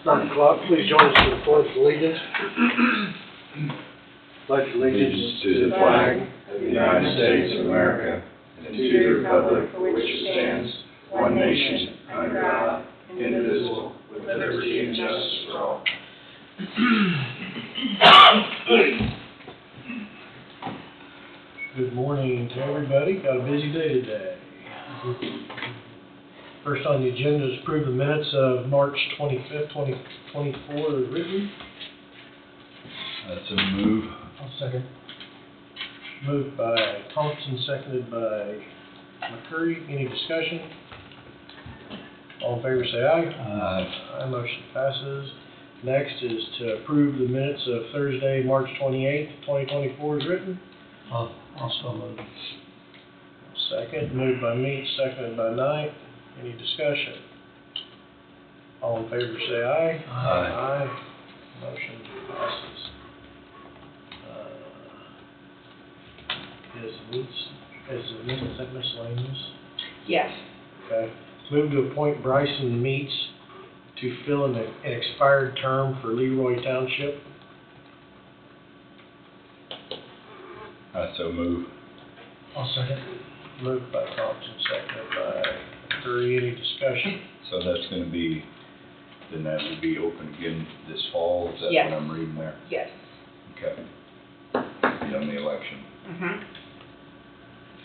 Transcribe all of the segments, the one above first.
9 o'clock, please join us for the Pledge of Allegiance. Pledge allegiance to the flag of the United States of America and to the republic for which it stands, one nation, under God, indivisible, with liberty and justice for all. Good morning to everybody. Got a busy day today. First on the agenda is approve the minutes of March 25th, 2024 as written. That's a move. I'll second. Moved by Thompson, seconded by McCurry. Any discussion? All in favor say aye. Aye. Aye, motion passes. Next is to approve the minutes of Thursday, March 28th, 2024 as written. Also moved. Second, moved by Meach, seconded by Knight. Any discussion? All in favor say aye. Aye. Aye. Motion passes. Is the minutes miscellaneous? Yes. Okay. Move to appoint Bryson Meats to fill an expired term for Leroy Township. That's a move. I'll second. Moved by Thompson, seconded by Curry. Any discussion? So that's gonna be, then that will be open again this fall, is that Yes. what I'm reading there? Yes. Okay. Done the election. Mm-hmm.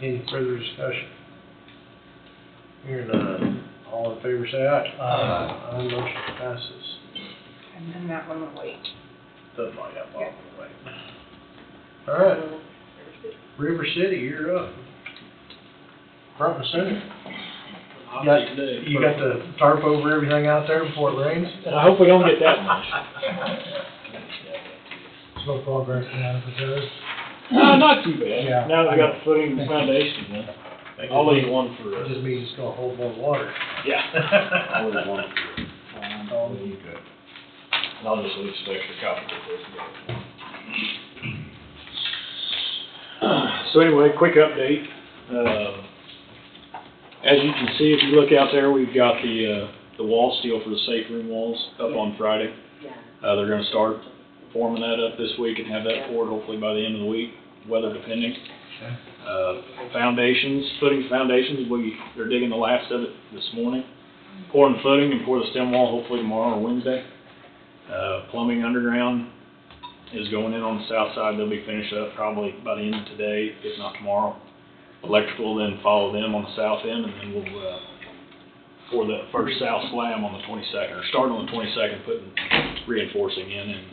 Any further discussion? Hearing none. All in favor say aye. Aye. Aye, motion passes. And then that one will wait. Doesn't like that long way. All right, River City, you're up. Front and center. You got the tarp over everything out there before it rains? I hope we don't get that much. Slow progress down for sure. Not too bad. Yeah. Now that we got the footing and the foundation, then. I'll leave one for, It just means it's gonna hold more water. yeah. I'll leave one for, Oh, Good. and I'll just leave some extra copy for this. So anyway, quick update. As you can see, if you look out there, we've got the wall steel for the safe room walls up on Friday. They're gonna start forming that up this week and have that poured hopefully by the end of the week, weather depending. Foundations, they're digging the last of it this morning. Pouring the footing and pour the stem wall hopefully tomorrow or Wednesday. Plumbing underground is going in on the south side. They'll be finished up probably by the end of today, if not tomorrow. Electrical will then follow them on the south end, and then we'll pour the first south slam on the 22nd, or start on the 22nd, putting reinforcing in, and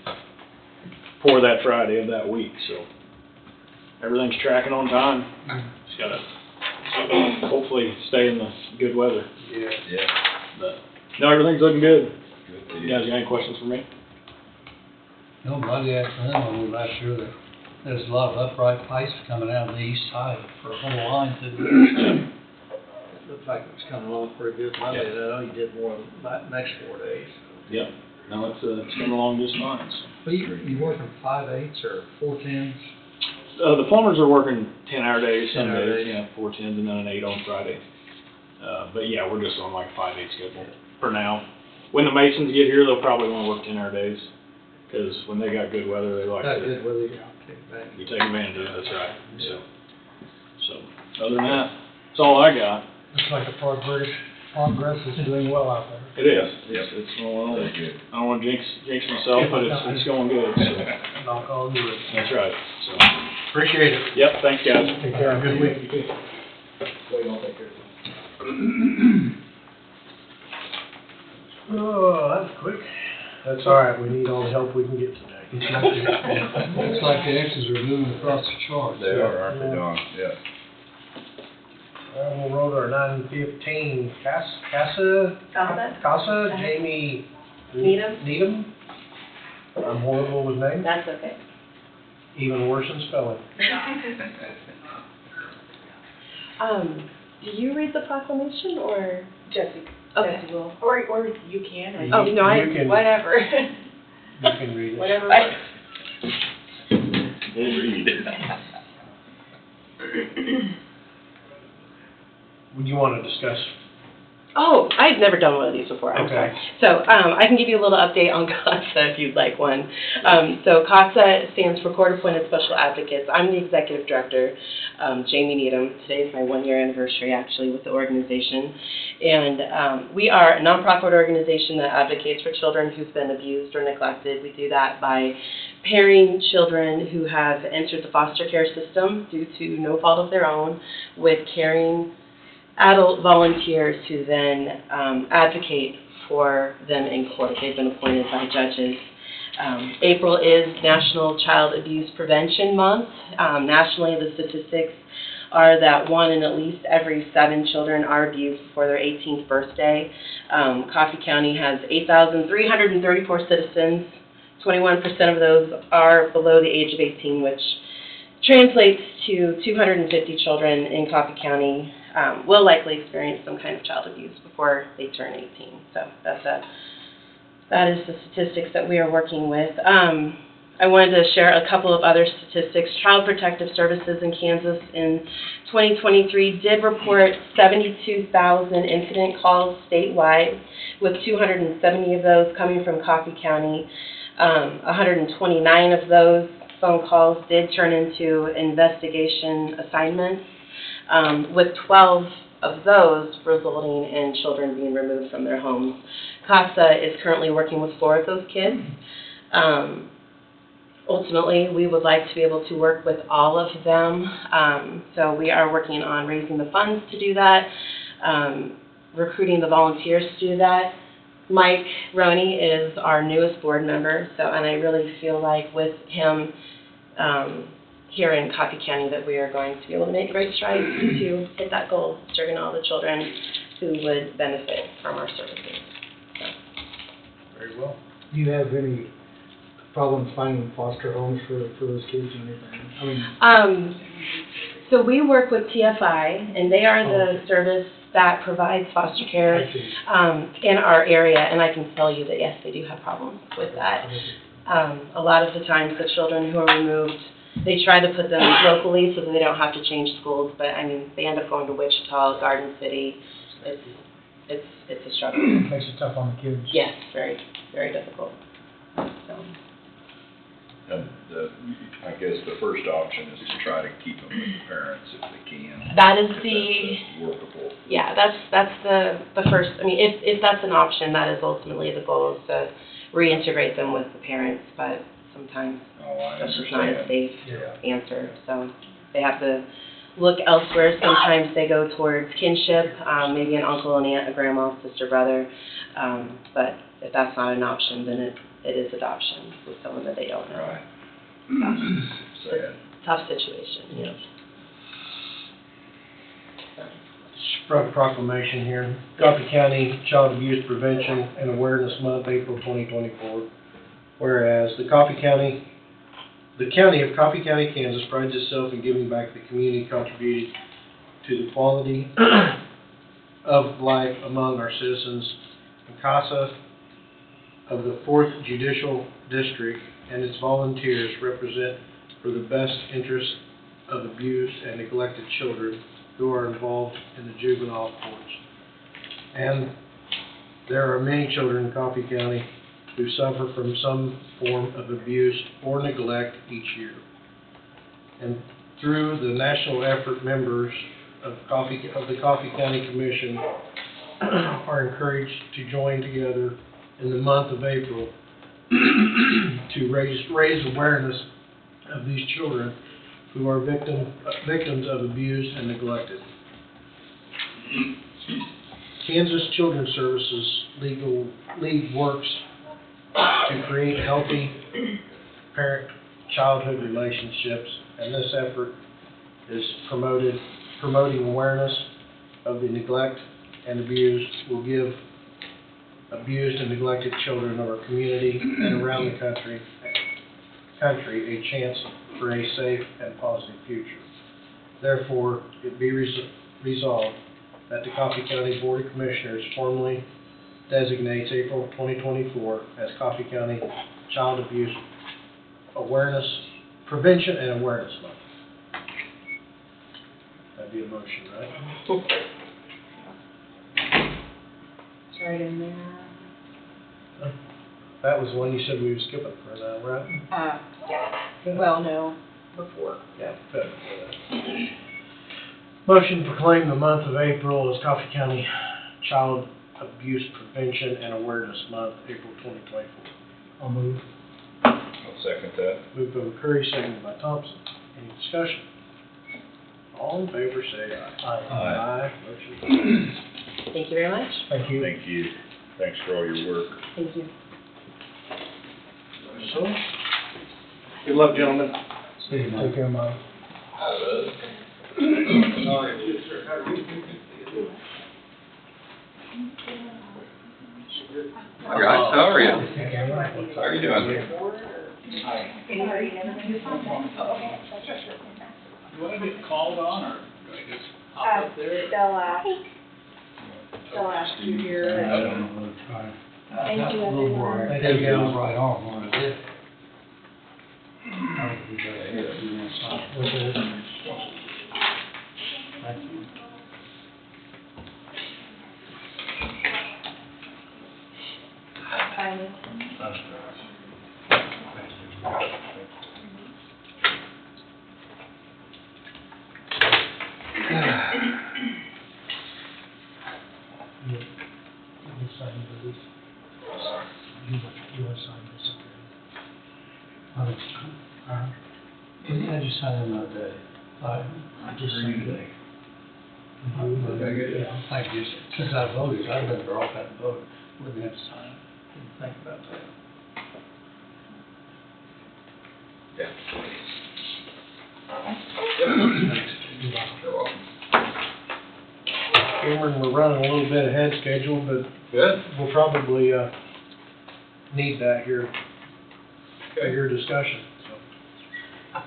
pour that Friday of that week. So everything's tracking on time. Just gotta hopefully stay in the good weather. yeah. Yeah. But no, everything's looking good. Good. You guys got any questions for me? Nobody asked them when we last year that there's a lot of upright pipes coming out of the east side for a whole line through there. Looks like it's coming along pretty good Monday, Yeah. and I know you did more the next 4 days. Yep. No, it's coming along just fine. So. But you working 5/8 or 4/10s? The plumbers are working 10-hour days, some 10-hour days, days. yeah, 4/10s and then an 8 on Friday. But yeah, we're just on like 5/8 schedule for now. When the masons get here, they'll probably want to work 10-hour days, because when they got good weather, they like Got to. good weather, you take it back. You take advantage of it, that's right. So other than that, that's all I got. Looks like the progress is doing well out there. It is. It's going well. Very good. I don't want to jinx myself, but it's going good. So Knock on wood. that's right. So Appreciate it. yep, thanks guys. Take care, have a good week. You too. Wait, I'll take care of it. Oh, that was quick. That's all right, we need all the help we can get today. Looks like the X's are moving across the chart. They are, aren't they, Don? Yeah. We'll roll to our 9:15, Casa, Jamie Needham. I'm horrible with names, That's okay. even worse in spelling. Do you read the proclamation or? Jesse. Okay. Jesse will. Or you can, or You- Oh, no, you can- whatever. You can read it. Whatever works. We'll read. Would you want to discuss Oh, I've never done one of these before, I'm Okay. sorry. So, I can give you a little update on CASA if you'd like one. So CASA stands for Court Appointed Special Advocates. I'm the executive director, Jamie Needham. Today is my 1-year anniversary, actually, with the organization. And we are a nonprofit organization that advocates for children who've been abused or neglected. We do that by pairing children who have entered the foster care system due to no fault of their own with caring adult volunteers who then advocate for them in court. They've been appointed by judges. April is National Child Abuse Prevention Month. Nationally, the statistics are that 1 in at least every 7 children are abused before their 18th birthday. Coffee County has 8,334 citizens. 21% of those are below the age of 18, which translates to 250 children in Coffee County will likely experience some kind of child abuse before they turn 18. So that is the statistics that we are working with. I wanted to share a couple of other statistics. Child Protective Services in Kansas in 2023 did report 72,000 incident calls statewide, with 270 of those coming from Coffee County. 129 of those phone calls did turn into investigation assignments, with 12 of those resulting in children being removed from their homes. CASA is currently working with 4 of those kids. Ultimately, we would like to be able to work with all of them, so we are working on raising the funds to do that, recruiting the volunteers to do that. Mike Roney is our newest board member, and I really feel like with him here in Coffee County that we are going to be able to make great strides to hit that goal, serving all the children who would benefit from our services. Very well. Do you have any problems finding foster homes for those kids or anything? I mean, So we work with TFI, and they are the service that provides foster care I see. in our area, and I can tell you that, yes, they do have problems with that. A lot of the times, the children who are removed, they try to put them locally so that they don't have to change schools, but, I mean, they end up going to Wichita, Garden City. It's a struggle. Makes it tough on the kids. Yes, very, very difficult. So. And I guess the first option is to try to keep them with the parents if they can. That is If the, that's workable. yeah, that's the first, I mean, if that's an option, that is ultimately the goal, is to reintegrate them with the parents, but sometimes Oh, I that's just not a understand. safe Yeah. answer, so they have to look elsewhere. Sometimes they go towards kinship, maybe an uncle, an aunt, a grandma, sister, brother, but if that's not an option, then it is adoption with someone that they don't know. Right. Sad. Tough situation, yes. Proclamation here. Coffee County Child Abuse Prevention and Awareness Month, April 2024. Whereas the County of Coffee County, Kansas prides itself in giving back to the community, contributing to the quality of life among our citizens. The CASA of the 4th Judicial District and its volunteers represent for the best interest of abused and neglected children who are involved in the juvenile courts. And there are many children in Coffee County who suffer from some form of abuse or neglect each year. And through the national effort, members of the Coffee County Commission are encouraged to join together in the month of April to raise awareness of these children who are victims of abuse and neglected. Kansas Children's Services League works to create healthy parent-childhood relationships, and this effort is promoting awareness of the neglect and abuse will give abused and neglected children of our community and around the country a chance for a safe and positive future. Therefore, it be resolved that the Coffee County Board of Commissioners formally designates April 2024 as Coffee County Child Abuse Prevention and Awareness Month. That'd be a motion, right? right in there. That was the one you said we were skipping for now, right? Yeah, well, no, before. Yeah. Good. Motion to proclaim the month of April as Coffee County Child Abuse Prevention and Awareness Month, April 2024. I'll move. I'll second that. Moved by McCurry, seconded by Thompson. Any discussion? All in favor, say aye. Aye. Motion carries. Thank you very much. Thank you. Thank you. Thanks for all your work. Thank you. So, good luck, gentlemen. See you, Mike. Take care, Mike. Hi guys, how are you? How How are you doing? Do I get called on, or do I just hop up there? They'll ask you here. I don't know what to try. Thank you, A little more everyone. activity on the right arm when I did. I would be glad to hear you inside. Thank you. When did you sign in that day? I just signed it. Thank you. Since I voted, I've been off that vote. Wouldn't have to sign. Didn't think about that. Yeah. Cameron, we're running a little bit ahead schedule, but Good. we'll probably, need that here for your discussion, so.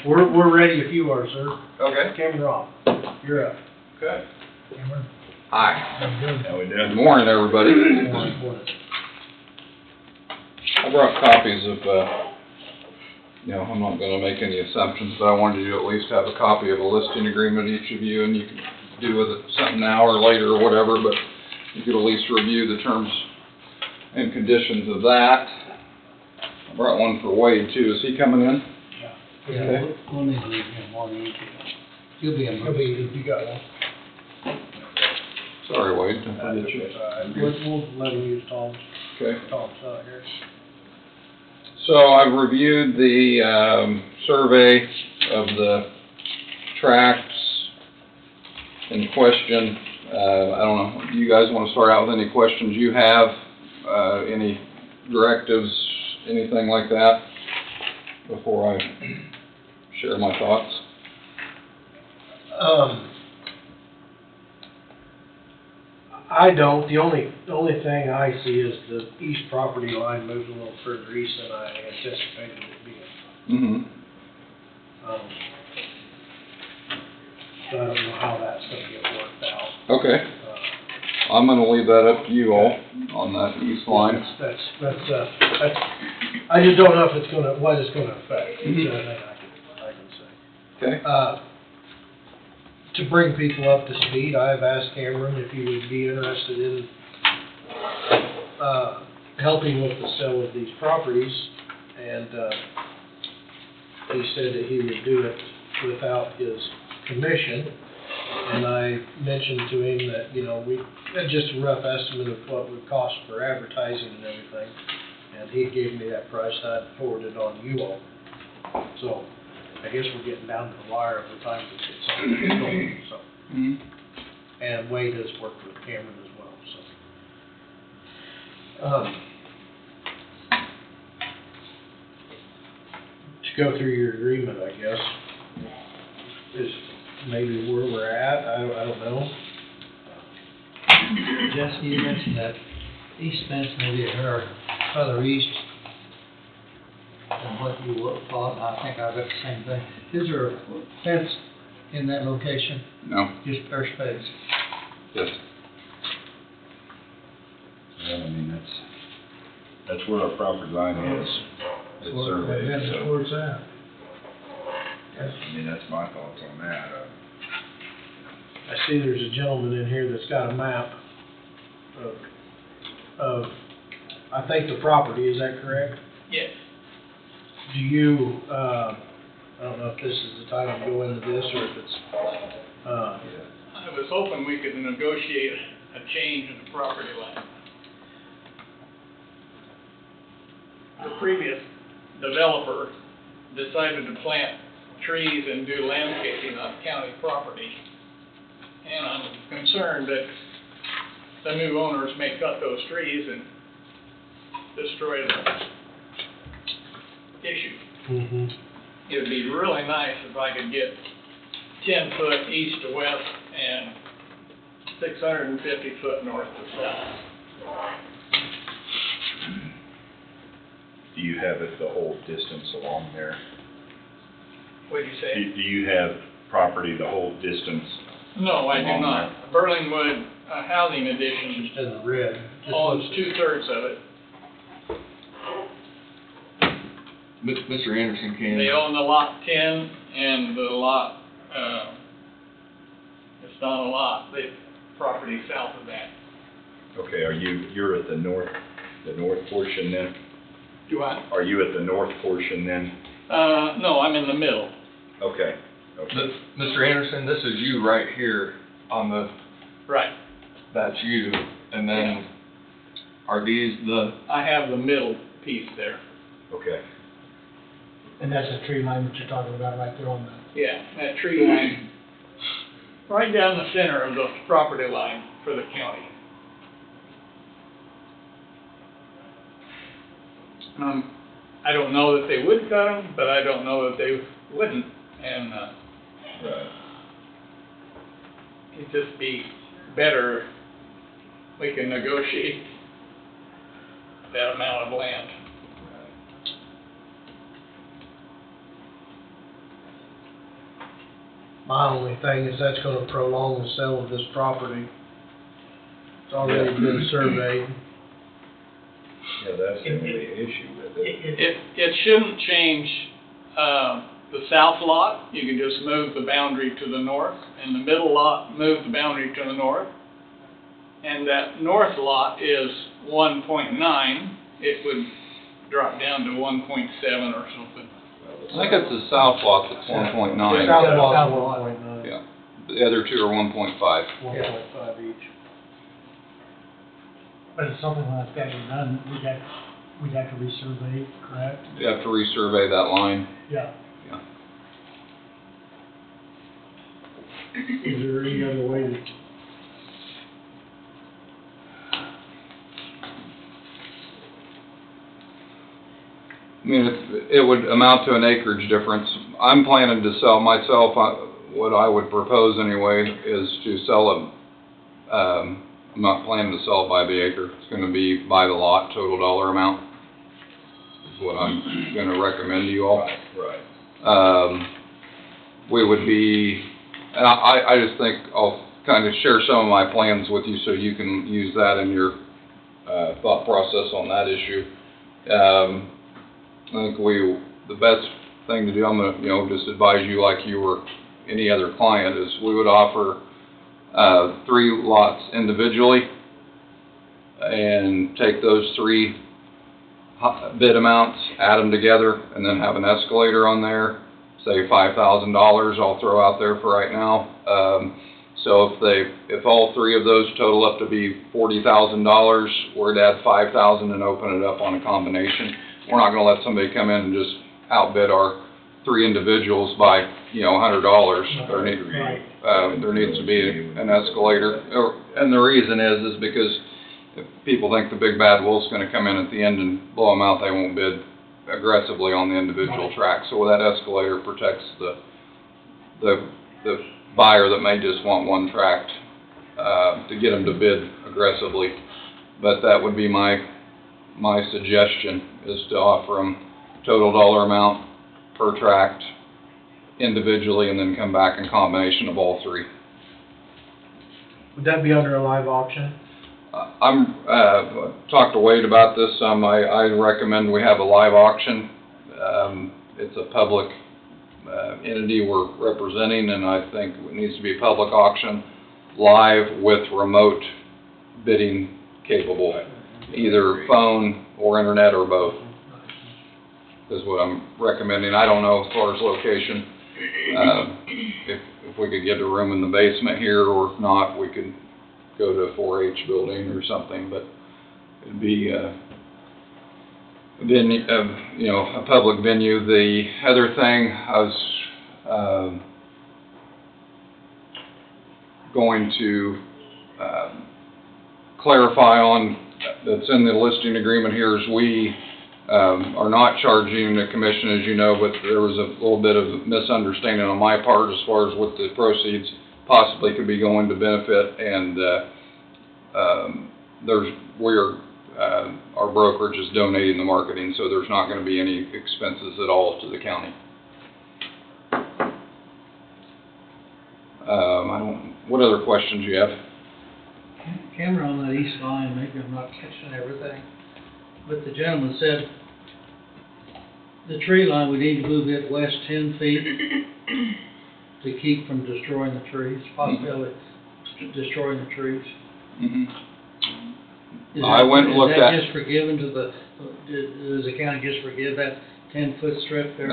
We're ready if you are, sir. Okay. Cameron Roth, you're up. Okay. Cameron? Hi. How we Good morning, everybody. Morning. I brought copies of, I'm not gonna make any assumptions, but I wanted you to at least have a copy of a listing agreement, each of you, and you can do with it something now or later or whatever, but you could at least review the terms and conditions of that. I brought one for Wade too. Is he coming in? Okay. We'll need to leave him one each. You'll be in. You got one. Sorry, Wade. I That's did you. okay. We'll let him use Tom's. Okay. Tom's not here. So I've reviewed the survey of the tracts in question. I don't know, do you guys want to start out with any questions you have, any directives, anything like that, before I share my thoughts? I don't. The only thing I see is the east property line moves a little further east than I anticipated it being. Mm-hmm. So I don't know how that's gonna get worked out. Okay, I'm gonna leave that up to you all on that east line. That's, I just don't know if it's gonna, what it's gonna affect. That's the Mhm. only thing I can say. Okay, To bring people up to speed, I've asked Cameron if he would be interested in, helping with the sale of these properties, and, he said that he would do it without his commission. And I mentioned to him that, we had just a rough estimate of what it would cost for advertising and everything, and he gave me that price, and I'd forward it on to you all. So, I guess we're getting down to the wire of the time to get something going, so. mhm, And Wade has worked with Cameron as well, so. To go through your agreement, I guess, is maybe where we're at, I don't know. Jesse, you mentioned that east fence maybe or further east than what you thought, and I think I got the same thing. Is there a fence in that location? no, Just bare space? yes, Yeah, I mean, that's where our property line is. It's surveyed, so, Where's that? I mean, that's my thoughts on that. I see there's a gentleman in here that's got a map of I think, the property, is that correct? Yes. Do you, I don't know if this is the time to go into this, or if it's, I was hoping we could negotiate a change in the property line. The previous developer decided to plant trees and do landscaping on county property. And I'm concerned that the new owners may cut those trees and destroy the issue. mm-hmm, It would be really nice if I could get 10 foot east to west and 650 foot north to south. Do you have it the whole distance along there? What'd you say? Do you have property the whole distance? No, I do Along not. Burlingwood Housing Addition just in the red. Just owns looks- 2/3 of it. Mr. Anderson can. They own the lot 10 and the lot, it's not a lot, the property south of that. Okay, you're at the north portion then? Do I? Are you at the north portion then? No, I'm in the middle. Okay. Mr. Anderson, this is you right here on the, Right. that's you, and then are these the, I have the middle piece there. Okay. And that's the tree line that you're talking about right there on the. Yeah, that tree line, right down the center of the property line for the county. I don't know that they would cut them, but I don't know that they wouldn't, and, Right. it'd just be better, we can negotiate that amount of land. My only thing is that's gonna prolong the sale of this property. It's already been surveyed. Yeah, that's the only issue with it. It shouldn't change, the south lot, you can just move the boundary to the north, and the middle lot, move the boundary to the north. And that north lot is 1.9, it would drop down to 1.7 or something. I think it's the south lot that's 1.9. South Yeah, lot's south lot. 1.9, Yeah, the other two are 1.5. 1.5 each. But if something like that is done, we'd have to resurvey, correct? You have to resurvey that line. Yeah. Is there any other way to? I mean, it would amount to an acreage difference. I'm planning to sell myself, what I would propose anyway, is to sell it, I'm not planning to sell it by the acre. It's gonna be by the lot, total dollar amount, is what I'm gonna recommend to you all. Right. We would be, and I just think I'll kind of share some of my plans with you so you can use that in your, thought process on that issue. I think the best thing to do, I'm gonna, just advise you like you were any other client, is we would offer, 3 lots individually and take those 3 bid amounts, add them together, and then have an escalator on there, say $5,000 I'll throw out there for right now. So if all 3 of those total up to be $40,000, we'd add $5,000 and open it up on a combination. We're not gonna let somebody come in and just outbid our 3 individuals by, $100. There needs to be an escalator. And the reason is because if people think the big bad wolf's gonna come in at the end and blow them out, they won't bid aggressively on the individual track. So that escalator protects the buyer that may just want one tract, to get them to bid aggressively. But that would be my suggestion, is to offer them total dollar amount per tract individually, and then come back in combination of all 3. Would that be under a live auction? Talked to Wade about this some. I recommend we have a live auction. It's a public entity we're representing, and I think it needs to be a public auction, live with remote bidding capable. either phone or internet or both, is what I'm recommending. I don't know as far as location, if we could get a room in the basement here, or if not, we could go to a 4-H building or something, but it'd be, venue, you know, a public venue. The other thing I was, going to, clarify on, that's in the listing agreement here, is we, are not charging the commission, as you know, but there was a little bit of misunderstanding on my part as far as what the proceeds possibly could be going to benefit, and, our brokerage is donating the marketing, so there's not gonna be any expenses at all to the county. What other questions you have? Camera on that east line, maybe I'm not catching everything, but the gentleman said the tree line, we need to move it west 10 feet to keep from destroying the trees, possibly destroying the trees. Mm-hmm. I went and looked at. Is that just forgiven to the, does the county just forgive that 10-foot strip there?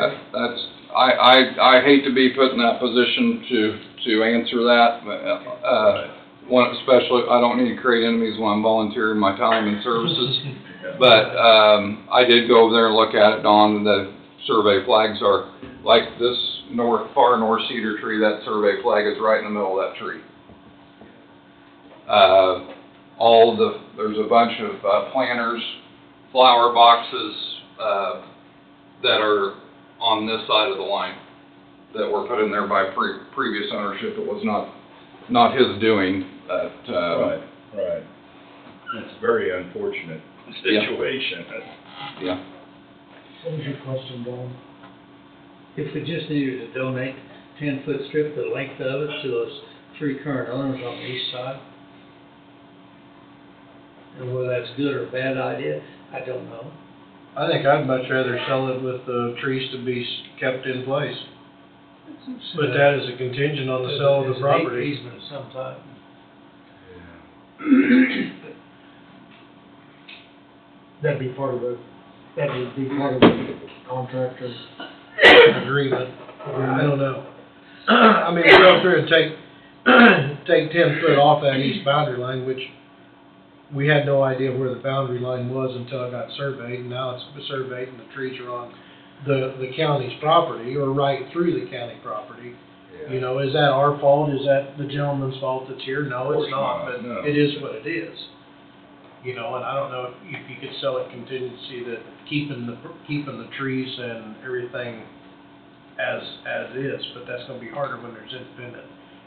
I hate to be put in that position to answer that, but, especially, I don't need to create enemies when I'm volunteering my time and services. But, I did go over there and look at it, Don, the survey flags are, like this far north cedar tree, that survey flag is right in the middle of that tree. There's a bunch of planters, flower boxes, that are on this side of the line that were put in there by previous ownership. It was not his doing, but, Right. It's a very unfortunate situation. yeah. What was your question, Don? If we just needed to donate 10-foot strip, the length of it, to those 3 current owners on the east side, and whether that's good or a bad idea, I don't know. I think I'd much rather sell it with the trees to be kept in place. But that is a contingent on the sale of the property. Easement of some type. That'd be part of the contractor. Agreement. I don't know. I mean, go through and take 10 foot off that east boundary line, which we had no idea where the boundary line was until it got surveyed, and now it's surveyed and the trees are on the county's property, or right through the county property. You know, is that our fault? Is that the gentleman's fault that's here? No, it's not, but no. it is what it is. You know, and I don't know if you could sell it contingency that keeping the trees and everything as is, but that's gonna be harder when there's independent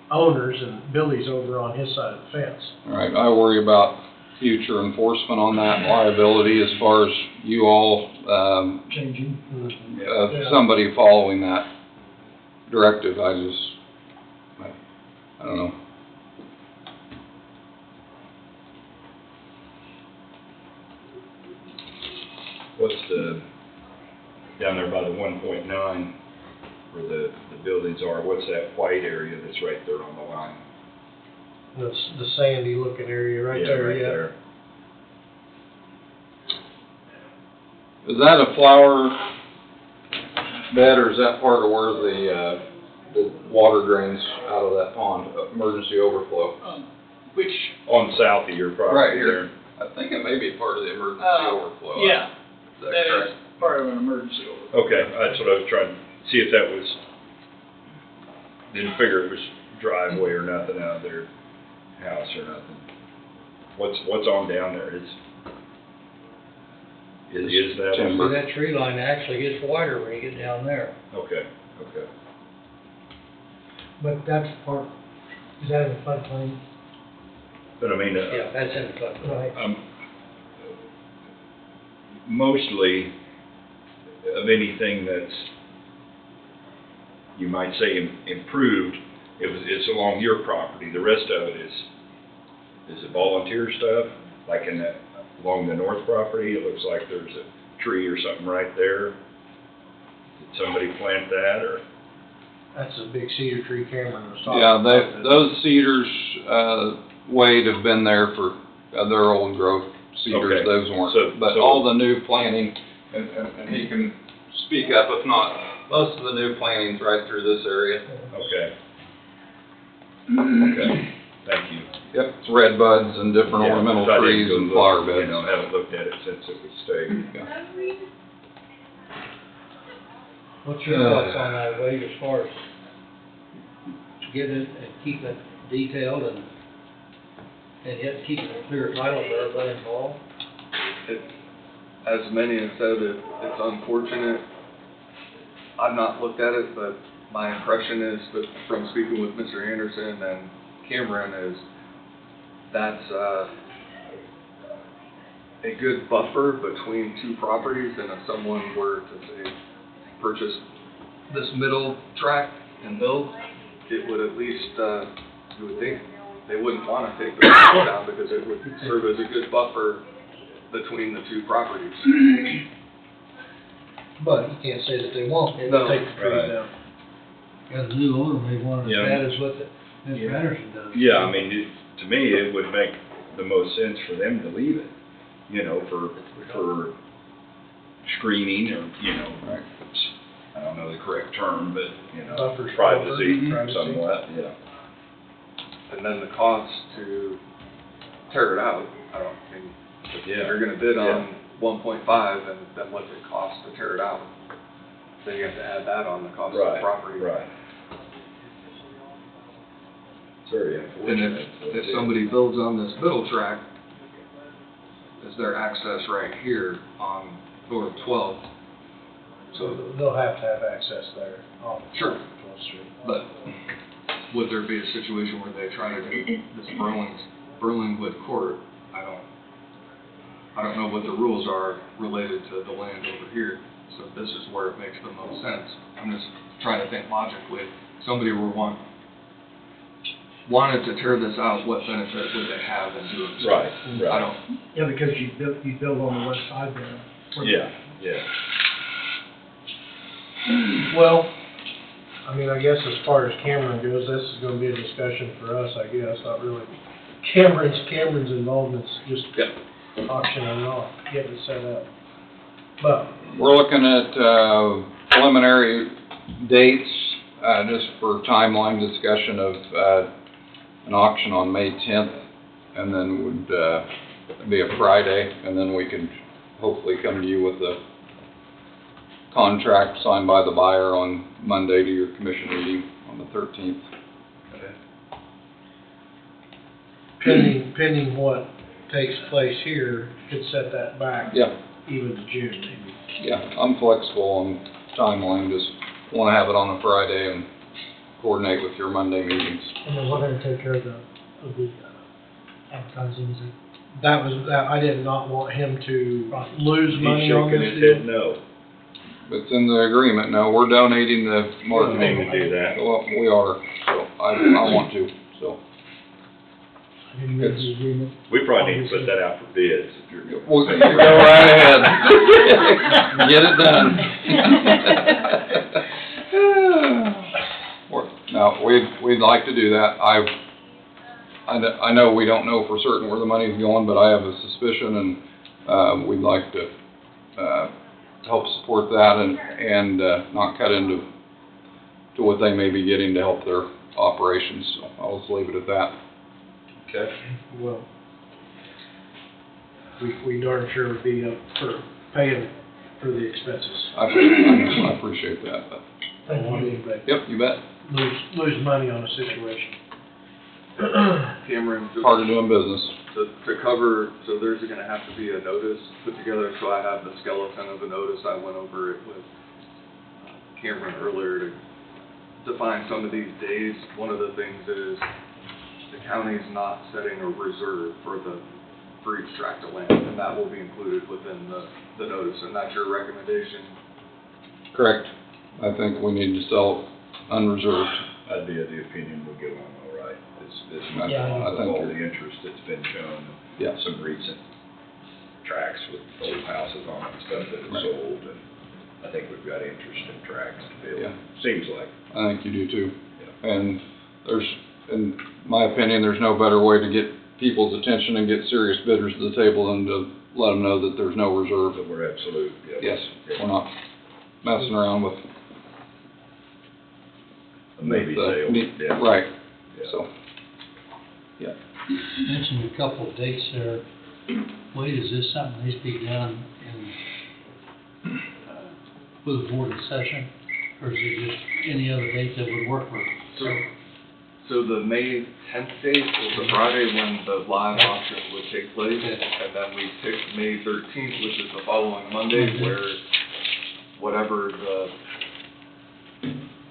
owners, and Billy's over on his side of the fence. All right, I worry about future enforcement on that liability as far as you all, Changing. somebody following that directive. I don't know. What's down there by the 1.9 where the buildings are, what's that white area that's right there on the line? The sandy looking area right there, Right yeah. there. Is that a flower bed, or is that part of where the water drains out of that pond, emergency overflow? Which, On south of your property Right here. I think it may be part of the emergency overflow. yeah, Is that correct? is part of an emergency overflow. Okay, that's what I was trying to see if that was, didn't figure it was driveway or nothing out of their house or nothing. What's on down there? Is that? Timber. See, that tree line actually gets wider when you get down there. Okay. But that's part, is that in the floodplain? But I mean, Yeah, that's in the floodplain. Right. Mostly of anything that's, you might say improved, it's along your property. The rest of it is it volunteer stuff? Like along the north property, it looks like there's a tree or something right there. Did somebody plant that, or? That's a big cedar tree Cameron was talking Yeah, about. those cedars, Wade, have been there for, they're old growth. cedars, Okay. those weren't. So- But so- all the new planting, and he can speak up if not, most of the new planting's right through this area. Okay. Okay, thank you. Yep, it's red buds and different Yeah, ornamental so I didn't trees go and look, flower beds. You know, haven't looked at it since it was staked. Yeah. What's your thoughts on that, Wade, as far as getting it and keeping it detailed and yet keeping a clear title for everybody involved? As many have said, it's unfortunate. I've not looked at it, but my impression is that from speaking with Mr. Anderson and Cameron is that's a good buffer between two properties, and if someone were to say purchase this middle tract and build, it would at least, you would think, they wouldn't want to take the trees down because it would serve as a good buffer between the two properties. But you can't say that they won't, No. take the trees Right. down. As a new owner, they want it Yeah. as bad as what Mr. Anderson does. Yeah, I mean, to me, it would make the most sense for them to leave it, you know, for screening or, you know, I don't know the correct term, but, you know, Buffer, privacy privacy. somewhat, yeah. And then the cost to tear it out, I don't think, if Yeah. you're gonna bid Yeah. on 1.5, and then what's it cost to tear it out? Then you have to add that on the cost of the Right, property. right. It's very And unfortunate. if somebody builds on this middle track, is their access right here on North 12th. So they'll have to have access there on Sure. 12th Street. But would there be a situation where they try to do this Berlinwood Court? I don't know what the rules are related to the land over here, so this is where it makes the most sense. I'm just trying to think logically. Somebody wanted to tear this out, what benefit would they have in doing so? Right, I right. don't, Yeah, because you build on the west side there. Yeah, yeah. Well, I mean, I guess as far as Cameron goes, this is gonna be a discussion for us, I guess, not really Cameron's involvement's just yeah. auctioning off, getting it set up. But, We're looking at preliminary dates, just for timeline discussion of an auction on May 10th, and then would be a Friday, and then we can hopefully come to you with a contract signed by the buyer on Monday to your commission meeting on the 13th. pending what takes place here, could set that back Yeah, even to June, maybe. yeah, I'm flexible on timeline, just wanna have it on a Friday and coordinate with your Monday meetings. And then we're gonna take care of the advertising, is it? That I did not want him to lose He's money on shaking this his deal. head no. It's in the agreement, no, we're donating the Didn't mean marketing. to do that. Well, we are, so I want to, so. I didn't read the agreement. We probably need to put that out for bids if you're going. Well, go right ahead. Get it done. No, we'd like to do that. I know we don't know for certain where the money's going, but I have a suspicion, and we'd like to help support that and not cut into what they may be getting to help their operations. So I'll just leave it at that. Okay. Well, we darn sure would be up for paying for the expenses. I appreciate that. But, Don't want anybody yep, you bet. lose money on a situation. Cameron, Part of doing business. to cover, so there's gonna have to be a notice put together, so I have the skeleton of a notice. I went over it with Cameron earlier to define some of these days. One of the things is the county's not setting a reserve for each tract of land, and that will be included within the notice, and that's your recommendation. Correct. I think we need to sell unreserved. I'd be of the opinion we'll get along all right. This Yeah, I with think all you're- the interest that's been shown. Yeah. Some recent tracks with old houses on them and stuff that have Right. sold, and I think we've got interest in tracks to build. Yeah. Seems like. I think you do too. Yeah. And in my opinion, there's no better way to get people's attention and get serious bidders to the table and to let them know that there's no reserve. But we're absolute, yeah. Yes, we're not messing around with. Maybe with, sale, yeah. Right, Yeah. so. You mentioned a couple of dates there. Wade, is this something that needs to be done with the board in session? Or is it just any other date that would work for? So the May 10th date is the Friday when the live auction would take place, and then we picked May 13th, which is the following Monday, where whatever the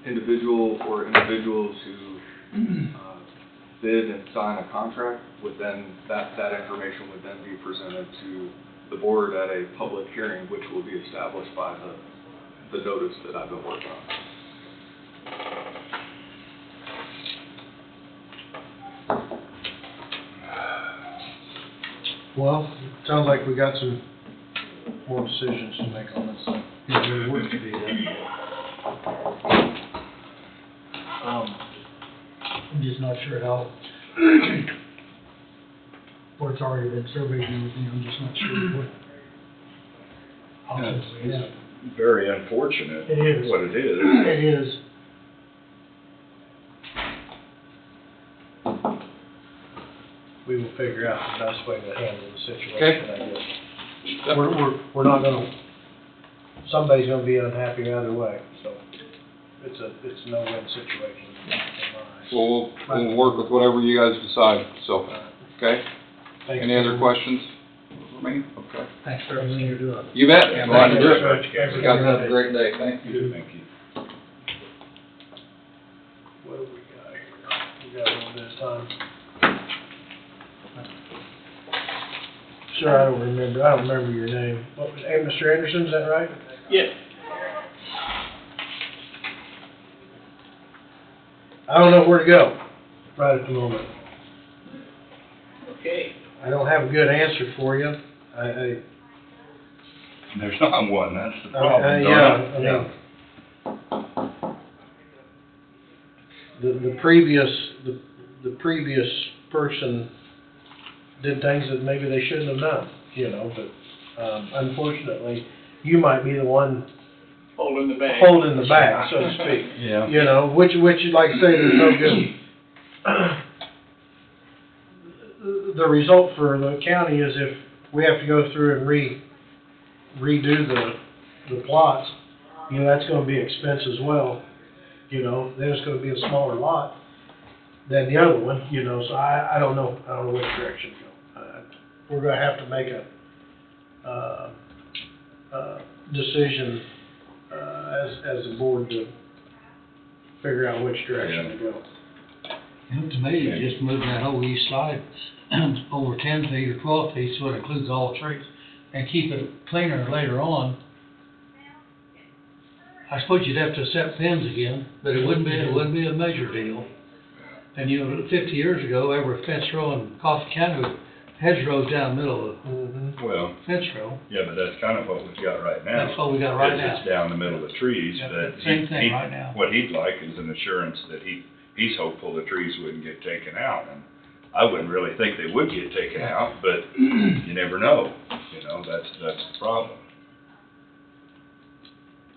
individual or individuals who bid and sign a contract would then, that information would then be presented to the board at a public hearing, which will be established by the notice that I've been working on. Well, it sounds like we got some more decisions to make on this thing. Is there work to be done? I'm just not sure how, where it's already been surveyed and everything, I'm just not sure what options we have. Very unfortunate. It is. What it is. It is. We will figure out the best way to handle the situation, I guess. We're not gonna, somebody's gonna be unhappy either way, so it's a no-win situation in my eyes. So we'll work with whatever you guys decide, so, okay? Thank Any you. other questions for me? Okay. Thanks for everything you're doing. You bet. Glad to Thank do you it. very much, Cameron. You guys have a great day, thank you. Thank you. What do we got here? We got a little bit of time. Sir, I don't remember your name. What was, hey, Mr. Anderson, is that right? Yes. I don't know where to go right at the moment. Okay. I don't have a good answer for you. There's not one, that's the problem. Yeah, I mean, the previous person did things that maybe they shouldn't have done, you know, but, unfortunately, you might be the one Holding the bag. holding the bag, so to speak. Yeah. You know, which, like I say, there's no good. The result for the county is if we have to go through and redo the plots, you know, that's gonna be expense as well. You know, then it's gonna be a smaller lot than the other one, you know, so I don't know which direction to go. We're gonna have to make a decision, as a board to figure out which direction to go. You know, to me, you just move that whole east side over 10 feet or 12 feet, so it includes all trees, and keep it cleaner later on. I suppose you'd have to set pins again, but it wouldn't be a major deal. And you know, 50 years ago, every fence row in Coffee County, hedgerows down the middle of the Well, fence row. yeah, but that's kind of what we've got right now. That's what we got right Is now. It's down the middle of the trees, Yep, but same thing right now. what he'd like is an assurance that he's hopeful the trees wouldn't get taken out. And I wouldn't really think they would get taken out, but you never know, you know, that's the problem.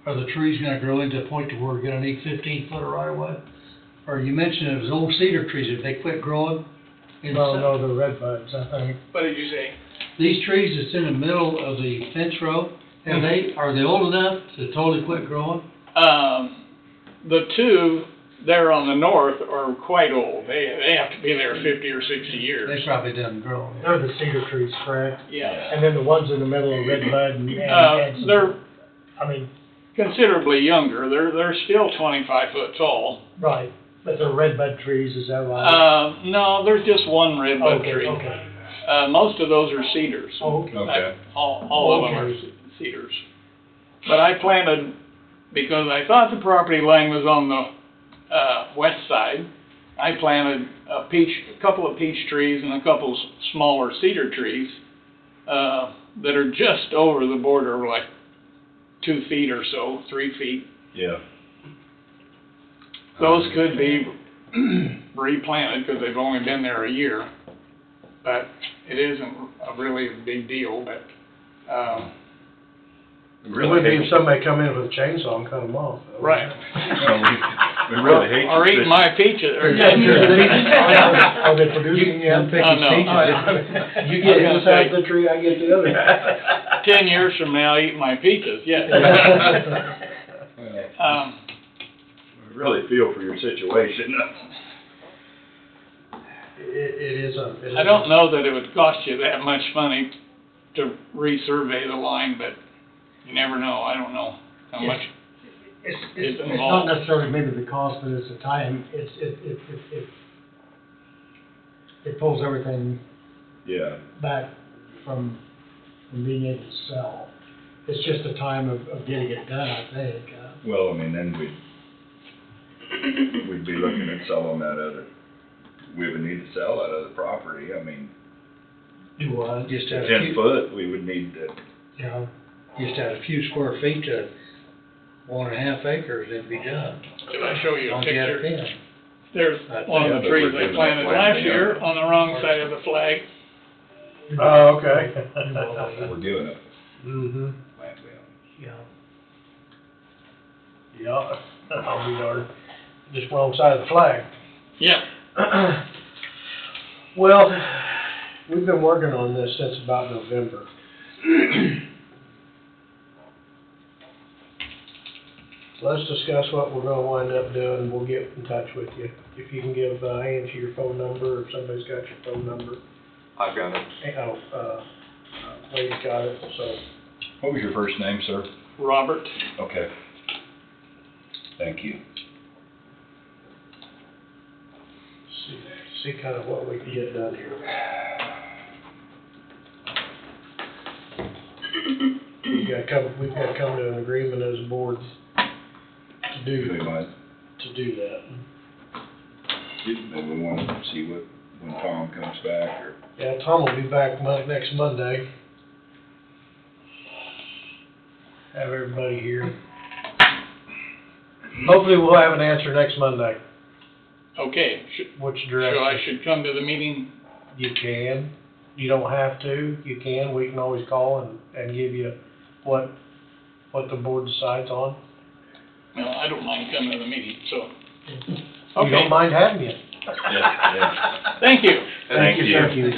Are the trees gonna grow into a point to where we're gonna need 15 foot of right of way? Or you mentioned it was old cedar trees, if they quit growing? No, the red buds, I think. What did you say? These trees that's in the middle of the fence row, are they old enough to totally quit growing? The two there on the north are quite old. They have to be there 50 or 60 years. They probably done grow. They're the cedar trees, correct? Yeah. And then the ones in the middle are red bud and some, They're I mean, considerably younger. They're still 25 foot tall. right, but they're red bud trees, is that right? No, there's just one redbud tree. Okay. Most of those are cedars. Oh, okay. Okay. All of them are cedars. But I planted, because I thought the property line was on the west side, I planted a couple of peach trees and a couple smaller cedar trees that are just over the border, like 2 feet or so, 3 feet. Yeah. Those could be replanted because they've only been there a year. but it isn't a really big deal, but, It would be if somebody come in with a chainsaw and cut them off. though. right. We really hate Or eating my peaches, or. Are they producing yet? Don't pick Oh, his no. peaches. You get his half of the tree, I get the other half. 10 years from now, eating my peaches, yes. We really feel for your situation. It is a. I don't know that it would cost you that much money to resurvey the line, but you never know. I don't know how much. It's not necessarily maybe the cost, but it's the time, it pulls everything Yeah. back from being able to sell. It's just a time of getting it done, I think. Well, I mean, then we'd be looking at selling that other, we would need to sell that other property. I mean, Do what? Just add a 10 few, foot, we would need to, Yeah, just add a few square feet to 1.5 acres, it'd be done. Did I show you a Don't you have picture? 10? There's one of the trees they planted last year on the wrong side of the flag. Oh, okay. we're doing it. Mm-hmm. Yeah. Yeah, I'll be darned. Just wrong side of the flag. Yeah. Well, we've been working on this since about November. Let's discuss what we're gonna wind up doing, and we'll get in touch with you. If you can give Angie your phone number, or if somebody's got your phone number. I've got it. Lady's got it, so. What was your first name, sir? Robert. Okay. Thank you. See kind of what we can get done here. We've got to come to an agreement as a board to do that. Maybe we want to see when Tom comes back, or, Yeah, Tom will be back next Monday. Have everybody here. Hopefully we'll have an answer next Monday. Okay. Which So direction? I should come to the meeting? You can. You don't have to. You can. We can always call and give you what the board decides on. No, I don't mind coming to the meeting, so. We don't mind having you. yeah. Thank you. Thank you. And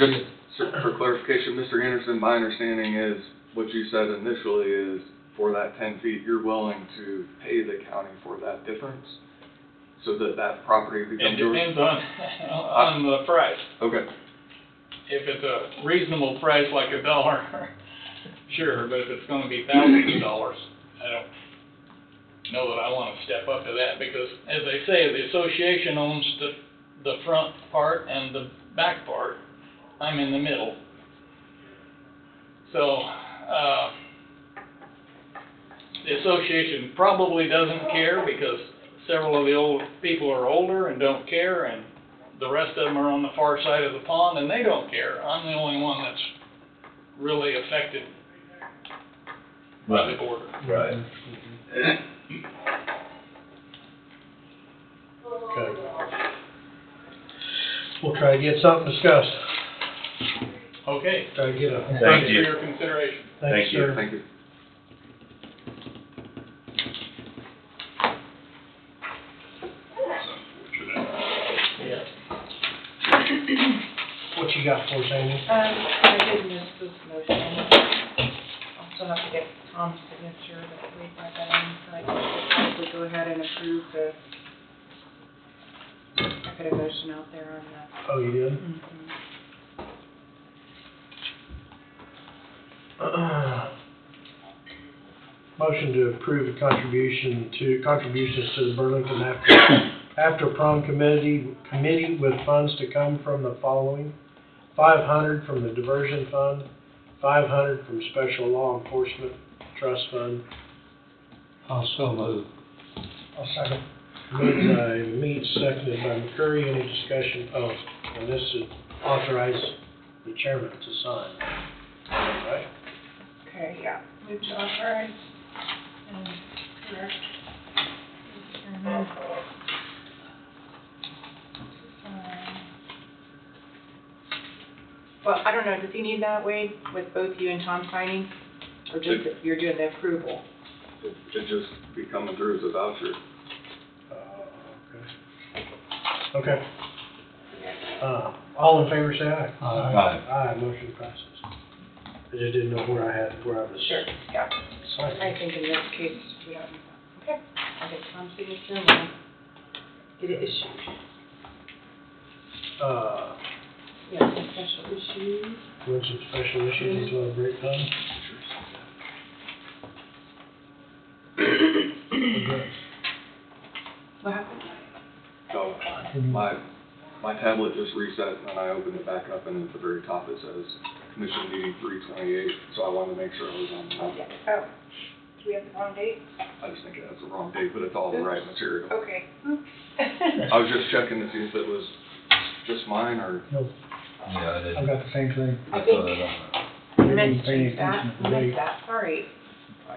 just for clarification, Mr. Anderson, my understanding is, what you said initially is, for that 10 feet, you're willing to pay the county for that difference? So that property It becomes yours? depends on the price. Okay. If it's a reasonable price, like $1, sure, but if it's gonna be thousands of dollars, I don't know that I wanna step up to that, because, as I say, the association owns the front part and the back part. I'm in the middle. So, the association probably doesn't care, because several of the old people are older and don't care, and the rest of them are on the far side of the pond and they don't care. I'm the only one that's really affected by the border. Right. Okay. We'll try to get something discussed. Okay. Try to get a. Thank Thanks you. for your consideration. Thanks, sir. Thank you. What you got for us, Amy? I did miss this motion. I'll still have to get Tom's signature, but we got that in, so I can probably go ahead and approve the, I put a motion out there on that. Oh, you did? Motion to approve the contributions to the Burlington After Prom Committee with funds to come from the following: $500 from the Diversion Fund, $500 from Special Law Enforcement Trust Fund. Also move. I'll second. Moved by Meats, seconded by McCurry. Any discussion? Oh, and this is authorize the chairman to sign. Right? Okay, yeah, move to authorize and correct. Well, I don't know, does he need that, Wade, with both you and Tom signing? Or just if you're doing the approval? It just be coming through as a voucher. Okay. All in favor, say aye. Aye. Aye, motion passes. I just didn't know where I was. Sure, yeah. Signing. I think in this case, we don't need that. Okay, I'll get Tom's signature and we'll get it issued. Yeah, some special issues. With some special issues as well, break time. Okay. What happened? So, my tablet just reset and I opened it back up and at the very top it says commission meeting 3/28, so I wanted to make sure I was on the Oh, yeah. Oh, do we have the wrong date? I just think it has the wrong date, but it's all the right material. Okay. I was just checking to see if it was just mine or. No, Yeah, I've got the same thing. I think I meant to Pay change that, attention to the I missed date. that, sorry. I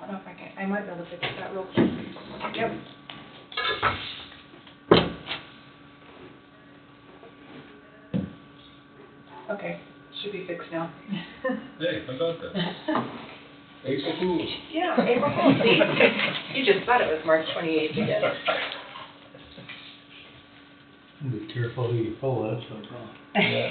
don't know if I can, I might be able to fix that real quick. Yep. Okay, should be fixed now. Hey, how about that? April Fools. Yeah, April Fool's, see? You just thought it was March 28th again. Be careful who you pull, that's no problem. Yeah.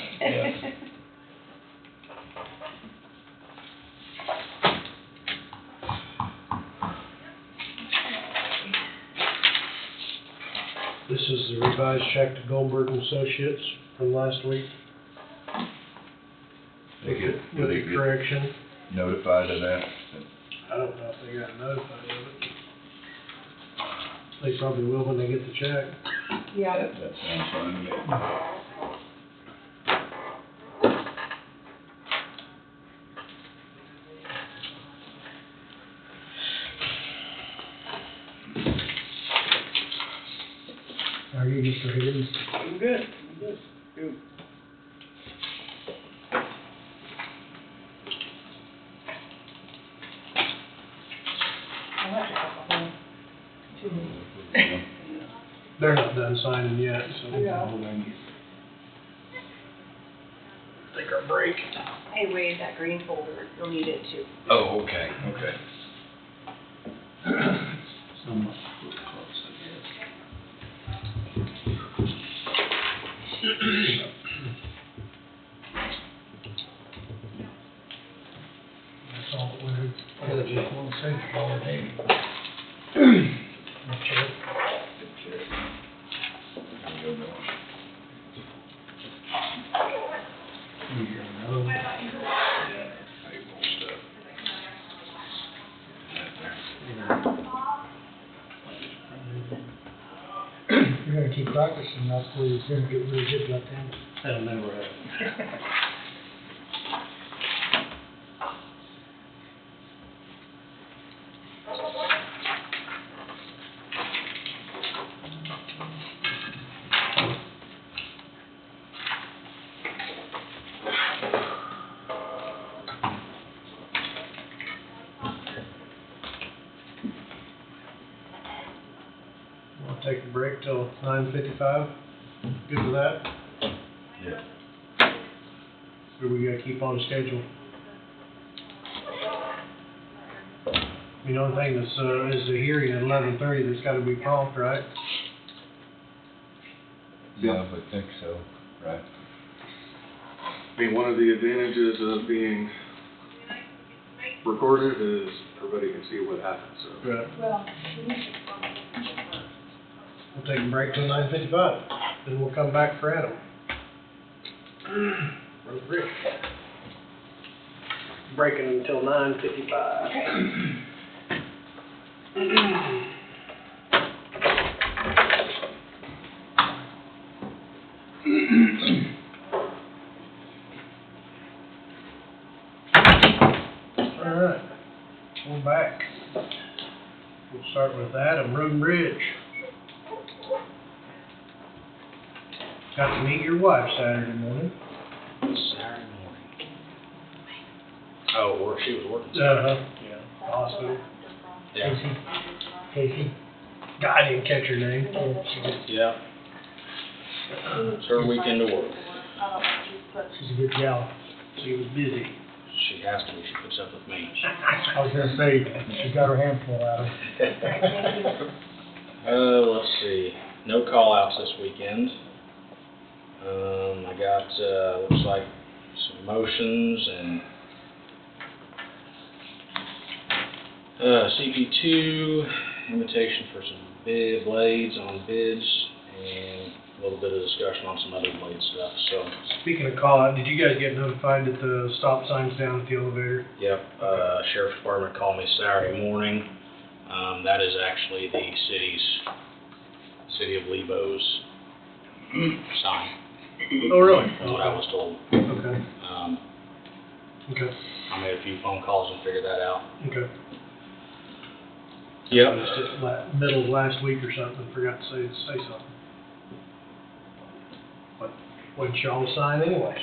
This is the revised check to Goldberg and Associates from last week. With the correction. Notified of that? I don't know if they got notified of it. They probably will when they get the check. Yeah. That sounds fine to me. How are you, Mr. Higgins? I'm good. Good. I went to alcohol, too. They're not done signing yet, so. Yeah. Take our break. Hey, Wade, that green folder, you'll need it too. Oh, okay, okay. Somewhat close, I guess. That's all that we're, I just want to say, all the day. That's it. You know. You're gonna keep practicing, that's where you're gonna get really good left-handed. That'll never happen. We'll take a break till 9:55. Good with that? Yeah. Or we gotta keep on schedule? The only thing that's, is the hearing at 11:30, that's gotta be prompt, right? Yeah, I would think so, right? I mean, one of the advantages of being recorded is everybody can see what happens, so. Right. Well, We'll take a break till 9:55, then we'll come back for Adam. Road Bridge. Breaking until 9:55. All right, we're back. We'll start with Adam, Road and Bridge. Got to meet your wife Saturday morning. Saturday morning. Oh, where she was working. Uh-huh, yeah, hospital. Casey? I didn't catch her name. Yeah. It's her weekend to work. She's a good gal. She was busy. She has to be, she puts up with me. I was gonna say, she got her hand full out of it. Let's see, no call-outs this weekend. I got, looks like some motions and CP2, invitation for some blades on bids, and a little bit of discussion on some other blade stuff, so. Speaking of call out, did you guys get notified that the stop sign's down at the elevator? Yep, Sheriff's Department called me Saturday morning. That is actually the City of Lebo's sign. Oh, really? That's what I was told. Okay, okay, I made a few phone calls and figured that out. okay. Yep. Missed it middle of last week or something, forgot to say something. But when y'all sign anyway,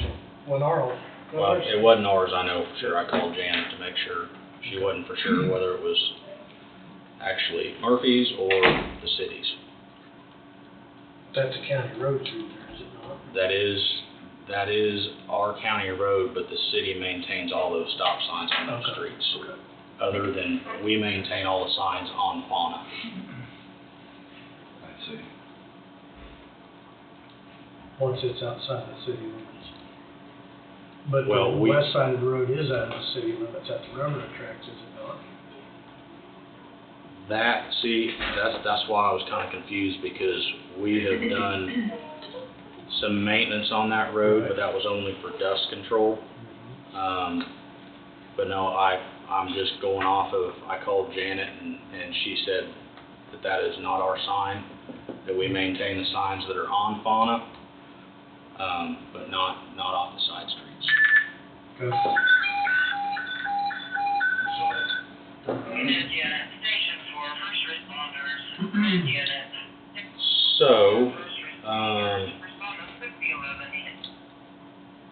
when ours. Well, it wasn't ours, I know for sure. I called Janet to make sure. She wasn't for sure whether it was actually Murphy's or the city's. That's a county road through there, is it not? That is our county road, but the city maintains all those stop signs on those Okay. streets. Okay. Other than we maintain all the signs on Fauna. I see. Once it's outside the city limits. But Well, the we- west side of the road is out of the city limits at the railroad tracks, is it not? That's why I was kinda confused, because we have done some maintenance on that road, but that was only for dust control. But no, I'm just going off of, I called Janet and she said that is not our sign, that we maintain the signs that are on Fauna, but not off the side streets. Okay. So,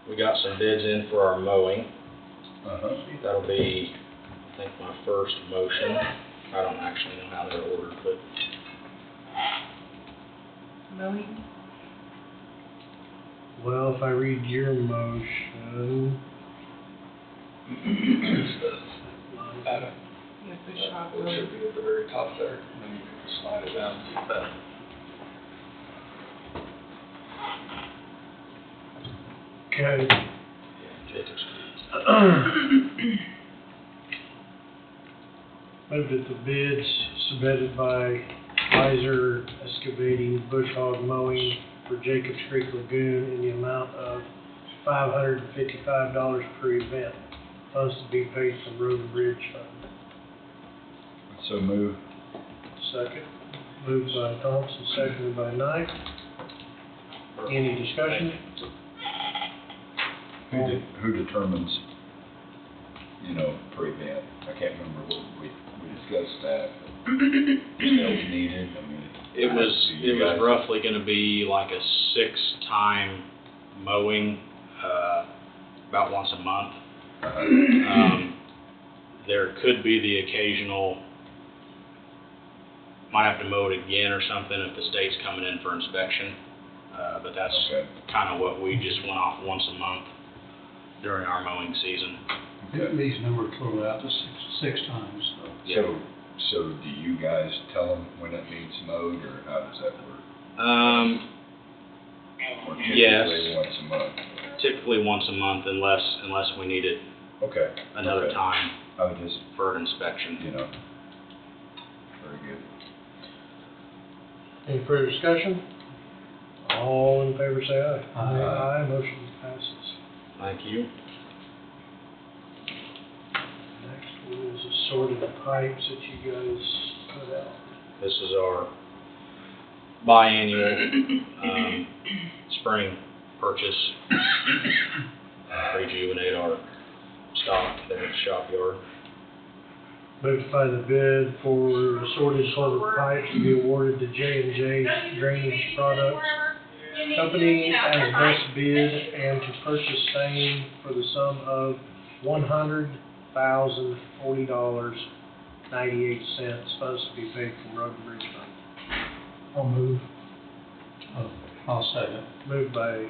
we got some bids in for our mowing. That'll be, I think, my first motion. I don't actually know how they're ordered, but Mowing? Well, if I read your motion. Yes, the shop It should be at the very top there, and then you can slide it down to that. Okay. Jacob's. Move that the bids submitted by Kaiser Excavating Bush Hog Mowing for Jacobs Creek Lagoon in the amount of $555 per event. Funds to be paid from Road and Bridge Fund. So move. Second. Moved by Thompson, seconded by Knight. Any discussion? Who determines, per event? I can't remember what we discussed that. Sales needed, It do was you guys- roughly gonna be like a 6-time mowing, about once a month. There could be the occasional, might have to mow it again or something if the state's coming in for inspection. But that's Okay. kinda what we just went off once a month during our mowing season. These numbers total out to six times, so. Yeah. So do you guys tell them when it needs mowed, or how does that work? Or Yes. typically once a month? Typically once a month unless we need it Okay. another Okay. time I would just, for an inspection. very good. Any further discussion? All in favor say aye. Aye. Aye, motion passes. Thank you. Next one is assorted pipes that you guys put out. This is our biannual, spring purchase. Rejuvenate our stock there at the shop yard. Notify the bid for assorted culvert pipes to be awarded to J&J Drainage Products Company as best bid, and to purchase same for the sum of $100,040.98. Funds to be paid from Road and Bridge Fund. I'll move. Oh, I'll second. Moved by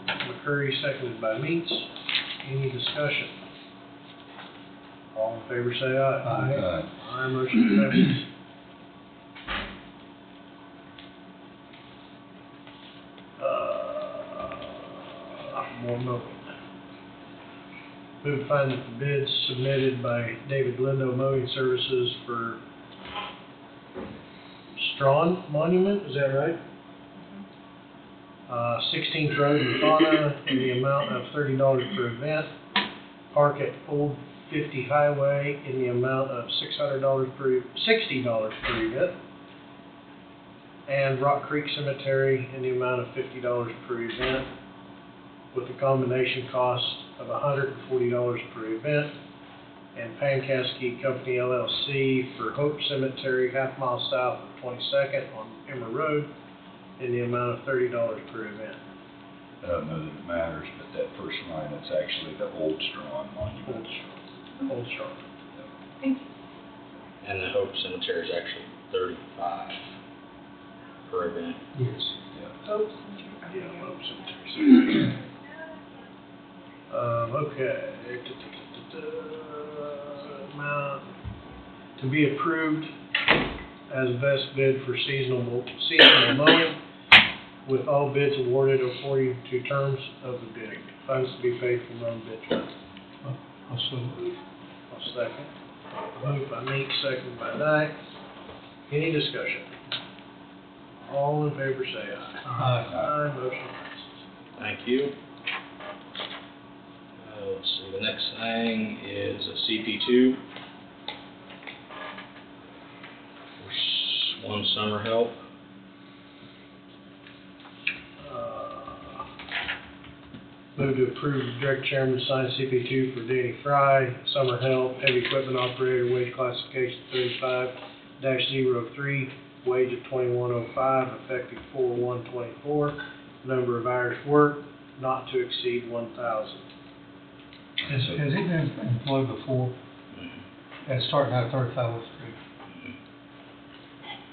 McCurry, seconded by Meats. Any discussion? All in favor say aye. Aye. Aye, motion passes. More mowing. Move to find that the bids submitted by David Lindo Mowing Services for Strawn Monument, is that right? 16th Road in Fauna, in the amount of $30 per event. Park at Old 50 Highway in the amount of $60 per event. And Rock Creek Cemetery in the amount of $50 per event, with a combination cost of $140 per event. And Pankowski Company LLC for Hope Cemetery, half-mile south of 22nd on Emmer Road, in the amount of $30 per event. I don't know that it matters, but that first line, it's actually the Old Strawn Monument. Old Straw. And the Hope Cemetery is actually 35 per event. Yes. Hope Yeah, Hope Cemetery. Okay. Amount to be approved as best bid for seasonal mowing, with all bids awarded according to terms of the bid. Funds to be paid from loan bid fund. I'll second. I'll second. Moved by Meeks, seconded by Knight. Any discussion? All in favor say aye. Aye, motion passes. Thank you. Let's see, the next thing is a CP2. One summer help. Move to approve the direct chairman to sign CP2 for Danny Fry, summer help, heavy equipment operator, wage classification 35-03, wage of $21.05, effective 4/1/24, number of hours worked, not to exceed 1,000. Has he been employed before? And starting out at 3503?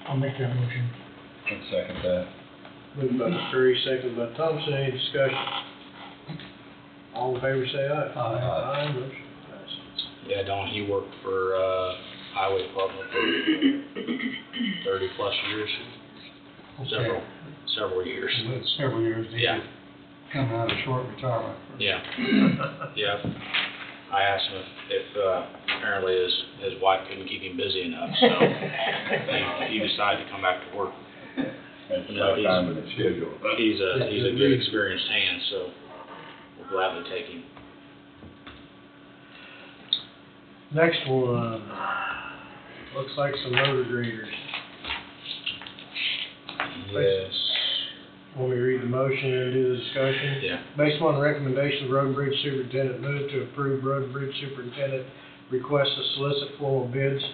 I'll make that motion. I'd second that. Moved by McCurry, seconded by Thompson. Any discussion? All in favor say aye. Aye, motion passes. Yeah, Don, he worked for, Highway Department for 30 plus years. Several years. Several years. Yeah. Coming out of short retirement. Yeah. Yeah. I asked him if apparently his wife couldn't keep him busy enough, so he decided to come back to work. That's No, my time in the schedule. He's a good experienced hand, so we'll gladly take him. Next one, looks like some motor graders. Yes. Want me to read the motion and do the discussion? Yeah. Based on the recommendation of Road and Bridge Superintendent, move to approve Road and Bridge Superintendent request to solicit formal bids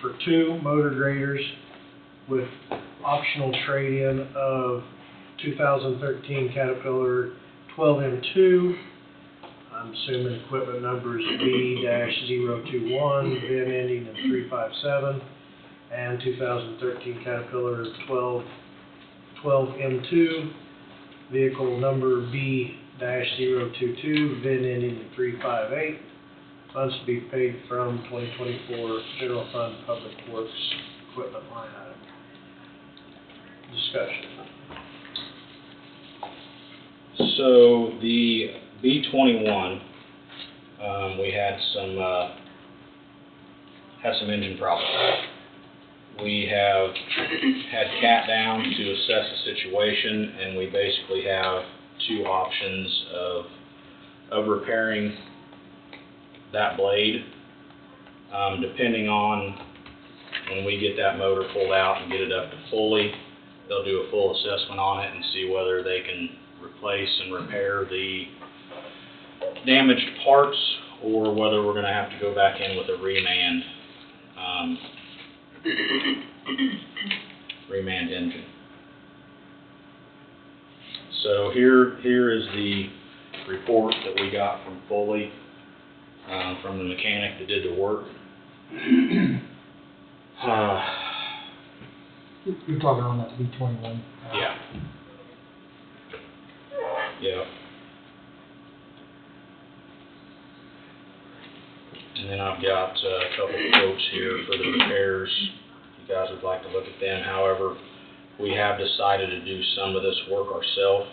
for 2 motor graders with optional trade-in of 2013 Caterpillar 12M2. I'm assuming equipment numbers B-021, VIN ending in 357, and 2013 Caterpillar 12M2, vehicle number B-022, VIN ending in 358. Funds to be paid from 2024 General Fund Public Works Equipment line item. Discussion. So the B-21, we had some engine problems. We have had Cat down to assess the situation, and we basically have 2 options of repairing that blade. Depending on when we get that motor pulled out and get it up to fully, they'll do a full assessment on it and see whether they can replace and repair the damaged parts, or whether we're going to have to go back in with a remand engine. So here is the report that we got from Foley, from the mechanic that did the work. You're talking on that B-21? Yeah. Yeah. And then I've got a couple quotes here for the repairs. If you guys would like to look at them. However, we have decided to do some of this work ourselves.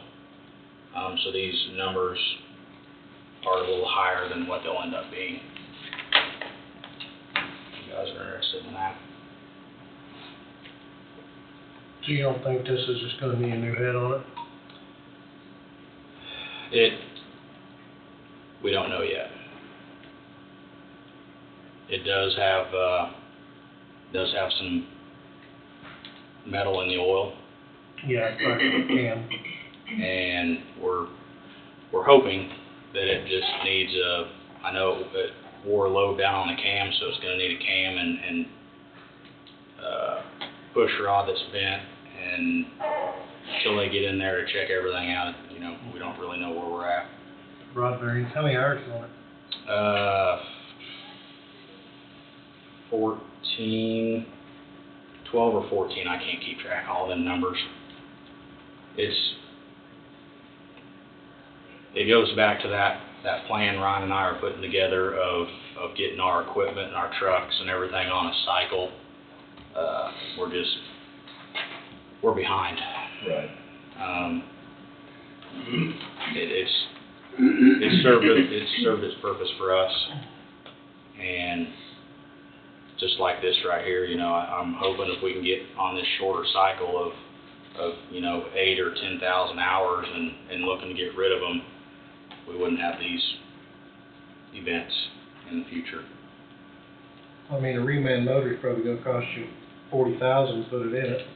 So these numbers are a little higher than what they'll end up being. If you guys are interested in that. So you don't think this is just gonna be a new head on it? We don't know yet. It does have some metal in the oil, Yeah, it's like a can. and we're hoping that it just needs I know it wore a load down on the cam, so it's gonna need a cam and push rod that's bent, and until they get in there to check everything out, you know, we don't really know where we're at. Rod bearings, how many hours on it? 12 or 14, I can't keep track of all them numbers. It goes back to that plan Ryan and I are putting together of getting our equipment and our trucks and everything on a cycle. We're behind. Right. It's served its purpose for us, and just like this right here, you know, I'm hoping if we can get on this shorter cycle of you know, 8 or 10,000 hours and looking to get rid of them, we wouldn't have these events in the future. I mean, a reman motor is probably gonna cost you $40,000 to put it in it.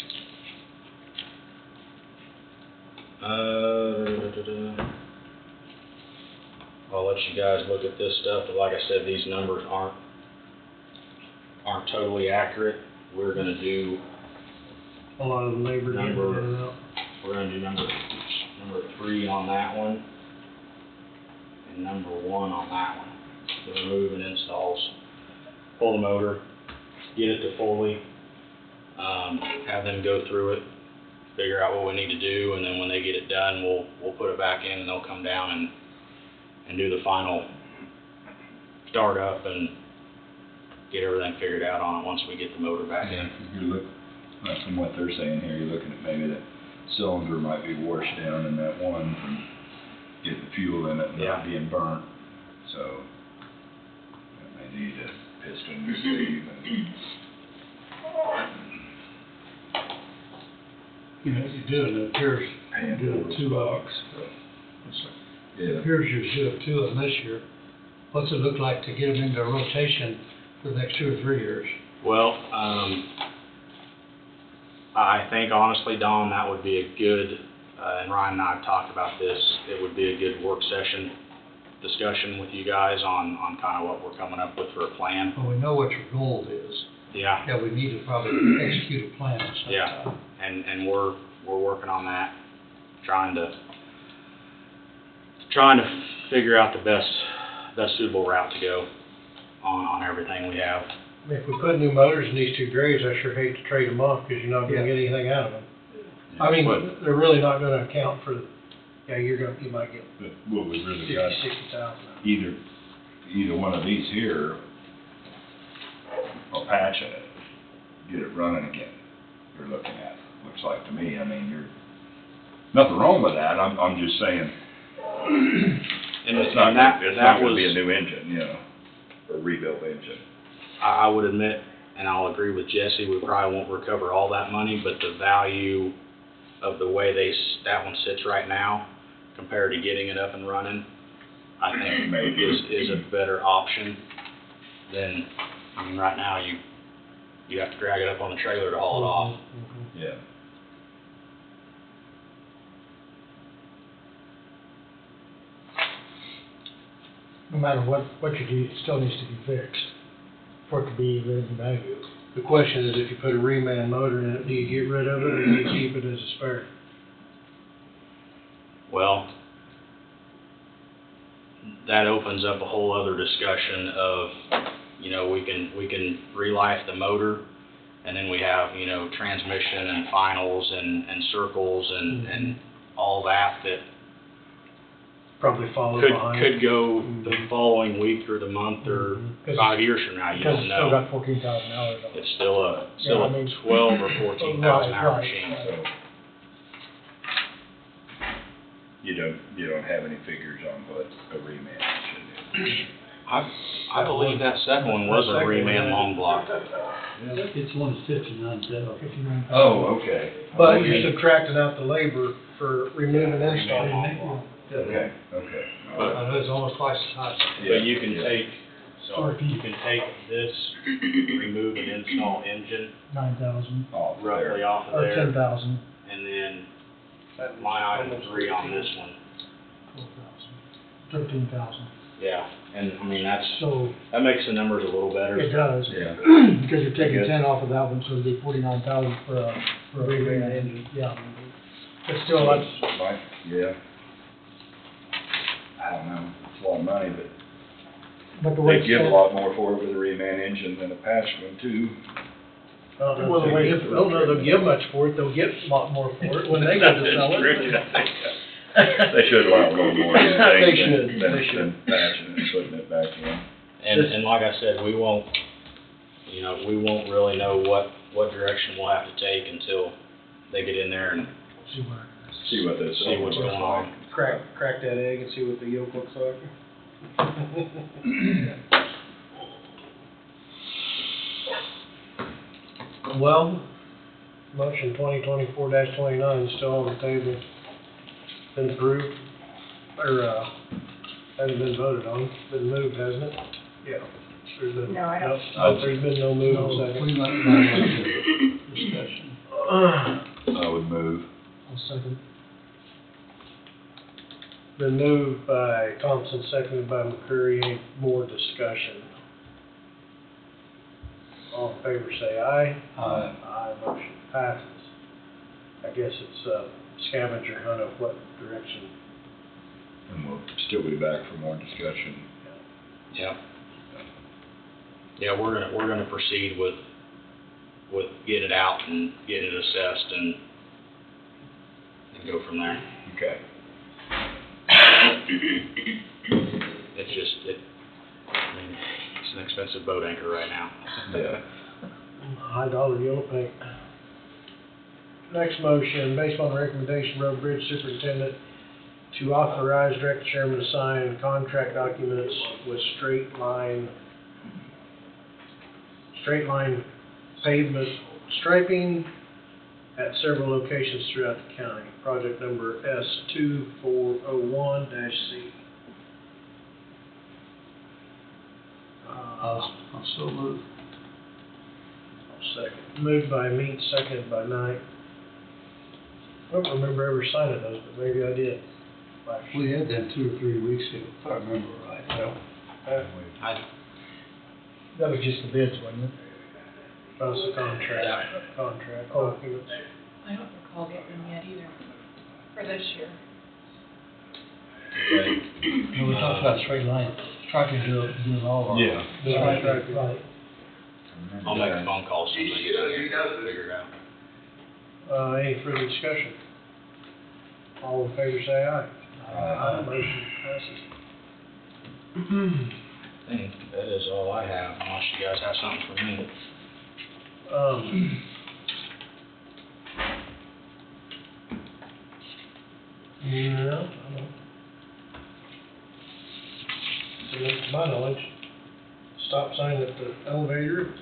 I'll let you guys look at this stuff, but like I said, these numbers aren't totally accurate. We're gonna do A lot of the labor getting it in and out. we're gonna do number 3 on that one, and number 1 on that one. The remove and installs. Pull the motor, get it to fully, have them go through it, figure out what we need to do, and then when they get it done, we'll put it back in, and they'll come down and do the final start up and get everything figured out on it once we get the motor back in. From what they're saying here, you're looking at maybe that cylinder might be washed down in that one from getting the fuel in it and not being burnt. So they need a piston sleeve and You know, you do it, it appears, do it 2 box. It appears you do it 2 of them this year. What's it look like to get them into rotation for the next 2 or 3 years? Well, I think honestly, Don, that would be a good, and Ryan and I have talked about this, it would be a good work session discussion with you guys on kind of what we're coming up with for a plan. Well, we know what your goal is. Yeah. Yeah, we need to probably execute a plan sometime. Yeah, and we're working on that, trying to figure out the best suitable route to go on everything we have. I mean, if we put new motors in these 2 graves, I sure hate to trade them off, because you're not gonna get anything out of them. I mean, they're really not gonna account for, you might get But what we really 50, got, 60,000. either one of these here, or patching it, get it running again, you're looking at, looks like to me. I mean, nothing wrong with that, I'm just saying, it's not gonna be a new engine, you know, or rebuilt engine. I would admit, and I'll agree with Jesse, we probably won't recover all that money, but the value of the way that one sits right now, compared to getting it up and running, I think is a better option than, I mean, right now you have to drag it up on the trailer to haul it off. Yeah. No matter what you do, it still needs to be fixed for it to be even value. The question is, if you put a reman motor in it, do you get rid of it, or do you keep it as a spare? Well, that opens up a whole other discussion of, you know, we can relife the motor, and then we have, you know, transmission and finals and circles and all that probably follow Could behind. go the following week or the month or 5 years from now, you Because don't it's still know. got 14,000 hours on it. It's still a Yeah, I mean- 12 or 14,000 hour Right, machine. right. So you don't have any figures on what a remand should do? I believe that second one was a remand long block. It's one 59,000. 59,000. Oh, okay. But you subtracted out the labor for remove and install. Okay. It's almost twice as high. But you can Yeah. take, so you can take this, remove and install engine 9,000, Off there. roughly off of or there, 10,000, and then line item 3 on this one. 12,000, 13,000. Yeah, and I mean, So that makes the numbers a little better. it does, Yeah. because you're taking Good. 10 off of that one, so it'd be 49,000 for a reman engine. Yeah, but still, that's, Yeah. I don't know, it's a lot of money, but but the way they it's give a set- lot more for it with a reman engine than a patch one too. I don't know they'll give much for it, they'll get a lot more for it when they go to sell it. They should allow a little more, I They think, should, than they should. patching it and putting it back in. And like I said, we won't really know what direction we'll have to take until they get in there and see what See what this. see what's going on. Crack that egg and see what the yolk looks like. Well, motion 2024-29 is still on the table. Been approved, or, hasn't been voted on, been moved, hasn't it? Yeah. There's been- No, I don't. nope, there's been no move No, second. we let that discussion. I would move. I'll second. Been moved by Thompson, seconded by McCurry. Any more discussion? All in favor say aye. Aye, motion passes. I guess it's a scavenger hunt of what direction. And we'll still be back for more discussion. Yeah. Yeah, we're gonna proceed with getting it out and getting it assessed and go from there. Okay. It's just, I mean, it's an expensive boat anchor right now. Yeah. High dollar yellow paint. Next motion, based on the recommendation, Road Bridge Superintendent to authorize Director Chairman to sign contract documents with straight line pavement striping at several locations throughout the county. Project number S2401-C. I'll so move. Second. Moved by Meat, seconded by Knight. I don't remember ever signing those, but maybe I did. We had them 2 or 3 weeks ago, if I remember right. That was just the bids, wasn't it? That was the contract documents. I don't recall getting them yet either, for this year. No, we talked about straight line, striping doing all our. Yeah. Right. I'll make a phone call soon as I get out here and figure it out. Any further discussion? All in favor say aye. Aye. Motion passes. I think that is all I have, unless you guys have something for me. No, I don't. So, to my knowledge, stop sign at the elevator.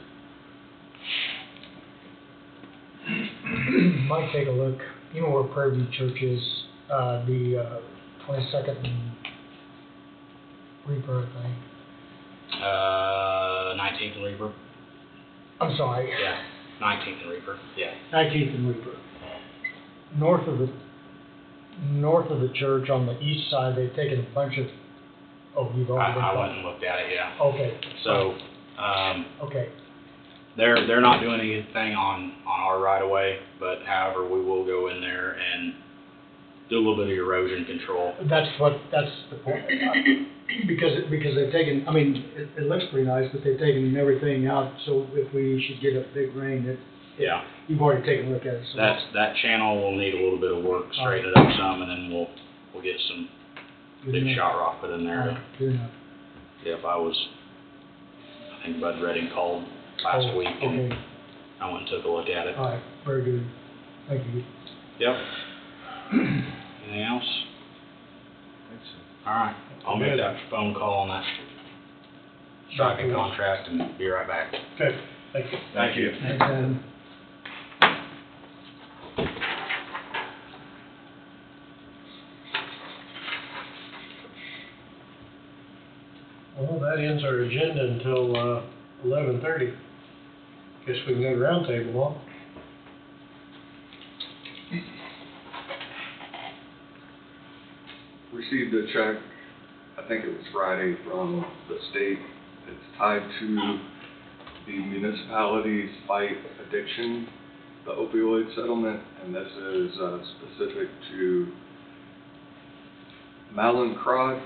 Might take a look, you know where Prairie View Church is, the 22nd and Reaper, I think. 19th and Reaper? I'm sorry, Yeah, 19th and Reaper, yeah. 19th and Reaper. North of the church on the east side, they've taken a bunch of, you've already been. I went and looked at it, yeah. Okay. So, Okay, they're not doing anything on our right of way, but however, we will go in there and do a little bit of erosion control. that's the point. Because they've taken, I mean, it looks pretty nice, but they've taken everything out, so if we should get a big rain, Yeah, you've already taken a look at it, so. that channel will need a little bit of work, straighten it up some, and then we'll get some big shot rock put in there. Good enough. Yep, I think Bud Redding called last week and Okay, I went and took a look at it. all right, very good. Thank you. Yep. Anything else? Alright, I'll make that phone call on that striping contract and be right back. Okay, thank you. Thank you. Thanks, Adam. Well, that ends our agenda until 11:30. Guess we can go to roundtable on. Received a check, I think it was Friday, from the state. It's tied to the municipality's fight addiction, the opioid settlement, and this is specific to Mallinckrodt,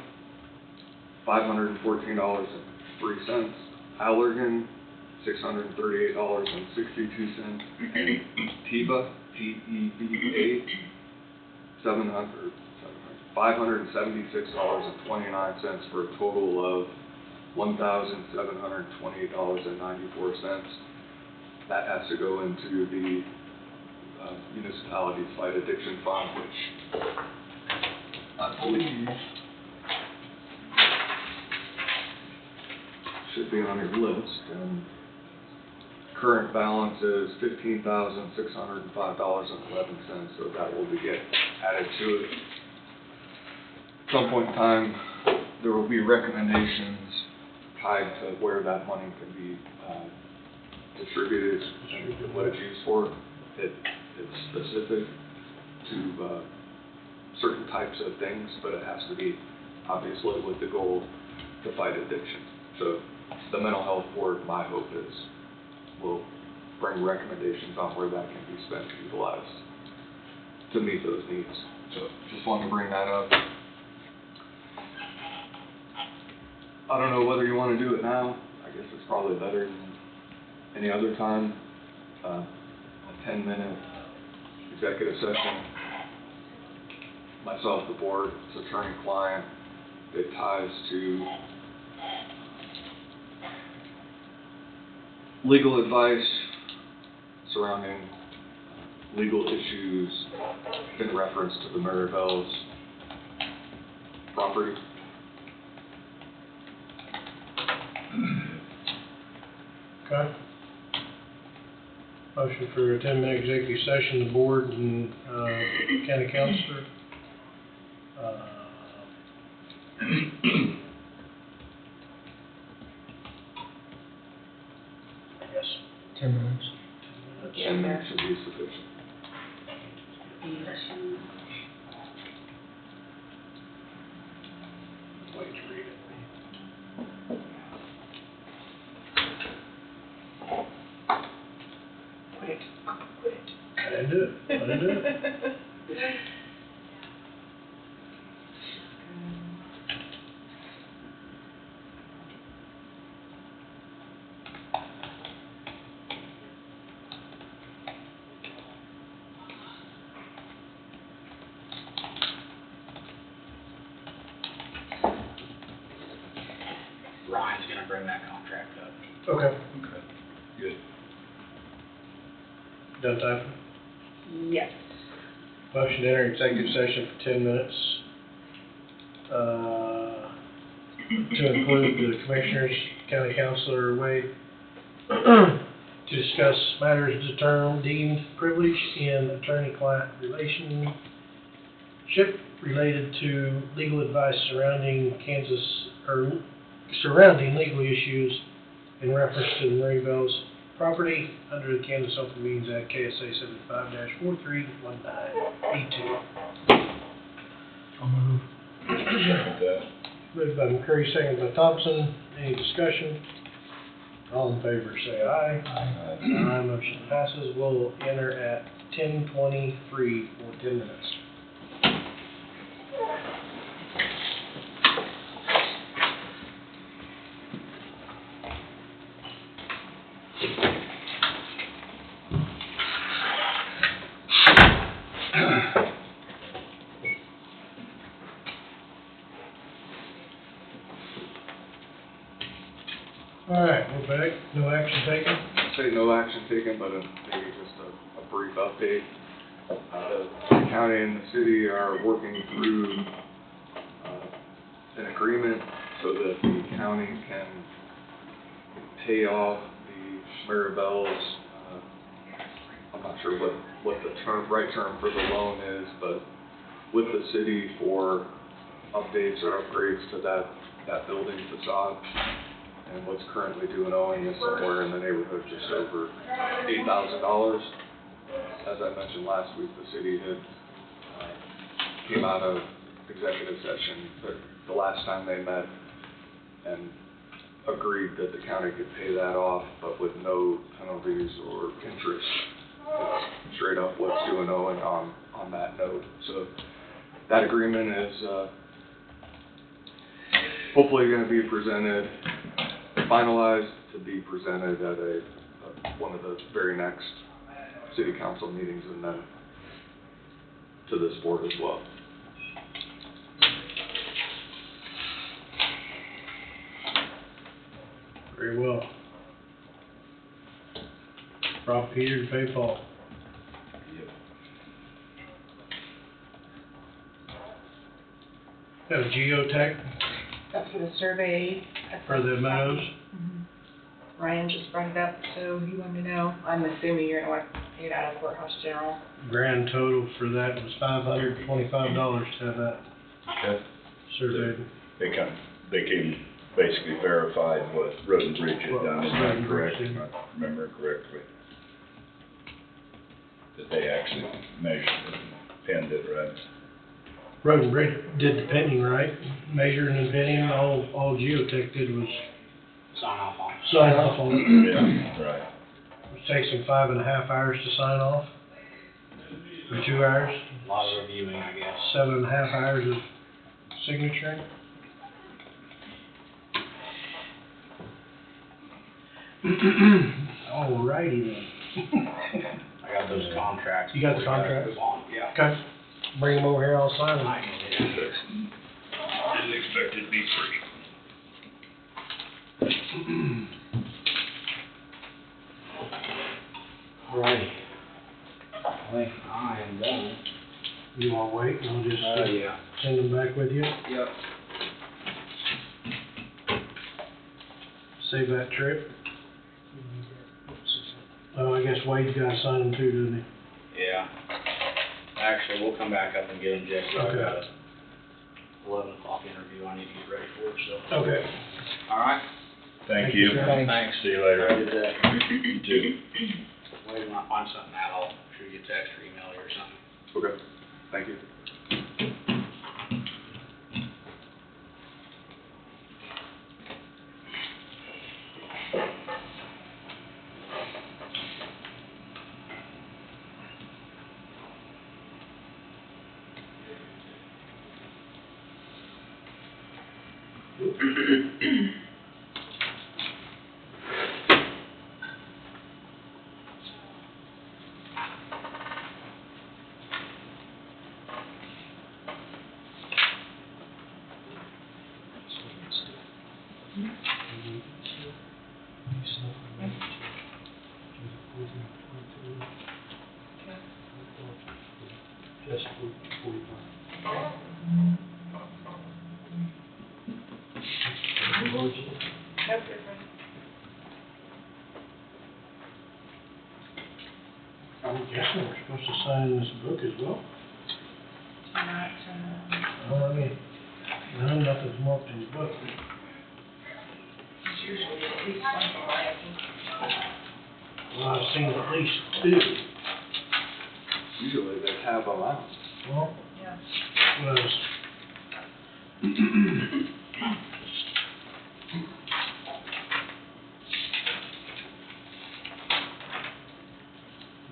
$514.03, Allergan, $638.62, and Teva, T-E-V-A, $576.29 for a total of $1,728.94. That has to go into the municipality's fight addiction fund, which I believe should be on your list. And current balance is $15,605.11, so that will be added to it. At some point in time, there will be recommendations tied to where that money can be distributed and what it's used for. It's specific to certain types of things, but it has to be obviously with the goal to fight addiction. So the mental health board, my hope is, will bring recommendations on where that can be spent and utilized to meet those needs. So just wanted to bring that up. I don't know whether you want to do it now. I guess it's probably better than any other time. A 10-minute executive session. Myself, the board, it's attorney-client. It ties to legal advice surrounding legal issues in reference to the Maribel's property. Okay. Motion for a 10-minute executive session, the board and county councilor. Yes. 10 minutes. 10 minutes should be sufficient. Wait to read it. Quit. I didn't do it. I didn't do it. Ryan's gonna bring that contract up. Okay. Okay, good. Done typing? Yes. Motion to enter executive session for 10 minutes. To include the commissioners, county councilor Wade, to discuss matters deemed privileged in attorney-client relationship related to legal advice surrounding surrounding legal issues in reference to the Maribel's property under the Kansas Open Meetings Act, KSA 75-4319B2. I'll move. Second that. Moved by McCurry, seconded by Thompson. Any discussion? All in favor, say aye. Aye. Aye, motion passes. We'll enter at 10:23 for 10 minutes. All right, we're back. No action taken? Say no action taken, but maybe just a brief update. The county and the city are working through an agreement so that the county can pay off the Maribel's, I'm not sure what the right term for the loan is, but with the city for updates or upgrades to that building facade. And what's currently due and owing is somewhere in the neighborhood just over $8,000. As I mentioned last week, the city had came out of executive session the last time they met and agreed that the county could pay that off, but with no penalties or interest. It's straight up what's due and owing on that note. So that agreement is hopefully going to be finalized to be presented at one of the very next city council meetings and then to this board as well. Very well. Rob Peter to pay Paul. Got a geotech That's for the survey. for the meadows. Ryan just brought it up, so he wanted to know. I'm assuming you're gonna want to pay it out of courthouse general. Grand total for that was $525 to have that Okay. surveyed. They came basically verified what Road and Bridge had done, is that correct, if I remember correctly? That they actually measured it and pinned it, right? Road and Bridge did the pinning, right? Measuring and pinning, all geotech did was Sign off on. sign off on it. Yeah, right. It takes them 5.5 hours to sign off. Or 2 hours, A lot of reviewing, I guess. 7.5 hours of signature. Alrighty then. I got those contracts. You got the before guys contracts? move on. Yeah. Okay, bring them over here, I'll sign them. I can do that. Didn't expect it to be free. Alrighty. I think I am done. You wanna wait, and I'll just Yeah. send them back with you? Yep. Save that trip. Oh, I guess Wade's gotta sign them too, doesn't Yeah. Actually, we'll come back up and get them, Jesse. I've Okay. got a 11 o'clock interview I need to get ready for, so. he? Okay. Alright. Thank you. Thanks. See you later. Have a good day. You too. Wait, when I find something out, I'll shoot you a text or email you or something. Okay, thank you. Nope, you're fine. I'm guessing we're supposed to sign this book as well. Not, Well, I mean, no, nothing's marked in the book. it's usually at least one variety. Well, I've seen at least 2. Usually they tab them out. Well, Yeah. was.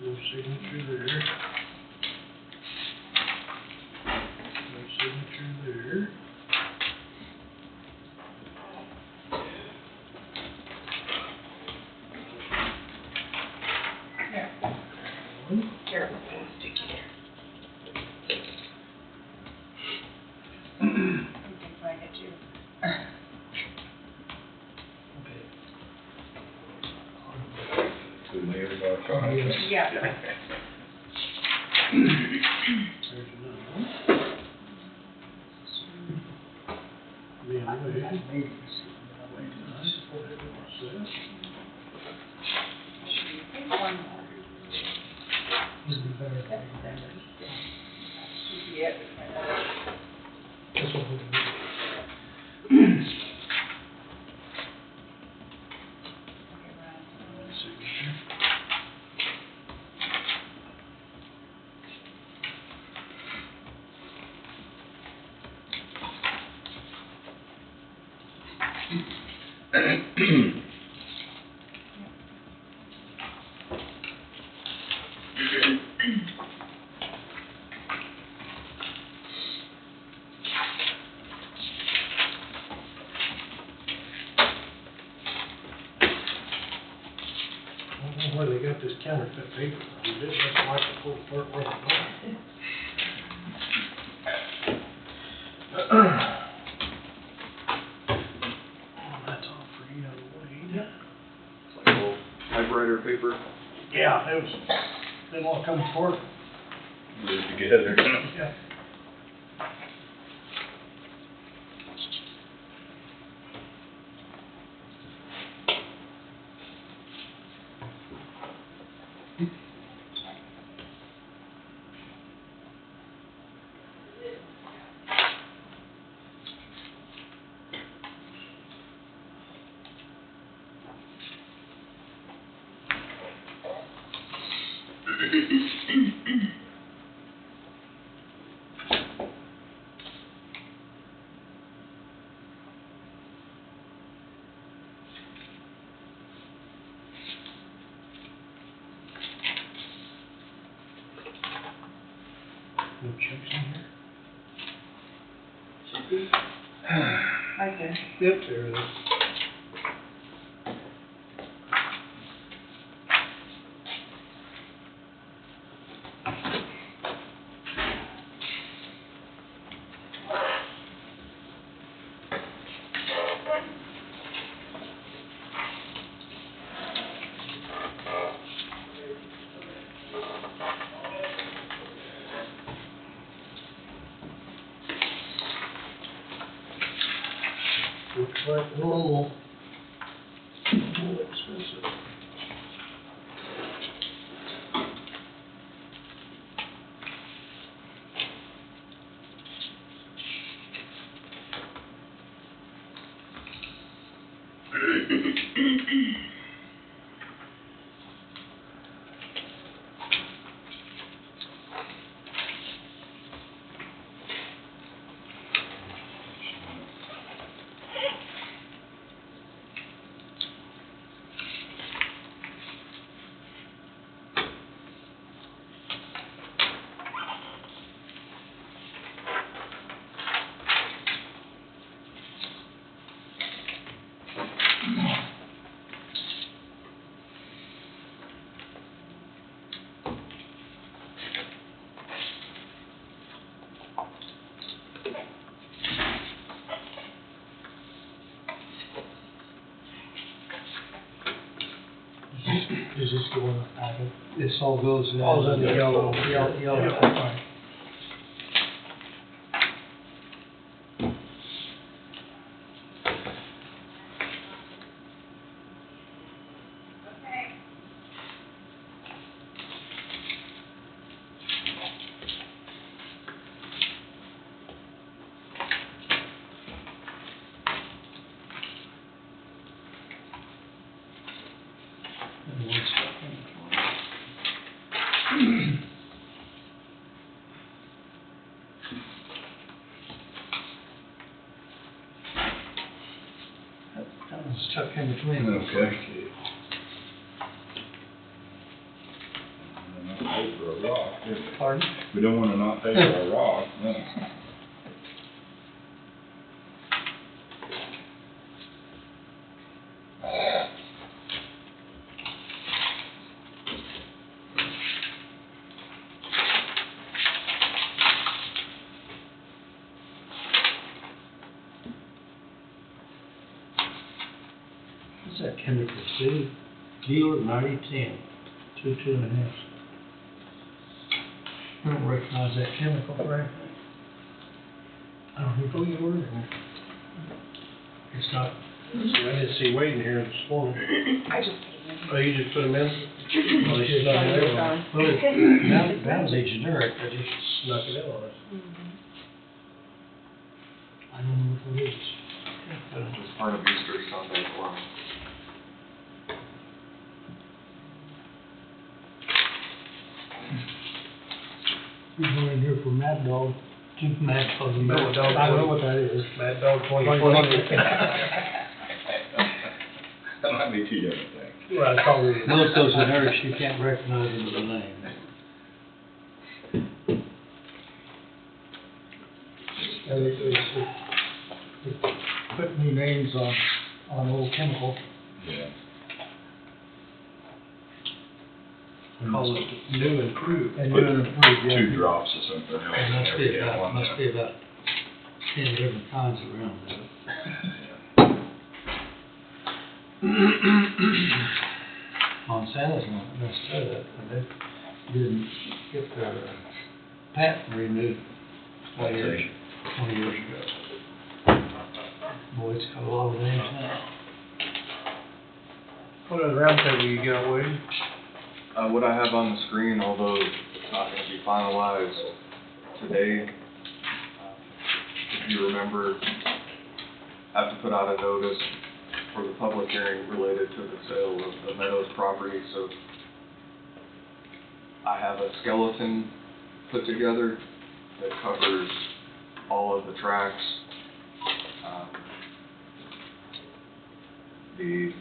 No signature there. No signature there. Here. Careful, it's sticky here. You can find it too. Okay. who mayors are calling. Yeah. There's another one. Being waived. Would be better. Yeah. That's what we'll do. I don't know where they got this counterfeit paper from. This looks like the full part where it's going. That's all for you, Wade. It's like a little typewriter paper. Yeah, it was, they all come forward. Put it together. Yeah. No checks in here? Right there. Yep, there it is. Looks like normal. A little expensive. Is this the one I have? This all goes in. All's in the yellow. Yellow, Yeah. right. And one stuck in the corner. That was stuck in between. Okay. Not pay for a rock, do we? Pardon? We don't wanna not pay for a rock, no. What's that chemical C? dealer 9010, 2.5. I don't recognize that chemical, Frank. I don't know who you were. It's not, I didn't see Wade in here this morning. I just. Oh, you just put him in? Oh, he snuck it in on us. that was a generic, I just, Snuck it in on us. I don't know what it is. It's part of Easter Sunday for me. He's going in here for Mad Dog. Mad Dog. Mad Dog. I know what that is. Mad Dog 2020. That might be two different things. Well, I thought we were. Most of those generics, you can't recognize them by name. And it's put new names on old chemical. Yeah. Call it new and improved. And new and improved, yeah. 2 drops or something else. There must Every be day about, on must there. be about 10 different kinds around there. Monsanto's one that messed up, and they didn't get their patent renewed 20 years ago. Boy, it's got a lot of names now. What other roundtable you got, Wade? What I have on the screen, although it's not going to be finalized today, if you remember, I have to put out a notice for the public hearing related to the sale of the Meadows property, so I have a skeleton put together that covers all of the tracks. The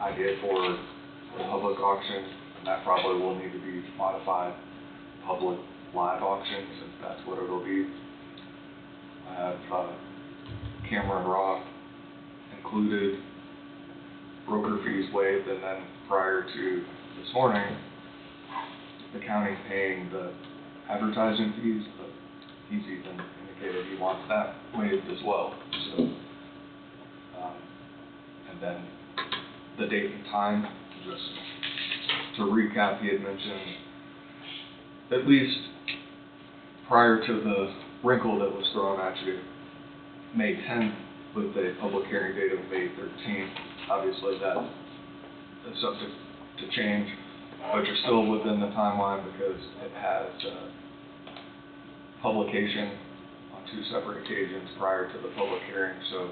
idea for the public auction, and that probably will need to be modified, public live auction, since that's what it'll be. I have camera and raw included, broker fees waived, and then prior to this morning, the county paying the advertising fees, but he's even indicated he wants that waived as well. So, and then the date and time, just to recap, he had mentioned at least prior to the wrinkle that was thrown at you, May 10th with a public hearing date of May 13th. Obviously that is subject to change, but you're still within the timeline because it has publication on 2 separate occasions prior to the public hearing. So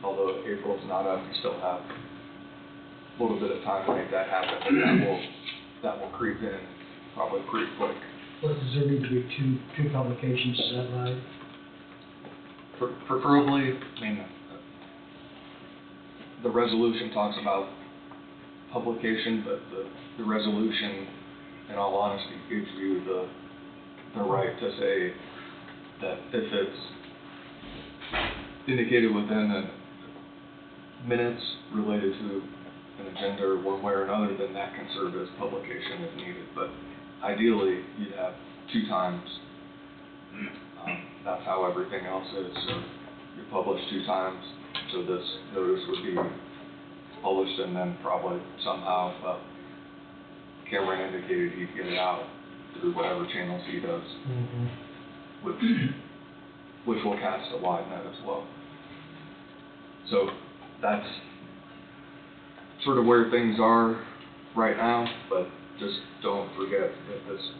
although April's not up, you still have a little bit of time to make that happen. And that will creep in probably pretty quick. What, does there need to be two publications, is that right? Preferably, I mean, the resolution talks about publication, but the resolution, in all honesty, gives you the right to say that if it's indicated within the minutes related to an agenda or one way or another, then that can serve as publication if needed. But ideally, you'd have 2 times. That's how everything else is. So you publish 2 times. So this notice would be published, and then probably somehow Cameron indicated he'd get it out through whatever channels he does, which will cast a wide net as well. So that's sort of where things are right now, but just don't forget that this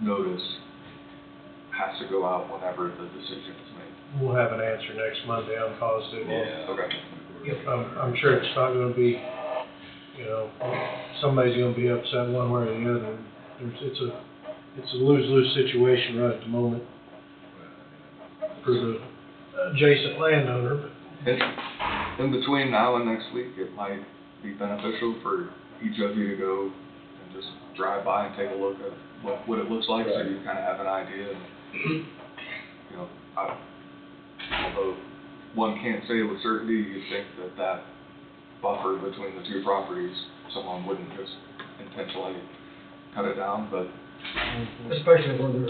notice has to go out whenever the decision is made. We'll have an answer next Monday, I'm positive. Yeah. Okay. I'm sure it's not gonna be, somebody's gonna be upset one way or the other. It's a lose-lose situation right at the moment for the adjacent landowner. In between now and next week, it might be beneficial for each of you to go and just drive by and take a look at what it looks like, so you kind of have an idea. And, although one can't say with certainty, you'd think that buffer between the 2 properties, someone wouldn't just intentionally cut it down, but Especially where there,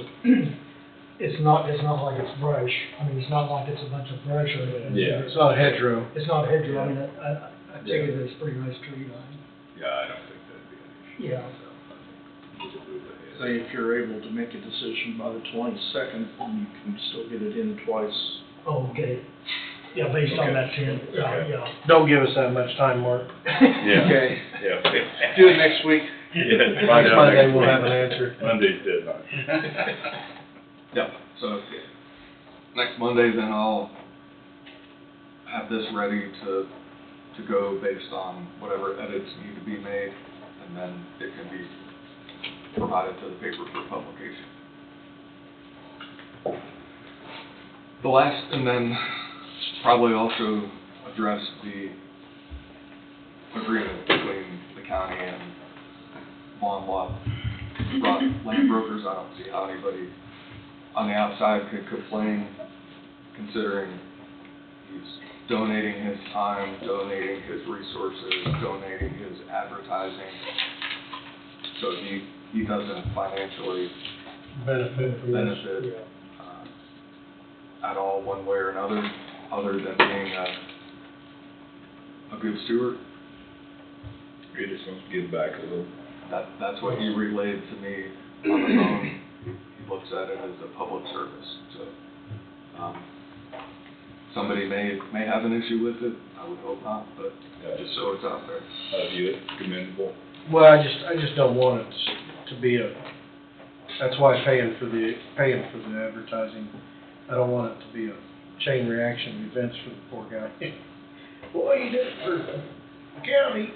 it's not like it's brush. I mean, it's not like it's a bunch of brush or anything. Yeah. It's not a hedgerow. It's not hedgerow. I mean, take it as a pretty nice tree line. Yeah, I don't think that'd be an issue. Yeah. We could move ahead. Say if you're able to make a decision by the 22nd, then you can still get it in twice. Oh, okay. Yeah, based on that 10, yeah, Okay. yeah. Don't give us that much time, Mark. Yeah. Okay. Yeah. Do it next week. Yeah, find Next out Monday next we'll week. have an answer. Monday's deadline. Yep, so next Monday, then I'll have this ready to go based on whatever edits need to be made, and then it can be provided to the paper for publication. The last, and then probably also address the agreement between the county and Vaughn land brokers. I don't see how anybody on the outside could complain, considering he's donating his time, donating his resources, donating his advertising. So he doesn't financially Benefit from this. benefit at all one way or another, other than being a good steward. He just wants to give back a little. That's what he relayed to me on the phone. He looks at it as a public service, so, somebody may have an issue with it, I would hope not, but just so it's out there. I view it commendable. Well, I just don't want it to be that's why paying for the advertising. I don't want it to be a chain reaction of events for the poor guy. Boy, you did it for the county,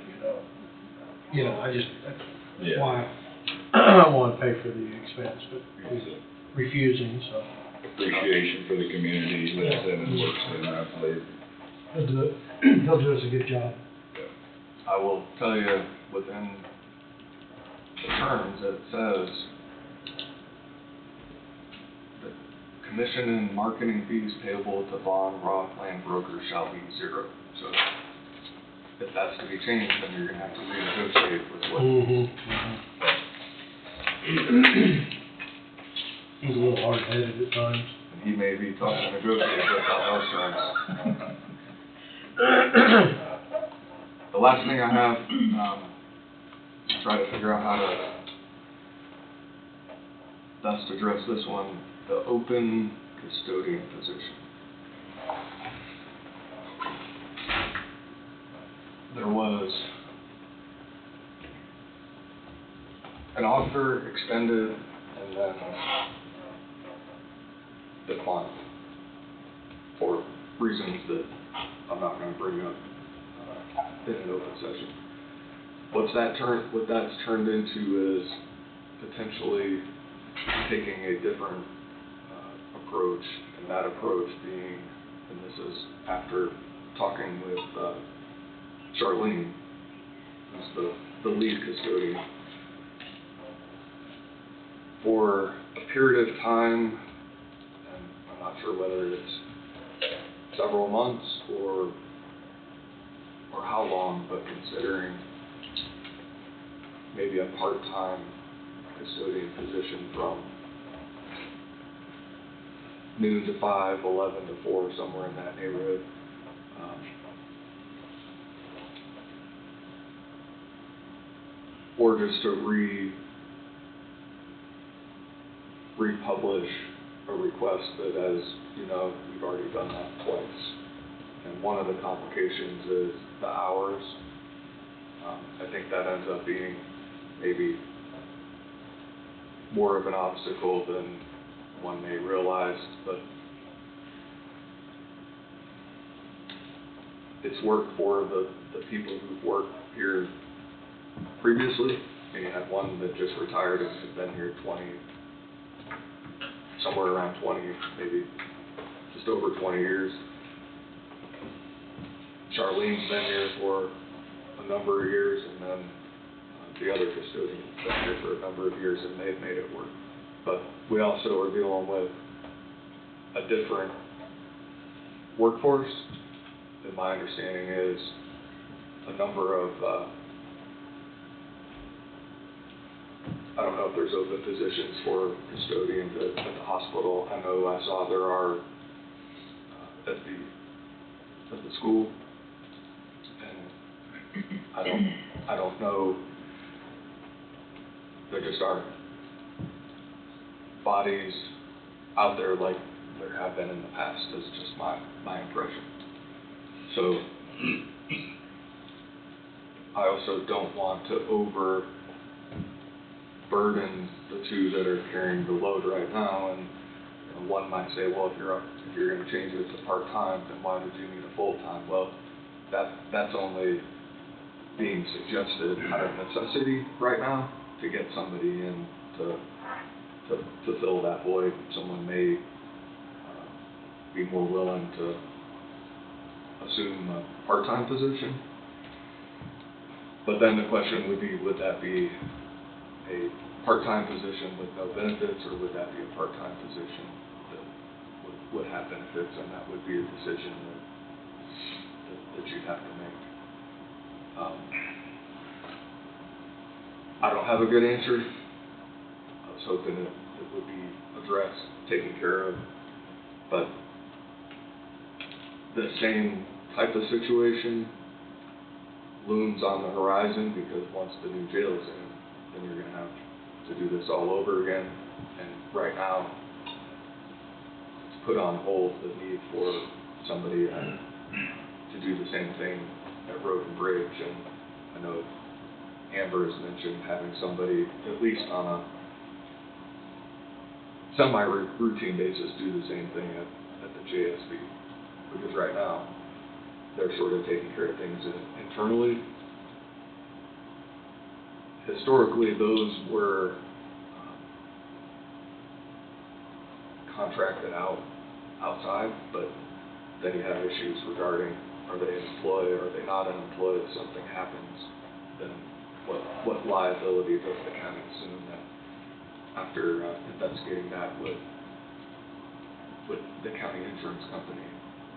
you know, that's why I don't want to pay for the expense, but he's refusing, so. Appreciation for the community he lives in and works in, I believe. He'll do us a good job. I will tell you, within the terms, it says that commission and marketing fees payable to Vaughn Rock Land Brokers shall be 0. So if that's to be changed, then you're gonna have to renegotiate with what. He's a little hard-headed at times. And he may be tough to negotiate with on those terms. The last thing I have, try to figure out how to best address this one, the open custodian position. There was an offer extended and then declined for reasons that I'm not going to bring up in an open session. What that's turned into is potentially taking a different approach, and that approach being, and this is after talking with Charlene, who's the lead custodian, for a period of time, and I'm not sure whether it's several months or how long, but considering maybe a part-time custodian position from noon to 5, 11 to 4, somewhere in that neighborhood. Or just to republish a request that, as you know, we've already done that twice. And one of the complications is the hours. I think that ends up being maybe more of an obstacle than one may realize, but it's worked for the people who've worked here previously. And you had one that just retired and has been here somewhere around 20, maybe just over 20 years. Charlene's been here for a number of years, and then the other custodian's been here for a number of years, and they've made it work. But we also are dealing with a different workforce, and my understanding is a number of, I don't know if there's open positions for custodians at the hospital. I know I saw there are at the school, and I don't know. There just aren't bodies out there like there have been in the past, is just my impression. So, I also don't want to overburden the two that are carrying the load right now, and one might say, well, if you're gonna change it to part-time, then why did you need a full-time? Well, that's only being suggested out of necessity right now to get somebody in to fill that void. Someone may be more willing to assume a part-time position. But then the question would be, would that be a part-time position with no benefits, or would that be a part-time position that would have benefits, and that would be a decision that you'd have to make. I don't have a good answer. I was hoping it would be addressed, taken care of, but the same type of situation looms on the horizon, because once the new jail is in, then you're gonna have to do this all over again. And right now, it's put on hold the need for somebody to do the same thing at Road and Bridge. And I know Amber has mentioned having somebody, at least on a semi-routine basis, do the same thing at the JSB. Because right now, they're sort of taking care of things internally. Historically, those were contracted out outside, but then you have issues regarding, are they employed, are they not employed? If something happens, then what liability does the county assume? That after investigating that with the county insurance company,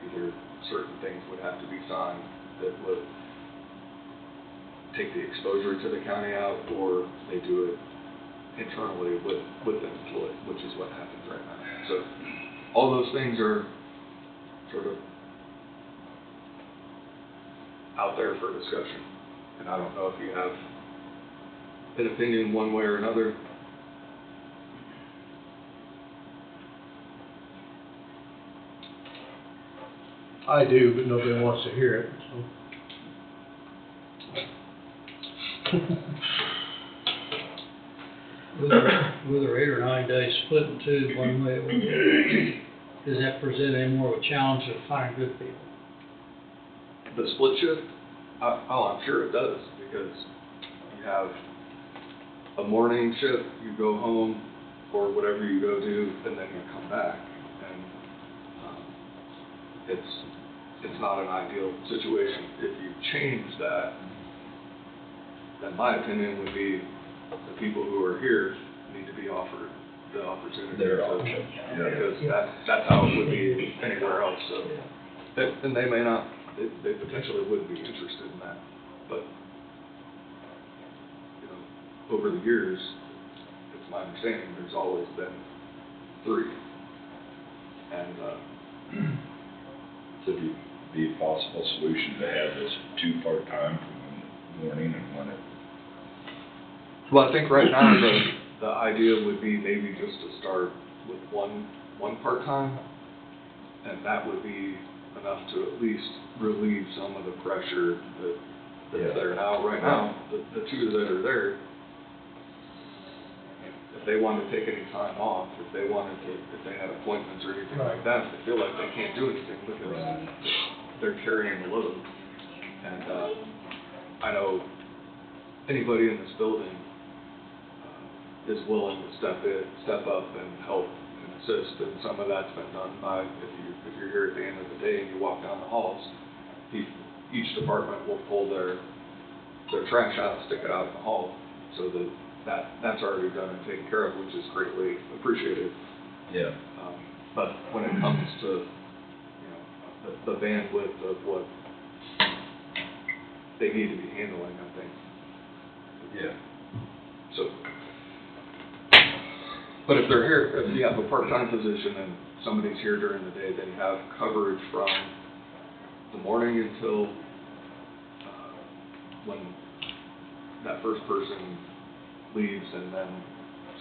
either certain things would have to be signed that would take the exposure to the county out, or they do it internally with an employee, which is what happens right now. So all those things are sort of out there for discussion, and I don't know if you have an opinion one way or another. I do, but nobody wants to hear it, so. With a 8 or 9 days split in two, one way or the other, does that present any more of a challenge of finding good people? The split shift, I'm sure it does, because you have a morning shift, you go home, or whatever you go do, and then you come back, and it's not an ideal situation. If you change that, then my opinion would be the people who are here need to be offered the opportunity. Their option, yeah. Because that's how it would be anywhere else, so. And they may not, they potentially would be interested in that, but, you know, over the years, it's my understanding, there's always been 3. And, So it'd be a possible solution to have this 2 part-time for one morning and one at. well, I think right now, the idea would be maybe just to start with one part-time, and that would be enough to at least relieve some of the pressure that's there now. Right now, the 2 that are there, if they want to take any time off, if they had appointments or anything like that, they feel like they can't do anything because they're carrying the load. And I know anybody in this building is willing to step up and help and assist, and some of that's been done by, if you're here at the end of the day and you walk down the halls, each department will pull their trash out, stick it out in the hall, so that's already done and taken care of, which is greatly appreciated. Yeah. But when it comes to, you know, the bandwidth of what they need to be handling, I think. Yeah. So, but if they're here, if you have a part-time position and somebody's here during the day, then you have coverage from the morning until when that first person leaves and then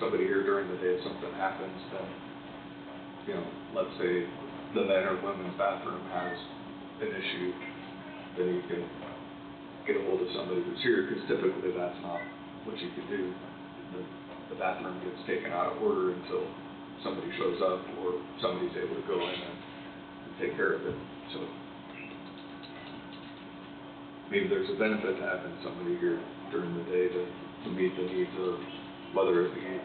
somebody here during the day, if something happens, then, you know, let's say the men or women's bathroom has an issue, then you can get a hold of somebody who's here, because typically that's not what you could do. The bathroom gets taken out of order until somebody shows up or somebody's able to go in and take care of it. So maybe there's a benefit to having somebody here during the day to meet the needs of whether it be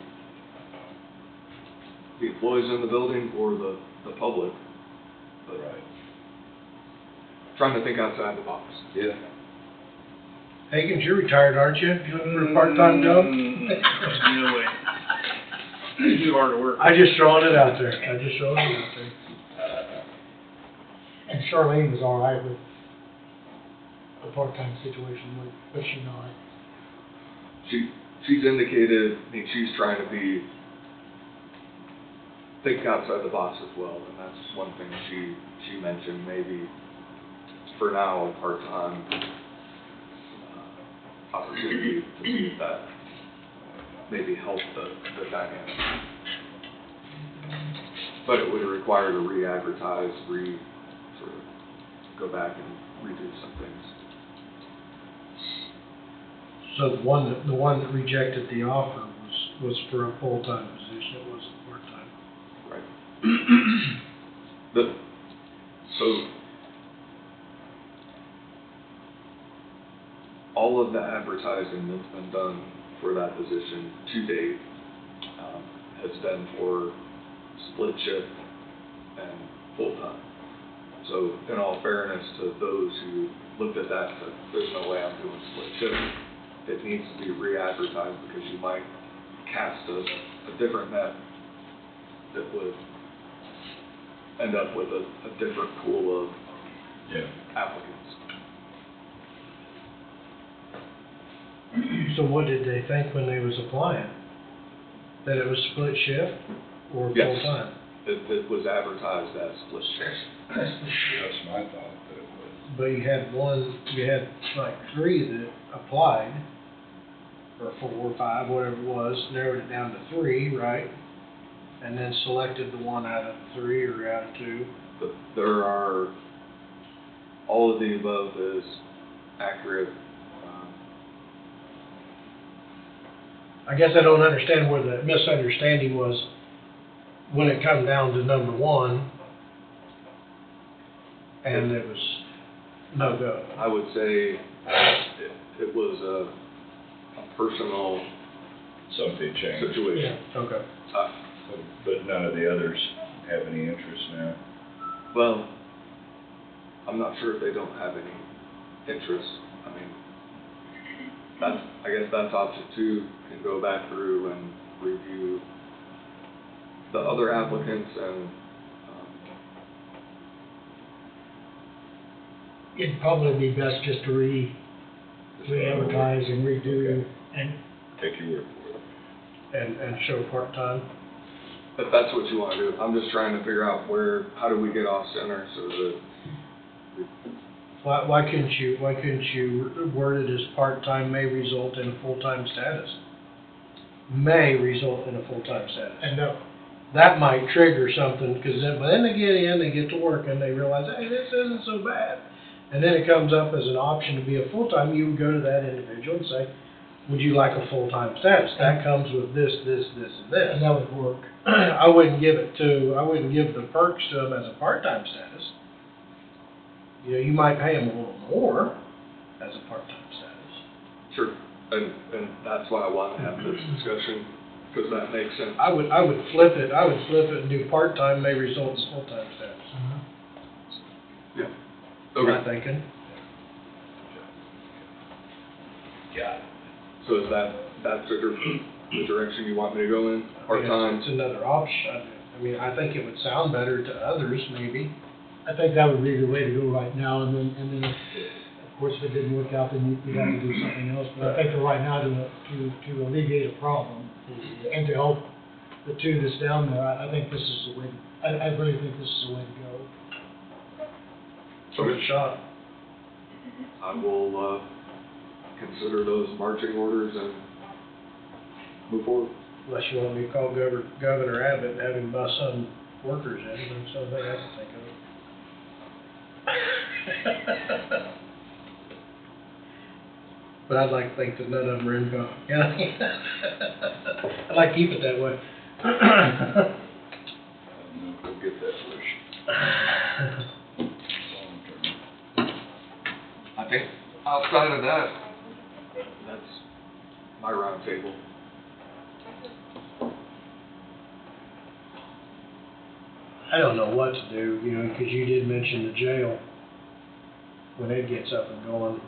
the employees in the building or the public. But trying to think outside the box. Yeah. Higgins, you're retired, aren't you? You looking for a part-time job? No way. It's too hard to work. I just throwing it out there. And Charlene was all right with the part-time situation, was she not? She's indicated, I mean, she's trying to think outside the box as well, and that's one thing she mentioned, maybe for now, a part-time opportunity to see if that maybe help the dynamic. But it would require to re-advertise, sort of go back and redo some things. So the one that rejected the offer was for a full-time position, it wasn't part-time. Right. So all of the advertising that's been done for that position to date has been for split shift and full-time. So in all fairness to those who looked at that and said, there's no way I'm doing split shift, it needs to be re-advertised because you might cast a different net that would end up with a different pool of applicants. So what did they think when they was applying? That it was split shift or Yes. full-time? It was advertised as split shift. That's my thought, that it was. But you had like 3 that applied, or 4 or 5, whatever it was, narrowed it down to 3, right? And then selected the one out of 3 or out of 2. But there are, all of the above is accurate. I guess I don't understand where the misunderstanding was when it come down to number 1, and it was no go. I would say it was a personal Something changed. situation. Okay. But none of the others have any interest now. Well, I'm not sure if they don't have any interest. I mean, I guess that's option 2, can go back through and review the other applicants and It'd probably be best just to re-advertise and redo, and Take your word for it. And show part-time. if that's what you want to do. I'm just trying to figure out how do we get off center so that Why couldn't you word it as part-time may result in a full-time status? May result in a full-time status. and That might trigger something, because then they get in, they get to work, and they realize, hey, this isn't so bad. And then it comes up as an option to be a full-time, you would go to that individual and say, would you like a full-time status? That comes with this, this, this, and this. and that would work. I wouldn't give the perks to them as a part-time status. You know, you might pay them a little more as a part-time status. sure. And that's why I want to have this discussion, because that makes sense. I would flip it and do part-time may result in full-time status. Yeah. My thinking. Got it. So is that's the direction you want me to go in? Part-time? It's another option. I mean, I think it would sound better to others, maybe. I think that would be the way to go right now, and then if, of course, if it didn't work out, then you'd have to do something else. But I think for right now, to alleviate a problem, and to help the 2 that's down there, I think this is the way, I really think this is the way to go. Give it a shot. I will consider those marching orders and move forward. Unless you want me to call Governor Abbott and have him bus some workers in, that's the only thing I can think of. But I'd like to think that none of them are in Cobb County. I'd like to keep it that way. I don't know if we'll get that wish. I think outside of that, that's my round table. I don't know what to do, you know, because you did mention the jail when it gets up and going.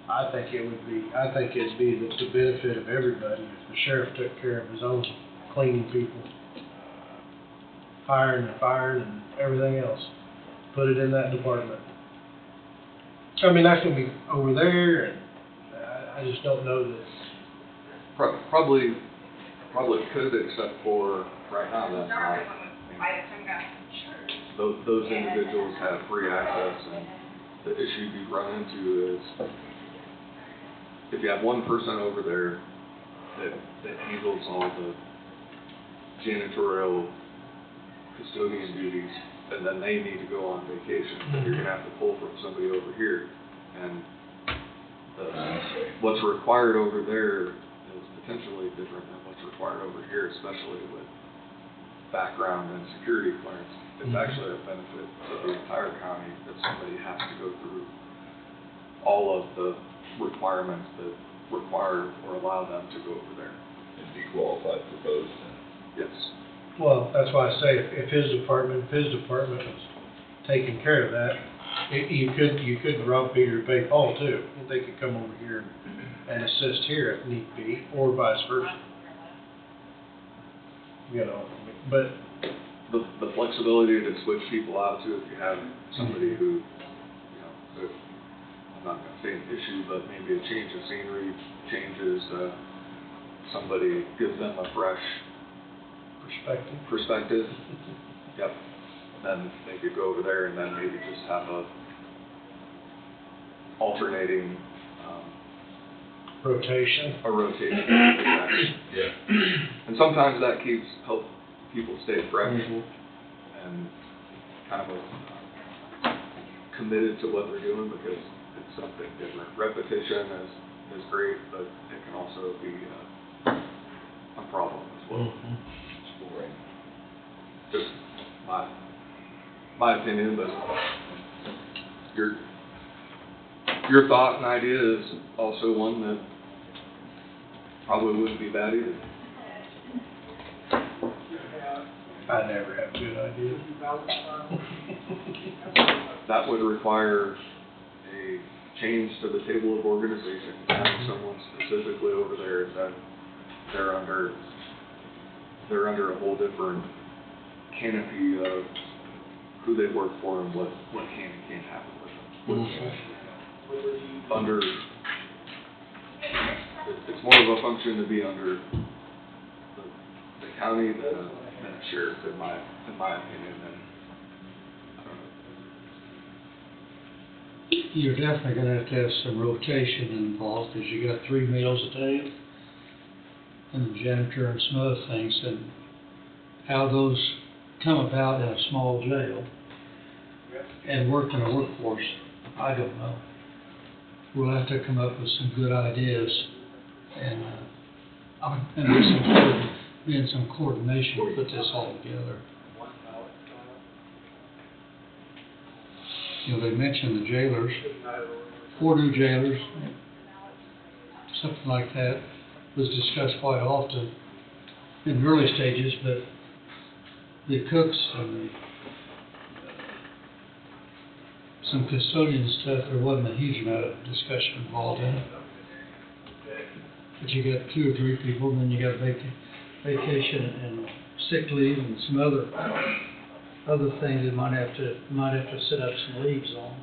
I think it'd be the benefit of everybody if the sheriff took care of his own cleaning people, hiring and firing and everything else. Put it in that department. I mean, that's gonna be over there, and I just don't know that. Probably could, except for right now, that's not. Those individuals have free access, and the issue you run into is if you have one person over there that handles all the janitorial custodian duties, and then they need to go on vacation, then you're gonna have to pull from somebody over here. And what's required over there is potentially different than what's required over here, especially with background and security clearance. It's actually a benefit to the entire county that somebody has to go through all of the requirements that require or allow them to go over there. And be qualified for both. Yes. Well, that's why I say if his department was taking care of that, you could rob Peter to pay Paul too. They could come over here and assist here if need be, or vice versa. You know, but The flexibility to switch people out too, if you have somebody who, you know, I'm not gonna say an issue, but maybe a change of scenery changes, somebody gives them a fresh perspective. Yep. Then they could go over there and then maybe just have a alternating, rotation. Exactly. Yeah. And sometimes that help people stay fresh and kind of committed to what they're doing because it's something different. Repetition is great, but it can also be a problem as well. Just my opinion, but your thought and idea is also one that probably wouldn't be bad either. I never have good ideas. That would require a change to the table of organization, having someone specifically over there that they're under a whole different canopy of who they work for and what can and can't happen with them. It's more of a function to be under the county than a sheriff, in my opinion. And I don't know. You're definitely gonna have to have some rotation involved, because you got 3 meals a day, and the janitor and some other things, and how those come about in a small jail and work in a workforce, I don't know. We'll have to come up with some good ideas, and be in some coordination to put this all together. You know, they mentioned the jailers, 4 new jailers, something like that was discussed quite often in the early stages, but the cooks and some custodian stuff, there wasn't a huge amount of discussion involved in it. But you got 2 or 3 people, then you got vacation and sick leave and some other things that might have to set up some leaves on.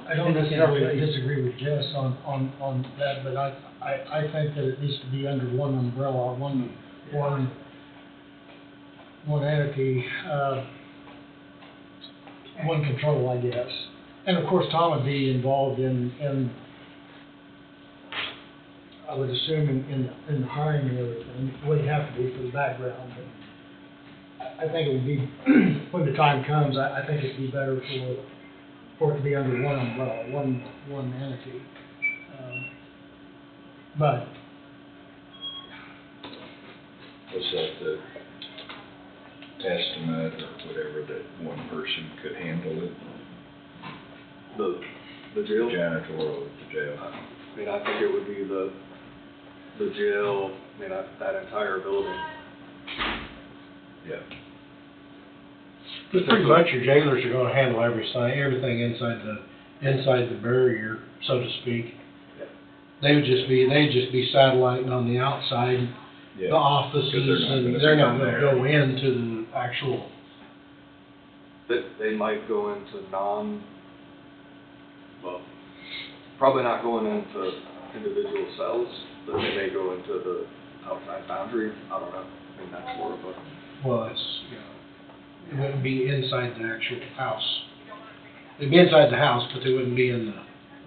I don't necessarily disagree with Jess on that, but I think that it needs to be under one umbrella, one entity, one control, I guess. And of course, Tom would be involved in, I would assume, in the hiring and everything, would have to be for the background. But I think it would be, when the time comes, I think it'd be better for it to be under one umbrella, one entity. But Was that the estimate or whatever that one person could handle it? The jail? Janitor or the jail? I mean, I think it would be the jail, I mean, that entire building. Yeah. But pretty much your jailers are gonna handle everything inside the barrier, so to speak. Yeah. They'd just be satelliting on the outside, the Yeah. offices, 'Cause and be they're not in gonna there. go into the actual. They might go into well, probably not going into individual cells, but they may go into the outside boundary. I don't know. I mean, that's more of a, Well, it's, it wouldn't be inside the actual house. They'd be inside the house, but they wouldn't be in the,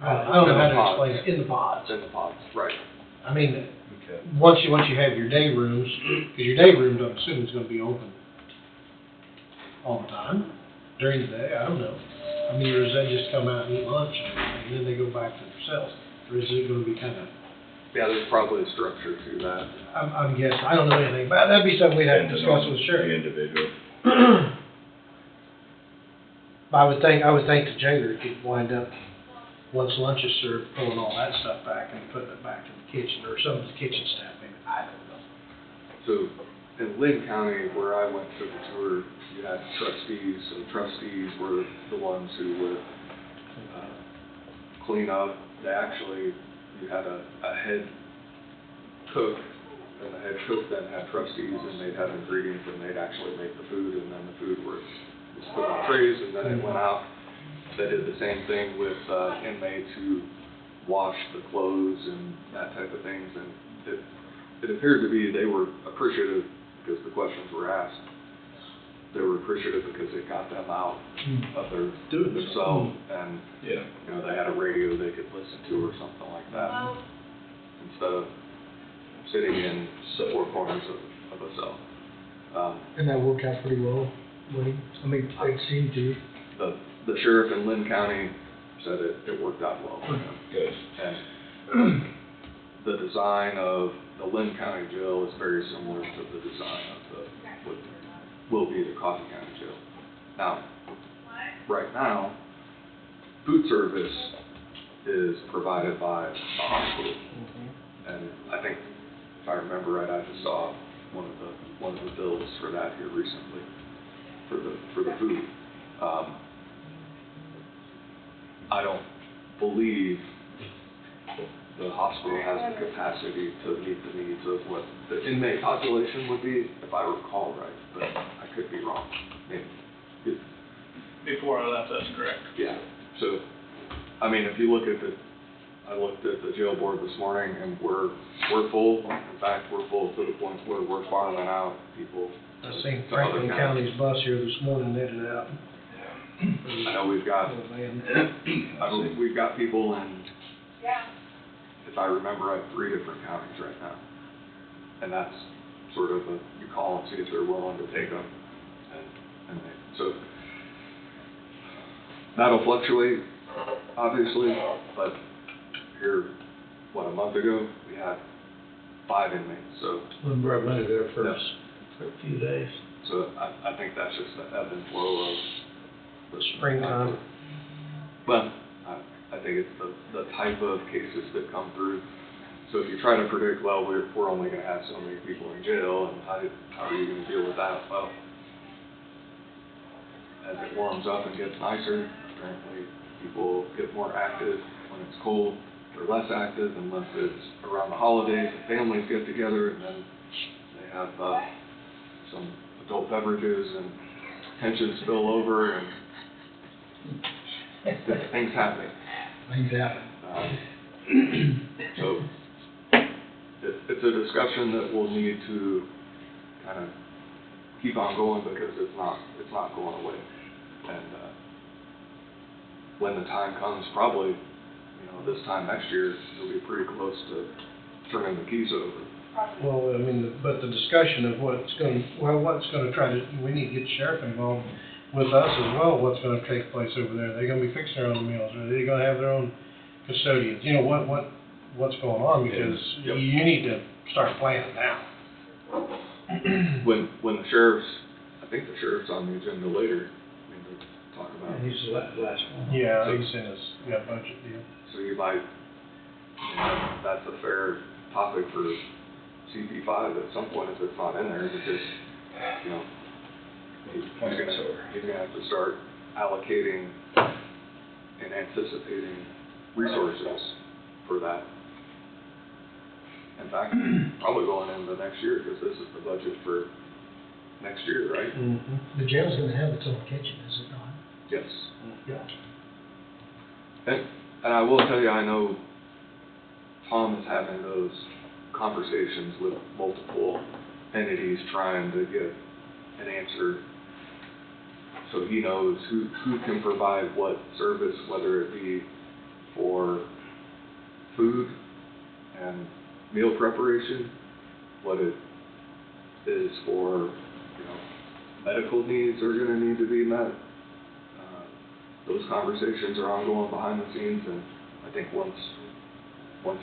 I don't know how to explain it, in the pods. it's in the pods, right? I mean, Okay. once you have your day rooms, because your day rooms, I'm assuming, is gonna be open all the time, during the day, I don't know. I mean, or does that just come out and eat lunch and everything, and then they go back to their cells? Or is it gonna be kinda, Yeah, there's probably a structure to that. I'm guessing, I don't know anything, but that'd be something we'd have to Depending discuss on with the sheriff. the individual. I would think the jailer could wind up, once lunch is served, pulling all that stuff back and putting it back in the kitchen, or some of the kitchen staff, maybe, I don't know. So in Lynn County, where I went to the tour, you had trustees, and trustees were the ones who would clean up. You had a head cook, and the head cook then had trustees, and they'd have ingredients, and they'd actually make the food, and then the food was put on trays, and then it went out. They did the same thing with inmates who washed the clothes and that type of things, and it appeared to be they were appreciative because the questions were asked. They were appreciative because it got them out of their cell, and Yeah. you know, they had a radio they could listen to or something like that, instead of sitting in four corners of a cell. and that worked out pretty well, Woody. I mean, it seemed to. The sheriff in Lynn County said it worked out well for him. Good. And the design of the Lynn County jail is very similar to the design of what will be the Coffee County jail. Now, right now, food service is provided by the hospital. And I think, if I remember right, I just saw one of the bills for that here recently, for the food. I don't believe the hospital has the capacity to meet the needs of what the inmate population would be, if I recall right, but I could be wrong. Maybe. Before I left, that's correct. Yeah, so, I mean, if you look at I looked at the jail board this morning, and we're full. In fact, we're full to the point where we're farming out people. I seen to other Franklin counties. County's bus here this morning, headed out. I know we've got, we've got people in, if I remember right, 3 different counties right now. And that's sort of you call and see if they're willing to take them. So that'll fluctuate, obviously, but here, a month ago, we had 5 inmates, so. When Brett went there for Yes. a few days. So I think that's just the ebb and flow of the Springtime. Well, I think it's the type of cases that come through. So if you try to predict, well, we're only going to have so many people in jail, and how are you going to deal with that? Well, as it warms up and gets nicer, apparently people get more active. When it's cold, they're less active, and once it's around the holidays, the families get together, and then they have some adult beverages, and tensions spill over, and things happen. Things happen. So it's a discussion that we'll need to kind of keep on going because it's not going away. And when the time comes, probably, you know, this time next year, it'll be pretty close to turning the keys over. Well, I mean, but the discussion of what's gonna try to, we need to get the sheriff involved with us as well, what's gonna take place over there. They're gonna be fixing their own meals, or they're gonna have their own custodians, you know, what's going on, because Yep. you need to start planning now. When the sheriff's, I think the sheriff's on the agenda later, I mean, to talk about. He's the last one. Yeah, he's in his, budget deal. So you might, you know, that's a fair topic for CP5 at some point if it's not in there, because, you know, he's gonna have to start allocating and anticipating resources for that. In fact, probably going into next year, because this is the budget for next year, right? Mm-hmm. The jail's gonna have its own kitchen, is it not? Yes. Yeah. And I will tell you, I know Tom is having those conversations with multiple entities trying to get an answer, so he knows who can provide what service, whether it be for food and meal preparation, what it is for, you know, medical needs are gonna need to be met. Those conversations are ongoing behind the scenes, and I think once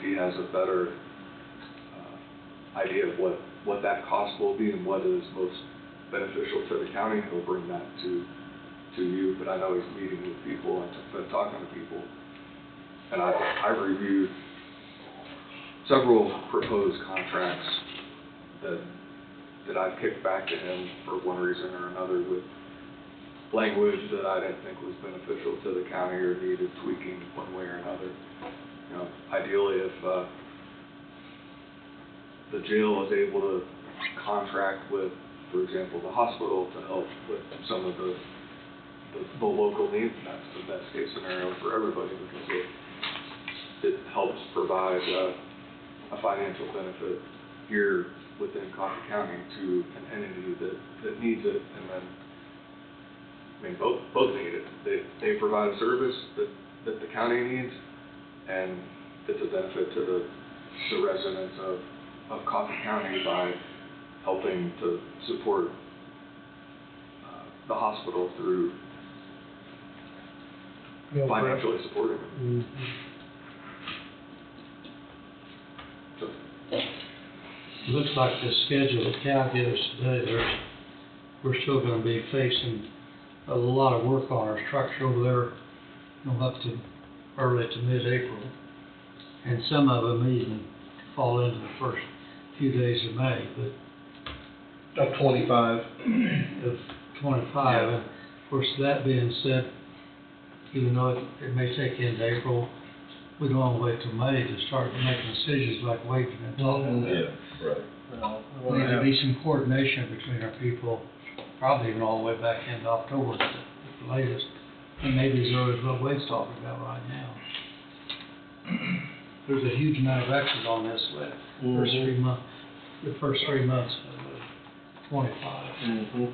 he has a better idea of what that cost will be and what is most beneficial to the county, he'll bring that to you. But I know he's meeting with people and talking to people, and I've reviewed several proposed contracts that I've kicked back to him for one reason or another, with language that I didn't think was beneficial to the county or needed tweaking one way or another. You know, ideally, if the jail is able to contract with, for example, the hospital to help with some of the local needs, that's the best case scenario for everybody, because it helps provide a financial benefit here within Coffee County to an entity that needs it, and then, I mean, both need it. They provide a service that the county needs, and it's a benefit to the residents of Coffee County by helping to support the hospital through financially supporting it. Mm-hmm. So, Looks like the schedule that Cal gave us today, we're still gonna be facing a lot of work on our structure over there, you know, up to early to mid-April. And some of them even fall into the first few days of May, but Of 25. of 25. And of course, that being said, even though it may take into April, we don't want to wait till May to start making decisions like Wade's been talking about. Right. There need to be some coordination between our people, probably even all the way back into October at the latest, and maybe as early as what Wade's talking about right now. There's a huge amount of exit on this left, the first 3 months of 25. Mm-hmm.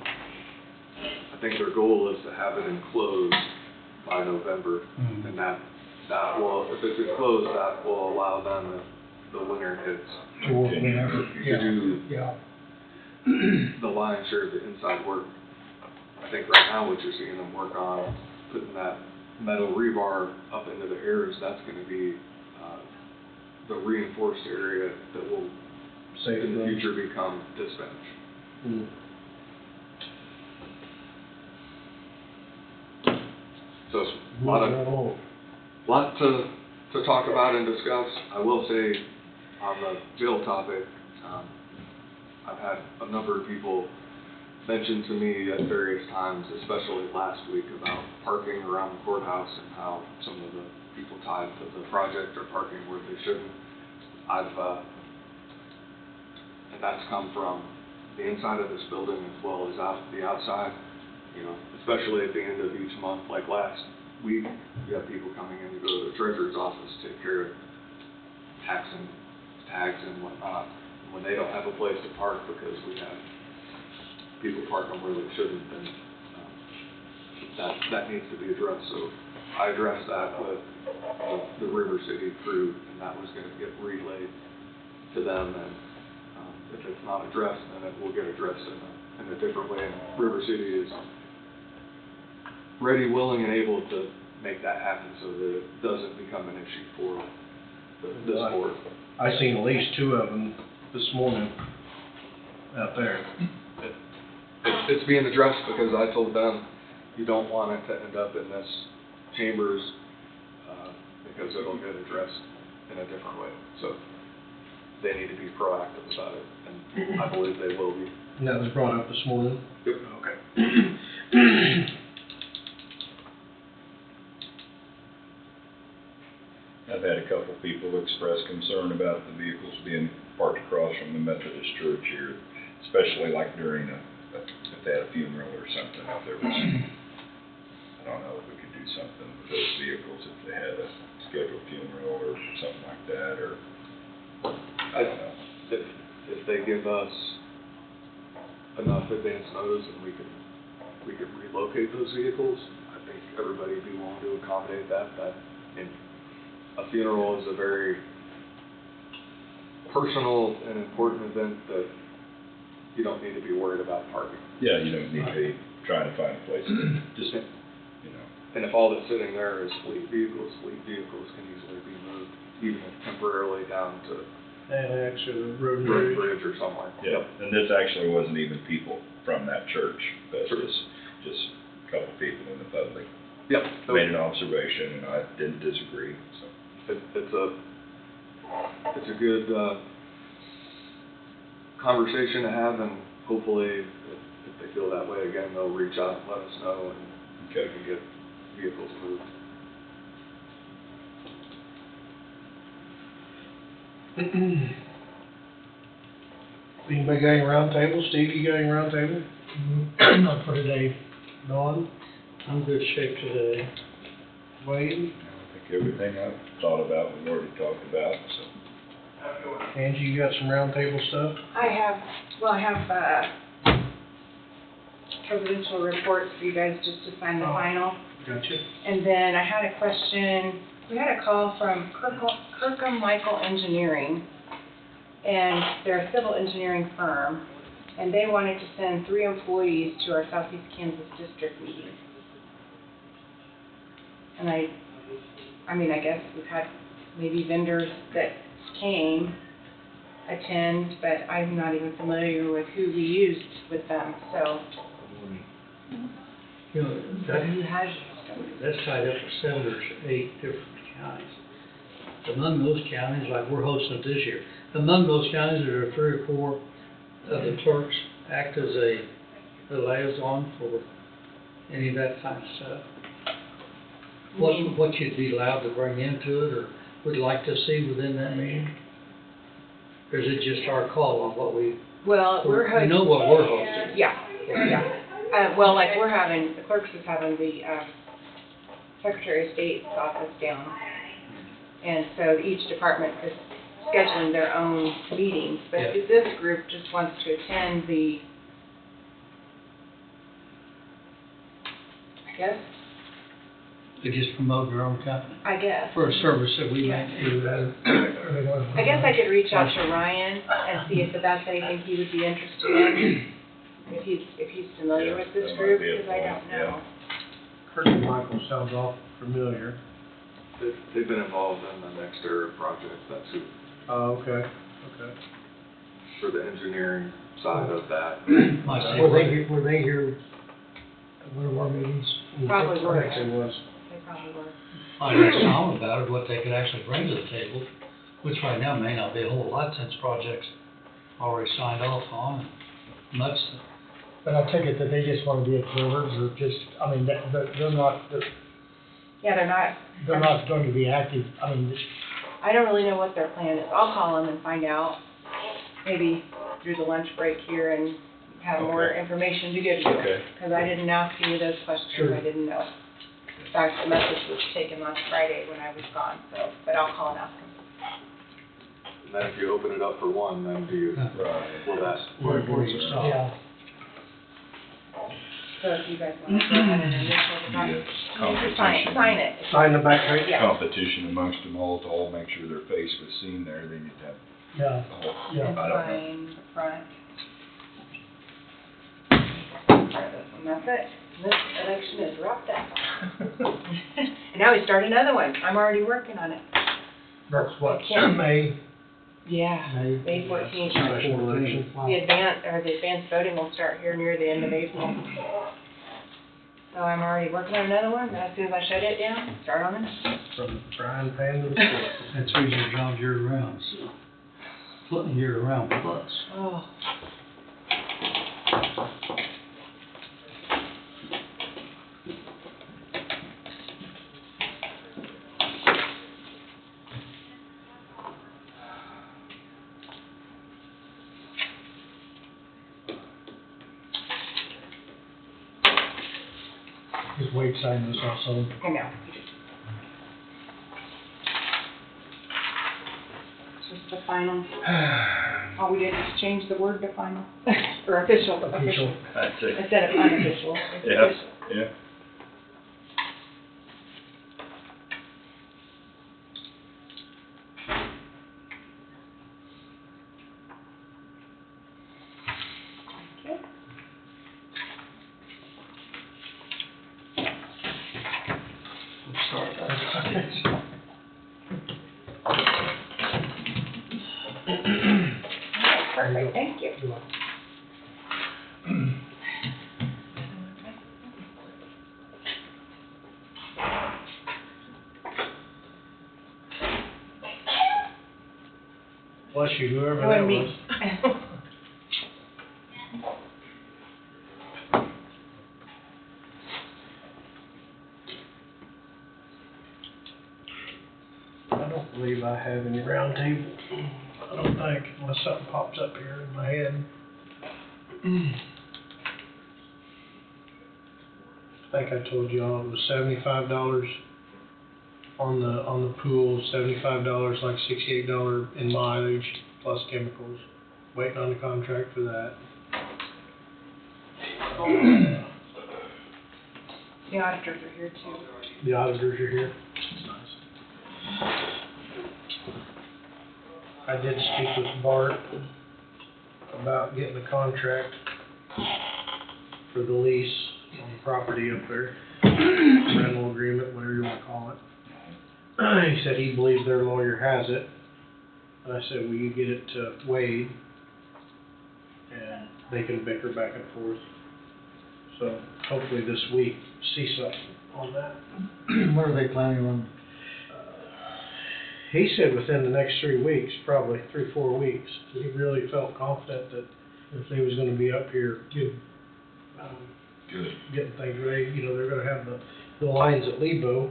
I think their goal is to have it enclosed by November, and that will, if it's enclosed, that will allow them, if the winter hits, to do the lion's share of the inside work. I think right now what you're seeing them work on, putting that metal rebar up into the areas, that's going to be the reinforced area that will in the future become dispatch. So it's a lot to talk about and discuss. I will say on the jail topic, I've had a number of people mention to me at various times, especially last week, about parking around the courthouse and how some of the people tied to the project are parking where they shouldn't. And that's come from the inside of this building as well as the outside. You know, especially at the end of each month, like last week, we have people coming in to go to the treasurer's office to take care of tags and whatnot. When they don't have a place to park because we have people parking where they shouldn't, then that needs to be addressed. So I addressed that with the River City crew, and that was gonna get relayed to them, and, if it's not addressed, then it will get addressed in a different way, and River City is ready, willing, and able to make that happen so that it doesn't become an issue for this board. I seen at least 2 of them this morning out there. It's being addressed because I told them, you don't want it to end up in this chambers, because it'll get addressed in a different way. So they need to be proactive about it, and I believe they will be. And that was brought up this morning? Yep. Okay. I've had a couple people express concern about the vehicles being parked across from the Methodist church here, especially like during if they had a funeral or something, if there was, I don't know if we could do something with those vehicles if they had a scheduled funeral or something like that, or, I don't know. If they give us enough advance notice and we could relocate those vehicles, I think everybody would be willing to accommodate that. And a funeral is a very personal and important event that you don't need to be worried about parking. Yeah, you don't need to be trying to find a place to just, you know. And if all that's sitting there is fleet vehicles can easily be moved, even if temporarily down to Annex or the road and Road and bridge. Bridge or somewhere. Yeah, and this actually wasn't even people from that church, but Sure. just a couple people in the public Yep. made an observation, and I didn't disagree, so. It's a good, conversation to have, and hopefully, if they feel that way again, they'll reach out and let us know, and we can get vehicles moved. Anybody got any round table? Steve, you got any round table? Not for today. Dawn? I'm good shape today. Wade? I think everything I've thought about, we've already talked about, so. Angie, you got some round table stuff? I have presidential reports for you guys just to sign the final. Gotcha. And then I had a question, we had a call from Kirkham Michael Engineering, and they're a civil engineering firm, and they wanted to send 3 employees to our Southeast Kansas District meeting. And I mean, I guess we've had maybe vendors that came, attend, but I'm not even familiar with who we used with them, so. You know, Who has that's tied up with senators, 8 different counties. Among those counties, like we're hosting it this year, among those counties, there are 3 or 4 of the clerks act as a liaison for any of that kind of stuff. What you'd be allowed to bring into it, or would like to see within that meeting? Or is it just our call on what we, Well, we know what we're hosting? Yeah. Well, like we're having, the clerks is having the, Secretary of State's office down. And so each department is scheduling their own meetings, but Yeah. this group just wants to attend the, They just promote their own company I guess. for a service that we Yeah. make to, I guess I could reach out to Ryan and see if that's anything he would be interested in, if he's familiar with this that might group, be a because I point, don't know. Kirk Michael sounds awful familiar. They've been involved in the Next Era project, that's who, Oh, okay. for the engineering side of that. Were they here at one of our meetings? Probably were. I think it was. They probably were. I asked Tom about it, what they could actually bring to the table, which right now may not be a whole lot since project's already signed off on, much. But I take it that they just want to be observers, or just, I mean, they're not, Yeah, they're not going to be active, I mean, I don't really know what their plan is. I'll call them and find out, maybe through the lunch break here, and have more information to give you. Okay. Because I didn't ask any of those questions, Sure. I didn't know. In fact, the message was taken last Friday when I was gone, so, but I'll call and ask them. And then if you open it up for one, then do you, will that? Where you stop. yeah. So if you guys want to go ahead and initial the process. competition. Sign it. Sign the back page? Yeah. Competition amongst them all to all make sure their face was seen there, then you'd have, Yeah, oh, yeah. And I don't know. sign the front. And that's it. This election is wrapped up. And now we start another one. I'm already working on it. That's what, Yeah. May, Yeah, May. May 14th. Special election. The advanced voting will start here near the end of April. So I'm already working on another one, and as soon as I shut it down, start on it. From the frying pan to the skillet. That's usually John year-round, so, year-round plus. Oh. Just Wade signed this also. I know. Just the final. All we did was change the word to final, or official, Official. That's it. instead of unofficial. It's Yeah, official. yeah. Okay. Sorry about that. Perfect, thank you. You're welcome. Bless you, whoever It that wasn't was. me. I don't believe I have any round table. I don't think, unless something pops up here in my head. I think I told y'all it was $75 on the pool, $75, like $68 in mileage plus chemicals. Waiting on the contract for that. The auditors are here too. The auditors are here. I did speak with Bart about getting a contract for the lease on the property up there. Rental agreement, whatever you wanna call it. He said he believes their lawyer has it. And I said, will you get it to Wade? And they can bicker back and forth. So hopefully this week, see something on that. When are they planning on? He said within the next 3 weeks, probably 3-4 weeks. He really felt confident that if they was gonna be up here, Good. getting things ready, you know, they're gonna have the lines at Lebo,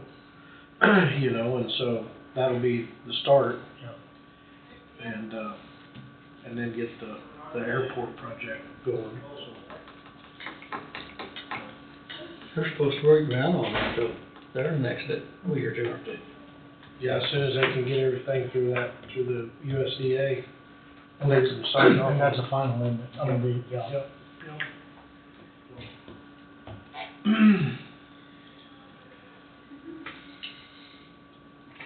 you know, and so that'll be the start. And then get the airport project going, so. They're supposed to break ground on that, though. They're next week or two, aren't they? Yeah, as soon as they can get everything through the USDA, and they can sign off. And that's a final, isn't it? I mean, yeah. Yep.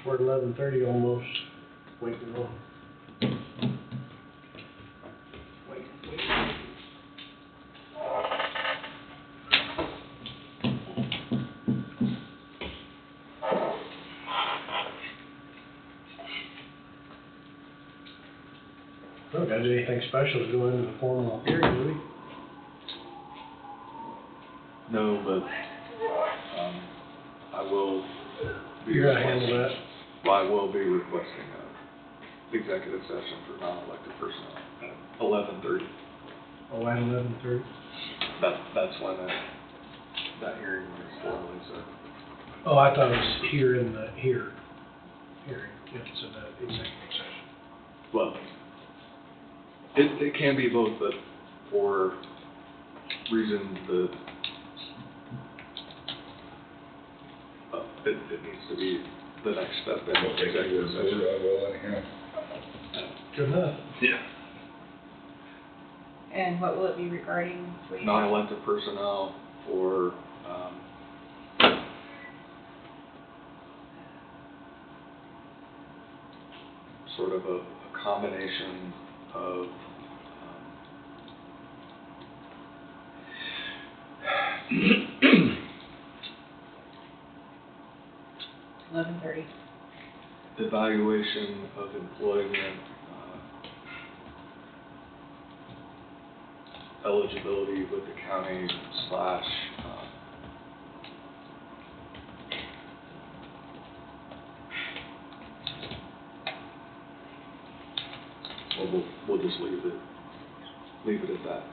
We're at 11:30 almost, waiting on. We don't gotta do anything special to go into the formal hearing, do we? No, but, I will be You're gonna requesting. handle that? Well, I will be requesting a executive session for non-elected personnel at 11:30. Oh, at 11:30? That's when that hearing was formally set. Oh, I thought it was here in the, hearing. It's in the executive session. Well, it can be both, but for reasons that, it needs to be the next step in I'll take your executive word for session. it, I will anyhow. Good enough. Yeah. And what will it be regarding, please? Non-elected personnel for, sort of a combination of 11:30. evaluation of employment, eligibility with the county slash, well, we'll just leave it at that.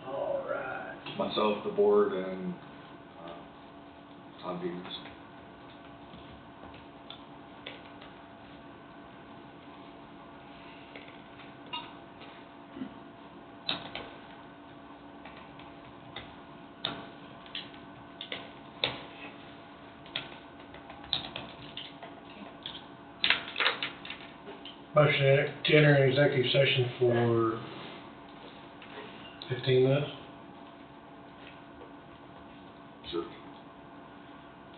All right. Myself, the board, and Tom Beams. Motion to enter an executive session for 15 minutes. Sure.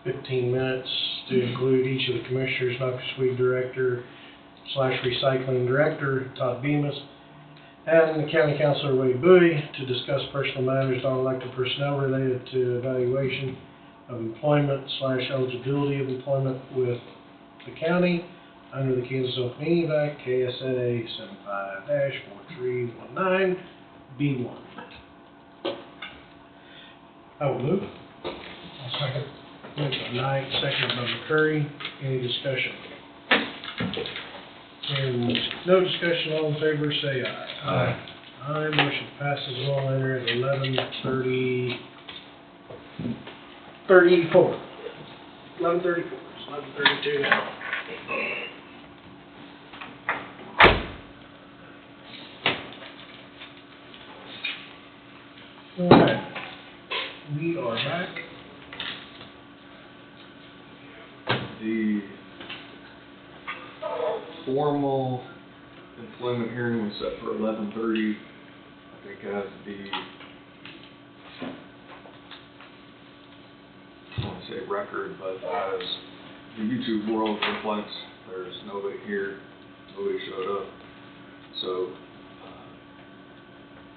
15 minutes to include each of the commissioners, noxious weed director / recycling director, Todd Bemis, and the county councilor, Wade Bowie, to discuss personal matters, non-elected personnel related to evaluation of employment / eligibility of employment with the county under the Kansas Open Meetings Act, KSA 75-4319B1. I will move. I'll second. Moved by Knight, seconded by McCurry. Any discussion? Hearing no discussion, all in favor say aye. Aye. Aye, motion passes. We'll enter at 11:34. 11:34. It's 11:32 now. All right. We are back. The formal employment hearing was set for 11:30. I think as I don't want to say record, but as the YouTube world reflects, there's nobody here, nobody showed up. So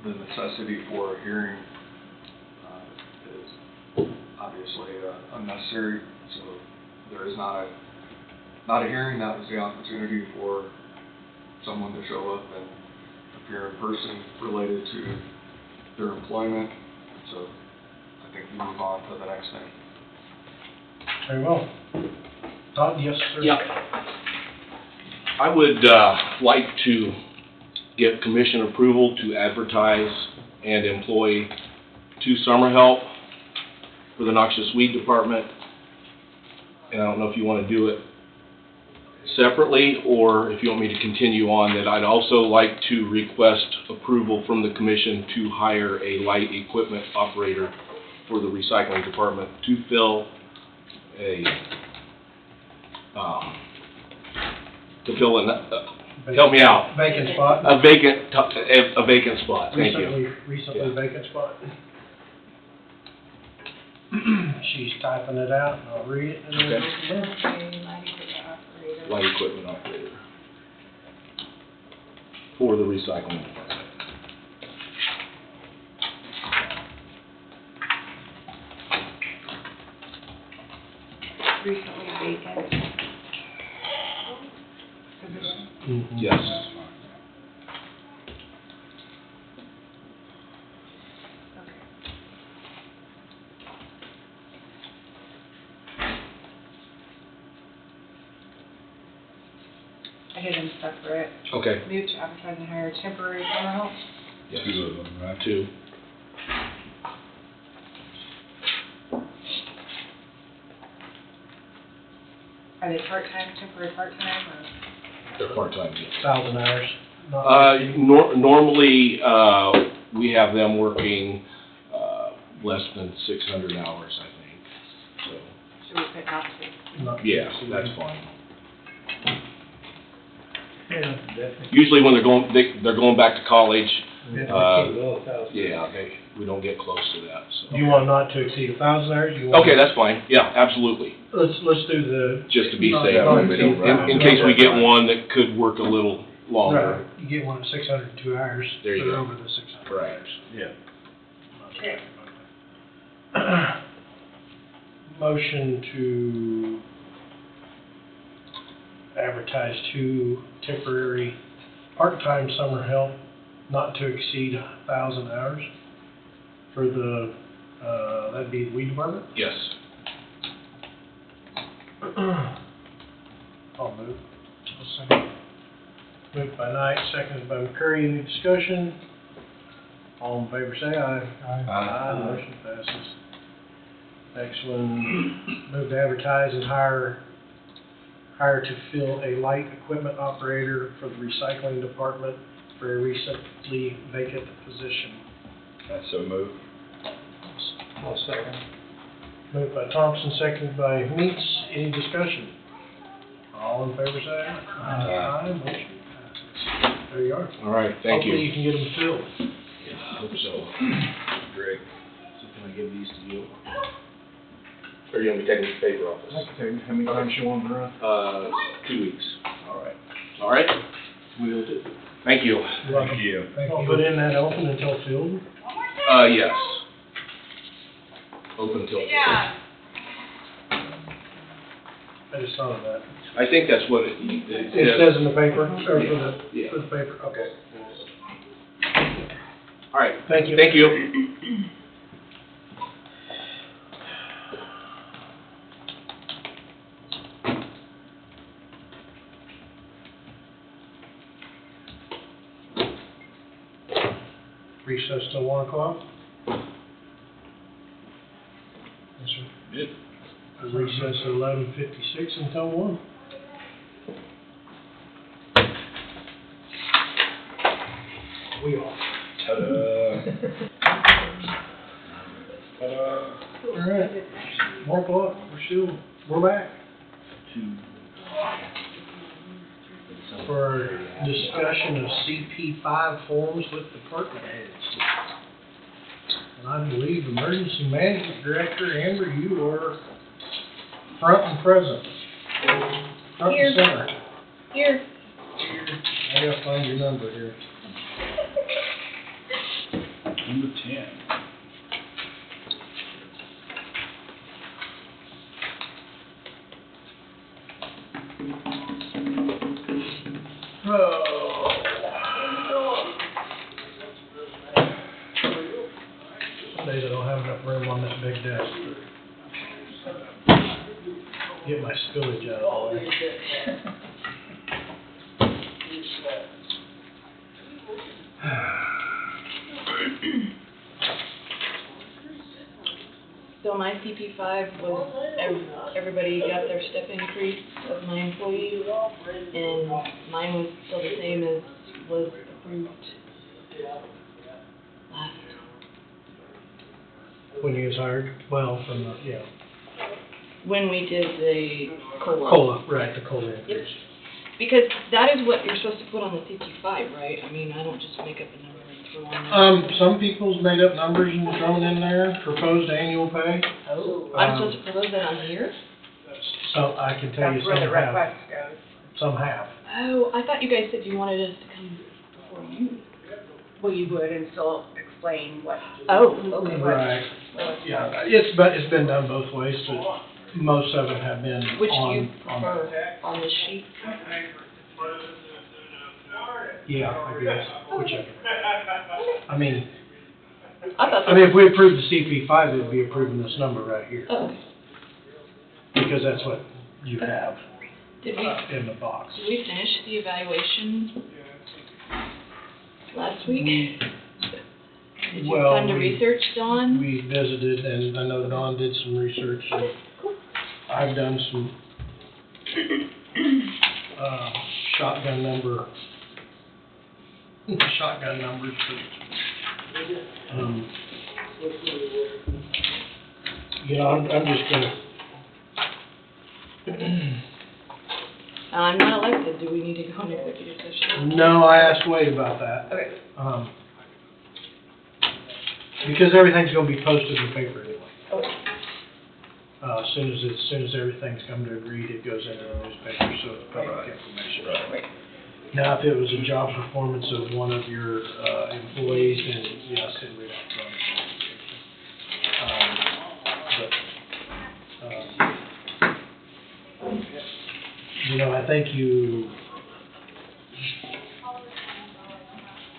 the necessity for a hearing is obviously unnecessary. So there is not a hearing. That was the opportunity for someone to show up and appear in person related to their employment. So I think we move on to the next thing. Very well. Todd, yes, sir? Yeah. I would like to get commission approval to advertise and employ 2 summer help for the noxious weed department. And I don't know if you want to do it separately or if you want me to continue on, that I'd also like to request approval from the commission to hire a light equipment operator for the recycling department to fill help me out. Vacant spot? A vacant spot, thank you. Recently vacant spot. She's typing it out, and I'll read it. And then we'll go from there. Light equipment operator for the recycling department. Recently vacant position. Mhm. Yes. I did them separate. Okay. Move to advertise and hire temporary summer help. Yes. 2 of them, right? 2. Are they part-time, temporary part-time, or? They're part-time, yes. 1,000 hours. Not Normally, we have them working, less than 600 hours, I think, Should we put not to? so, not- yeah, that's fine. Yeah, definitely. Usually when they're going back to college, Yeah, we don't get close to that, so. You want not to exceed 1,000 hours? You want- Okay, that's fine, yeah, absolutely, Let's do the. just to be not- safe, not we don't exceed run- in case we get one that could work a little Right, longer. you get one at 602 hours. There you they're go. over the 600 Right. hours. Yeah. Motion to advertise 2 temporary part-time summer help not to exceed 1,000 hours for the, that'd be the weed department? Yes. I'll move. I'll second. Moved by Knight, seconded by McCurry. Any discussion? All in favor, say aye. Aye. Motion passes. Next one, move to advertise and hire to fill a light equipment operator for the recycling department for a recently vacant position. That's so moved. I'll second. Moved by Thompson, seconded by Meeks. Any discussion? All in favor, say aye. Aye. Motion passes. There you are. All right, thank Hopefully you. you can get them filled. I hope so. Great. So can I give these to you? Or you want me taking this paper off this? How many times you want to run? 2 weeks. All right, We'll do. thank you. Thank you. Put in that open until filled? Yes. Open till. I just saw that. I think that's what it It says in the paper, or for Yeah. the paper, okay. All right, Thank you. thank you. Recess till 1 o'clock? Yes, sir. Good. Recess at 11:56 until 1. We are. Ta-da. Ta-da. All right. 1 o'clock, we're back. For our discussion of CP5 forms with department heads. And I believe Emergency Management Director, Amber, you are front and present. Front and center. Here. I gotta find your number here. Number 10. Some days I don't have enough room on this big desk. Get my spillage out of the way. So my CP5 was, everybody got their step increase of my employees, and mine was still the same as was approved last. When you was hired, well, from the, yeah. When we did the COLA. COLA, right, the COLA increase. Because that is what you're supposed to put on the CP5, right? I mean, I don't just make up a number and throw on there. Some people's made up numbers and thrown in there, proposed annual pay. Oh, I'm supposed to propose that on here? So I can tell you That's where some the have, request goes. some have. Oh, I thought you guys said you wanted us to come before you. Well, you would and still explain what. Oh, okay. Right, yeah, it's been done both ways, but most of them have been Which do you on prefer on this sheet? Yeah, I guess, whichever. I mean, I if we approve the CP5, it'd be approving this number right here, Oh, okay. because that's what you have Did in the box. we finish the evaluation last week? Did you have Well, time to research, Dawn? We visited, and I know Dawn did some research, and I've done some, shotgun numbers, but, you know, I'm just gonna, I'm not elected, do we need to go on executive session? no, I asked Wade about that. Okay. because everything's gonna be posted in the paper anyway. Okay. As soon as everything's come to agreed, it goes into the newspaper, so it's public information. Right. Now, if it was a job performance of one of your, employees, then yes, it would have to run. You know, I think you,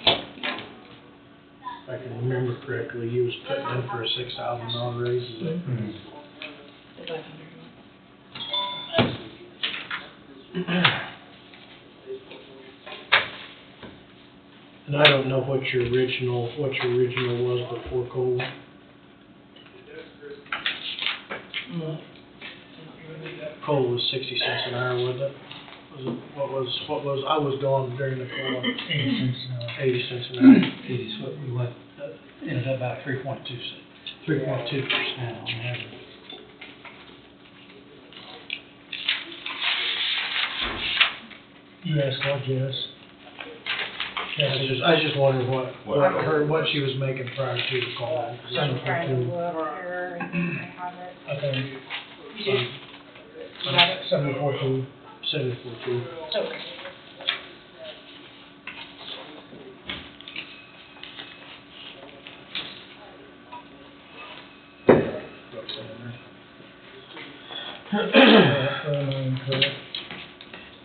if I can remember correctly, you was putting in for a $6,000 raise, is it? The 500. And I don't know what your original was before COLA. COLA was 60 cents an hour, wasn't it? What was, I was gone during the COLA. 80 cents an hour. 80 cents an hour. 80 is what we went, ended up about 3.2% on average. You asked what, Jess? I was just wondering what she was making prior to the COLA. I'm trying to look here, and I have it. I think, You have it? 74.2. 74.2. Okay.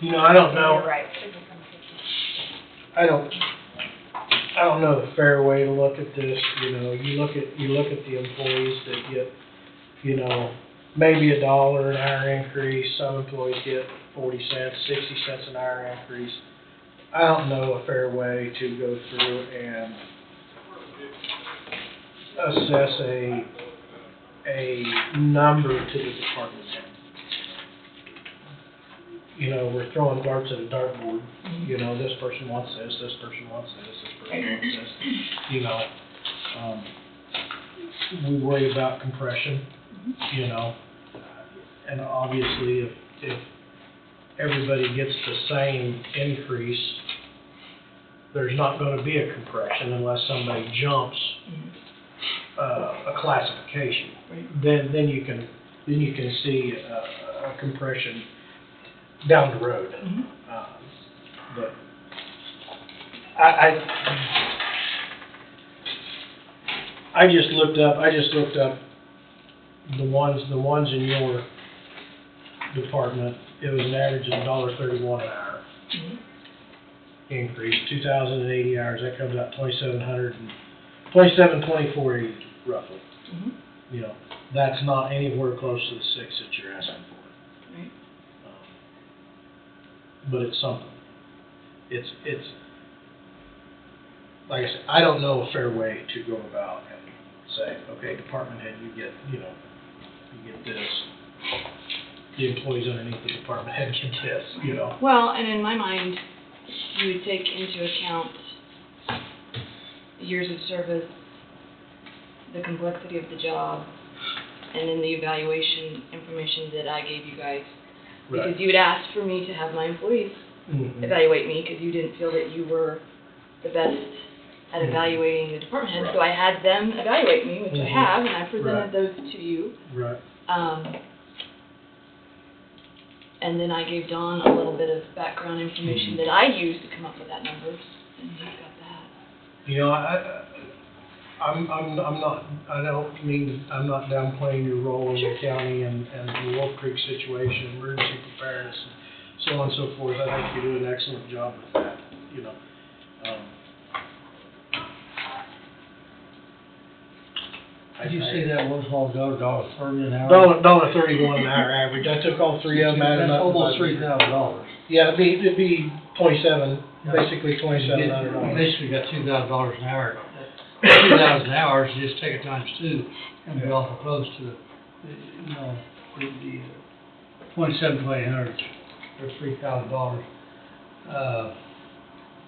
You know, I don't know. You're right. I don't know the fair way to look at this, you know, you look at the employees that get, you know, maybe $1 an hour increase, some employees get 40 cents, 60 cents an hour increase. I don't know a fair way to go through and assess a number to the department head. You know, we're throwing darts at a dartboard, you know, this person wants this person wants this person wants this, you know. We worry about compression, you know, and obviously if everybody gets the same increase, there's not gonna be a compression unless somebody jumps a classification. Then you can see a compression down the road. But I just looked up the ones in your department. It was an average of $1.31 an hour. Increase, 2,080 hours, that comes out 2724.80 roughly. You know, that's not anywhere close to the 6 that you're asking for. Right. But it's something. It's like I said, I don't know a fair way to go about and say, okay, department head, you get this. The employees underneath the department head get this, you know. Well, and in my mind, you would take into account years of service, the complexity of the job, and then the evaluation information that I gave you guys. Right. Because you would ask for me to have my employees evaluate me because you didn't feel that you were the best at evaluating the department head. So I had them evaluate me, which I have, and I presented those to you. Right. And then I gave Don a little bit of background information that I used to come up with that number, and he's got that. You know, I'm not downplaying your role in the county and the Wolf Creek situation, emergency preparedness, and so on and so forth. I think you do an excellent job with that, you know. Did you say that was $1.30 an hour? $1.31 an hour average. I took all three of them, added That's up. almost $3,000. Yeah, it'd be 27, basically $2,700. Basically got $2,000 an hour. 2,000 hours, you just take it times 2, and be awful close to the 2,700 or $3,000.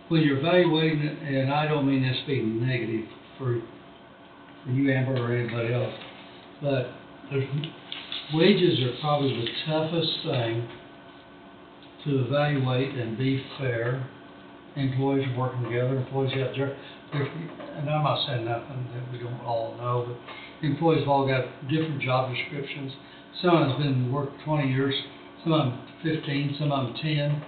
When you're evaluating it, and I don't mean this being negative for you, Amber, or anybody else, but wages are probably the toughest thing to evaluate and be fair. Employees are working together, employees have and I'm not saying nothing that we don't all know, but the employees have all got different job descriptions. Some of them's been working 20 years, some of them 15, some of them 10,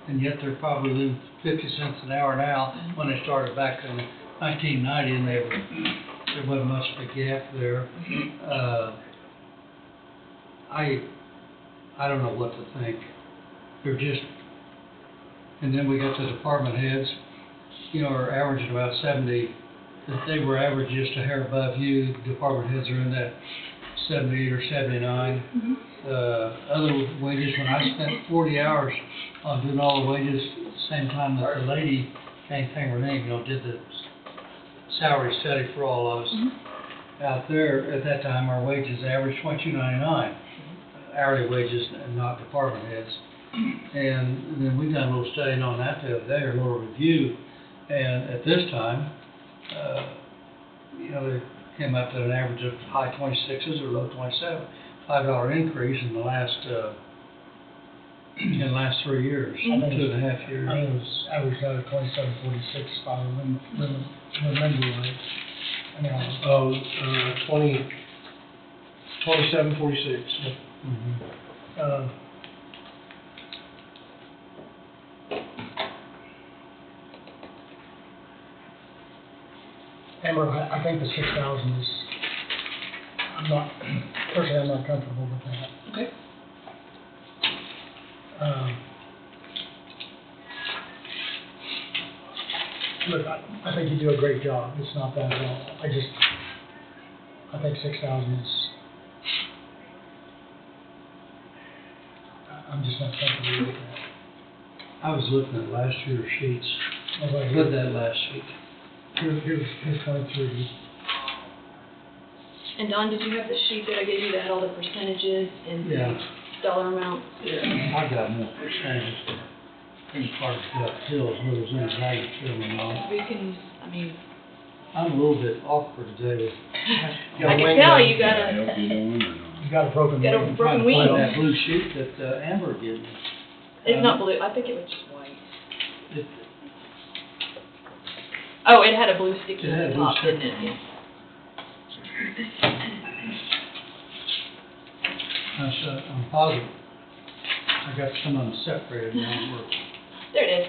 and yet they're probably losing 50 cents an hour now when they started back in 1990, and there wasn't much of a gap there. I don't know what to think. They're just, and then we got the department heads, you know, are averaging about 70. If they were average just a hair above you, department heads are in that 78 or 79. Other wages, when I spent 40 hours on doing all the wages, at the same time that the lady, Kane Fingerling, you know, did the salary study for all of us. Out there, at that time, our wages averaged $22.99, hourly wages and not department heads. And then we done a little studying on that the other day, or a little review, and at this time, you know, they came up to an average of high 26s or low 27, $5 increase in the last 3 years, 2.5 years. I think it was averaged out of 27.46, if I remember right. Oh, 27.46. Amber, I think the 6,000 is, personally, I'm not comfortable with that. Okay. Look, I think you do a great job, it's not bad at all. I think 6,000 is, I'm just not comfortable with that. I was looking at last year's sheets. Nobody Look at that last sheet. Here's 23. And Don, did you have the sheet that I gave you that had all the percentages and dollar amounts? Yeah, I got more percentages. Any parts got pills, whether there's any value to them or not. We can, I mean, I'm a little bit awkward today with. I can tell you got a, You got a broken got a wing. broken Trying to find wing. that blue sheet that Amber gave me. It's not blue, I think it was just white. It Oh, it had a blue sticky It on had the a blue top, didn't sticky. it? Yeah. I'm positive. I got some of them separated now. There it is.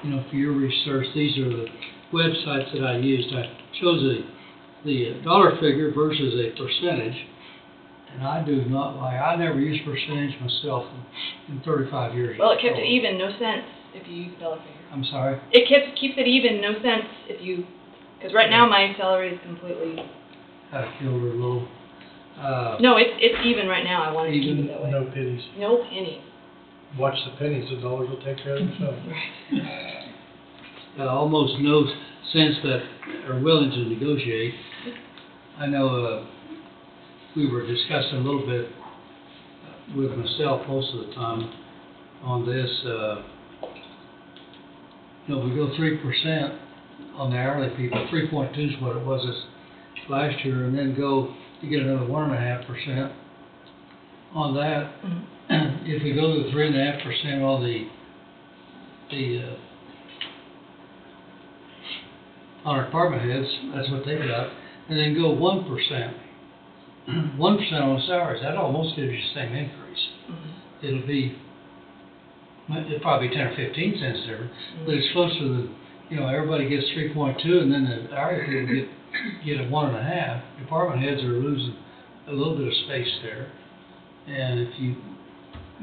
You know, for your research, these are the websites that I used. I chose the dollar figure versus a percentage. And I do not like, I never used percentage myself in 35 years. Well, it kept it even, no cents if you use the dollar figure. I'm sorry? It keeps it even, no cents if you, because right now my salary is completely, Had killed her a little. no, it's even right now. I wanted to keep it that way. No pennies. No pennies. Watch the pennies, the dollars will take care of themselves. Almost no sense that are willing to negotiate. I know we were discussing a little bit with myself most of the time on this. You know, we go 3% on the hourly people, 3.2 is what it was this last year, and then go to get another 1.5% on that. If we go to 3.5% on on our department heads, that's what they got, and then go 1%. 1% on the salaries, that almost gives you the same increase. It'll probably be 10 or 15 cents different, but it's close to the, you know, everybody gets 3.2, and then the hourly people get a 1.5. Department heads are losing a little bit of space there, and if you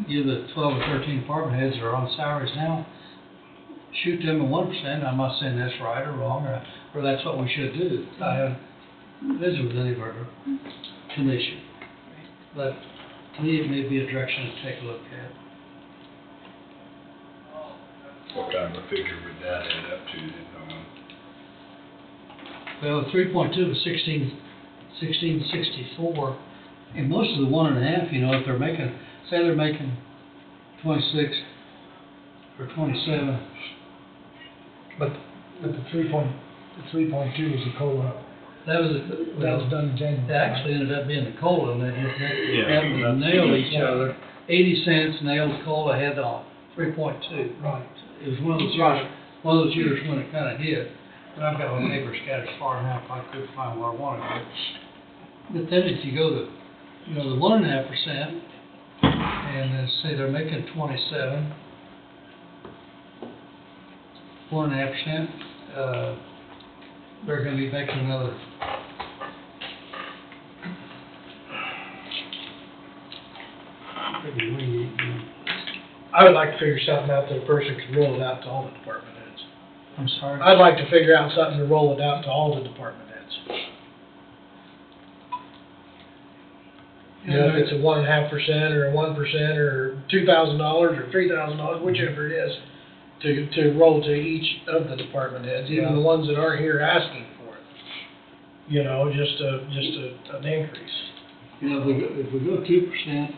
give the 12 or 13 department heads that are on salaries now, shoot them at 1%. I'm not saying that's right or wrong, or that's what we should do. I haven't visited with any of our commission, but to me it may be a direction to take a look at. What kind of a figure would that add up to then, Well, 3.2 was 1664, and most of the 1.5, you know, if they're making, say they're making 26 or 27. But the 3.2 was the COLA. That was That was done in January. It actually ended up being the COLA, and they just happened to nail each other. 80 cents nailed COLA head on, 3.2. Right. It was one of those years when it kind of hit. and I've got my papers scattered far enough, I could find where I wanted it. But then if you go to, you know, the 1.5%, and then say they're making 27, 1.5%, they're gonna be making another. I would like to figure something out that a person could roll it out to all the department heads. I'm sorry? I'd like to figure out something to roll it out to all the department heads. You know, if it's a 1.5% or a 1% or $2,000 or $3,000, whichever it is, to roll to each of the department heads, even the ones that aren't here asking for it. You know, just an increase. You know, if we go 2%,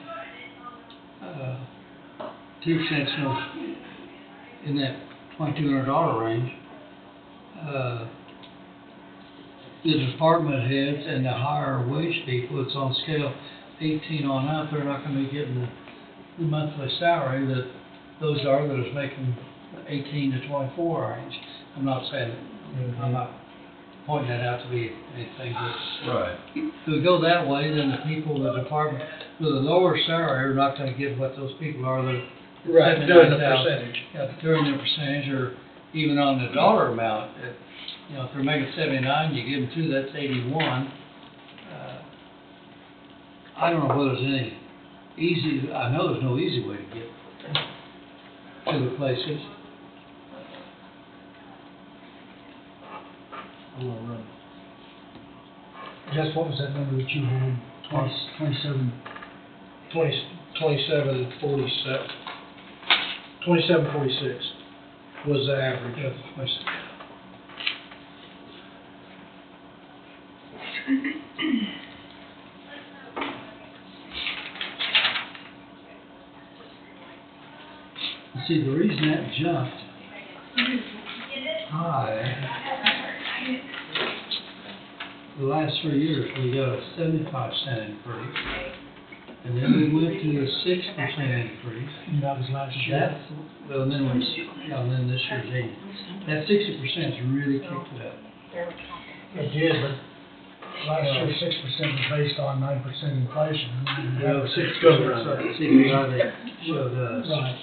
2%'s in that $2,200 range, the department heads and the higher wage people, it's on scale 18 on up, they're not gonna be getting the monthly salary that those are that is making 18 to 24 range. I'm not saying, I'm not pointing that out to be anything, but Right. if we go that way, then the people, the department with a lower salary are not gonna get what those people are that. Right, doing the 79,000. percentage. Yeah, during their percentage, or even on the dollar amount, you know, if they're making 79, you give them 2, that's 81. I don't know whether there's any easy, I know there's no easy way to get to the places. I'm gonna run. Just what was that number that you had, 27? 27.47, 27.46 was the average. Yeah, 26. See, the reason that jumped high, the last 3 years, we got a 75-cent increase, and then we went to a 6% increase. And that was last year. That's, well, and then and then this year's 80. That 60%'s really kicked it up. It did, but last year 6% was based on 9% inflation. Well, 6%. See, how they showed us. Right.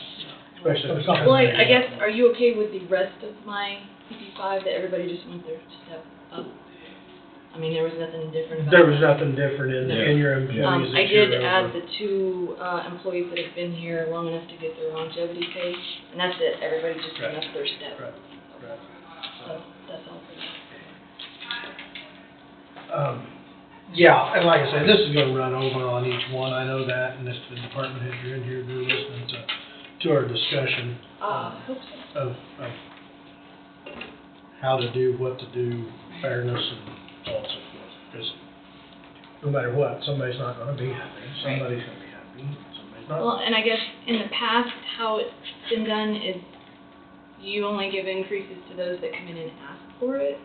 Especially. Well, I guess, are you okay with the rest of my CP5 that everybody just went their step up? I mean, there was nothing different about There was that. nothing different in your employees I that you're did add over. the 2 employees that have been here long enough to get their longevity pay, and that's it, everybody just went up their step. Right. So, that's all for that. Yeah, and like I said, this is gonna run over on each one, I know that, and if the department heads are in here, they're listening to our discussion Hope so. of how to do, what to do, fairness and so on and so forth. Because no matter what, somebody's not gonna be happy, somebody's gonna be happy, somebody's not. Well, and I guess in the past, how it's been done is you only give increases to those that come in and ask for it,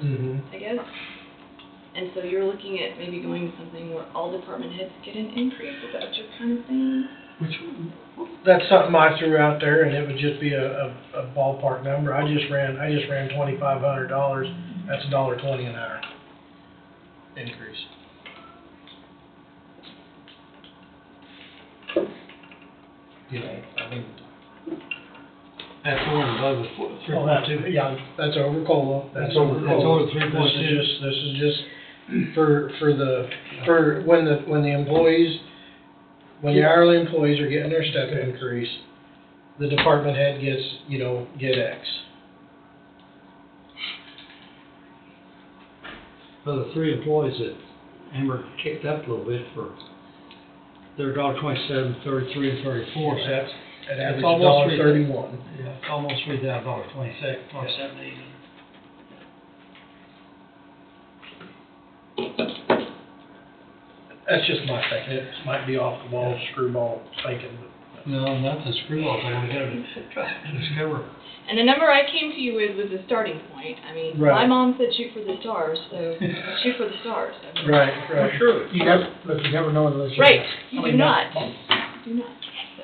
I guess. And so you're looking at maybe going to something where all department heads get an increase, is that what you're kind of saying? That's something I threw out there, and it would just be a ballpark number. I just ran $2,500, that's $1.20 an hour increase. You know, I mean. That's over and above the 3.2. Yeah, that's over COLA. That's over 3.2. This is just for when the employees, when the hourly employees are getting their step increase, the department head gets, get X. Well, the 3 employees that Amber kicked up a little bit for, they're $1.27, 33, and 34, so that's. At average almost $1.31. Yeah, it's almost $3,000, 27. That's just my thinking. It might be off the wall, screwball thinking, but. No, nothing screwball, but we gotta discover. And the number I came to you with was the starting point. I mean, Right. my mom said shoot for the stars, so shoot for the stars. I mean, Right. Sure. You never know unless you. Right, you I do mean, not. You do not. So,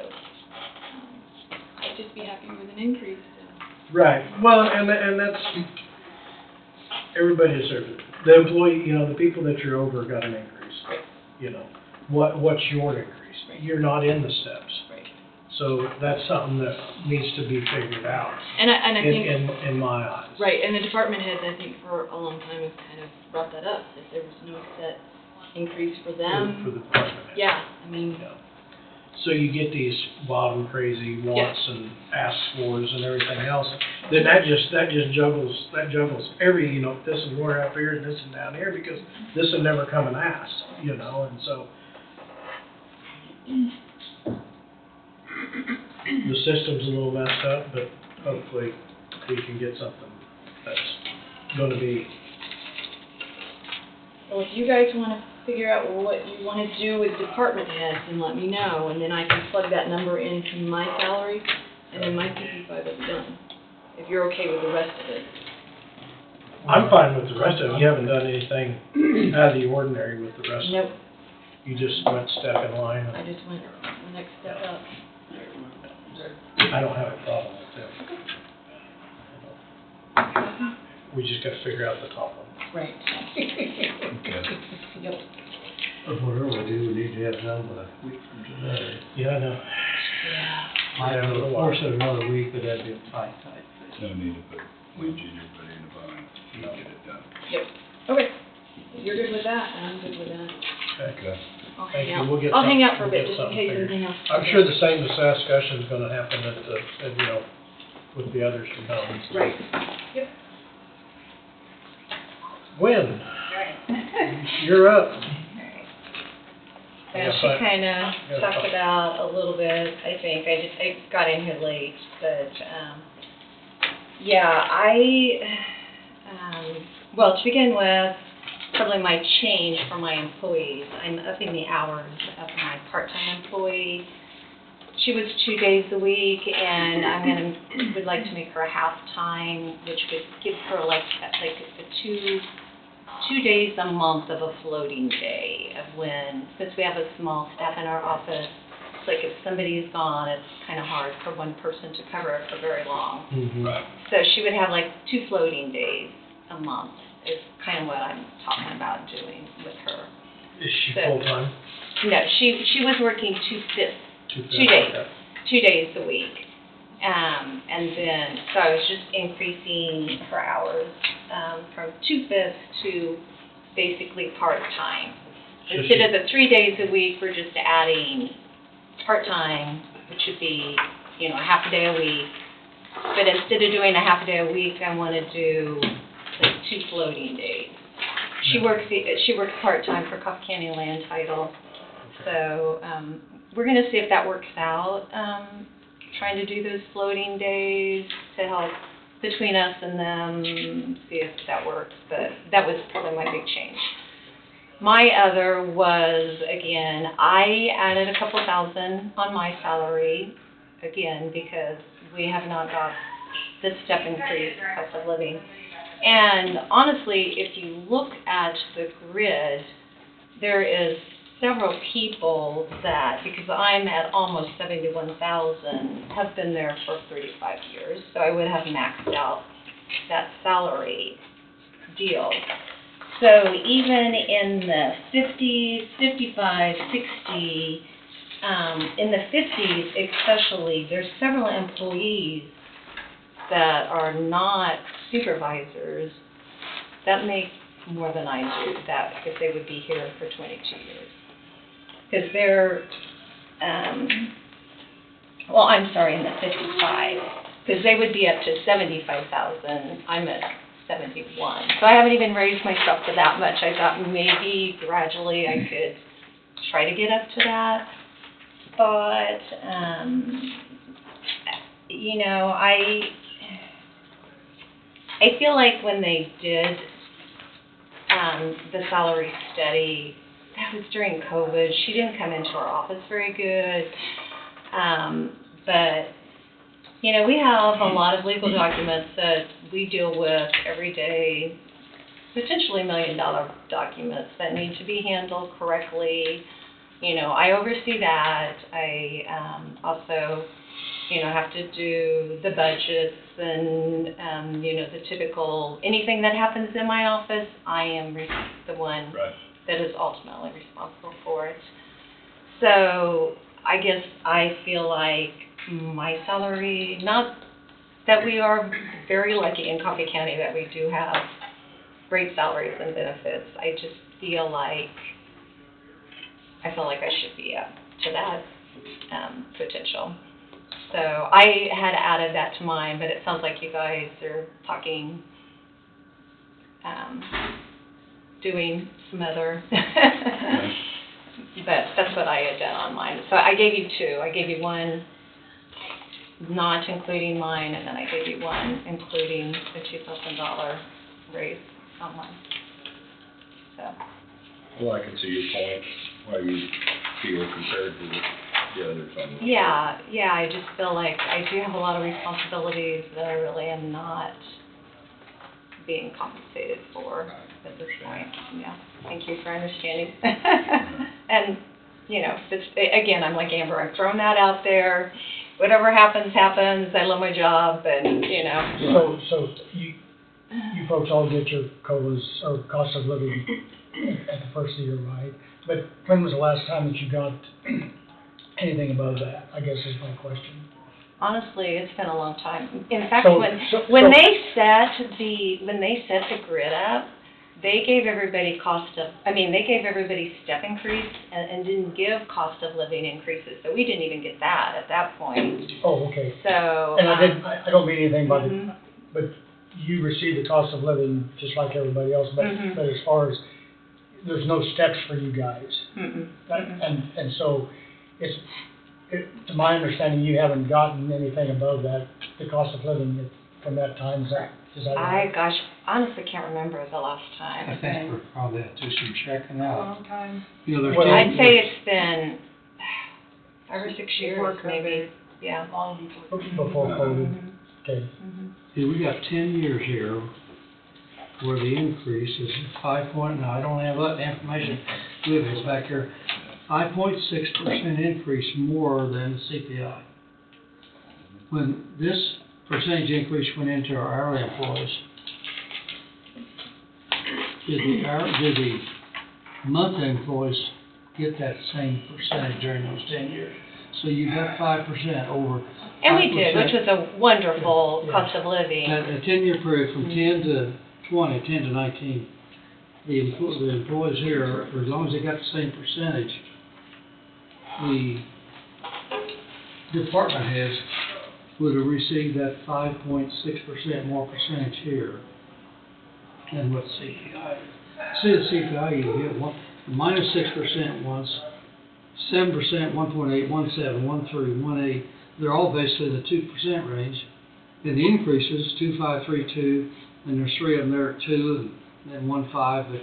I'd just be happy with an increase. Right. Well, and that's, everybody deserves it. The employee, you know, the people that you're over got an increase. You know, what's your increase? You're not in the steps. Right. So that's something that needs to be figured out And I think. in my eyes. Right, and the department heads, I think, for a long time have kind of brought that up, that there was no set increase for them. For the department head. Yeah, I mean, Yeah. So you get these wild and crazy wants and asks fors and everything else, then that just juggles every, you know, this is more up here and this is down here, because this would never come and asked, you know, and so the system's a little messed up, but hopefully we can get something that's gonna be. well, if you guys wanna figure out what you wanna do with department heads, then let me know, and then I can plug that number into my salary, and then my CP5 is done, if you're okay with the rest of it. I'm fine with the rest of it. You haven't done anything out of the ordinary with the rest of it. Nope, You just went step in line. I just went the next step up. I don't have a problem with them. We just gotta figure out the top one. Right. Yep. Whatever we do, we need to have done by a week from today. Yeah, I know. Yeah. I don't know, force it another week, but that'd be a tight fit. No need to put everybody in a bind, you get it done. Yep, okay. If you're good with that, and I'm good with that. Okay. I'll Thank hang you. out. We'll get I'll hang out some- for a we'll bit, get just in something case figured. anything else. I'm sure the same discussion's gonna happen at you know, with the others from home. Right. Yep. Gwen, Right. you're up. And she kinda talked about a little bit, I think, I got in here late, but, yeah, well, to begin with, probably my change for my employees, I'm upping the hours of my part-time employee. She was 2 days a week, and would like to make her a half-time, which would give her like a two days a month of a floating day of when, since we have a small staff in our office, it's like if somebody's gone, it's kind of hard for one person to cover it for very long. Right. So she would have like 2 floating days a month is kind of what I'm talking about doing with her. Is she So- full-time? No, she was working 2/5, 2 days. Okay. 2 days a week. And then, so I was just increasing her hours from 2/5 to basically part-time. So Instead of the 3 days a week, we're just adding part-time, which would be, you know, a half a day a week. But instead of doing a half a day a week, I want to do like 2 floating days. She works part-time for Coffee County Land Title. So, we're gonna see if that works out, trying to do those floating days to help between us and them, see if that works, but that was probably my big change. My other was, again, I added a couple thousand on my salary, again, because we have not got this step increase, cost of living. And honestly, if you look at the grid, there is several people that, because I'm at almost 71,000, have been there for 35 years, so I would have maxed out that salary deal. So even in the 50s, 55, 60, in the 50s especially, there's several employees that are not supervisors that make more than I do, that if they would be here for 22 years. Because they're, well, I'm sorry, in the 55, because they would be up to 75,000. I'm at 71. So I haven't even raised myself to that much. I thought maybe gradually I could try to get up to that. But, you know, I feel like when they did the salary study, that was during COVID. She didn't come into our office very good. But, you know, we have a lot of legal documents that we deal with every day, potentially $1 million documents that need to be handled correctly. You know, I oversee that. I also have to do the budgets and, the typical, anything that happens in my office, I am the one Right. that is ultimately responsible for it. So I guess I feel like my salary, not that we are very lucky in Coffee County that we do have great salaries and benefits. I just feel like I should be up to that potential. So I had added that to mine, but it sounds like you guys are talking, doing some other, but that's what I had done on mine. So I gave you two. I gave you one not including mine, and then I gave you one including the $2,000 raise on mine. So. Well, I can see your point, why you feel compared to the others on the. Yeah, I just feel like I do have a lot of responsibilities that I really am not being compensated for at this point. Yeah, thank you for understanding. And, again, I'm like Amber, I'm throwing that out there. Whatever happens, happens. I love my job, and, So you folks all get your COLAs or cost of living at the first of the year, right? But when was the last time that you got anything above that, I guess is my question. Honestly, it's been a long time. In fact, So- when they set the grid up, they gave everybody they gave everybody step increase and didn't give cost of living increases. So we didn't even get that at that point. Oh, okay. So. And I don't mean anything by mhm. but you receive the cost of living just like everybody else, but Mhm. but as far as, there's no steps for you guys. Mm-mm. And so, to my understanding, you haven't gotten anything above that, the cost of living from that time, is that right? Gosh, honestly can't remember the last time. I think we're probably have to do some checking out. Long time. There's Well, I'd say it's been 5 or 6 years, Before COVID. maybe. Yeah. Long before. Before COVID, Mhm. okay. Mhm. See, we got 10 years here where the increase is 5 I don't have that information with us back here, 5.6% increase more than the CPI. When this percentage increase went into our hourly employees, did the monthly employees get that same percentage during those 10 years? So you got 5% over. And we did, 5%. which was a wonderful Yeah. cost of living. A 10-year period from 10 to 20, 10 to 19, the employees here, for as long as they got the same percentage, the department heads would have received that 5.6% more percentage here than what CPI. See, the CPI, you get minus 6% once, 7%, 1.8, 1.7, 1.3, 1.8. They're all basically the 2% range. And the increases, 2.5, 3.2, and there's 3 of them there at 2, and then 1.5. But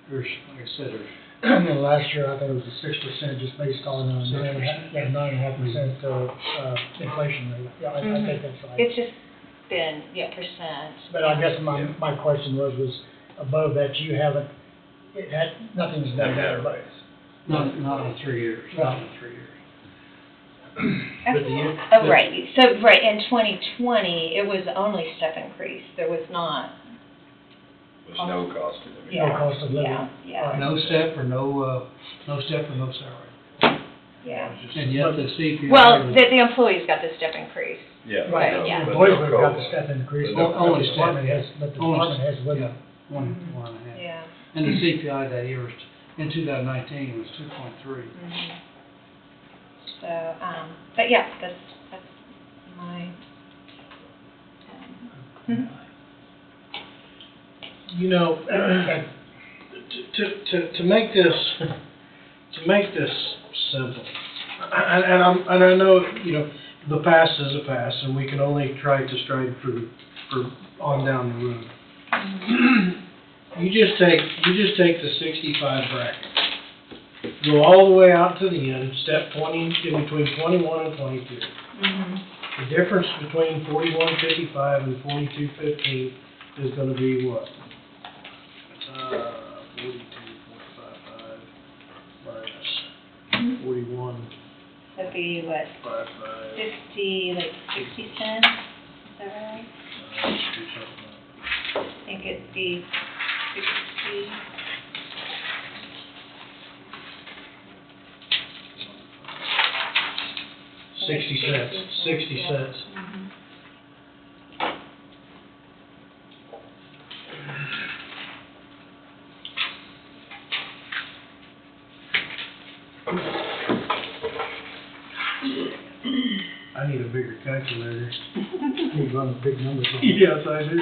there's, like I said, there's. And then last year, I think it was 6% just based on 9.5% inflation rate. Yeah, I think that's right. It's just been, percent. But I guess my question was above that, you haven't, nothing's done there, but. Not in 3 years, not in 3 years. Right, so, in 2020, it was only step increase, there was not. There's no cost of living. No cost of living. Yeah, No step or no salary. yeah. And yet the CPI. Well, the employees got the step increase. Yeah. Right, no, yeah. but Employees no would have got COLA. the step increase, But no but only the step, department yeah. has, but the Only department has wouldn't. Yeah, one and a half. Yeah. And the CPI that year was, in 2019, was 2.3. Mhm. So, but yeah, that's my, To make this simple, and I know, the past is a past, and we can only try to strive for on down the road. You just take the 65 bracket, go all the way out to the end, step 20, in between 21 and 22. mhm. The difference between 41.55 and 42.15 is gonna be what? 42.55 minus 41. That'd be what, 5, 60 cents, is that right? let's do something. I think it'd be 60. 60 cents, 60 cents. Mhm. I need a bigger calculator. You run a big number. Yes, I do.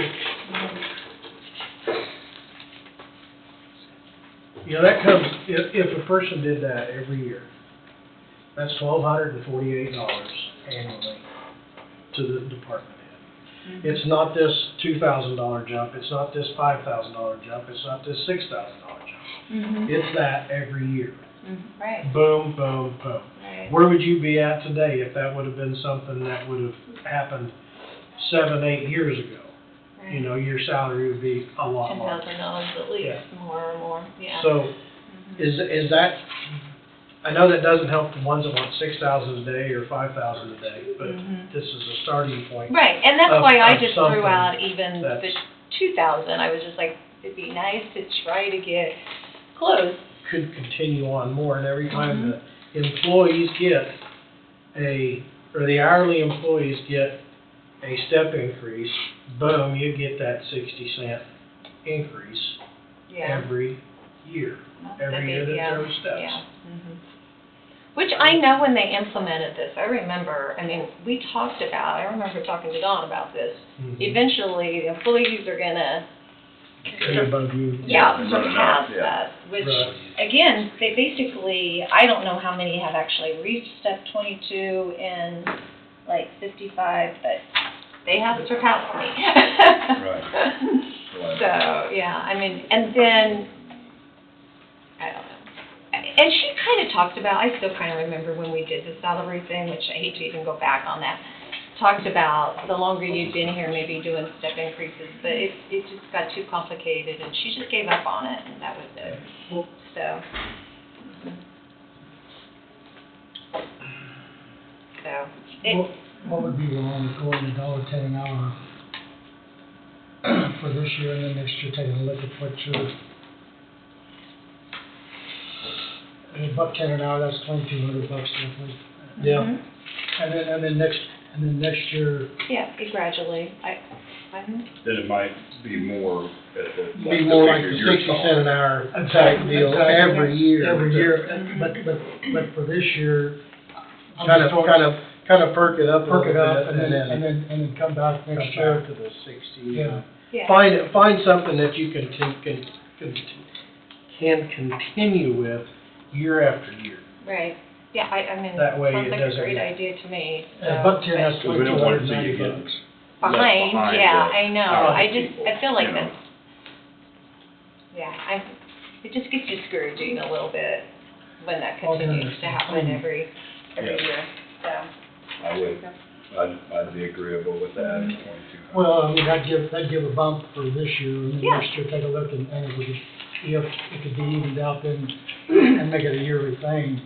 You know, that comes, if a person did that every year, that's $1,248 annually to the department head. It's not this $2,000 jump, it's not this $5,000 jump, it's not this $6,000 jump. It's that every year. Right, Boom, boom, boom. right. Where would you be at today if that would have been something that would have happened 7, 8 years ago? You know, your salary would be a lot more. $10,000 at least, Yeah. more or more, yeah. So, is that, I know that doesn't help the ones that want 6,000 a day or 5,000 a day, but this is a starting point. Right, and that's why I of just something threw out even the that's- 2,000. I was just like, it'd be nice to try to get close. Could continue on more, and every time the employees get or the hourly employees get a step increase, boom, you get that 60-cent increase Yeah. every year. Every year that there were steps. Yeah. Which I know when they implemented this, I remember, I mean, we talked about, I remember talking to Dawn about this. Eventually, the employees are gonna, Way above you. surpass that, which, Right. again, they basically, I don't know how many have actually reached step 22 and like 55, but they have surpassed me. Right. So, yeah, I mean, and then, I don't know. And she kind of talked about, I still kind of remember when we did the salary thing, which I hate to even go back on that, talked about the longer you'd been here, maybe doing step increases, but it just got too complicated, and she just gave up on it, and that was it. So. What would be wrong with going $1.10 an hour for this year, and then next year taking a look at what your, $1.10 an hour, that's $2,200 roughly. Yeah. And then next year. Yeah, gradually, Then it might be more at the. Be more like the 60 cent an hour type deal every year. Every year, but for this year. Kind of perk it up a little Perk it up, bit, and then come back come next year. back to the 60. Yeah. Yeah. Find something that you can continue with year after year. right, yeah, I mean, That way sounds it like a doesn't great get- idea to me, so. $1.10, that's Because we don't want to see you $290. getting left Behind, behind yeah, the I know, hourly I just, people, I feel like you know. that's, yeah, it just gets discouraging a little bit when that Oh, yeah. continues to happen every Yeah. year, so. I'd be agreeable with that, 22. Well, I mean, that'd give a bump for this year, and then Yeah. next year take a look, and it would, if it could be evened out then, and make it a yearly thing.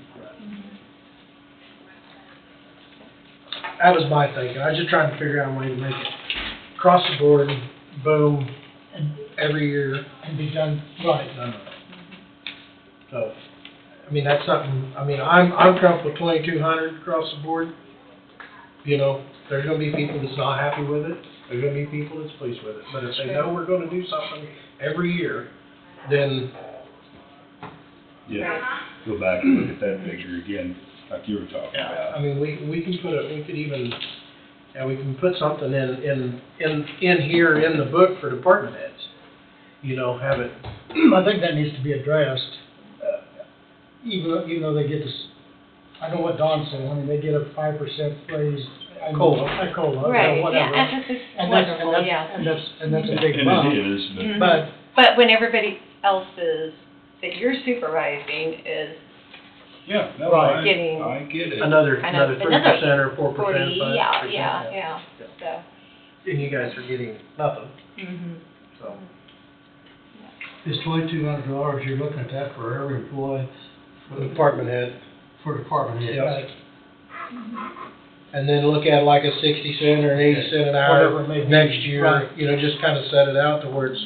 That was my thinking. I was just trying to figure out a way to make it across the board, boom, And, every year. and be done right. So, I mean, that's something, I mean, I'm comfortable with 2,200 across the board. You know, there's gonna be people that's not happy with it, there's gonna be people that's pleased with it, but if they know we're gonna do something every year, then, Yeah, go back and look at that figure again, like you were talking I about. mean, we can we can put something in here in the book for department heads. You know, have it, I think that needs to be addressed, even though they get this, I know what Don said, I mean, they get a 5% raise. I mean, COLA. A COLA, or Right, whatever. yeah, and this is And that's, wonderful, yeah. and that's a big And bump. it is, but. But, But when everybody else is, that you're supervising is Yeah, no, Right. Getting- I get it. another I know, 3% or 4%, 40, 5%. yeah, so. And you guys are getting nothing, Mhm. so. it's $2,200, you're looking at that for every employee, For the department head. for department head. Yep. Right. and then look at like a 60 cent or an 80 cent an hour Whatever it may be. next year, Right. you know, just kind of set it out to where it's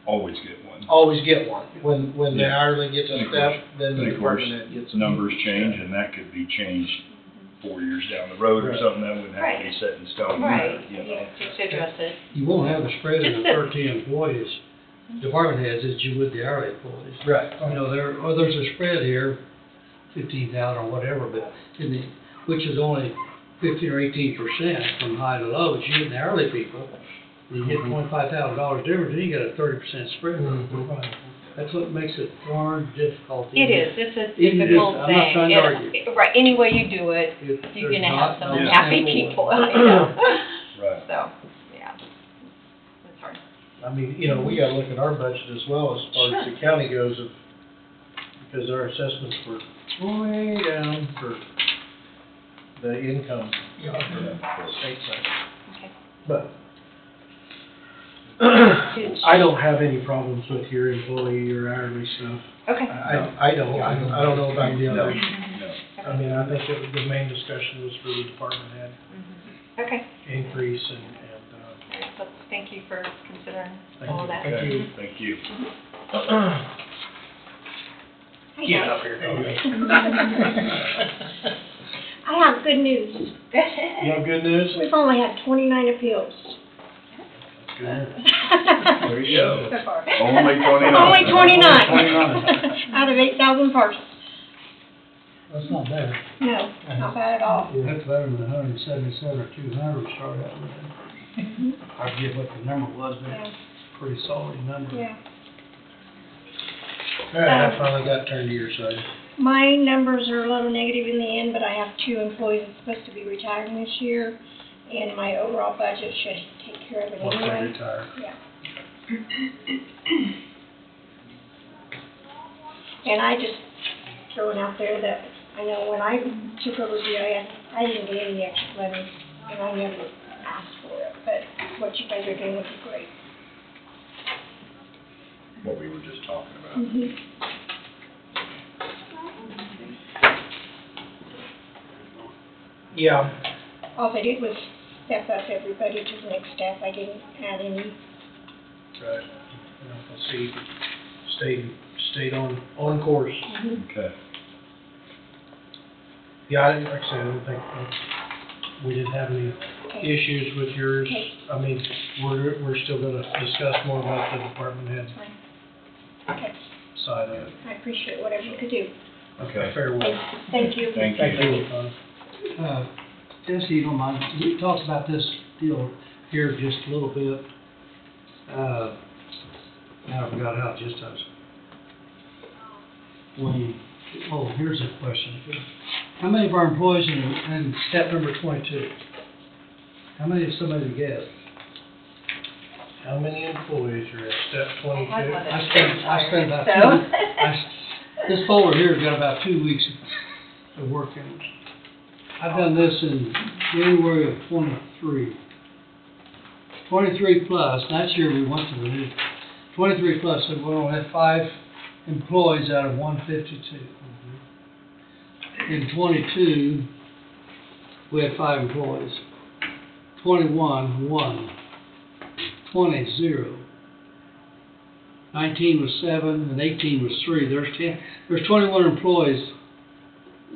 Always get one. always get one. When the Yeah. hourly gets a And of step, course- then the And of course, department head gets. numbers change, and that could be changed 4 years down the road or Right. something, that wouldn't have to be Right. set in stone. Right, You know. yeah, just to address it. You won't have the spread of Just the the- 13 employees, department heads, as you would the hourly employees. Right. You know, there's a spread here, 15,000 or whatever, but which is only 15 or 18% from high to low, but you get the hourly people, you get $25,000 difference, then you got a 30% spread. Mhm. That's what makes it darn difficult. It is, it's a Even if- difficult I'm thing. not trying to argue. Right, any way you do it, If you're there's gonna not have some no unhappy single people, one. I know. Right. So, yeah, it's hard. I mean, you know, we gotta look at our budget as well as far as the county goes, because our assessments were way down for the income, for the state side. Okay. But I don't have any problems with your employee or hourly stuff. Okay. I don't know about the No, others. no. I mean, I think the main discussion was for the department head Okay. increase and, So thank you for considering Thank all you. of that. Thank you. Thank you. Get up here. I have good news. You have good news? We've only had 29 appeals. Good news. There you go. So far. Only 29. Only 29. 29. Out of 8,000 parcels. That's not bad. No, not bad at all. That's better than 177 or 200 we started out with. I forget what the number was, but Yeah. it's a pretty solid number. Yeah. All right, I finally got turned to your side. My numbers are a little negative in the end, but I have 2 employees that's supposed to be retiring this year, and my overall budget should take care of it Once they anyway. retire. Yeah. And I just throwing out there that I know when I took over GIS, I didn't get any extra money, and I never asked for it, but what you guys are doing is great. What we were just talking about. Mhm. Yeah. All I did was step up everybody to the next step. I didn't add any. Right. I see, stayed on course. Okay. Yeah, like I said, I don't think we didn't have any issues with yours. I mean, we're still gonna discuss more about the department head Okay, side of it. I appreciate whatever you could do. Okay. Fair well. Thank you. Thank you. Jesse, you don't mind, we talked about this deal here just a little bit. Now I forgot how it just does. Here's a question. How many of our employees in step number 22? How many did somebody get? How many employees are at step 22? I spent about So. this folder here's got about 2 weeks of work in it. I've done this in January of 23. 23 plus, last year we went to the new, 23 plus, so we only had 5 employees out of 152. In 22, we had 5 employees. 21, 1. 20, 0. 19 was 7, and 18 was 3. There's 21 employees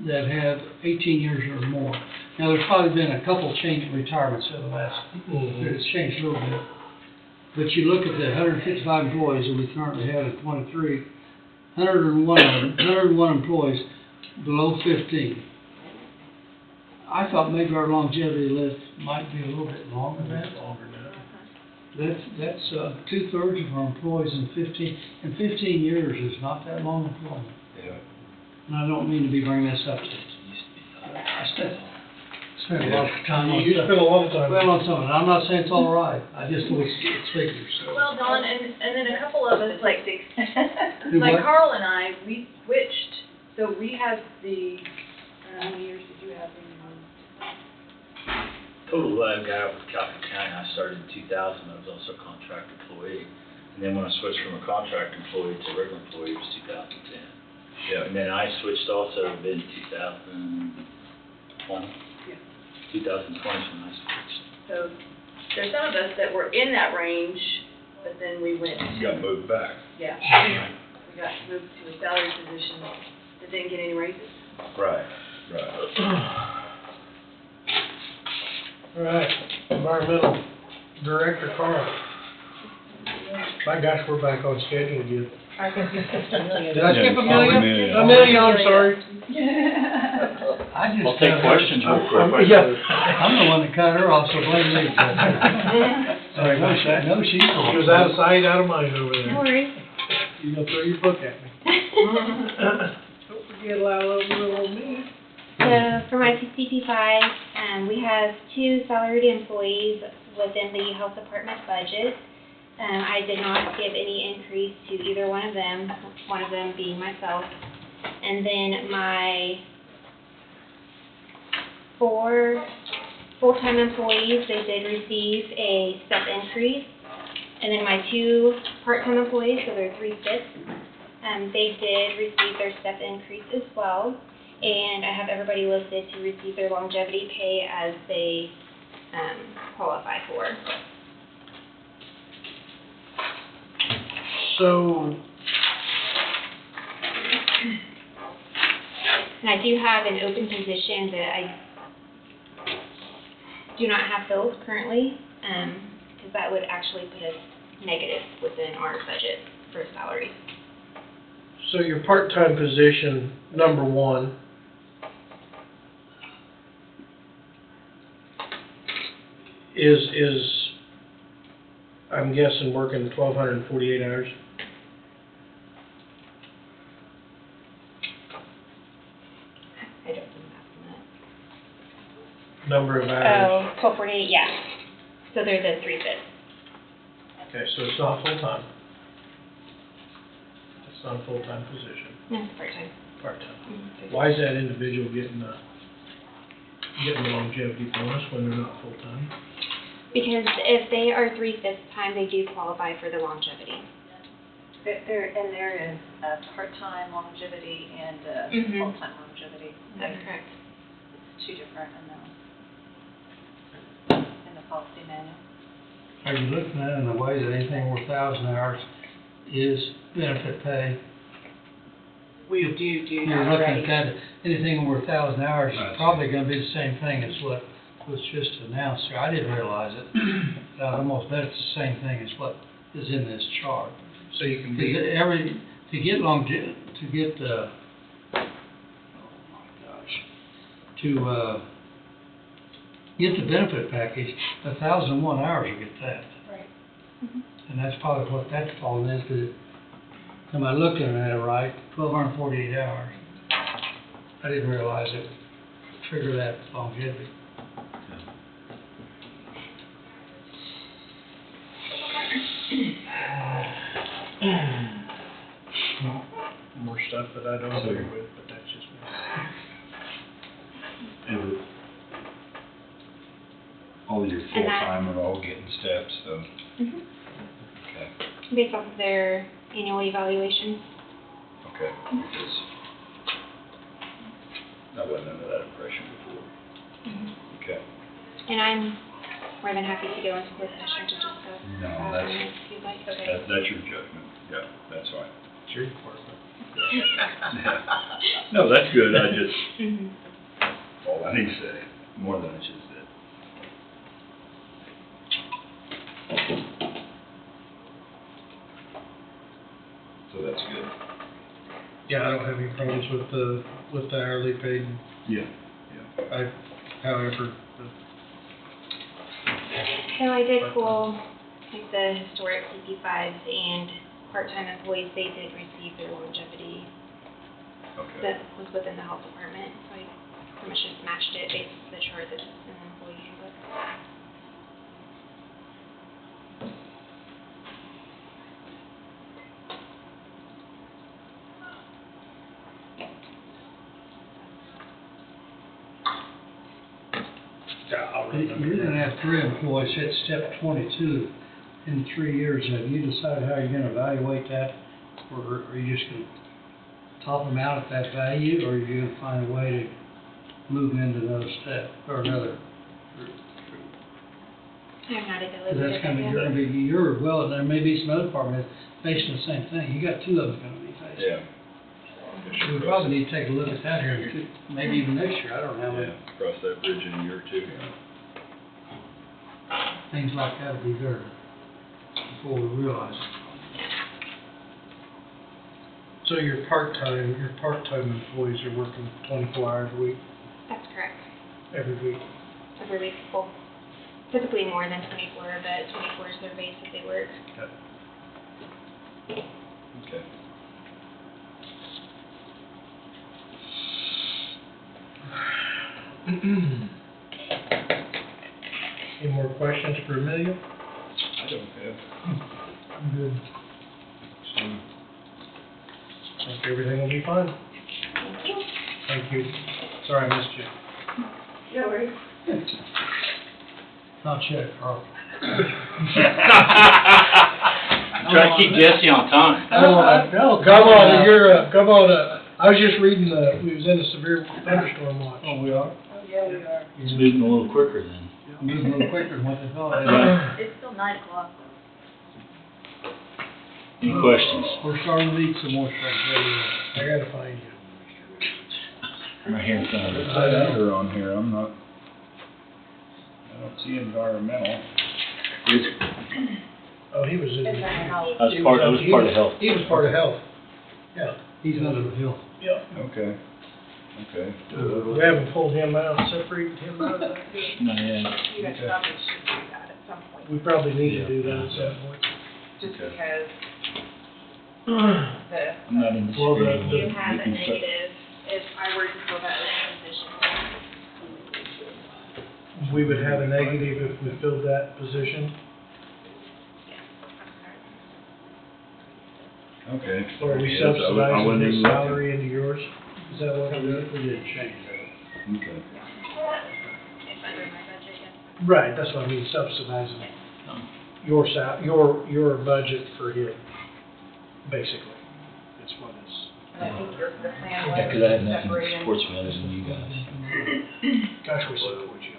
that have 18 years or more. Now, there's probably been a couple change retirements over the last, it's changed a little bit. But you look at the 155 employees that we currently have in 23, 101 employees below 15. I thought maybe our longevity list might be a little bit longer than that. That's 2/3 of our employees in 15 years is not that long employment. Yeah. And I don't mean to be bringing this up. I spent a lot of time on You stuff. spent a lot of time. Well, on some of it. I'm not saying it's all right. I just know it's figures. So. Well, Dawn, and then a couple of us, like, Do like what? Carl and I, we switched, so we have the, how many years did you have in? Total I've got with Calhoun County, I started in 2000, I was also a contract employee. And then when I switched from a contract employee to a regular employee, it was 2010. Yeah. And then I switched also in 2020. Yeah. 2020 is when I switched. So there's some of us that were in that range, but then we went. Got moved back. Yeah. We got moved to a salary position that didn't get any raises. Right. All right, environmental director Carl. My gosh, we're back on schedule again. I think you skipped a million. Did I skip Amelia. Amelia, I'm sorry. I just. I'll take questions real quick. Yeah. I'm the one that cut her off, so blame me. I know she's the one. She was out of sight, out of mind over No there. worries. You gonna throw your book at me. Don't forget little me. So for my CP5, we have 2 salaried employees within the health department budget. I did not give any increase to either one of them being myself. And then my 4 full-time employees, they did receive a step increase. And then my 2 part-time employees, so they're 3/5, they did receive their step increase as well. And I have everybody listed to receive their longevity pay as they qualify for. So, And I do have an open position that I do not have filled currently, because that would actually put us negative within our budget for salaries. so your part-time position, number 1, is, I'm guessing, working 1,248 hours? I don't do math on that. Number of hours? Oh, 1248, yeah. So they're the 3/5. Okay, so it's not full-time. It's not a full-time position, No, it's part-time. part-time. Mm-hmm. Why is that individual getting the longevity bonus when they're not full-time? Because if they are 3/5 time, they do qualify for the longevity. There is part-time longevity and Mhm. full-time longevity. That is correct. It's 2 different amounts in the policy manual. Are you looking at it in a way that anything over 1,000 hours is benefit pay? We do You're that looking already. at that, anything over 1,000 hours is probably gonna be the same thing as what was just announced here. I didn't realize it. But I'd almost bet it's the same thing as what is in this chart. So you can Because be, to get oh my gosh, to get the benefit package, 1,001 hours to get that. Right. And that's probably what that's falling into. Am I looking at it right? 1,248 hours. I didn't realize it would trigger that longevity. more stuff that I don't agree with, but that's just me. And all your And that- full-time are all getting steps, so, Mhm. okay, Based off of their annual evaluations. okay. Because I wasn't under that impression before. Okay. And I'm more than happy to go into closed session to discuss. No, them if you'd like. Okay. That's your judgment, yeah, that's fine. It's your department. No, that's good, I just, Mhm. all I need to say, more than I should have said. So that's good. Yeah, I don't have any problems with the hourly paid. Yeah. However, So I did pull like the historic CP5s and part-time employees, they did receive their longevity Okay. that was within the health department. So I pretty much just matched it based on the chart that's in the employee handbook. I'll remember You're gonna that. have 3 employees hit step 22 in 3 years. Have you decided how you're gonna evaluate that? Or are you just gonna top them out at that value, or are you gonna find a way to move them into another step, or another I'm not a Cause deliberate. that's gonna be your, well, there may be some other departments facing the same thing. You got two of them gonna be facing. Yeah. We probably need to take a look at that here, maybe even next year, I don't know. Yeah, cross that bridge in a year or two. Things like that will be there before we realize it. So your part-time employees are working 24 hours a week, That's correct. every week? Every week, well, typically more than 24, but 24 is their base that they work. Okay. Any more questions for Amelia? I don't have. I'm good. So, I think everything will be fine. Thank you. Thank you. Sorry I missed you. No worries. I'll check, Carl. Try to keep Jesse on time. Come on, I was just reading we was in a severe thunderstorm watch. Oh, we are? Oh, yeah, we are. It's moving a little quicker then. Moving a little quicker than what they thought. It's still 9 o'clock. Any questions? We're starting to need some more stuff. I gotta find you. Right here in front of us. Under on here, I don't see environmental. Oh, he was in. It's a house. That was part of health. He was part of health. Yeah. He's under the hill. Yeah. Okay. Okay. We haven't pulled him out, separated him out of that yet. Not yet. You guys probably should do that at some point, We probably need to do that at some point. just Okay. because I'm not in the Well, spirit. You have a negative if I were to fill that open position. We would have a negative if we filled that position. Okay. Or are we Yes, I subsidizing wouldn't his even look. salary into yours? Is that what we're doing? We didn't change that. Okay. It's under my budget, yes. Right, that's what I mean, subsidizing your your budget for him, basically. That's what it's. and I think the plan Yeah, was 'cause I have to nothing separate that him. supports me other than you guys. Gosh, we support you.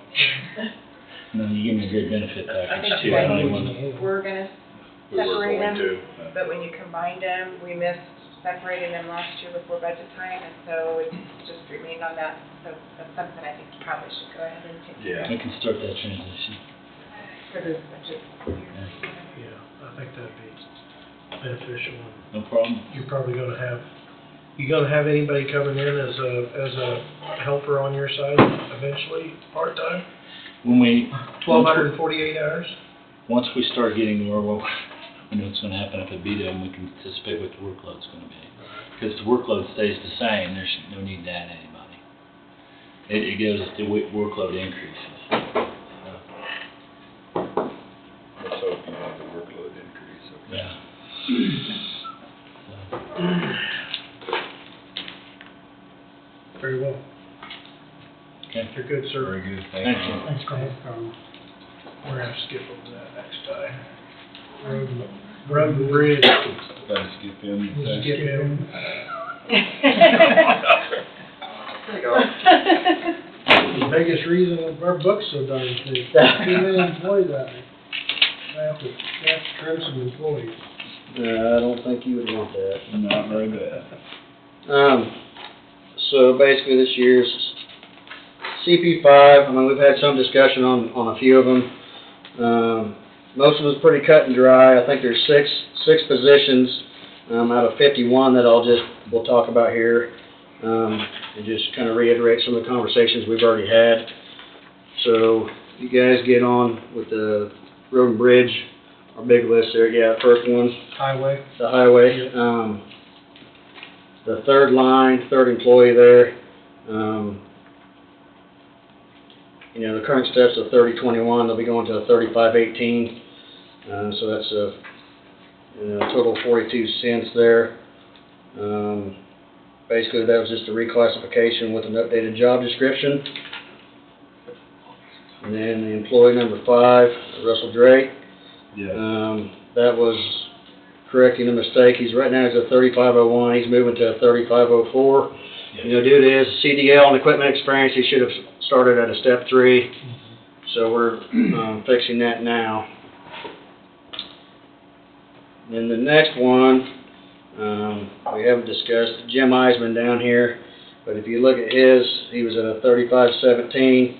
And then you give me a great benefit I package think too. you I don't even guys wanna- were gonna We were separate going them, to. but when you combined them, we missed separating them last year before budget time, and so it just remained on that. So that's something I think you probably should go ahead and take care Yeah. I can start that transition. for this budget year. Yeah, I think that'd be beneficial. No problem. You're probably gonna have, you gonna have anybody coming in as a helper on your side eventually, part-time? When we, 1,248 hours? once we start getting more, well, we know what's gonna happen up at BDO and we can anticipate what the workload's gonna be. Because if the workload stays the same, there's no need to add anybody. It gives us the workload increases. Let's hope you have the workload increase. Okay. Yeah. Very well. Okay. You're good, sir. Very good, Thank thank you. you. Thanks, Carl. We're gonna skip over that next time. Road and bridge. Gotta skip in. Skip him. The biggest reason our book's so darn thick. Too many employees out there. We have to trim some employees. I don't think you would want that. Not very bad. So basically this year's CP5, I mean, we've had some discussion on a few of them. Most of it's pretty cut and dry. I think there's six positions out of 51 that we'll talk about here. And just kind of reiterate some of the conversations we've already had. So you guys get on with the road and bridge, our big list there. Yeah, first one. Highway. The highway. The third line, third employee there. The current steps of 3021, they'll be going to a 3518. So that's a total of 42 cents there. Basically, that was just a reclassification with an updated job description. And then the employee number 5, Russell Drake. Yeah. That was correcting a mistake. Right now he's a 3501. He's moving to a 3504. Yeah. Due to his CDL and equipment experience, he should have started at a step 3. So we're, fixing that now. Then the next one, we haven't discussed, Jim Eisman down here, but if you look at his, he was at a 3517,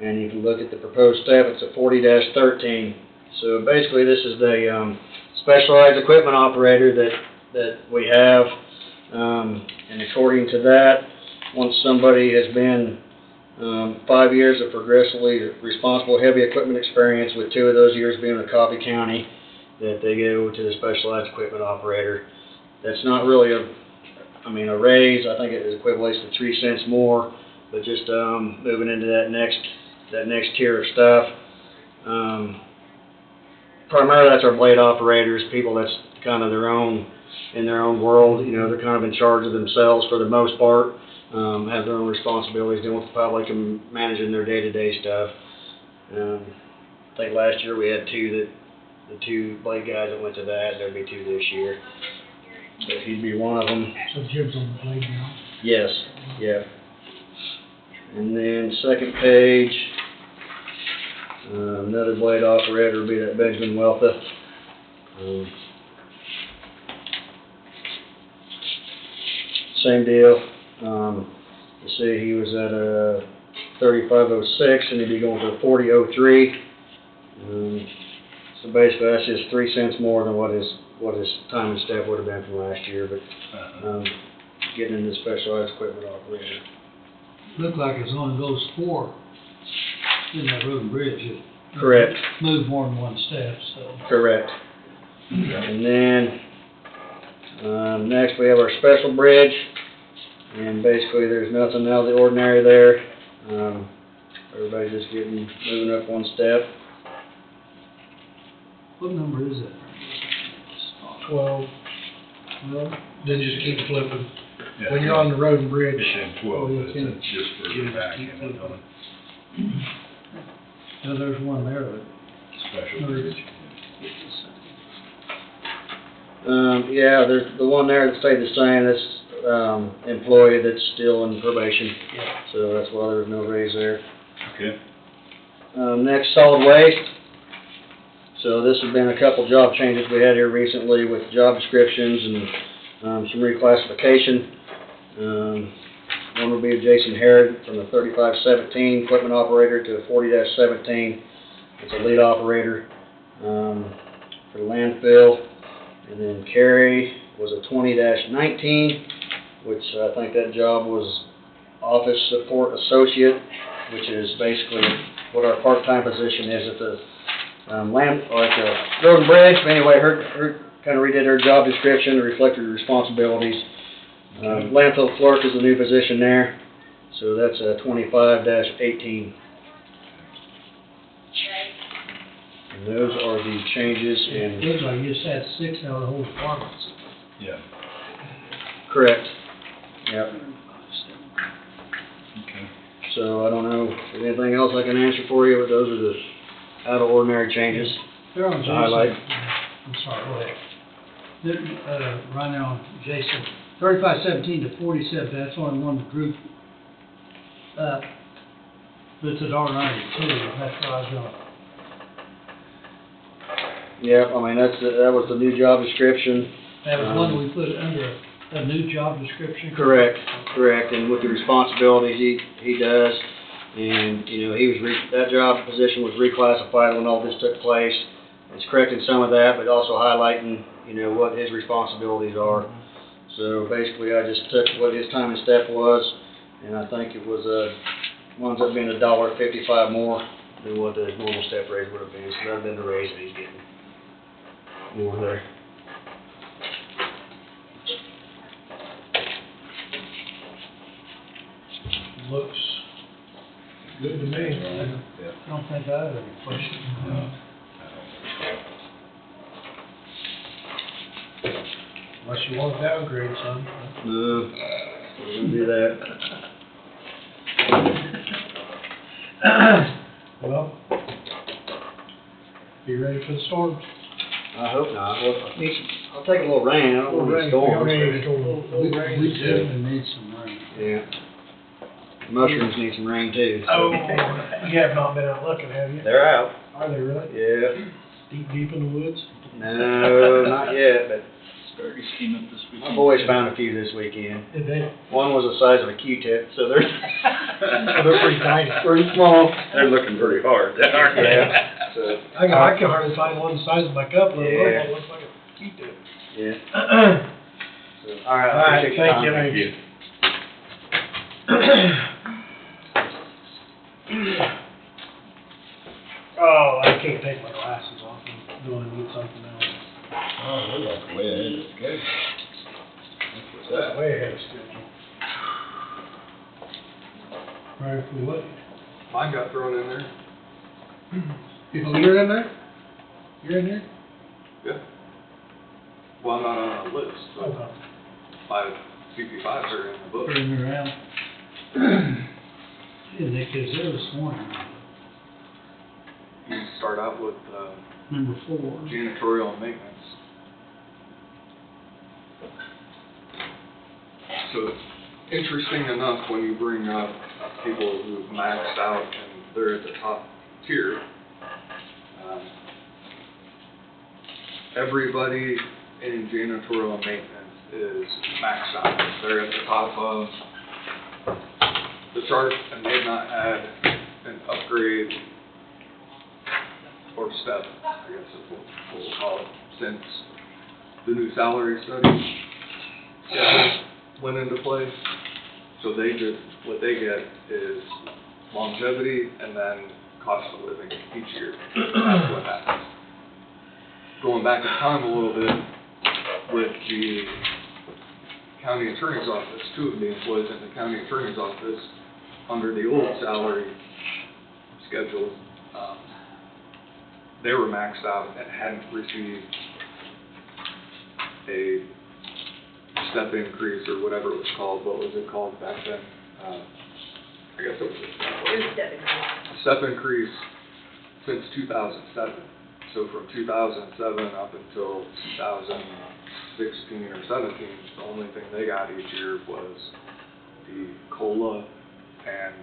and if you look at the proposed step, it's a 40-13. So basically, this is the specialized equipment operator that we have, and according to that, once somebody has been 5 years of progressively responsible heavy equipment experience, with 2 of those years being in Coffee County, that they go to the specialized equipment operator. That's not really a raise. I think it equates to 3 cents more, but just moving into that next tier of stuff. Primarily, that's our blade operators, people that's kind of in their own world. You know, they're kind of in charge of themselves for the most part. Have their own responsibilities dealing with the public and managing their day-to-day stuff. I think last year we had the 2 blade guys that went to that. There'll be 2 this year. But he'd be one of them. So Jim's on the blade now? Yes, yeah. And then second page, another blade operator would be that Benjamin Welta. Same deal. You see he was at a 3506 and he'd be going for a 4003. So basically that's just 3 cents more than what his time and step would have been from last year, but getting into specialized equipment operator. Looked like it's only those 4 in that road and bridge. Correct. Move more than 1 step, so. Correct. And then, next we have our special bridge, and basically there's nothing out of the ordinary there. Everybody's just moving up 1 step. What number is it? 12. Well, then just keep flipping. Yeah. When you're on the road and bridge. It's in 12, but it's just for the back end of it. No, there's one there that. Special bridge. Yeah, there's the one there that stayed the same. That's employee that's still in probation. Yeah. So that's why there's no raise there. Okay. Next, solid waste. So this has been a couple job changes we had here recently with job descriptions and some reclassification. One would be Jason Herod from the 3517 equipment operator to a 40-17. It's a lead operator for the landfill. And then Carrie was a 20-19, which I think that job was office support associate, which is basically what our part-time position is at the at the road and bridge. But anyway, her kind of redid her job description to reflect her responsibilities. Landfill clerk is the new position there, so that's a 25-18. And those are the changes in. Looks like you just had 6 out of the whole department. Yeah. Correct. Yep. Okay. So I don't know if there's anything else I can answer for you, but those are the out of ordinary changes. They're on to Jason. highlight. I'm sorry, go ahead. Right now, Jason, 3517 to 47, that's only one group up. But it's $1.92, that's what I was gonna. Yeah, I mean, that was the new job description. That was one we put under a new job description? Correct, and with the responsibilities he does, and, you know, that job position was reclassified when all this took place. It's correcting some of that, but also highlighting, you know, what his responsibilities are. So basically, I just took what his time and step was, and I think it was, winds up being $1.55 more than what the normal step raise would have been. So that'd been the raise that he's getting. More there. Looks good to me. I don't think I have any questions. Unless you want to downgrade some. No, we don't do that. Well, be ready for the storms. I hope not. Well, I'll take a little rain. I don't want any storms. We definitely need some rain. Yeah. Mushrooms need some rain too. So. Oh, you have not been out looking, have you? They're out. Are they really? Yeah. Deep in the woods? No, not yet, but Started scheming this weekend. my boys found a few this weekend. Did they? One was the size of a Q-tip, so they're They're pretty tiny. pretty small. They're looking pretty hard, aren't they? Yeah. So, I can hardly find one the size of my cup, let alone Yeah. one that looks like a Q-tip. yeah. So, all All right. right, appreciate your thank time. you. Oh, I can't take my glasses off. I'm going to need something else. Oh, we're like way ahead of schedule. What's That's way ahead of schedule. Right, for what? Mine got thrown in there. Oh, you're in there? You're in there? Yeah. Well, I'm not on a list, but Okay. my CP5s are in the book. Turning around. Yeah, Nick is there this morning. You start out with Number 4. janitorial and maintenance. So, interesting enough, when you bring up people who've maxed out and they're at the top tier, everybody in janitorial and maintenance is maxed out. They're at the top of the chart, and they've not had an upgrade or step, I guess is what we'll call it, since the new salary study went into play. So what they get is longevity and then cost of living each year. That's what happens. Going back in time a little bit, with the county attorney's office, 2 of the employees in the county attorney's office, under the old salary schedule, they were maxed out and hadn't received a step increase or whatever it was called. What was it called back then? I guess it was a step increase since 2007. So from 2007 up until 2016 or 17, the only thing they got each year was the COLA and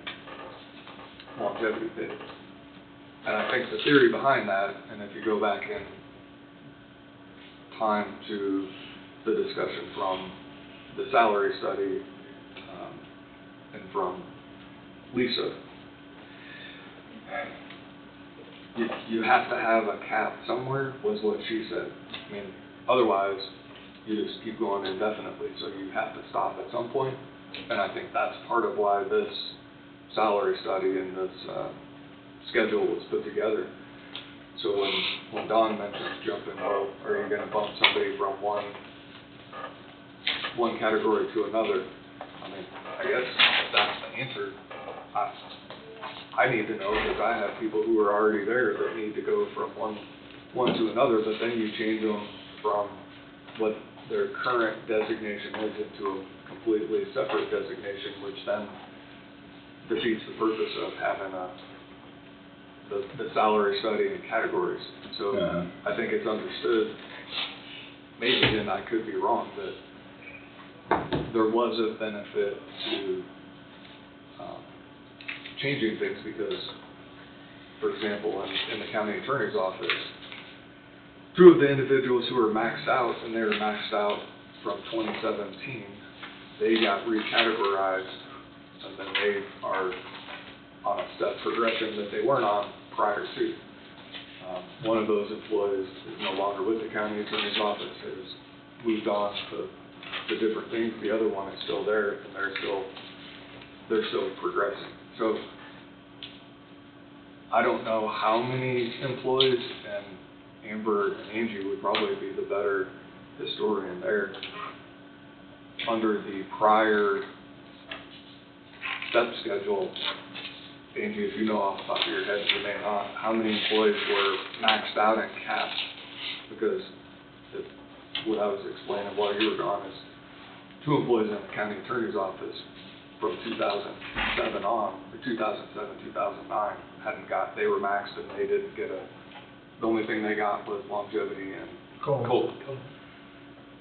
longevity pay. And I think the theory behind that, and if you go back in time to the discussion from the salary study and from Lisa, you have to have a cap somewhere, was what she said. I mean, otherwise, you just keep going indefinitely, so you have to stop at some point. And I think that's part of why this salary study and this schedule was put together. So when Don mentions jumping, well, are you going to bump somebody from one category to another? I mean, I guess that's the answer. I need to know, because I have people who are already there that need to go from one to another, but then you change them from what their current designation is into a completely separate designation, which then defeats the purpose of having the salary study and categories. So I think it's understood, maybe, and I could be wrong, that there was a benefit to changing things, because, for example, in the county attorney's office, 2 of the individuals who were maxed out, and they were maxed out from 2017, they got recategorized, and then they are on a step progression that they weren't on prior to. One of those employees is no longer with the county attorney's office, has moved on to different things. The other one is still there, and they're still progressing. So I don't know how many employees, and Amber and Angie would probably be the better historian there. Under the prior step schedule, Angie, if you know off the top of your head, you may not, how many employees were maxed out and capped? Because what I was explaining while you were gone is 2 employees in the county attorney's office from 2007 on, or 2007, 2009, they were maxed and they didn't get the only thing they got was longevity and COLA.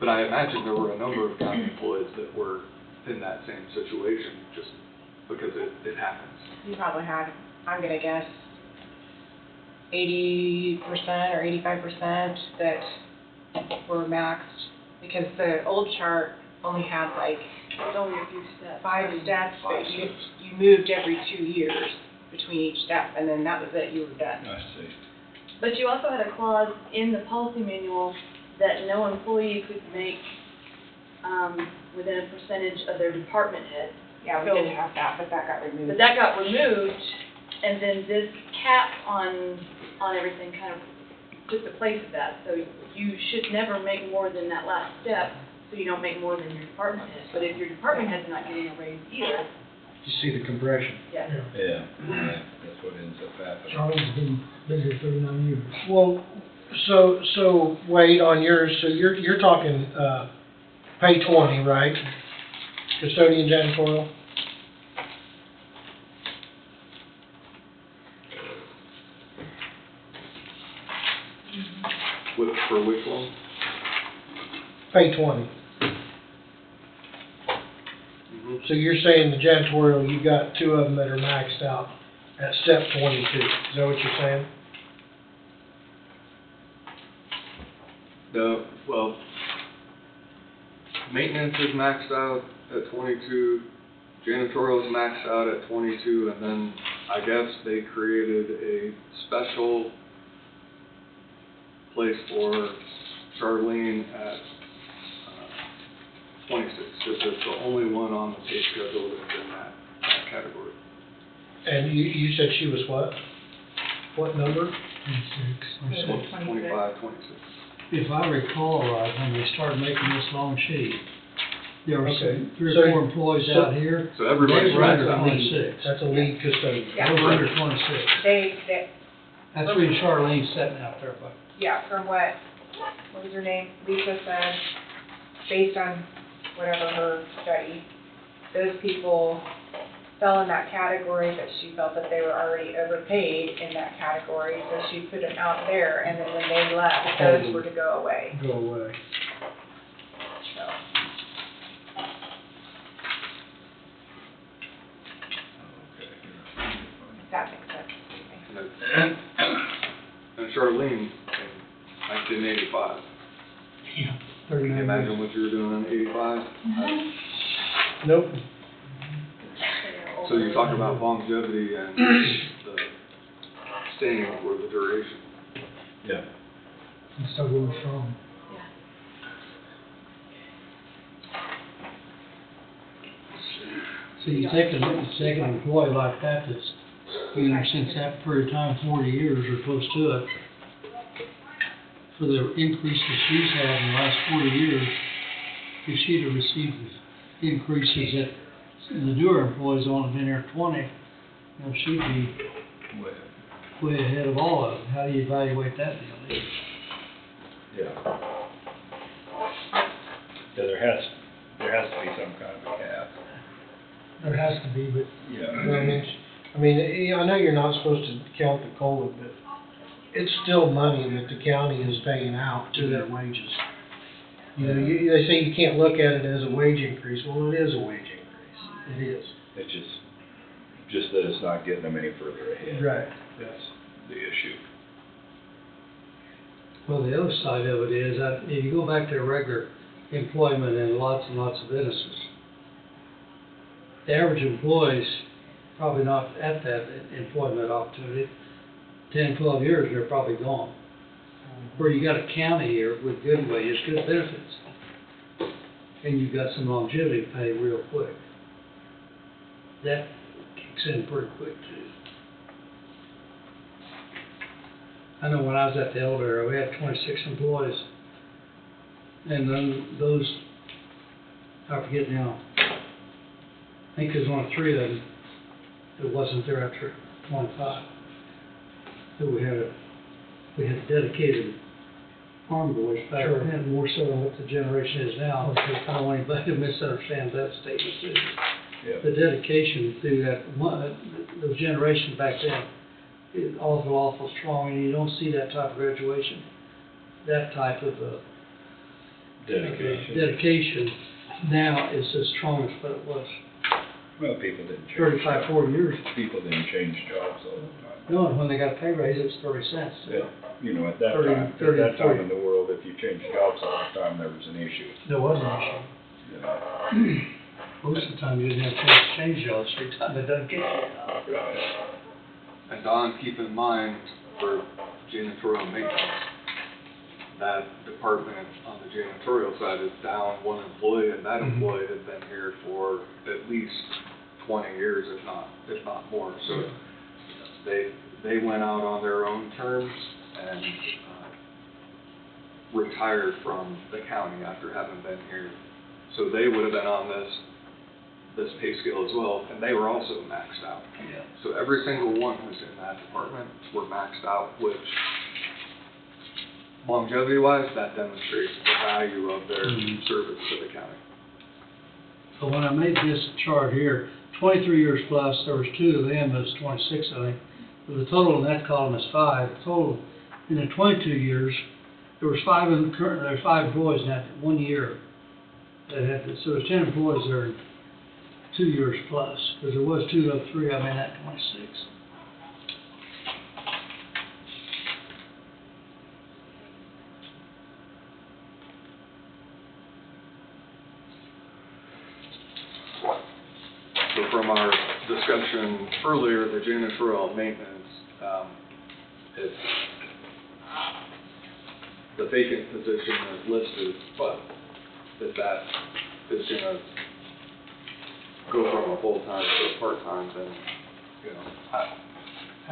But I imagine there were a number of county employees that were in that same situation, just because it happens. You probably had, I'm gonna guess, 80% or 85% that were maxed, because the old chart only had like There's only a few steps. 5 steps, but you moved every 2 years between each step, and then that was it, you were done. I see. But you also had a clause in the policy manual that no employee could make, within a percentage of their department head. Yeah, we So- did have that, but that got removed. But that got removed, and then this cap on everything kind of took the place of that. So you should never make more than that last step, so you don't make more than your department head. But if your department head's not getting a raise either, You see the compression. yeah. Yeah, that's what ends up happening. Charlie's been here 39 years. Well, so Wade, on yours, so you're talking, pay 20, right? Custodian janitorial? For which one? Pay 20. So you're saying the janitorial, you got 2 of them that are maxed out at step 22. Is that what you're saying? Well, maintenance is maxed out at 22, janitorial is maxed out at 22, and then I guess they created a special place for Charlene at 26, because it's the only one on the pay schedule that's in that category. And you said she was what? What number? 26. 25, 26. If I recall right, when they started making this long sheet, there were Okay. 3 So- or 4 employees out here. So everybody's They were under That's a lead. 26. That's a lead custodian. Yeah. They were under 26. They, That's where Charlene's sitting out there, but. yeah, from what was her name, Lisa said, based on whatever her study, those people fell in that category, but she felt that they were already overpaid in that category, so she put them out there, and then when they left, those were to go away, Go away. so. If that makes sense. And Charlene, in 1985. Yeah, Can 39 you years. imagine what you were doing in 85? Nope. So you talk about longevity and the staying for the duration. Yeah. And still going strong. So you take an employee like that that's been there since that period of time, 40 years or close to it, for the increase that she's had in the last 40 years, if she'd have received the increases that the newer employees only been there 20, you know, she'd be way ahead of all of them. How do you evaluate that deal? Yeah. Yeah, there has to be some kind of a cap. There has to be, but Yeah. I know you're not supposed to count the COLA, but it's still money that the county is paying out to their wages. You know, they say you can't look at it as a wage increase. Well, it is a wage increase. It is. It's just that it's not getting them any further ahead. Right. That's the issue. Well, the other side of it is that if you go back to regular employment and lots of businesses, the average employee's probably not at that employment opportunity. 10, 12 years, they're probably gone. Where you got a county here with good wages, good benefits, and you've got some longevity pay real quick. That kicks in pretty quick too. I know when I was at the elevator, we had 26 employees, and then those, I forget now, I think there's only 3 of them that wasn't there after 25. So we had dedicated farm boys back Sure. then, more so than what the generation is now. I don't want anybody to misunderstand that statement too. Yeah. The dedication through those generations back then is awful strong, and you don't see that type of graduation, that type of Dedication. dedication now is as strong as what it was. Well, people didn't change. 35, 40 years. People didn't change jobs all the time. No, and when they got a pay raise, it's 30 cents. Yeah, you know, at that 30, time, 30, at that time 40. in the world, if you changed jobs all the time, there was an issue. There was an issue. You know. Most of the time, you didn't have a chance to change jobs every time they done get you. And Don, keep in mind for janitorial maintenance, that department on the janitorial side is down one employee, and that employee has been here for at least 20 years, if not more. So they went out on their own terms and retired from the county after having been here. So they would have been on this pay scale as well, and they were also maxed out. Yeah. So every single one who's in that department were maxed out, which longevity-wise, that demonstrates the value of their service to the county. So when I made this chart here, 23 years plus, there was 2 of them, there's 26 I think. But the total in that column is 5. The total in the 22 years, there was 5 in the current, there's 5 employees in that 1 year. That had, so there's 10 employees there in 2 years plus, because there was 2 of 3 of them in that 26. So from our discussion earlier, the janitorial maintenance, it's, the vacant position is listed, but if that is gonna go from a full-time to a part-time, then, you know,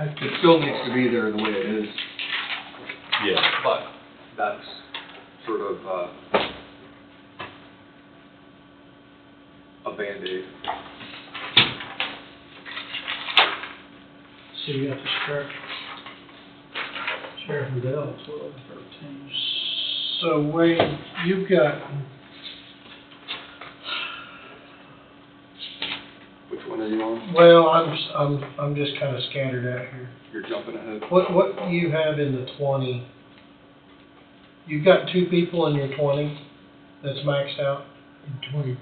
it still needs to be there the way it is. Yeah. But that's sort of a Band-Aid. So you got the Sheriff and Dale, 12, 13. So Wayne, you've got, Which one are you on? well, I'm just kind of scattered out here. You're jumping ahead. What do you have in the 20? You've got 2 people in your 20 that's maxed out? 22.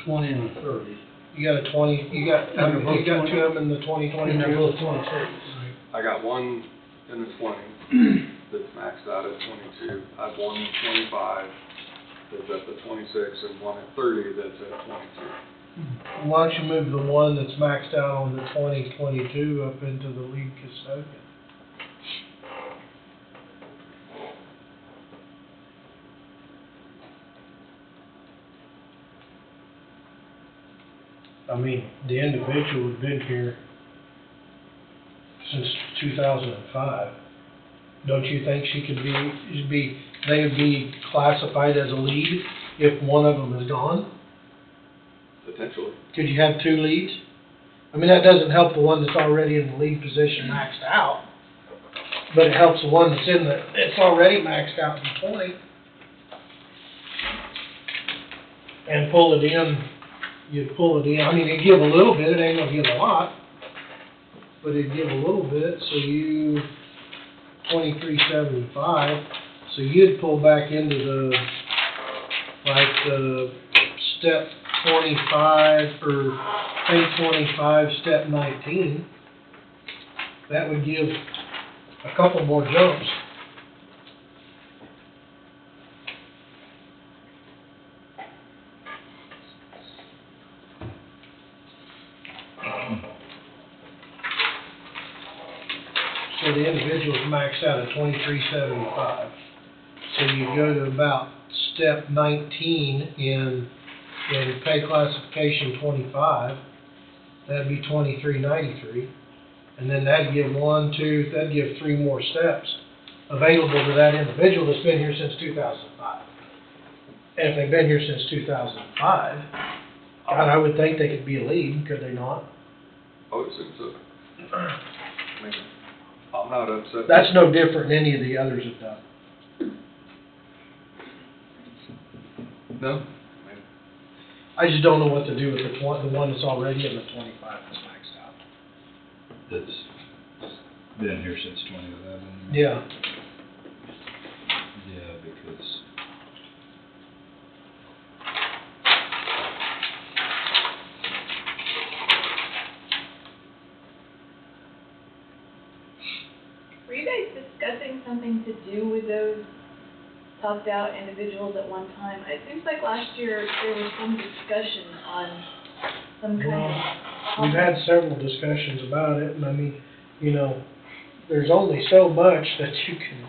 20 and 30. You got a 20, you got 2 of them in the 20, 22? And they're both 22. I got one in the 20 that's maxed out at 22. I have one in 25 that's at the 26, and one at 30 that's at 22. Why don't you move the one that's maxed out on the 2022 up into the lead custodian? I mean, the individual has been here since 2005. Don't you think she could they would be classified as a lead if one of them is gone? Potentially. Could you have 2 leads? I mean, that doesn't help the one that's already in the lead position maxed out, but it helps the one that's already maxed out in 20. And pull it in. You'd pull it in. I mean, it'd give a little bit. It ain't gonna give a lot, but it'd give a little bit. So you 2375. So you'd pull back into the step 25 or pay 25, step 19. That would give a couple more jumps. So the individual's maxed out at 2375. So you go to about step 19 in pay classification 25. That'd be 2393. And then that'd give that'd give 3 more steps available to that individual that's been here since 2005. And if they've been here since 2005, God, I would think they could be a lead, could they not? I would assume so. I mean, I'm not upset. That's no different than any of the others have done. No. I just don't know what to do with the one that's already in the 25 that's maxed out. That's been here since 2011. Yeah. Yeah, because Were you guys discussing something to do with those toughed out individuals at one time? It seems like last year there was some discussion on some kind of. We've had several discussions about it, and I mean, you know, there's only so much that you can,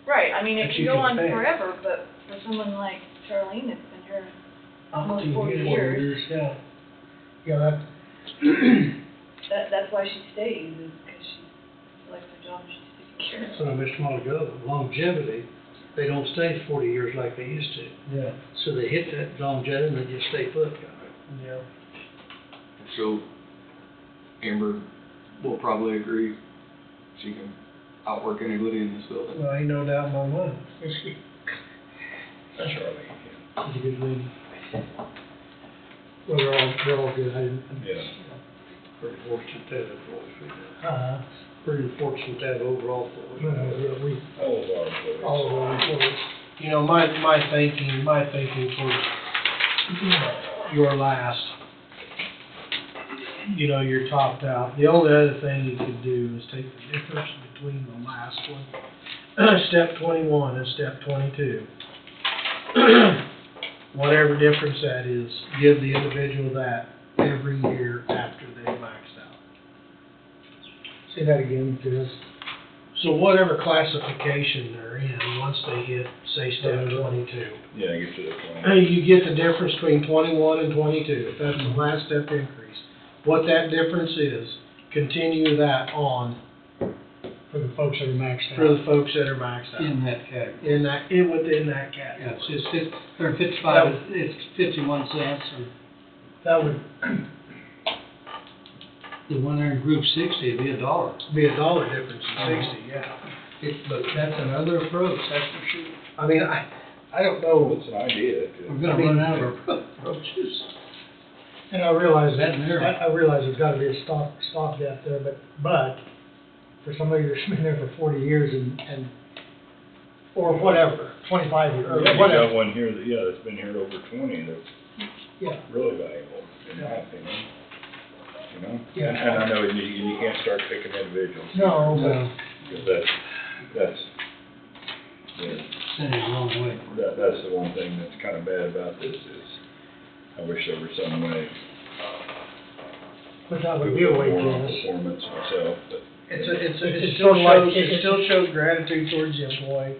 Right, I mean, it that can you go can on pay. forever, but for someone like Charlene that's been here almost 18 40 years, yeah. Yeah, that's why she stays, is because she likes her job and she's taking care of That's what I mentioned a while ago, longevity, they don't stay 40 years like they used to. Yeah. So they hit that longevity and they just stay put. Yeah. So Amber will probably agree she can outwork anybody in this building. Well, ain't no doubt in my mind. That's Charlie. she's a good lady. Well, they're all good, Yeah. Pretty fortunate to have employees. uh, Pretty fortunate to have overall employees. we, All of our employees. all of our employees. You know, my thinking for your last, you know, you're topped out. The only other thing you could do is take the difference between the last one, step 21 and step 22. Whatever difference that is, give the individual that every year after they've maxed out. Say that again, because. So whatever classification they're in, once they hit, say, step 22, Yeah, get to the 20. you get the difference between 21 and 22, if that's the last step increase. What that difference is, continue that on For the folks that are maxed out. for the folks that are maxed out. In that category. Within that category. Yeah, it's just, they're 55, it's 51 cents, or That would the one there in group 60 would be $1. be $1 difference in 60, yeah. But that's another approach, that's for sure. I mean, I don't know. It's an idea. We're gonna run out of approaches. And I realize That and there. I realize there's gotta be a stop gap there, but for somebody that's been there for 40 years and, or whatever, 25 years, or Yeah, you whatever. got one here that, yeah, that's been here over 20, that's Yeah. really valuable, in my opinion. You know? Yeah. And I know you can't start picking individuals. No, No, Because that's, yeah, send it the wrong way. that's the one thing that's kind of bad about this is, I wish there was some way. but that to would be a way, more on Janice. performance myself, but. It still like- still shows gratitude towards the employee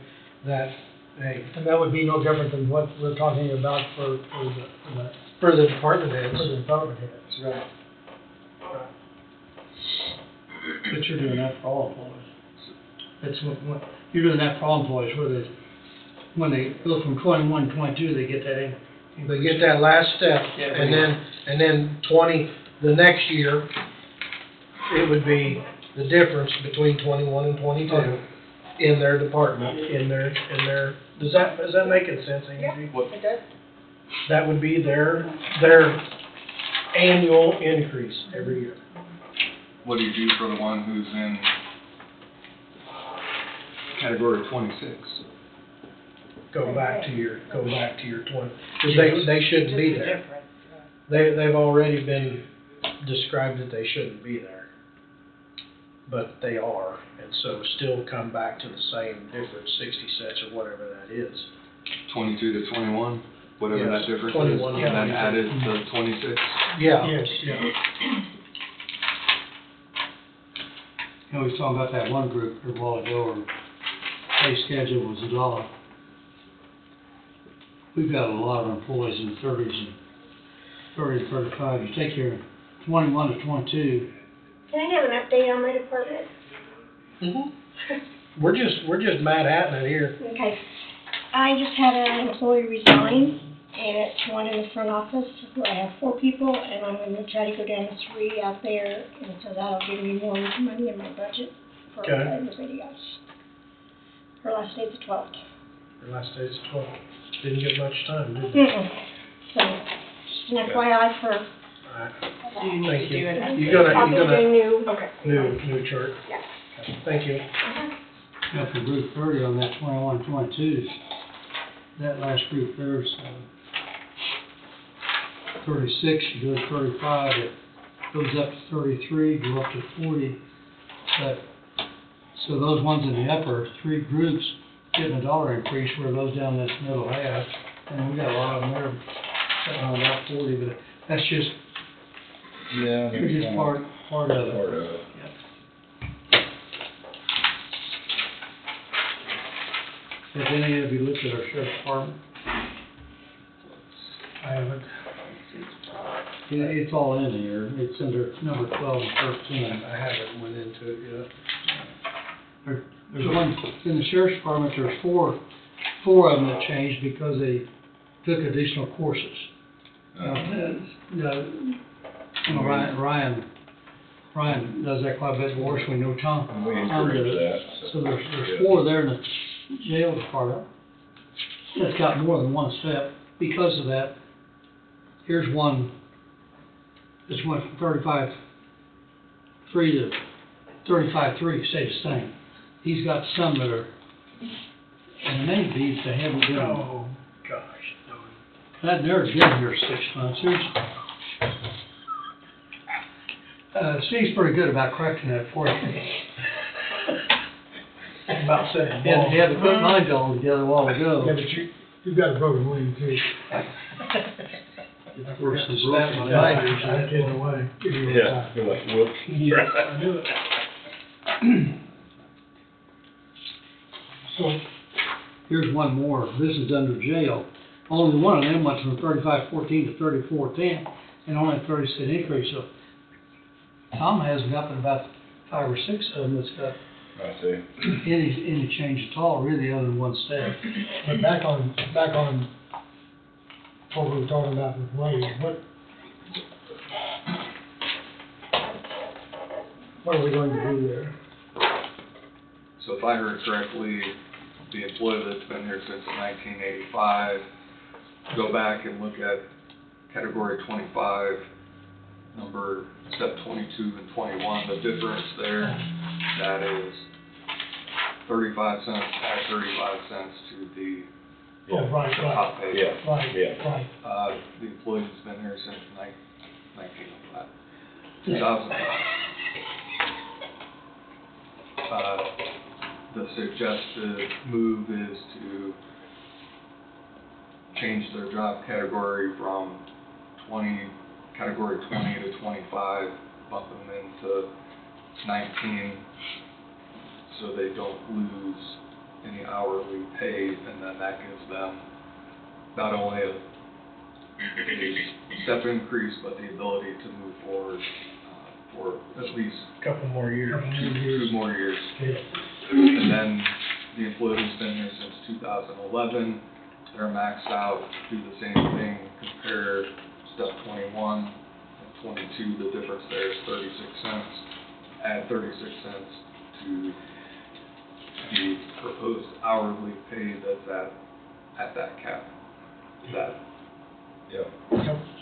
that, hey, And that would be no different than what we're talking about for for the department heads. the department heads. Right. But you're doing that for all employees. That's what, you're doing that for all employees, where they, when they go from 21 to 22, they get that in. They get that last step, Yeah. and then 20, the next year, it would be the difference between 21 and 22 in their department, in their, is that making sense, Angie? It does. That would be their annual increase every year. What do you do for the one who's in category 26? Go back to your 20, because they shouldn't be Just the there. difference, They've already been described that they shouldn't be there. But they are, and so still come back to the same difference, 60 cents or whatever that is. 22 to 21, whatever Yes, that difference 21 is, to and then 26. added the 26. Yeah. Yes. Yeah. You know, we was talking about that one group a while ago, where pay schedule was $1. We've got a lot of employees in the 30s and 30 to 35. You take your 21 to 22. Can I have an update on my department? We're just mad at it here. Okay. I just had an employee resign, and it's one in the front office where I have 4 people, and I'm gonna try to go down to 3 out there, and so that'll give me more money in my budget for Okay. everybody else. Her last day's the 12th. The last day's 12. Didn't get much time, did they? Mm-mm. So, just an FYI for. Alright. Do you need Thank to do you. an? You're gonna, I'll be doing new. Okay. new chart. Yeah. Thank you. Got for group 30 on that 21, 22s. That last group there's 36, you go to 35 at goes up to 33, go up to 40. But, so those ones in the upper three groups getting $1 increase, where those down this middle half, and we got a lot of them there sitting on about 40, but that's just, Yeah. it's just part of it. Part of it. Have any of you looked at our sheriff's department? I haven't. It's all in here, it's under number 12 and 13. I haven't went into it There's one, in the sheriff's department, there's four of them that changed because they took additional courses. Ryan does that quite a bit worse, we know Tom. We Tom did encourage it. that. So there's four there in the jail department that's got more than one step. Because of that, here's one, this went from 35.3 to 35.3, stayed the same. He's got some that are, and many of these they haven't been. Oh, gosh. I've never been here 6 months. Steve's pretty good about correcting that for you. About saying. He had to put mine all together a while ago. Yeah, but you've got a broken wing too. Worse than Snap broken. my fingers. I'm getting away. Yeah, you're like, whoops. Yeah, I knew it. So, here's one more. This is under jail. Only one of them went from 35.14 to 34.10, and only a 30-cent increase. So, Tom hasn't got but about 5 or 6 of them that's got I see. any change at all, really, other than one step. But back on what we were talking about with wage, what are we going to do there? So if I heard correctly, the employee that's been here since 1985, go back and look at category 25, number step 22 and 21, the difference there, that is 35 cents, add 35 cents to the Right. top pay. Right. The employee's been here since 1905, 2005. The suggested move is to change their job category from category 20 to 25, bump them into 19, so they don't lose any hourly pay, and then that gives them not only a step increase, but the ability to move forward for at least Couple more years. two more years. And then the employee who's been here since 2011, they're maxed out, do the same thing, compare step 21 and 22, the difference there is 36 cents. Add 36 cents to the proposed hourly pay that's at that cap. Yep.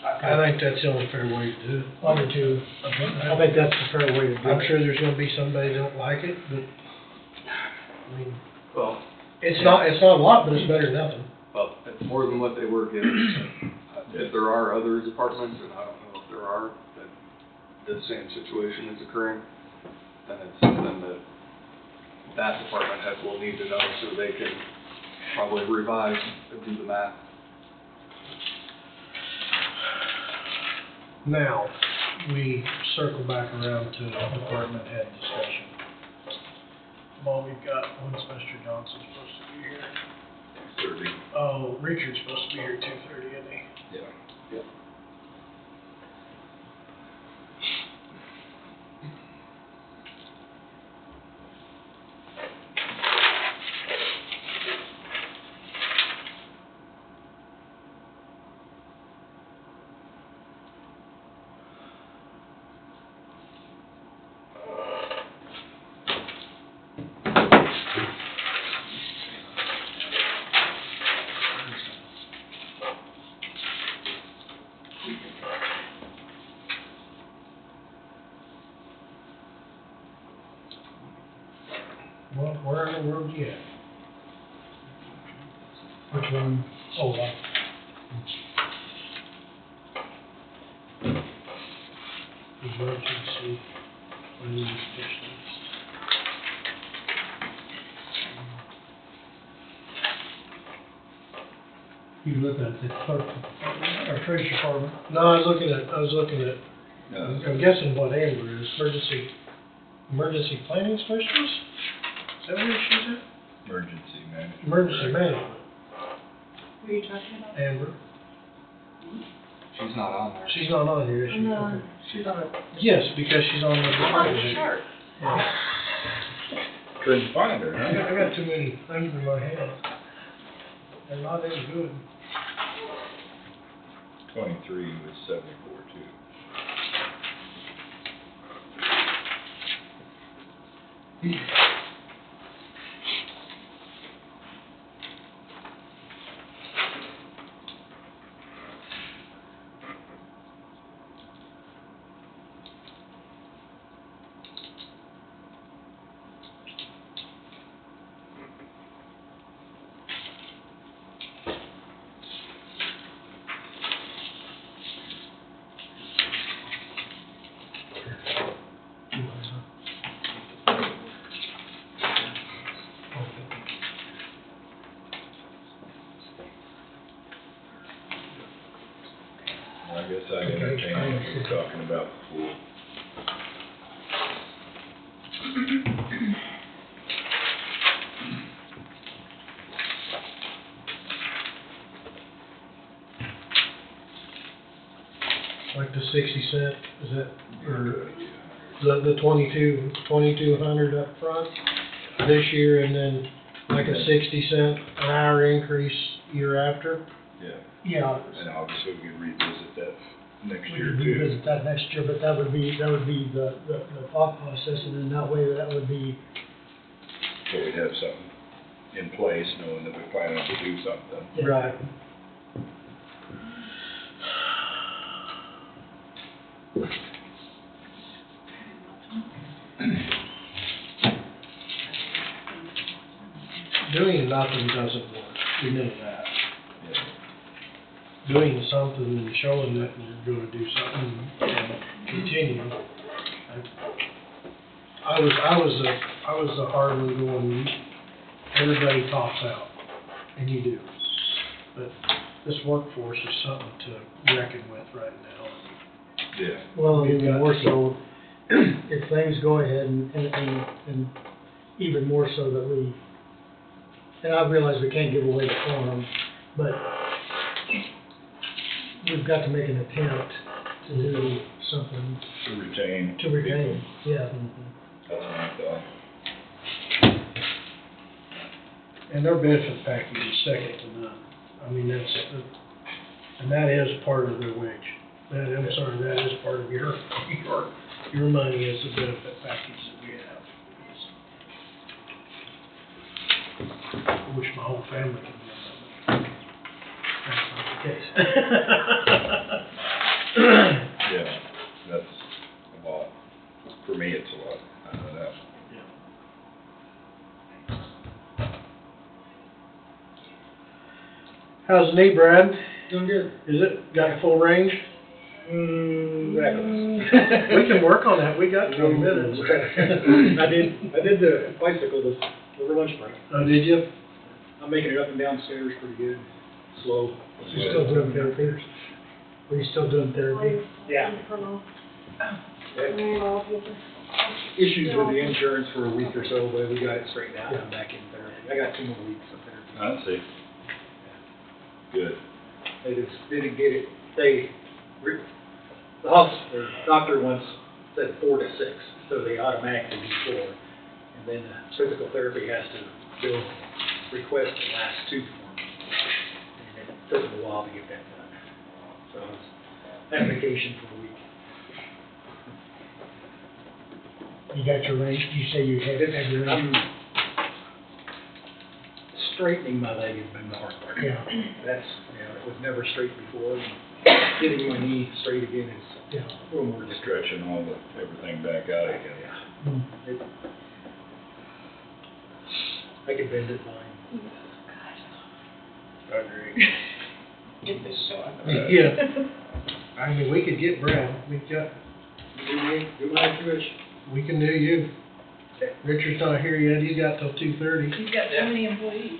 I think that's the only fair way to do it. I do too. I think that's the fair way to do it. I'm sure there's gonna be somebody that don't like it, but, I mean, Well, it's not a lot, but it's better than nothing. well, it's more than what they were given. If there are other departments, and I don't know if there are, that the same situation is occurring, then it's something that department head will need to know, so they can probably revise and do the math. Now, we circle back around to department head discussion. Well, we've got, when's Mr. Johnson supposed to be here? 30. Oh, Richard's supposed to be here 2:30, isn't he? Yeah. Well, where in the world you at? Which one? Oh, Is there see when you fish this. You look at the clerk, or treasurer department. No, I was looking at, I'm guessing what Amber is, emergency planning specialist? Is that where she's at? Emergency management. Emergency management, Who are you talking about? Amber. She's not on there. She's not on here, is she? No, Okay. she's on a, Yes, because she's on the on department. the chart. Yeah. Couldn't find her, I huh? got too many things in my head. They're not any good. 23 was 74 too. I guess I entertain what we were talking about before. Like the 60 cent, is that, or the 2200 up front this year, and then like a 60 cent an hour increase year after? Yeah. Yeah, And obviously we can revisit that next we year could too. revisit that next year, but that would be the thought process, and then that way that would be, So we'd have something in place, knowing that we plan on to do something. Right. Doing nothing doesn't work, we know that. Yeah. Doing something and showing that you're gonna do something and continue. I was the hard one going, everybody tops out, and you do. But this workforce is something to reckon with right now. Yeah. well, We've even got- more so, if things go ahead and even more so that we, and I realize we can't give away the farm, but we've got to make an attempt to do something To retain. to retain, yeah. That's my thought. And their benefit package is second to none. I mean, and that is part of their wage. That is part of your money is the benefit package that we have. I wish my whole family could be on that. That's not the case. Yeah, that's a lot. For me, it's a lot. I know that. How's the knee, Brad? Doing good. Is it, got full range? We can work on that, we got 20 minutes. I did the bicycle this, over lunch break. Oh, did you? I'm making it up and down stairs pretty good, slow. You still doing therapy? Are you still doing therapy? Yeah. Issues with the insurance for a week or so, but we got it straightened out, I'm back in therapy. I got 2 more weeks of therapy. I see. Good. They just didn't get it, the doctor once said 4 to 6, so they automatically do 4. And then physical therapy has to go request the last 2 for me. And it took them a while to get that done. So I was on vacation for a week. You got your range, you say you had your range? Straightening my leg has been the hard part. Yeah. That's, it was never straight before. Getting my knee straight again is a little more difficult. Stretching everything back out again. I could bend it fine. I agree. Get this show on. Yeah. I mean, we could get Brad, we got Do my Rich. We can do you. Richard's not here yet, he's got till 2:30. He's got so many employees.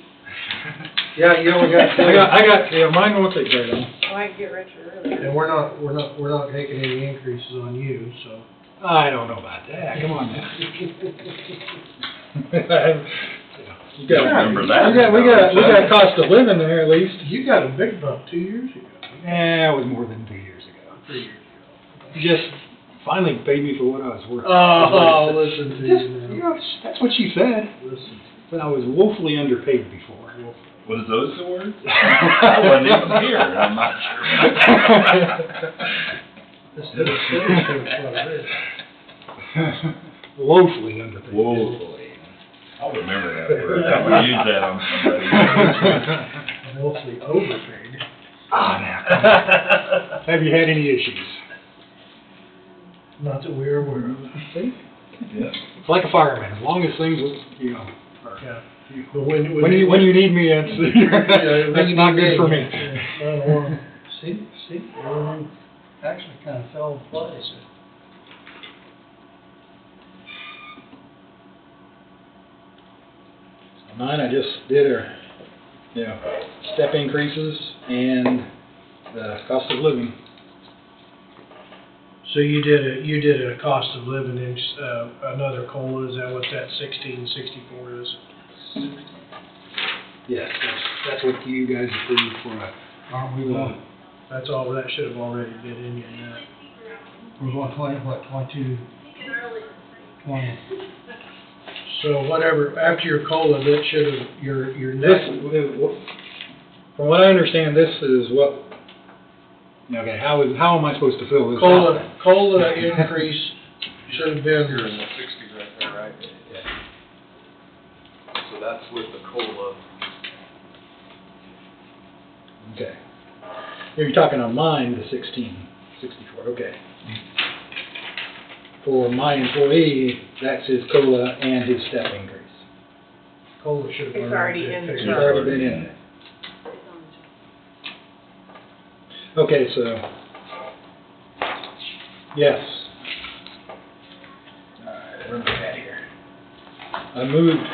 Yeah, you only got, yeah, mine won't take very long. Well, I can get Richard earlier. And we're not taking any increases on you, so. I don't know about that, come on now. You got, Remember that. we got cost of living there at least. You got a big bump 2 years ago. Yeah, it was more than 2 years ago. 3 years ago. You just finally paid me for what I was worth. Oh, listen to Just, you you now. know, that's what she said. Listen. But I was woefully underpaid before. Was those the words? I wasn't even here, I'm not sure. This is what it is. Woefully underpaid. Woefully. I'll remember that word. I'm gonna use that on somebody. Mostly overpaid. Now, have you had any issues? Not that we're aware of. See? Yeah. It's like a fireman, as long as things, you know, Yeah. But when you need me, that's not good for me. See, actually kind of fell in place. Mine, I just did step increases and the cost of living. So you did a cost of living in, another COLA, is that what that 1664 is? Yes, that's what you guys approved for, aren't we? That's all, that should have already been in your net. We're going 22, 20. So whatever, after your COLA, that should have, your net. From what I understand, this is what, okay, how am I supposed to fill this out? COLA increase should have been. You're in the 60 right there, right? Yeah. So that's with the COLA. Okay. You're talking on mine, the 1664, okay. For my employee, that's his COLA and his step increase. COLA should have It's already in the been. It's already been in there. Okay, so, yes. Alright, where am I at here? I moved,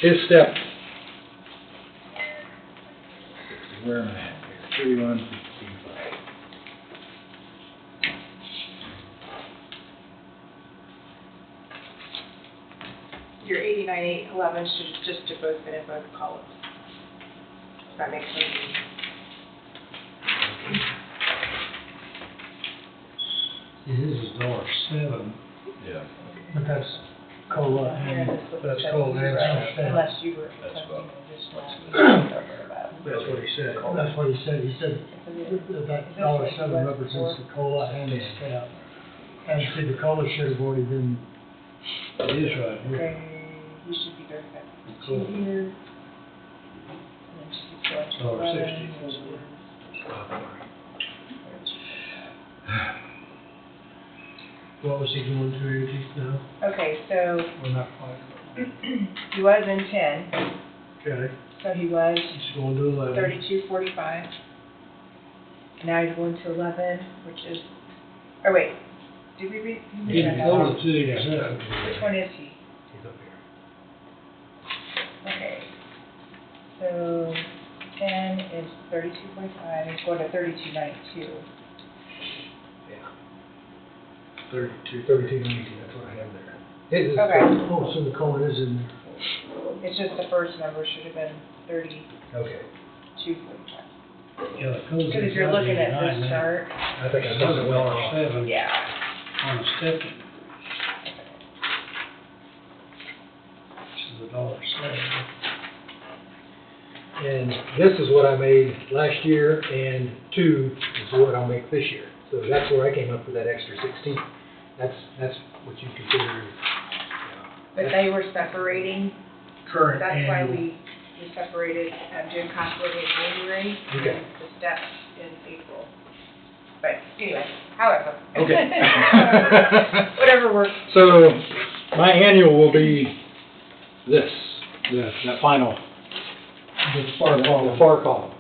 his step. Where am I at here? 3155. Your 89,811 should just have both been in both columns. Does that make sense? His is $1.07. Yeah. But that's COLA And That's called an unless you were. That's what- That's what he said. That's what he said. He said that $1.07 represents the COLA and the step. And see, the COLA should have already been. It is right here. Okay, you should be very fast. Cool. Here. And then just keep going to $1.60. What was he going to, Angie, now? Okay, so We're not quite. he was in 10, Okay, so he was he's going to 11. 32.45. Now he's going to 11, which is, oh wait, did we read? He didn't go to 2%. Which one is he? He's up here. Okay. So 10 is 32.5, he's going to 32.92. 32. 32.92, that's what I have there. His is, Okay. oh, so the COLA is in there. It's just the first number should have been 32.45. Okay. Yeah, the COLA's Because if you're looking at this chart, I think I It's got it well off. $1.07 yeah. on a step. Which is $1.07. And this is what I made last year, and 2 is what I'll make this year. So that's where I came up with that extra 16. That's what you consider. But they were separating, Current that's why annual. we separated, doing cost of living in January, Okay. and the steps in April. But anyway, however. Okay. Whatever works. So my annual will be this, that final. The far column.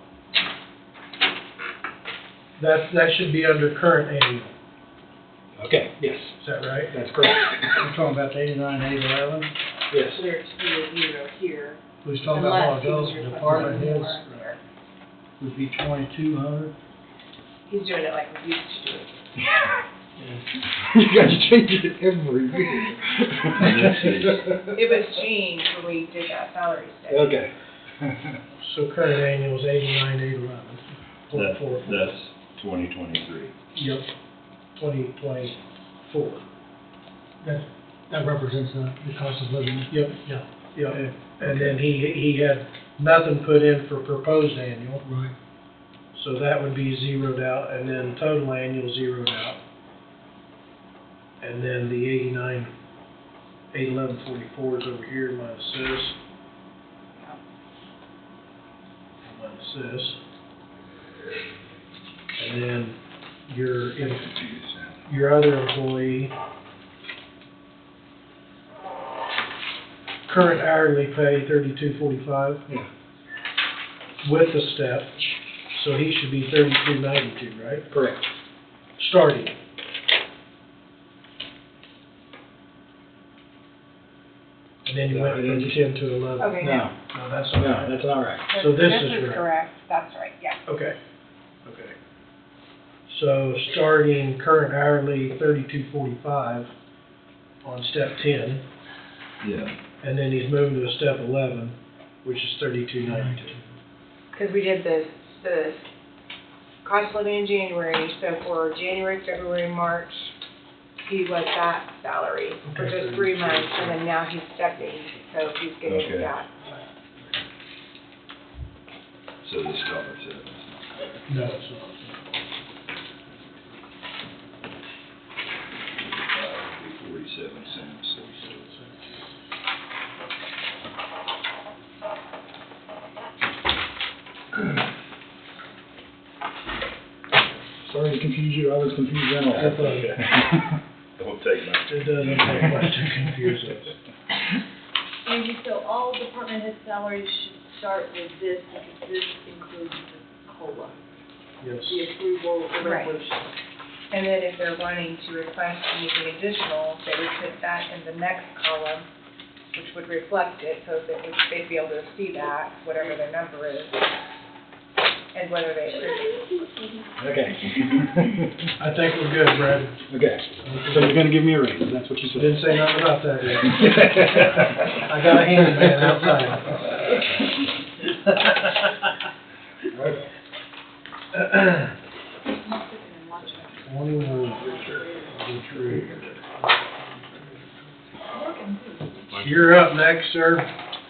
That should be under current annual. Okay, yes, Is that right? that's correct. We're talking about the 89,811? Yes. So there's zero here. Who's talking about Unless he was those requesting department heads? more there. Would be 2,200. He's doing it like we used to do it. You guys change it every year. It was changed when we did that salary study. Okay. So current annual is 89,811. That's 2023. Yep, 2024. That represents the cost of living. Yep. Yeah. Yep, and then he had nothing put in for proposed annual, Right. so that would be zeroed out, and then total annual zeroed out. And then the 89,811.44 is over here minus this. Minus this. And then your other employee, current hourly pay $32.45. Yeah. With the step, so he should be $32.92, right? Correct. Starting. And then you went from 10 to 11. Okay, No, now. No, that's all no, right. that's all right. So this This is is right. correct, that's right, yeah. Okay, okay. So starting current hourly $32.45 on step 10, Yeah. and then he's moving to a step 11, which is $32.92. Because we did the cost of living in January, so for January, February, March, he was that salary for Okay. just 3 months, and then now he's stepping, so he's getting Okay. that. So this dollar seven. No, it's not. 47 cents. Sorry to confuse you, I was confused then also. That's okay. Don't take much. It doesn't take much to confuse us. Andy, so all department head salaries should start with this because this includes the COLA, Yes. the approval, the Right. resolution. And then if they're wanting to request anything additional, they would put that in the next column, which would reflect it, so that they'd be able to see that, whatever their number is, and whether they approve it. Okay. I think we're good, Brad. Okay, so you're gonna give me a raise, that's what you said. Didn't say nothing about that yet. I got a handyman outside. Okay. 21. You're up next, sir.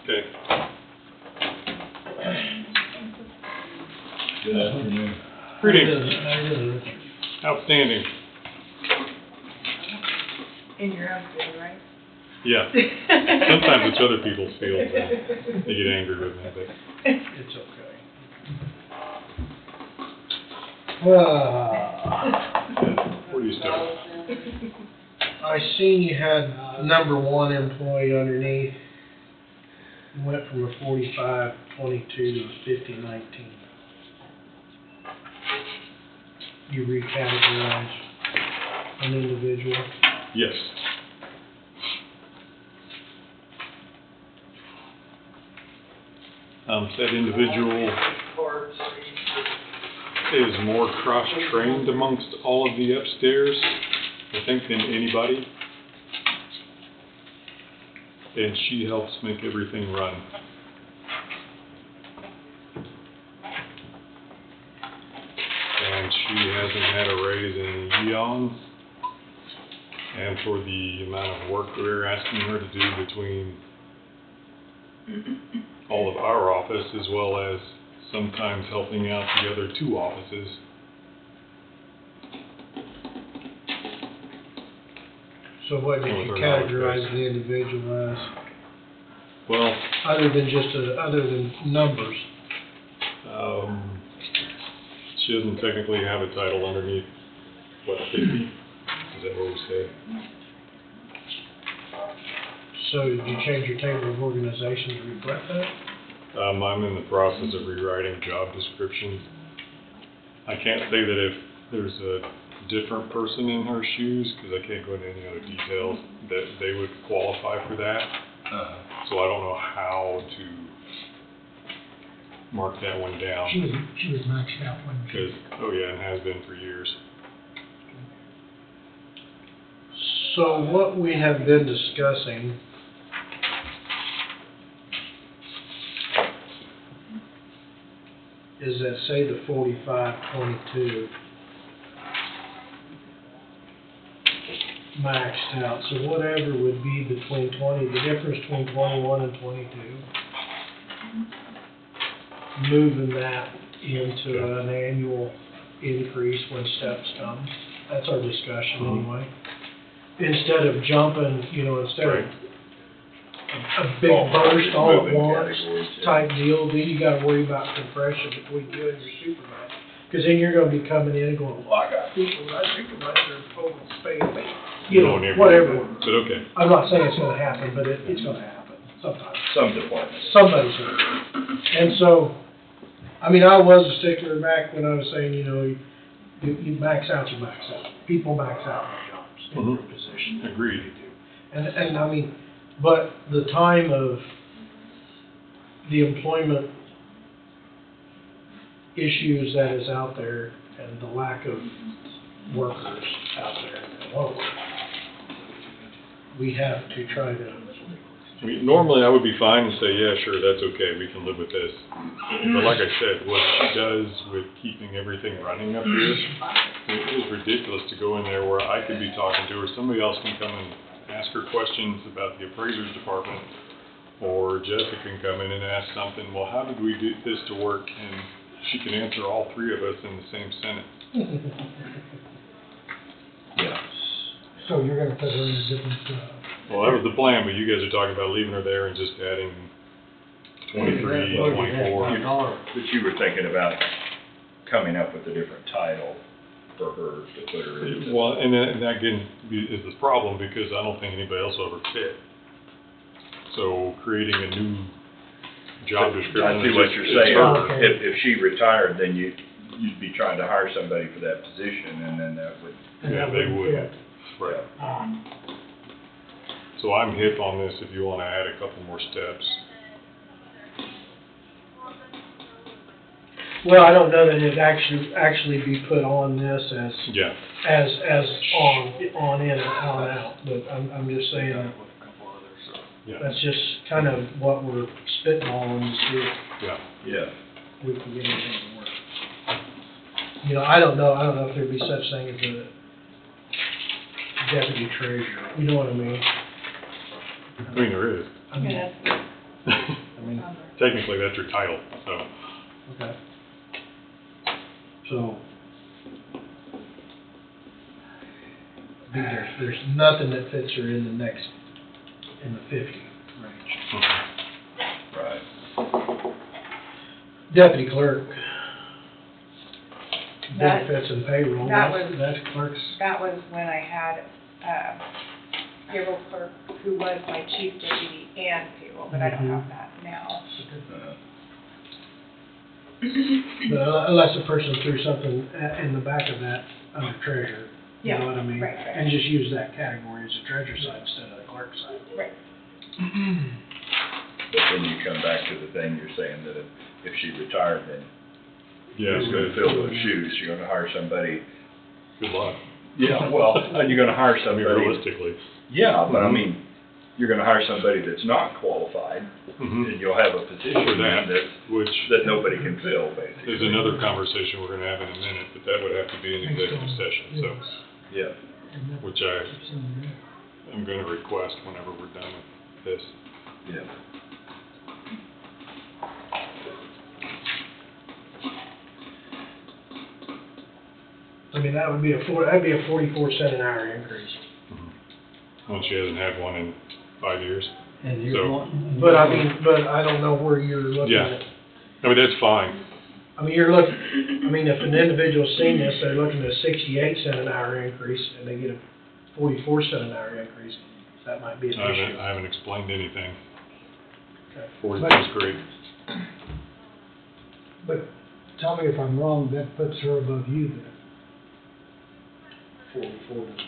Okay. Good afternoon. Greetings. How you doing, Richard? Outstanding. In your own field, right? Yeah. Sometimes it's other people's fields and they get angry with me, but It's okay. we're used to it. I seen you had number one employee underneath. You went from a 45.22 to a 50.19. You recategorized an individual. Yes. Said individual is more cross-trained amongst all of the upstairs, I think, than anybody. And she helps make everything run. And she hasn't had a raise in eons. And for the amount of work we're asking her to do between all of our office as well as sometimes helping out the other two offices. So what did you categorize the individual as? Well, Other than numbers? She doesn't technically have a title underneath, what, 50? Is that what we say? So did you change your table of organization to reflect that? I'm in the process of rewriting job descriptions. I can't say that if there's a different person in her shoes, because I can't go into any other details, that they would qualify for that. So I don't know how to mark that one down. She was maxed out when she. Because, oh yeah, and has been for years. So what we have been discussing is that, say, the 4522 maxed out, so whatever would be between the difference between 21 and 22, moving that into an annual increase when steps come. That's our discussion anyway. Instead of jumping, instead of a big burst all at once type deal, then you gotta worry about compression between you and your supervisor. Cause then you're gonna be coming in and going, well, I got people, my supervisor is total space, whatever. But okay. I'm not saying it's gonna happen, but it's gonna happen sometime. Some departments. Somebody's gonna. And so, I mean, I was a stickler back when I was saying, you max out, you max out. People max out their jobs in their position. Agreed. And I mean, but the time of the employment issues that is out there and the lack of workers out there, we have to try to. I mean, normally I would be fine and say, yeah, sure, that's okay, we can live with this. But like I said, what she does with keeping everything running up here, it is ridiculous to go in there where I could be talking to her, somebody else can come and ask her questions about the appraisers department, or Jessica can come in and ask something, well, how did we do this to work? And she can answer all three of us in the same sentence. Yeah. So you're gonna put her in a different, Well, that was the plan, but you guys are talking about leaving her there and just adding 23, 24. But you were thinking about coming up with a different title for her to put her in. Well, and that again is the problem, because I don't think anybody else will ever fit. So creating a new job description. I see what you're is saying. her. If she retired, then you'd be trying to hire somebody for that position, and then that would. Yeah, they would. Right. So I'm hip on this if you want to add a couple more steps. Well, I don't know that it'd actually be put on this as on in and on out, but I'm just saying that that's just kind of what we're spitballing to see if we can get anything to work. I don't know if there'd be such thing as a deputy treasurer, you know what I mean? I mean, there is. I mean, Technically, that's your title, so. Okay. So, I think there's nothing that fits her in the 50 range. Right. Deputy clerk. Benefits and payroll, that's clerks. That was when I had, payroll clerk who was my chief deputy and payroll, but I don't have that now. But unless a person threw something in the back of that under treasurer, you know what I mean? Right. And just use that category as a treasurer side instead of the clerk side. Right. But then you come back to the thing you're saying that if she retired, then Yeah, who's gonna fill those shoes? You're gonna hire somebody. Good luck. Yeah, well, and you're gonna hire somebody. Realistically. Yeah, but I mean, you're gonna hire somebody that's not qualified, and you'll have a position For that, that nobody can fill, basically. There's another conversation we're gonna have in a minute, but that would have to be an executive session, so. Yeah. Which I'm gonna request whenever we're done with this. Yeah. I mean, that'd be a 44 cent an hour increase. Well, she hasn't had one in 5 years. But I don't know where you're looking at. I mean, that's fine. I mean, if an individual's seen this, they're looking at a 68 cent an hour increase, and they get a 44 cent an hour increase, that might be an issue. I haven't explained anything. Okay. 44 is great. but tell me if I'm wrong, that puts her above you then. 44 does not.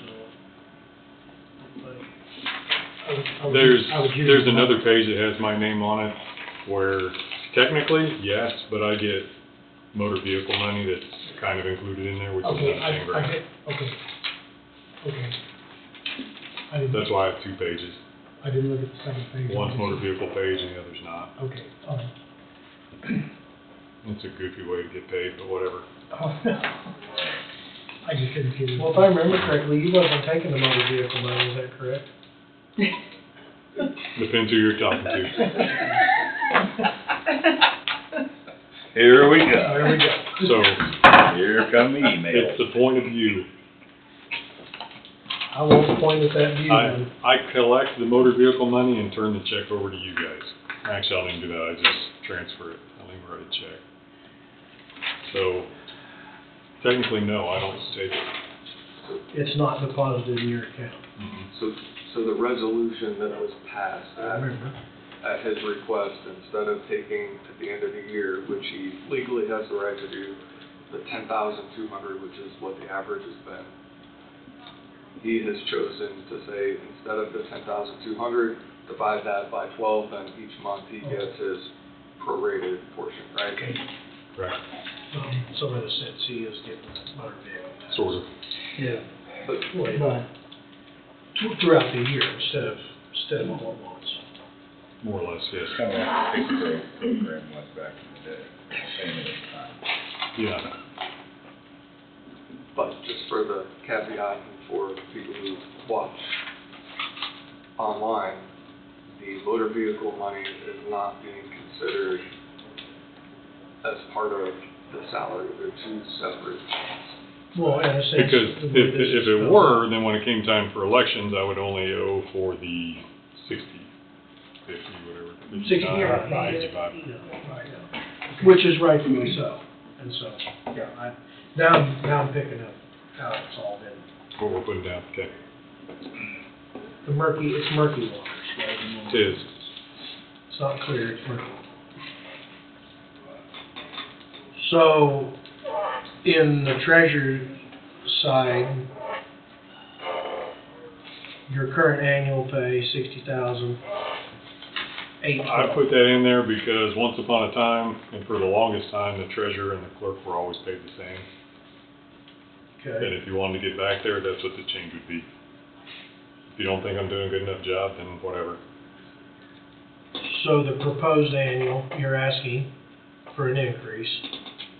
There's another page that has my name on it where technically, yes, but I get motor vehicle money that's kind of included in there, which is Okay, not the same grant. Okay. I didn't, That's why I have two pages. I didn't look at the second page. One's motor vehicle page and the other's not. Okay, all right. It's a goofy way to get paid, but whatever. I just didn't see it. Well, if I remember correctly, you wasn't taking the motor vehicle money, is that correct? Depends who you're talking to. Here we go. There we go. So, Here come the email. it's the point of view. I won't point at that view then. I collect the motor vehicle money and turn the check over to you guys. Actually, I don't even do that, I just transfer it. I don't even write a check. So, technically, no, I don't take it. It's not deposited in your account. So the resolution that was passed I remember. at his request, instead of taking at the end of the year, which he legally has the right to do, the 10,200, which is what the average has been, he has chosen to say, instead of the 10,200, divide that by 12, and each month he gets his prorated portion, right? Okay. Right. So in a sense, he is getting that motor vehicle. Sort of. Yeah. But Throughout the year instead of all at once. More or less, yes. Kind of like the Pick Pro program was back in the day, same at the time. Yeah. But just for the caveat and for people who watch online, the motor vehicle money is not being considered as part of the salary. They're two separate things. Well, in a sense. Because if it were, then when it came time for elections, I would only owe for the 60, 50, whatever. 65. Right. 65. Yeah, right, yeah. Which is rightfully so. And so, yeah, now I'm picking up how it's all been. What we're putting down, okay. It's murky waters, right? It is. It's not clear, it's murky. So, in the treasurer side, your current annual pay, $60,812. I put that in there because once upon a time, and for the longest time, the treasurer and the clerk were always paid the same. And Okay. if you wanted to get back there, that's what the change would be. If you don't think I'm doing a good enough job, then whatever. So the proposed annual, you're asking for an increase.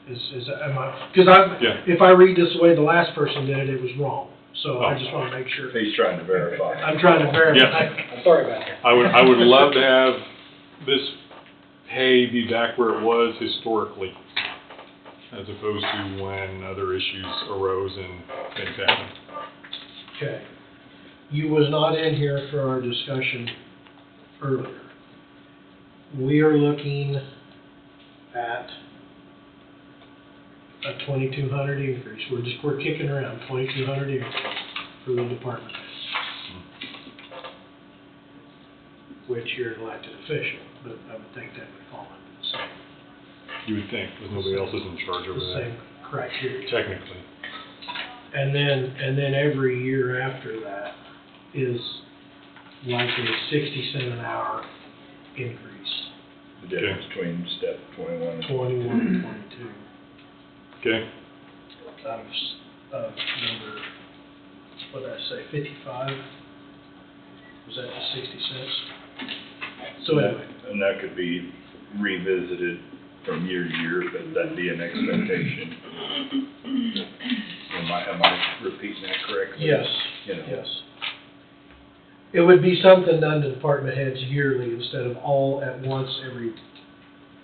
Yeah. If I read this the way the last person did it, it was wrong. So I just want to make sure. He's trying to verify. I'm trying to verify. Yeah. Sorry about that. I would love to have this pay be back where it was historically, as opposed to when other issues arose and things happened. Okay. You was not in here for our discussion earlier. We are looking at a 2,200 increase. We're kicking around 2,200 increase for the department heads. Which you're an elected official, but I would think that would fall under the same. You would think, because nobody else is in charge over The that. same criteria. Technically. And then every year after that is likely a 60 cent an hour increase. The difference between step 21 and 21 and 22. Okay. Out of number, what did I say, 55? Was that the 60 cents? So anyway. And that could be revisited from year to year, but that'd be an expectation. Am I repeating that correctly? Yes, You know. yes. It would be something done to department heads yearly instead of all at once every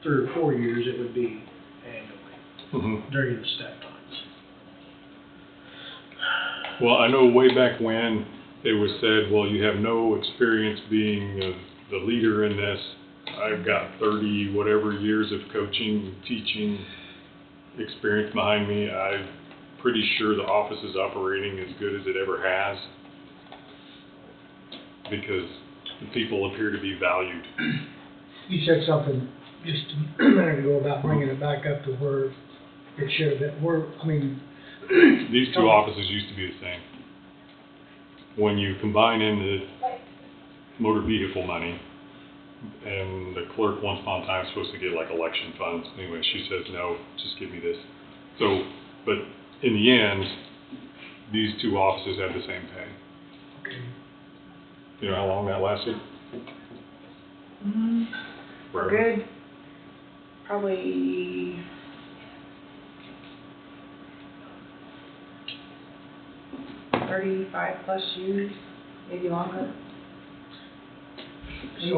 3 or 4 years. It would be annually during the step times. Well, I know way back when it was said, well, you have no experience being the leader in this. I've got 30 whatever years of coaching, teaching experience behind me. I'm pretty sure the office is operating as good as it ever has, because the people appear to be valued. You said something just a minute ago about bringing it back up to where it should have been, these two offices used to be the same. When you combine in the motor vehicle money, and the clerk once upon a time was supposed to get like election funds, anyway, she says, no, just give me this. So, but in the end, these two offices have the same pay. You know how long that lasted? We're Forever? good, probably 35 plus years, maybe longer. So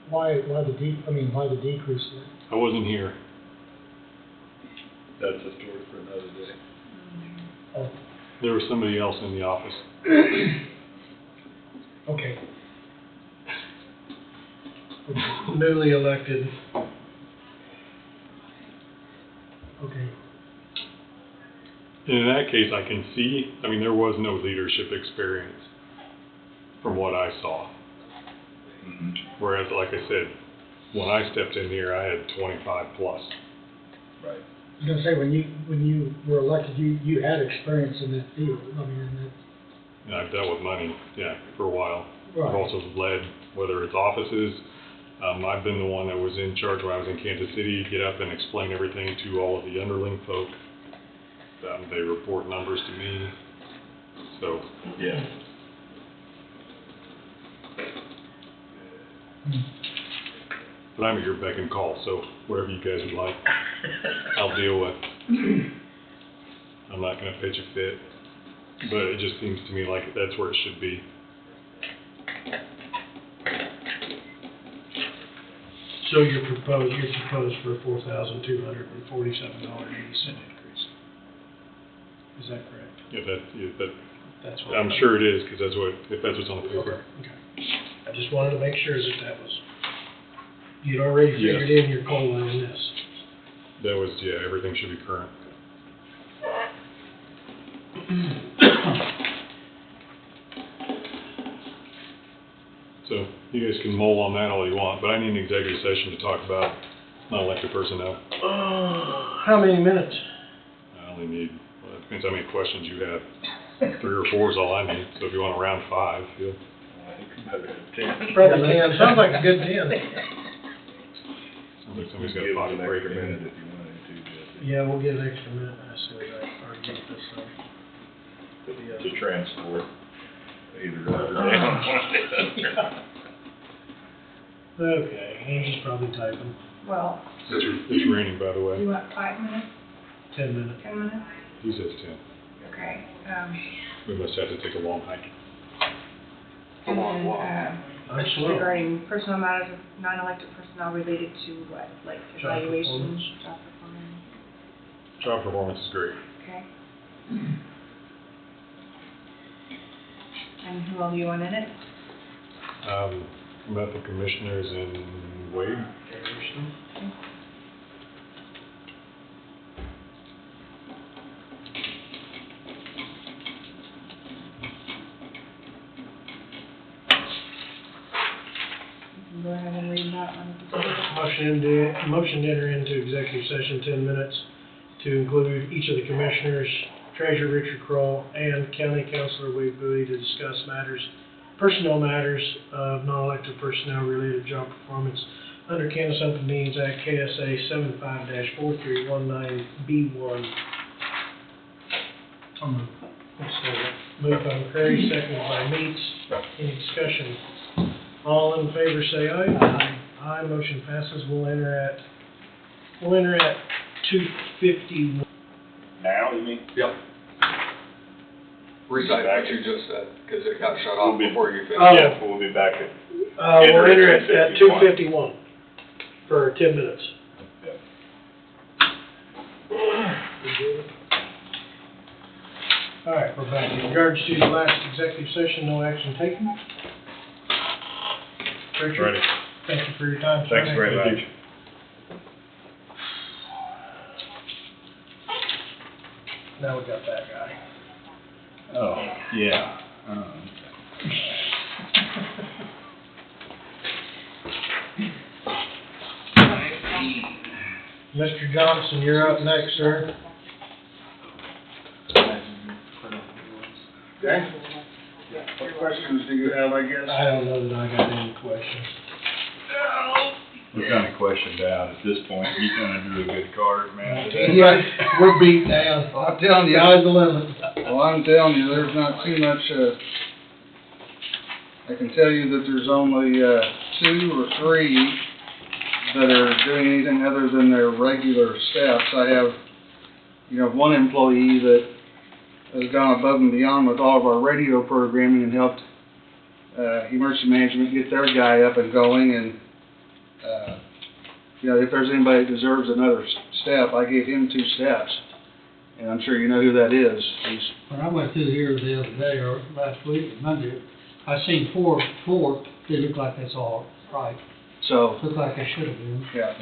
why the decrease then? I wasn't here. That's a story for another day. Oh, There was somebody else in the office. okay. Newly elected. Okay. And in that case, I can see, I mean, there was no leadership experience from what I saw. Whereas, like I said, when I stepped in here, I had 25 plus. Right. I was gonna say, when you were elected, you had experience in that field, I mean, in that. And I've dealt with money, yeah, for a while. Right. I've also led, whether it's offices, I've been the one that was in charge when I was in Kansas City, get up and explain everything to all of the underling folk. They report numbers to me, so. Yeah. But I'm at your beck and call, so whatever you guys would like, I'll deal with. I'm not gonna pitch a fit, but it just seems to me like that's where it should be. So you're proposed for a $4,247.80 increase. Is that correct? That's what. I'm sure it is, because if that's what's on the paper. Okay. I just wanted to make sure that was, you'd already figured in your COLA in this. That was, yeah, everything should be current. So, you guys can mull on that all you want, but I need an executive session to talk about non-elected personnel. How many minutes? I only need, well, it depends how many questions you have. 3 or 4 is all I need, so if you want to round 5, feel. Probably 10, sounds like a good 10. Sounds like somebody's got a pocket break a minute. If you wanted to, Jesse. Yeah, we'll get an extra minute, I see that, or get this, To transport, either up or down. Okay, Angie's probably typing. Well, It's raining, by the way. you want 5 minutes, 10 minutes. 10 minutes? He says 10. Okay, We must have to take a long hike. and then, I'm question slow. regarding personal matters of non-elected personnel related to what, like Job evaluation, performance. job performance, Job performance is great. okay? And who all do you want in it? Met the commissioners in Wade. You can go ahead and read that one. Motion to enter into executive session 10 minutes to include each of the commissioners, Treasurer Richard Kroll, and County Councilor Wade Bowie to discuss personnel matters of non-elected personnel related to job performance under Kansas Open Meetings Act, KSA 75-4319B1. Moved by McCray, seconded by Meats. Any discussion? All in favor say aye. Aye. Aye, motion passes. We'll enter at 2:51. Now, you mean? Yep. Recite what you just said, because it got shut off before you finished. Oh. Yeah, we'll be back at. We'll enter at 2:51 for 10 minutes. All right, we're back. In regards to the last executive session, no action taken. Richard, Ready. thank you for your time, sir. Thanks very much. Now we got that guy. Oh, yeah. Mr. Johnson, you're up next, sir. Okay. What questions do you have, I guess? I don't know that I got any questions. We're kinda questioned down at this point. You kinda drew a good card, man. Yeah, we're beat down. I'm telling you. Sky's the limit. Well, I'm telling you, there's not too much, I can tell you that there's only, 2 or 3 that are doing anything other than their regular steps. I have, one employee that has gone above and beyond with all of our radio programming and helped, emergency management get their guy up and going, and, if there's anybody that deserves another step, I gave him 2 steps. And I'm sure you know who that is. When I went through here the other day, or last week, Monday, I seen four, they look like that's all right. So. Look like they should have been. Yeah.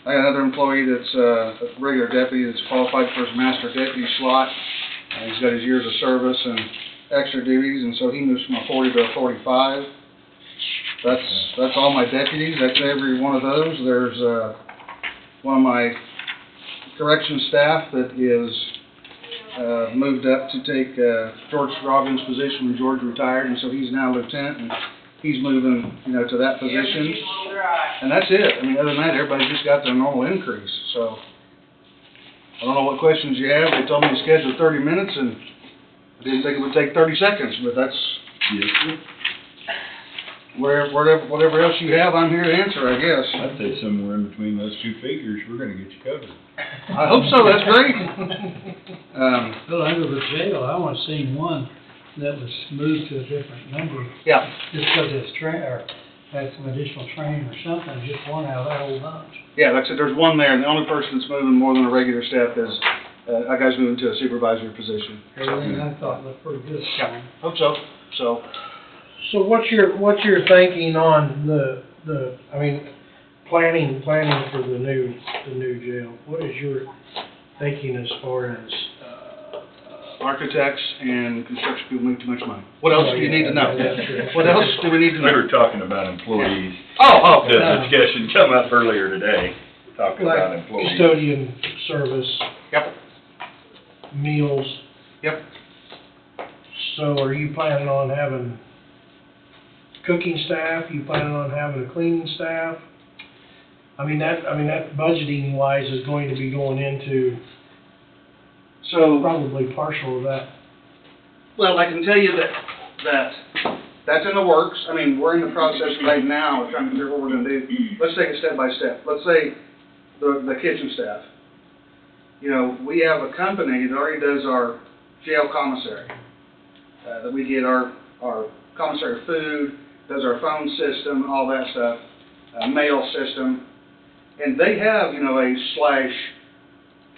I got another employee that's a regular deputy that's qualified for his master deputy slot. He's got his years of service and extra duties, and so he moves from a 40 to a 45. That's all my deputies. That's every one of those. There's one of my correction staff that is moved up to take George Robbins' position when George retired, and so he's now lieutenant, and he's moving, to that position. And that's it. I mean, other than that, everybody's just got their normal increase. So I don't know what questions you have. They told me to schedule 30 minutes, and I didn't think it would take 30 seconds, but that's whatever else you have, I'm here to answer, I guess. I'd say somewhere in between those 2 figures, we're gonna get you covered. I hope so. That's great. Well, under the jail, I only seen one that was moved to a different number. Yeah. Just because it's or had some additional training or something, just one out of that whole bunch. Yeah, like I said, there's one there, and the only person that's moving more than a regular step is a guy's moving to a supervisory position. Everything I thought looked pretty good. Yeah, hope so. So what's your thinking on planning for the new jail? What is your thinking as far as, Architects and construction people make too much money. What else do you need to know? Yeah. What else do we need to know? We were talking about employees. Oh. The discussion come up earlier today, talking about like employees. custodian service? Yep. Meals? Yep. So are you planning on having cooking staff? You planning on having a cleaning staff? I mean that budgeting wise is going to be going into probably partial of that. Well, I can tell you that's in the works. I mean, we're in the process right now of trying to figure out what we're gonna do. Let's take it step by step. Let's say the kitchen staff. We have a company that already does our jail commissary. That we get our commissary food, does our phone system, all that stuff, mail system. And they have, a slash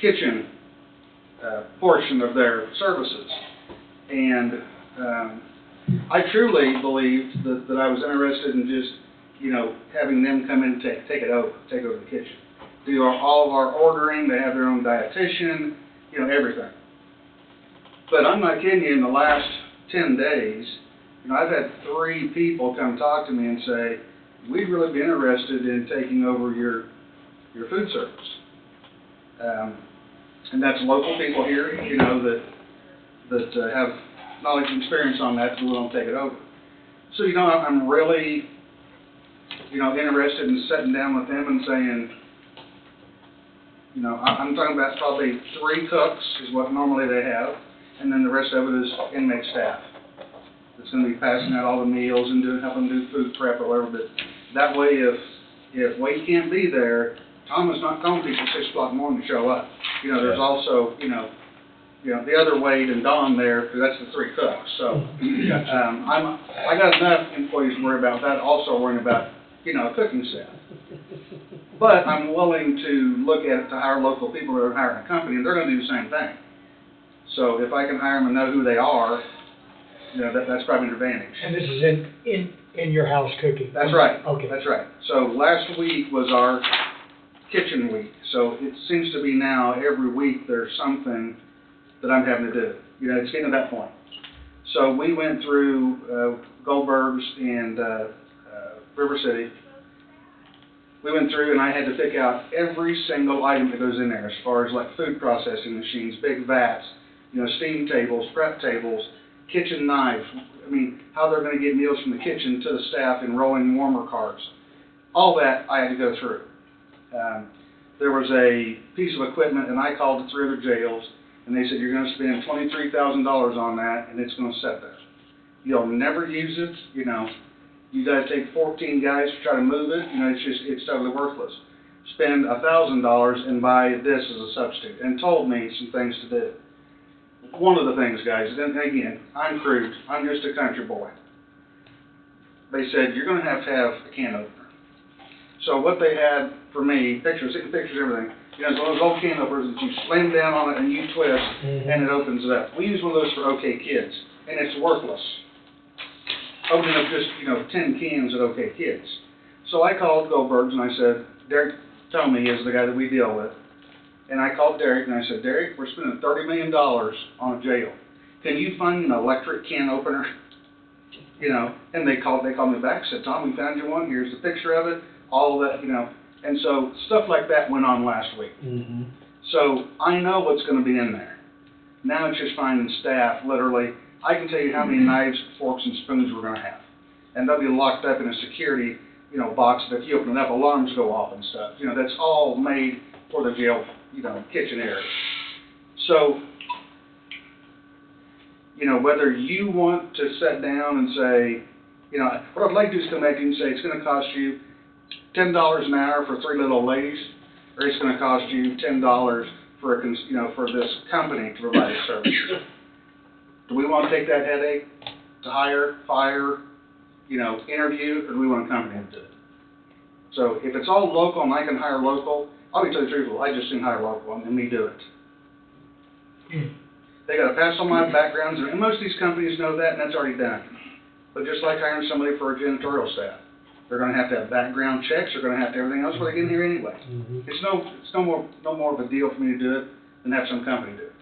kitchen portion of their services. And I truly believed that I was interested in just, having them come in and take over the kitchen. Do all of our ordering, they have their own dietitian, everything. But I'm not kidding you, in the last 10 days, I've had 3 people come talk to me and say, we'd really be interested in taking over your food service. And that's local people here, that have knowledge and experience on that, who will take it over. So, I'm really, interested in sitting down with them and saying, I'm talking about probably 3 cooks is what normally they have, and then the rest of it is inmate staff. It's going to be passing out all the meals and helping do food prep or whatever. But that way, if Wade can't be there, Tom is not going to be till 6 o'clock in the morning to show up. There's also, the other Wade and Don there, because that's the 3 cooks. So, I got enough employees to worry about that. Also worrying about, cooking staff. But I'm willing to look at it to hire local people that are hiring a company, and they're going to do the same thing. So if I can hire them and know who they are, that's probably an advantage. And this is in your house cooking? That's right. Okay. That's right. So last week was our kitchen week. So it seems to be now every week there's something that I'm having to do. It's getting to that point. So we went through Goldberg's and River City. we went through and I had to pick out every single item that goes in there, as far as like food processing machines, big vats, you know, steam tables, prep tables, kitchen knives. I mean, how they're gonna get meals from the kitchen to the staff in rolling warmer carts. All that I had to go through. There was a piece of equipment, and I called the 3 other jails, and they said, you're gonna spend $23,000 on that, and it's gonna sit there. You'll never use it, you know. You gotta take 14 guys to try to move it, you know, it's totally worthless. Spend $1,000 and buy this as a substitute, and told me some things to do. One of the things, guys, and again, I'm crude, I'm just a country boy. They said, you're gonna have a can opener. So what they had for me, pictures, everything, you know, it's one of those old can openers that you slam down on it and you twist, and it opens it up. We use one of those for OK Kids, and it's worthless. Opening up just, you know, 10 cans at OK Kids. So I called Goldberg's and I said, Derek Tomey is the guy that we deal with. And I called Derek and I said, Derek, we're spending $30 million on a jail. Can you find an electric can opener? You know, and they called me back, said, Tom, we found you one, here's the picture of it, all of that, you know. And so stuff like that went on last week. So I know what's going to be in there. Now it's just finding staff, literally. I can tell you how many knives, forks, and spoons we're going to have. And they'll be locked up in a security, you know, box that if you open it up, alarms go off and stuff. You know, that's all made for the jail, you know, kitchen area. So, you know, whether you want to sit down and say, you know, what I'd like to do is come back and say it's going to cost you $10 an hour for 3 little ladies, or it's going to cost you $10 for you know, for this company to provide a service. Do we want to take that headache to hire, fire, you know, interview, or do we want a company to do it? So if it's all local and I can hire local, I'll be totally truthful, I just hire local and me do it. They got to pass on my backgrounds, and most of these companies know that, and that's already done. But just like hiring somebody for a janitorial staff, they're going to have background checks. They're going to have everything else before they get in here anyway. It's no more of a deal for me to do it than have some company do it.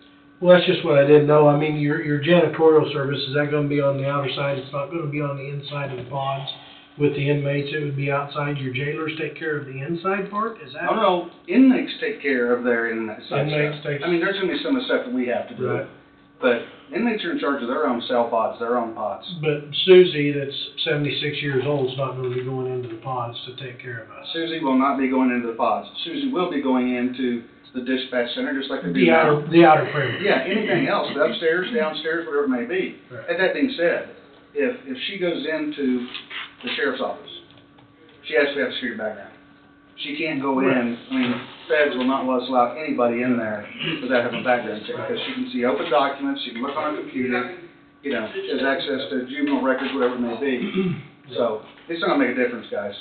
Well, that's just what I didn't know. I mean, your janitorial service, is that going to be on the outer side? It's not going to be on the inside of the pods with the inmates. It would be outside. Your jailers take care of the inside part? Is that? No, inmates take care of their inside Inmates stuff. I mean, there's going to be some of the stuff that we have to do. Right. But inmates are in charge of their own cell pods, their own pods. But Susie, that's 76 years old, is not going to be going into the pods to take care of us. Susie will not be going into the pods. Susie will be going into the dispatch center, just like they do now. The outer perimeter. Yeah, anything else, upstairs, downstairs, whatever it may be. Right. And that being said, if she goes into the sheriff's office, she has to have a security background. She can't go in, I mean, feds will not let us allow anybody in there without having a background check, because she can see open documents, she can look on her computer, you know, she has access to juvenile records, whatever it may be. So, it's not gonna make a difference, guys.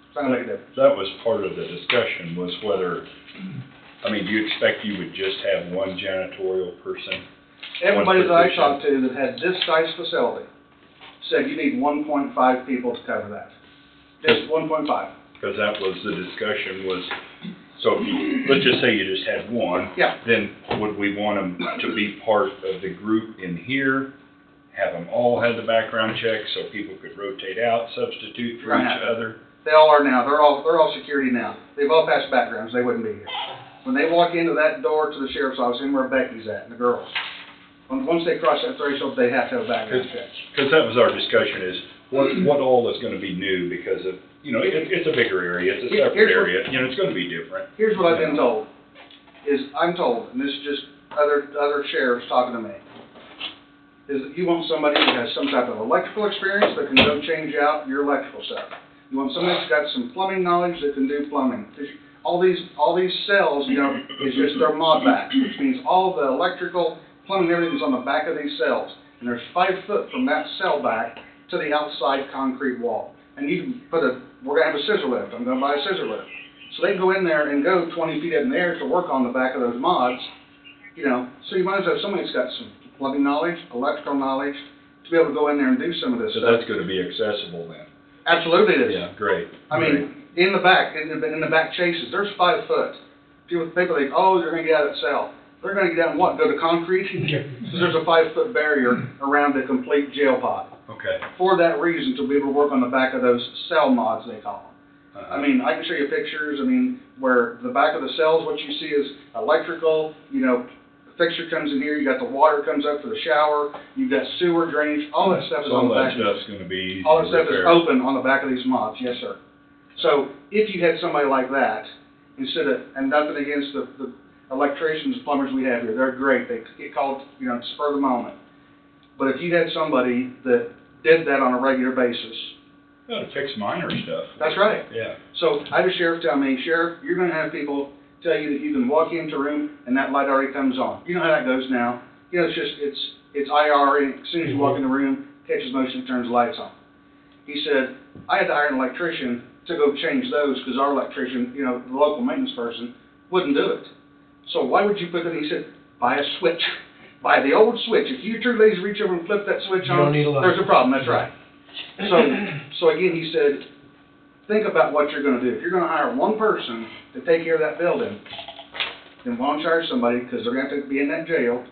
It's not gonna make a difference. That was part of the discussion, was whether, I mean, do you expect you would just have one janitorial person? Everybody that I talked to that had this size facility said you need 1.5 people to cover that. Just 1.5. Because that was the discussion was, so if you, let's just say you just had one. Yeah. Then would we want them to be part of the group in here? Have them all have the background check so people could rotate out, substitute for each other? They all are now. They're all security now. They've all passed backgrounds. They wouldn't be here. When they walk into that door to the sheriff's office, and where Becky's at, and the girls, once they cross that threshold, they have to have a background check. Because that was our discussion, is what all is going to be new, because of, you know, it's a bigger area, it's a separate area, you know, it's going to be different. Here's what I've been told, is I'm told, and this is just other sheriffs talking to me, is that you want somebody who has some type of electrical experience that can go change out your electrical stuff. You want somebody that's got some plumbing knowledge that can do plumbing. All these cells, you know, is just their mod back, which means all the electrical, plumbing, everything is on the back of these cells. And there's 5 foot from that cell back to the outside concrete wall. And you can we're going to have a scissor lift. I'm going to buy a scissor lift. So they can go in there and go 20 feet in the air to work on the back of those mods, you know. So you might as well have somebody that's got some plumbing knowledge, electrical knowledge, to be able to go in there and do some of this stuff. So that's going to be accessible then? Absolutely it is. Yeah, great. I mean, in the back chases, there's 5 foot. People think, oh, you're going to get out of that cell. They're going to get out and what, go to concrete? Because there's a 5 foot barrier around the complete jail pod. Okay. For that reason, to be able to work on the back of those cell mods, they call them. I mean, I can show you pictures, I mean, where the back of the cells, what you see is electrical, you know, the fixture comes in here, you got the water comes up for the shower, you've got sewer drainage, all that stuff is on the back. All that stuff's gonna be easy All that to stuff is repair. open on the back of these mobs, yes, sir. So if you had somebody like that, instead of, and nothing against the electricians, plumbers we have here, they're great, they get called, you know, spur of the moment. But if you had somebody that did that on a regular basis. To fix minor stuff. That's right. Yeah. So I had a sheriff tell me, Sheriff, you're gonna have people tell you that you can walk into a room and that light already comes on. You know how that goes now. You know, it's just, it's IR, and as soon as you walk in the room, catches motion, turns the lights on. He said, I had to hire an electrician to go change those, because our electrician, you know, the local maintenance person, wouldn't do it. So why would you put it, he said, buy a switch. Buy the old switch. If you're too lazy to reach over and flip that switch You on, don't need a light. there's a problem, that's right. So again, he said, think about what you're gonna do. If you're gonna hire one person to take care of that building, then why don't you hire somebody, because they're gonna have to be in that jail,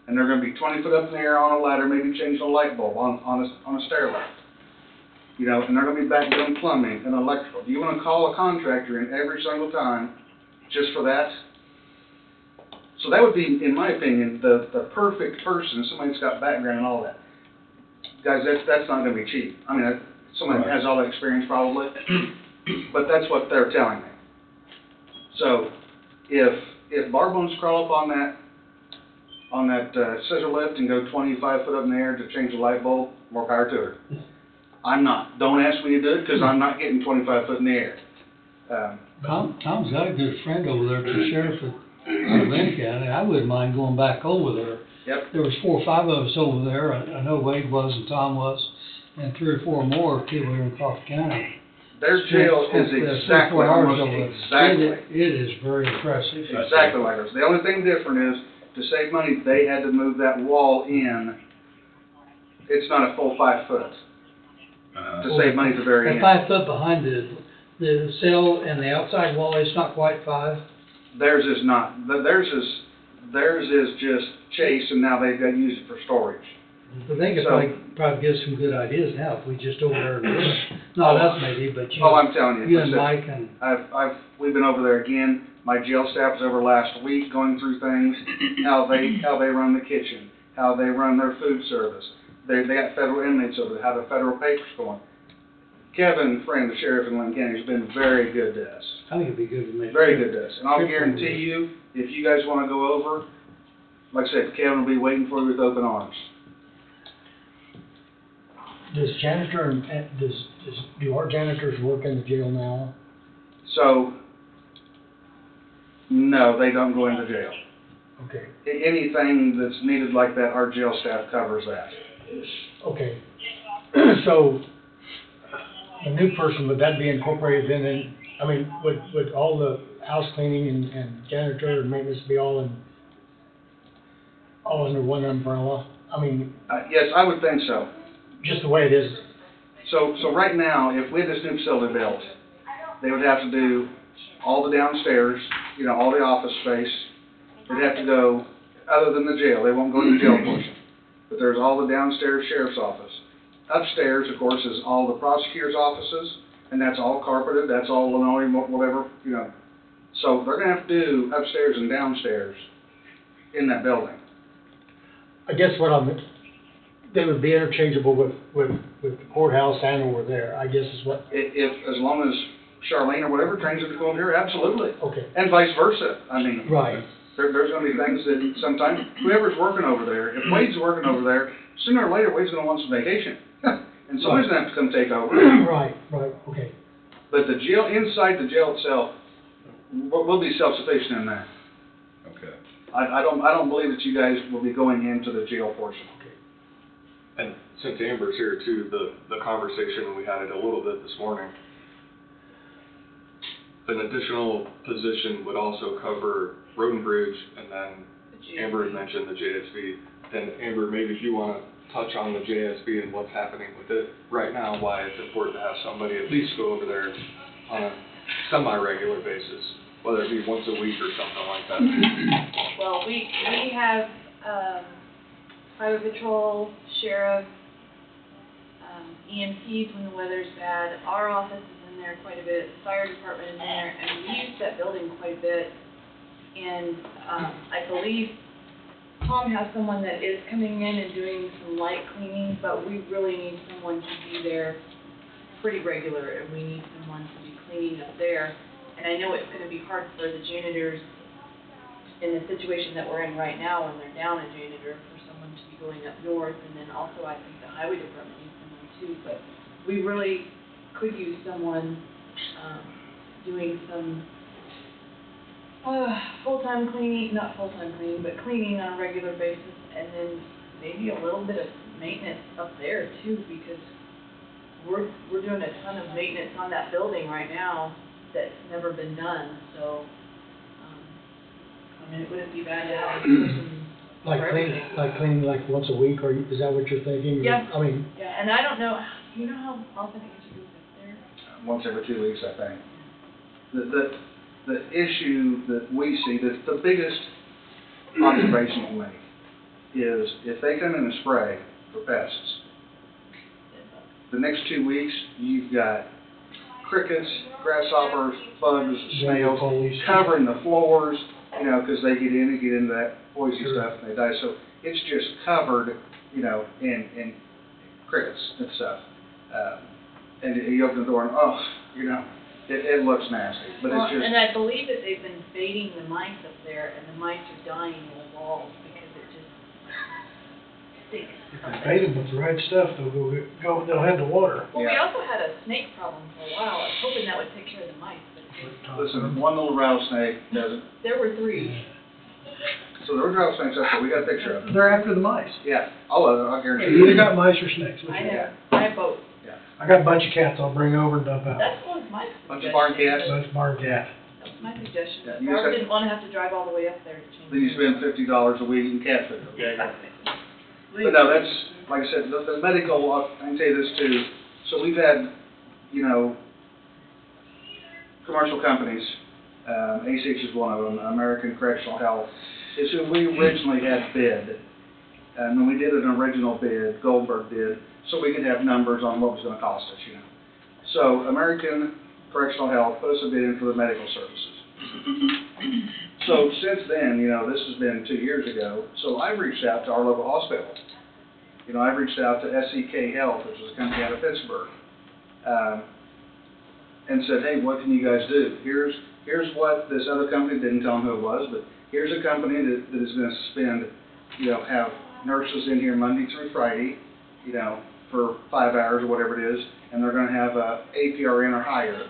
and they're gonna be 20 foot up in the air on a ladder, maybe changing a light bulb on a stair lift. You know, and they're gonna be back doing plumbing and electrical. Do you wanna call a contractor in every single time just for that? So that would be, in my opinion, the perfect person, somebody that's got background and all that. Guys, that's not gonna be cheap. I mean, somebody that has all that experience probably, but that's what they're telling me. So, if Barbones crawl up on that scissor lift and go 25 foot up in the air to change a light bulb, more power to her. I'm not. Don't ask me to do it, because I'm not getting 25 foot in the air. Tom's got a good friend over there, the sheriff of Lynn County. I wouldn't mind going back over there. Yep. There was 4 or 5 of us over there. I know Wade was and Tom was, and 3 or 4 more people here in Coffee County. Their jail is exactly, almost exactly. It is very impressive. Exactly like ours. The only thing different is, to save money, they had to move that wall in. It's not a full 5 foot. To save money at the very end. 5 foot behind the cell and the outside wall, it's not quite 5? Theirs is not. Theirs is just chase, and now they've got to use it for storage. I think if I probably give some good ideas now, if we just over there and look. Not us maybe, but you. Oh, I'm telling you. You and Mike and. We've been over there again. My jail staff was over last week going through things, how they run the kitchen, how they run their food service. They got federal inmates over there, how the federal paper's going. Kevin, friend, the sheriff in Lynn County, has been very good to us. I think it'd be good to me. Very good to us. And I'll guarantee you, if you guys want to go over, like I said, Kevin will be waiting for you with open arms. Does do our janitors work in the jail now? So, no, they don't go into jail. Okay. Anything that's needed like that, our jail staff covers that. Okay. So, a new person, would that be incorporated then in, I mean, would all the house cleaning and janitor and maintenance be all under one umbrella? I mean. Yes, I would think so. Just the way it is. So right now, if we had this new facility built, they would have to do all the downstairs, you know, all the office space. They'd have to go, other than the jail, they won't go to the jail portion. But there's all the downstairs sheriff's office. Upstairs, of course, is all the prosecutor's offices, and that's all carpeted, that's all linoleum, whatever, you know. So they're gonna have to do upstairs and downstairs in that building. I guess they would be interchangeable with the courthouse and over there, I guess is what. If as long as Charlene or whatever trains them to go over here, absolutely. Okay. And vice versa, I mean. Right. There's gonna be things that sometimes, whoever's working over there, if Wade's working over there, sooner or later, Wade's gonna want some vacation. And somebody's gonna have to come take over. Right, okay. But the jail, inside the jail itself, we'll be self-sufficient in that. Okay. I don't believe that you guys will be going into the jail portion. And since Amber's here too, the conversation, we had it a little bit this morning. An additional position would also cover Road and Bridge, and then Amber had mentioned the JSB. And Amber, maybe if you want to touch on the JSB and what's happening with it right now, why it's important to have somebody at least go over there on a semi-regular basis, whether it be once a week or something like that. Well, we have Highway Patrol, Sheriff, EMTs when the weather's bad. Our office is in there quite a bit, the fire department is in there, and we use that building quite a bit. And, I believe Tom has someone that is coming in and doing some light cleaning, but we really need someone to be there pretty regular, and we need someone to be cleaning up there. And I know it's gonna be hard for the janitors in the situation that we're in right now, when they're down a janitor, for someone to be going up north, and then also I think the highway department needs someone too, but we really could use someone, doing some, full-time cleaning, not full-time cleaning, but cleaning on a regular basis, and then maybe a little bit of maintenance up there too, because we're doing a ton of maintenance on that building right now that's never been done, so, I mean, it wouldn't be bad to have a person for everything. Like cleaning like once a week, or is that what you're thinking? Yeah. I mean, Yeah, and I don't know, do you know how often it gets used up there? Once every 2 weeks, I think. The issue that we see, the biggest observation we make is if they come in and spray for pests, the next 2 weeks, you've got crickets, grasshoppers, bugs, snails covering the floors, you know, because they get into that poison stuff and they die. So it's just covered, you know, in crickets and stuff. And you open the door and, oh, you know, it looks nasty, but Well, it's just. and I believe that they've been baiting the mice up there, and the mice are dying in the walls because it just stinks. If they bait them with the right stuff, they'll head to water. Well, we also had a snake problem for a while. I was hoping that would take care of the mice, but Listen, one little rattlesnake doesn't. there were 3. So there were rattlesnakes up there. We got a picture of them. They're after the mice. Yeah, all of them. I guarantee You you. either got mice or snakes. Which I one? know, I have both. I got a bunch of cats I'll bring over and dump out. That was my Bunch of barn cats. Bunch of barn cat. That was my suggestion. Yeah, you Barbara just didn't want to have to drive all the way up there to change. Then you spend $50 a week in cat food. Exactly. But no, that's, like I said, the medical, I can tell you this too. So we've had, you know, commercial companies, ACH is one of them, American Correctional Health, is who we originally had bid. And when we did an original bid, Goldberg did, so we could have numbers on what it was going to cost us, you know. So American Correctional Health put us a bid in for the medical services. So since then, you know, this has been 2 years ago, so I reached out to our local hospital. You know, I reached out to SEK Health, which is a company out of Pittsburgh, and said, hey, what can you guys do? Here's what this other company, didn't tell them who it was, but here's a company that is going to spend, you know, have nurses in here Monday through Friday, you know, for 5 hours or whatever it is, and they're going to have a APRN or higher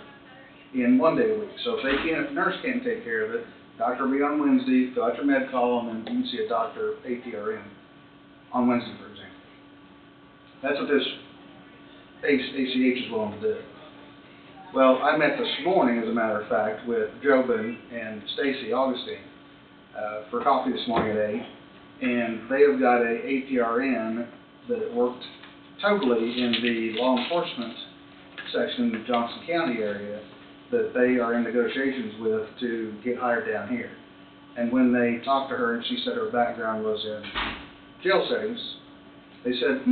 in 1 day a week. So if the nurse can't take care of it, doctor will be on Wednesday, fill out your med call, and then you can see a doctor APRN on Wednesday, for example. That's what this ACH is willing to do. Well, I met this morning, as a matter of fact, with Jobin and Stacy Augustine for coffee this morning at 8, and they have got a APRN that worked totally in the law enforcement section in the Johnson County area that they are in negotiations with to get hired down here. And when they talked to her and she said her background was in jail settings, they said,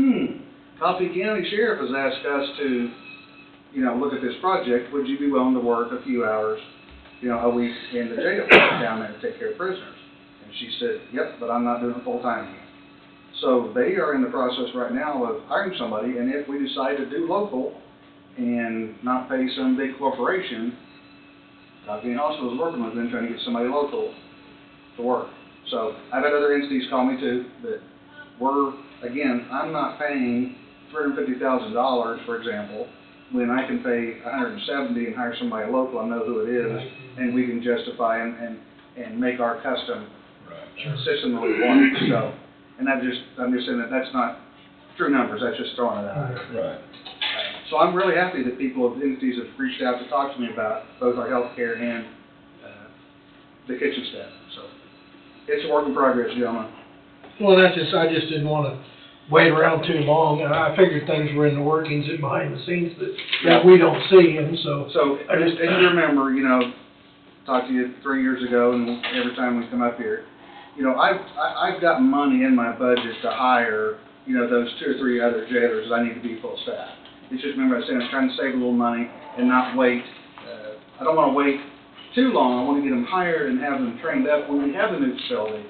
Coffee County Sheriff has asked us to, you know, look at this project. Would you be willing to work a few hours, you know, a week in the jail down there to take care of prisoners? And she said, yep, but I'm not doing it full time here. So they are in the process right now of hiring somebody, and if we decide to do local and not pay some big corporation, Coffee Hospital is working with them trying to get somebody local to work. So I've had other entities call me too that again, I'm not paying $350,000, for example, when I can pay $170,000 and hire somebody local, I know who it is, and we can justify and make our custom system that we want. So, and I'm just saying that that's not true numbers, that's just throwing it out there. Right. So I'm really happy that entities have reached out to talk to me about both our healthcare and the kitchen staff. So it's a work in progress, gentlemen. Well, I just didn't want to wait around too long, and I figured things were in the workings and behind the scenes that we don't see, and so. So, and you remember, you know, talked to you 3 years ago, and every time we come up here, you know, I've got money in my budget to hire, you know, those 2 or 3 other jailers that I need to be full staff. It's just, remember I said, I'm trying to save a little money and not wait. I don't wanna wait too long. I wanna get them hired and have them trained up when we have the new facility.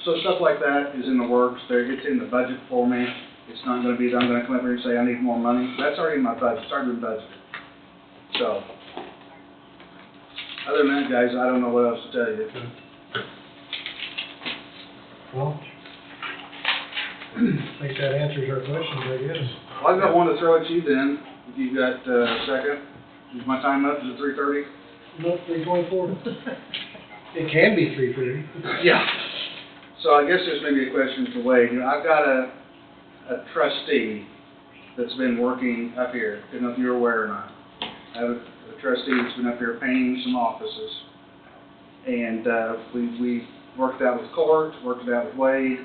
So stuff like that is in the works. It's in the budget for me. It's not gonna be that I'm gonna come up here and say I need more money. That's already in my budget. It's already been budgeted. So, other than that, guys, I don't know what else to tell you. Well, I think that answers our questions, I guess. Well, I've got one to throw at you then, if you've got a second. Is my time up? Is it 3:30? No, 3:24. It can be 3:30. Yeah. So I guess this may be a question for Wade. You know, I've got a trustee that's been working up here. I don't know if you're aware or not. I have a trustee that's been up here painting some offices. And we worked out with court, worked it out with Wade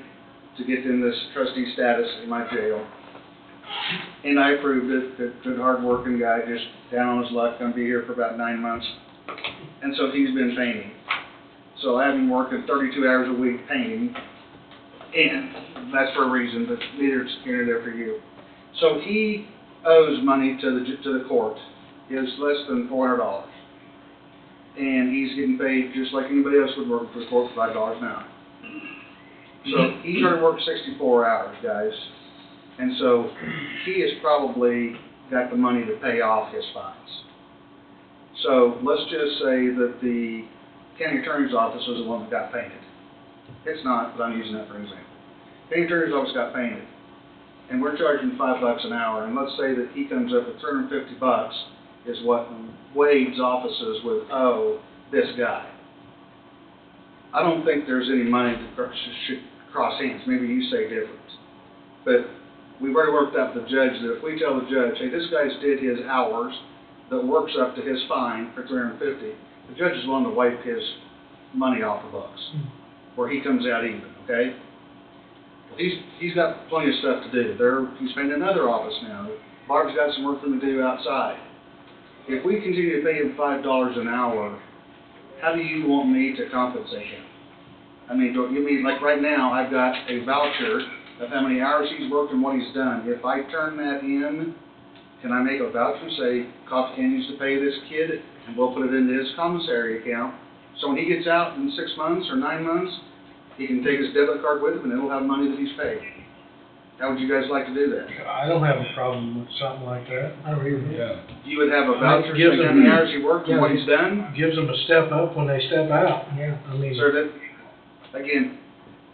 to get in this trustee status in my jail. And I approved it. Good hard-working guy, just down on his luck, gonna be here for about 9 months. And so he's been painting. So I have him working 32 hours a week painting, and that's for a reason, but neither here nor there for you. So he owes money to the court. He owes less than $400. And he's getting paid just like anybody else would work for the court for $5 an hour. So he's already worked 64 hours, guys. And so he has probably got the money to pay off his fines. So let's just say that the county attorney's office was the one that got painted. It's not, but I'm using that for an example. County attorney's office got painted, and we're charging $5 an hour, and let's say that he comes up with $350 is what Wade's offices would owe this guy. I don't think there's any money that should cross hands. Maybe you say different. But we've already worked out with the judge that if we tell the judge, hey, this guy's did his hours that works up to his fine for $350, the judge is willing to wipe his money off the books, where he comes out even, okay? Well, he's got plenty of stuff to do. He's painting another office now. Barb's got some work for him to do outside. If we continue to pay him $5 an hour, how do you want me to compensate him? I mean, do you mean, like right now, I've got a voucher of how many hours he's worked and what he's done. If I turn that in, can I make a voucher and say, Coffee Can needs to pay this kid, and we'll put it into his commissary account, so when he gets out in 6 months or 9 months, he can take his debit card with him and it'll have money that he's paid. How would you guys like to do that? I don't have a problem with something like that. I don't even. Yeah. You would have a voucher saying how many hours he worked and what he's done? Gives them a step up when they step out. Yeah. I mean. Sir, that, again,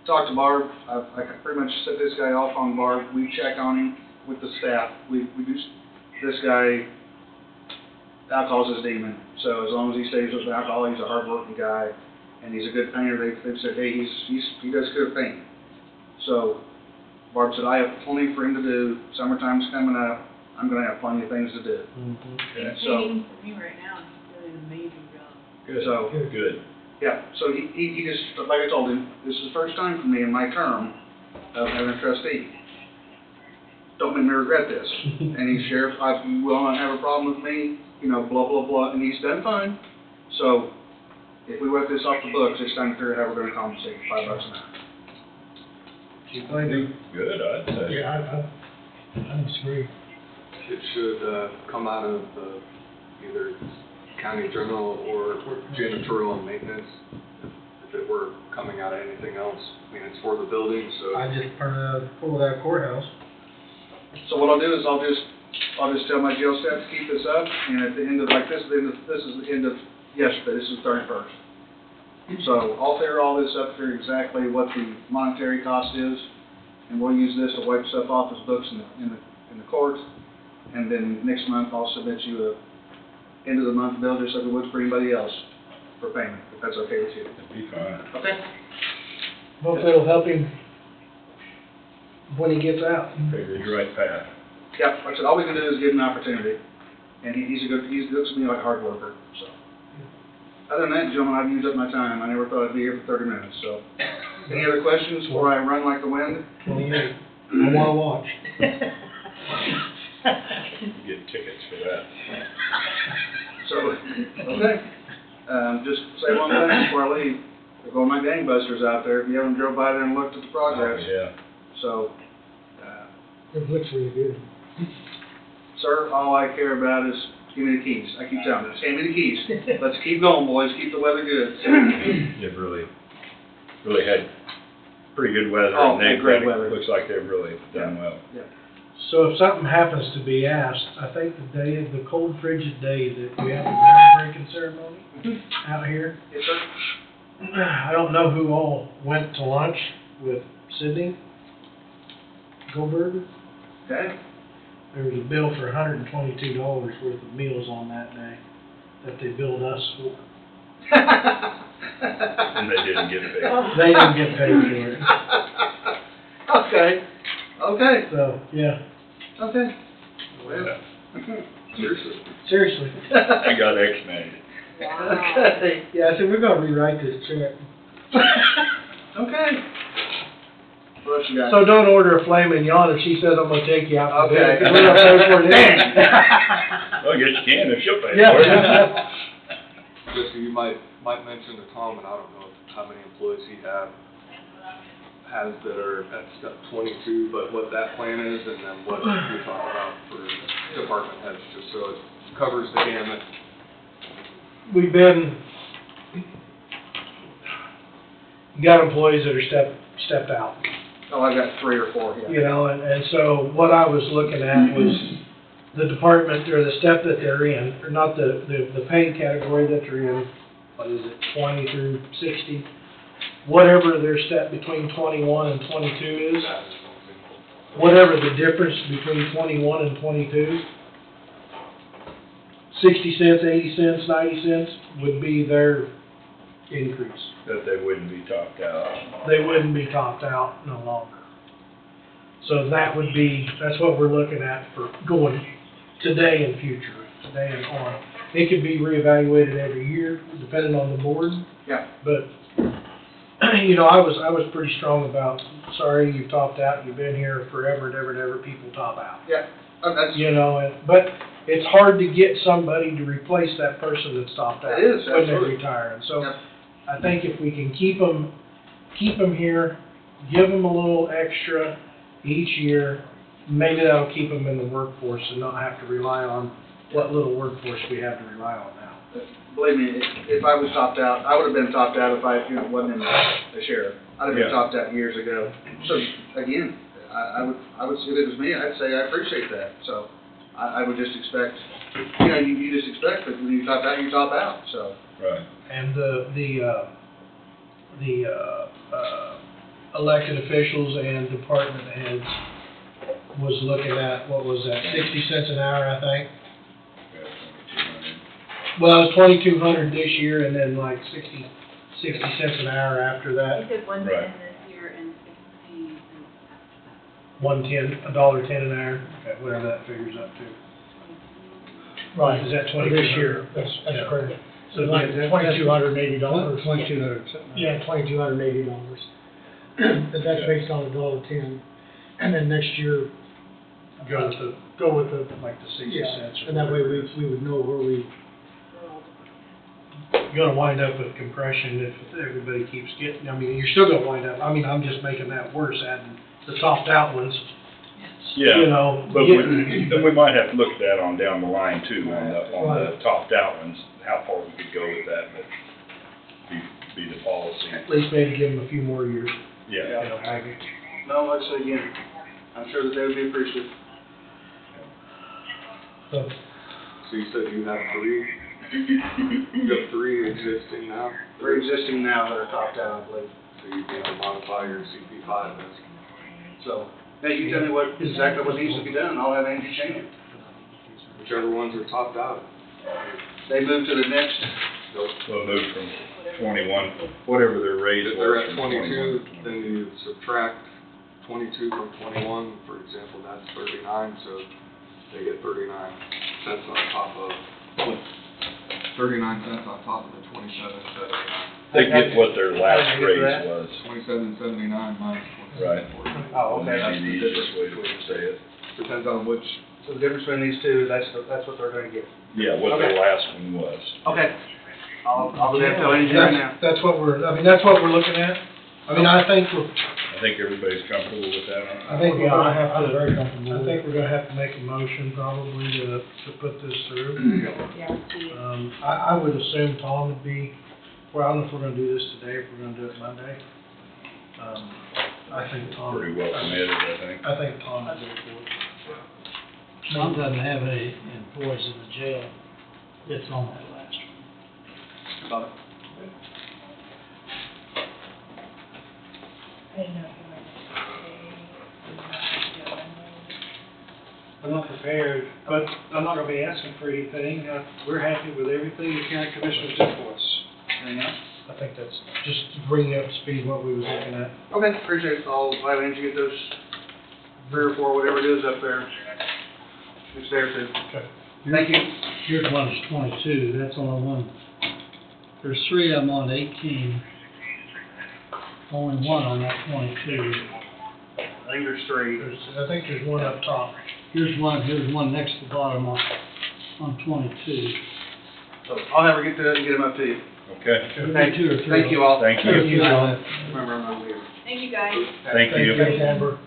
talk to Barb. I pretty much set this guy off on Barb. We check on him with the staff. We do, this guy, alcohol's his demon. So as long as he stays with alcohol, he's a hard-working guy, and he's a good painter. They've said, hey, he does good painting. So Barb said, I have plenty for him to do. Summertime's coming up. I'm going to have plenty of things to do. He's So, painting for me right now, and he's doing an amazing job. Good. So, Good. yeah, so he just, like I told him, this is the first time for me in my term of having a trustee. Don't make me regret this. And he's, Sheriff, you will not have a problem with me, you know, blah, blah, blah, and he's done fine. So, if we wipe this off the books, it's time to figure out how we're gonna compensate $5 an hour. Good, I'd say. Yeah, I disagree. It should come out of either county general or janitorial and maintenance. If it were coming out of anything else, I mean, it's for the building, so. I just pulled that courthouse. So what I'll do is I'll just tell my jail staff to keep this up, and at the end of, like this is the end of yesterday, this is the 31st. So I'll figure all this up, figure exactly what the monetary cost is, and we'll use this to wipe stuff off his books in the court. And then next month I'll submit you a end of the month bill just like we would for anybody else for payment, if that's okay with you. That'd be fine. Okay? Hopefully it'll help him when he gets out. Figured the right path. Yeah, like I said, all we can do is give him an opportunity, and he looks to me like a hard worker, so. Other than that, gentlemen, I've used up my time. I never thought I'd be here for 30 minutes, so. Any other questions before I run like the wind? 28. I wanna watch. Get tickets for that. So, okay. Just say one thing before I leave. They're going my gangbusters out there. If you haven't drove by there and looked at the progress. Oh, yeah. So, It looks really good. Sir, all I care about is give me the keys. I keep telling them, just hand me the keys. Let's keep going, boys, keep the weather good. They've really had pretty good weather. Oh, And they've great really- weather. Looks like they've really done well. So if something happens to be asked, I think the cold frigid day that we have the groundbreaking ceremony out here, Yes, sir. I don't know who all went to lunch with Sydney Goldberger. Okay. There was a bill for $122 worth of meals on that day that they billed us for. And they didn't get paid. They didn't get paid for it. Okay, okay, So, yeah, okay. Well, seriously. seriously. I got X-Men. Okay, Yeah, I said, we're gonna rewrite this check. okay. What else you got? So don't order a filet mignon if she says I'm gonna take you out to Okay. dinner. 'Cause we're gonna pay for it anyway. Well, I guess you can if she'll pay Yeah. for it. Jessica, you might mention to Tom, and I don't know how many employees he has that are at step 22, but what that plan is, and then what you're talking about for department heads, just so it covers the gamut. We've been, you got employees that are stepped out, Oh, I've got 3 or 4 here. you know, and so what I was looking at was the department or the step that they're in, or not the pay category that they're in, what is it, 20 through 60? Whatever their step between 21 and 22 is, whatever the difference between 21 and 22, 60 cents, 80 cents, 90 cents would be their increase. That they wouldn't be topped out. They wouldn't be topped out no longer. So that's what we're looking at for going today and future, today and on. It could be reevaluated every year, depending on the board. Yeah. But, you know, I was pretty strong about, sorry, you've topped out, you've been here forever and ever and ever, people top out. Yeah, that's. You know, but it's hard to get somebody to replace that person that's topped out. It is, when they absolutely. retire. And so, Yep. I think if we can keep them here, give them a little extra each year, maybe that'll keep them in the workforce and not have to rely on what little workforce we have to rely on now. Believe me, if I was topped out, I would have been topped out if I, wasn't in the sheriff. I'd have been Yeah. topped out years ago. So, again, I would, if it was me, I'd say I appreciate that. So, I would just expect, you just expect that when you top out, you top out, so. Right. And the elected officials and department heads was looking at, what was that, 60 cents an hour, I think? Well, it was 2,200 this year and then like 60 cents an hour after that. You said 110 Right. this year and 60 cents after that. $1.10 an hour, okay, whatever that figures up to. Right. Is that For 22? this year, that's Yeah. correct. So So like that's- $2,280. $2,200. Yeah, $2,280. But that's based on $1.10. And then next year, Go with the, like the 60 yeah, cents. or and that way whatever. we would know where we, You're gonna wind up with compression if everybody keeps getting, I mean, you're still gonna wind up, I mean, I'm just making that worse, adding the topped out ones. Yeah. You know, But getting- then we might have to look at that on down the line too, on the Right. topped out ones, how far we could go with that, but be the policy. At least maybe give them a few more years. Yeah. You know, maybe. No, like I said again, I'm sure that they would be appreciative. So, So you said you have 3? You have 3 existing now? They're existing now that are topped out, I believe. So you need to modify your CP5 as. So, hey, you tell me exactly what needs to be done, and I'll have Angie change it. Whichever ones are topped out. They move to the next, We'll move from 21, whatever their raise If was. they're at from 22, 21. then you subtract 22 from 21, for example, that's 39, so they get 39 cents on top of, 39 cents on top of the 27.79. They get what their last How did you get raise that? was. 27.79 minus Right. 27.49. oh, okay, that's Maybe the the easiest way difference. to say it. Depends on which, So the difference between these two, that's what they're gonna get. Yeah, what their Okay. last one was. Okay. I'll do that, tell Angie right now. That's what we're looking at. I mean, I think I think everybody's comfortable with that. I think we're gonna have I'm very to, comfortable I with think we're gonna have to make a motion probably to put this through. Yeah, please. I would assume Tom would be, well, I don't know if we're gonna do this today, if we're gonna do it Monday. I think Tom. Pretty well committed, I think. I think Tom would do it for us. Tom doesn't have any employees in the jail that's on that last one. I didn't know if you wanted to stay, I'm not prepared, but I'm not gonna be asking for anything. We're happy with everything the county commissioners did for us. Anything else? I think that's just to bring you up to speed what we was looking at. Okay, appreciate it. I'll Angie get those 3 or 4, whatever it is up there. It's there too. Okay. Thank you. Here's one that's 22, that's only one. There's 3 of them on 18. Only one on that 22. I think there's 3. I think there's one up top. Here's one next to the bottom on 22. So I'll never get to it and get them up to you. Okay. Thank 2 or 3. Thank you all. Thank you. Thank you. Remember, I'm not here. Thank you, guys. Thank you. Thank you, Amber.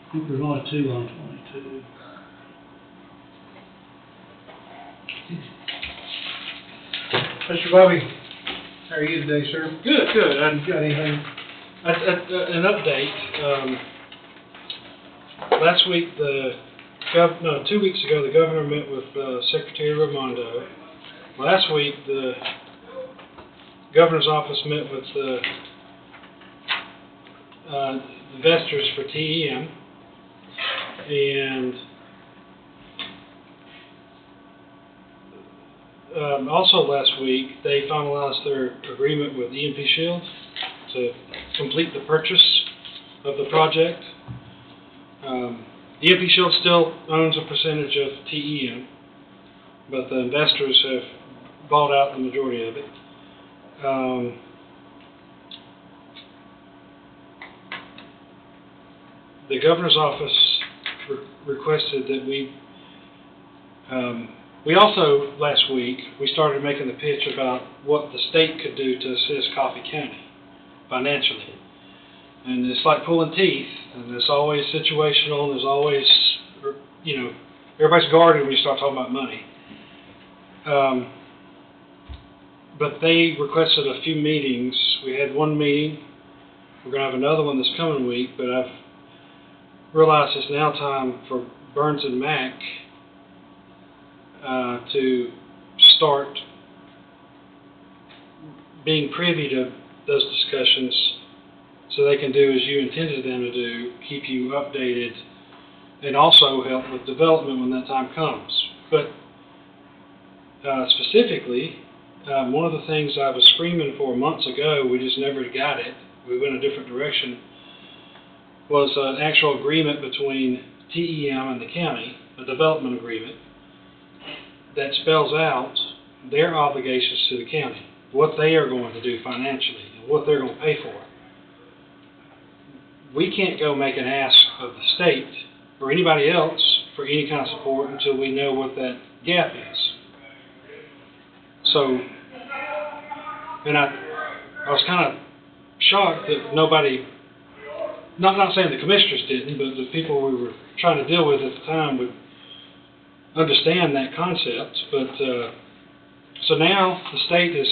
I think there's only 2 on 22. Mr. Bobby, how are you today, sir? Good, good. You got anything? An update, last week, 2 weeks ago, the governor met with Secretary Raimondo. Last week, the governor's office met with the investors for TEM, and also last week, they finalized their agreement with EMP Shield to complete the purchase of the project. EMP Shield still owns a percentage of TEM, but the investors have bought out the majority of it. The governor's office requested that we also, last week, we started making the pitch about what the state could do to assist Coffee County financially. And it's like pulling teeth, and it's always situational, and there's always, everybody's guarded when you start talking about money. But they requested a few meetings. We had one meeting. We're going to have another one this coming week, but I've realized it's now time for Burns and Mac to start being privy to those discussions so they can do as you intended them to do, keep you updated, and also help with development when that time comes. But specifically, one of the things I was screaming for months ago, we just never got it, we went a different direction, was an actual agreement between TEM and the county, a development agreement, that spells out their obligations to the county, what they are going to do financially, and what they're going to pay for. We can't go make an ask of the state or anybody else for any kind of support until we know what that gap is. So, and I was kind of shocked that nobody, not saying the commissioners didn't, but the people we were trying to deal with at the time would understand that concept. But so now the state is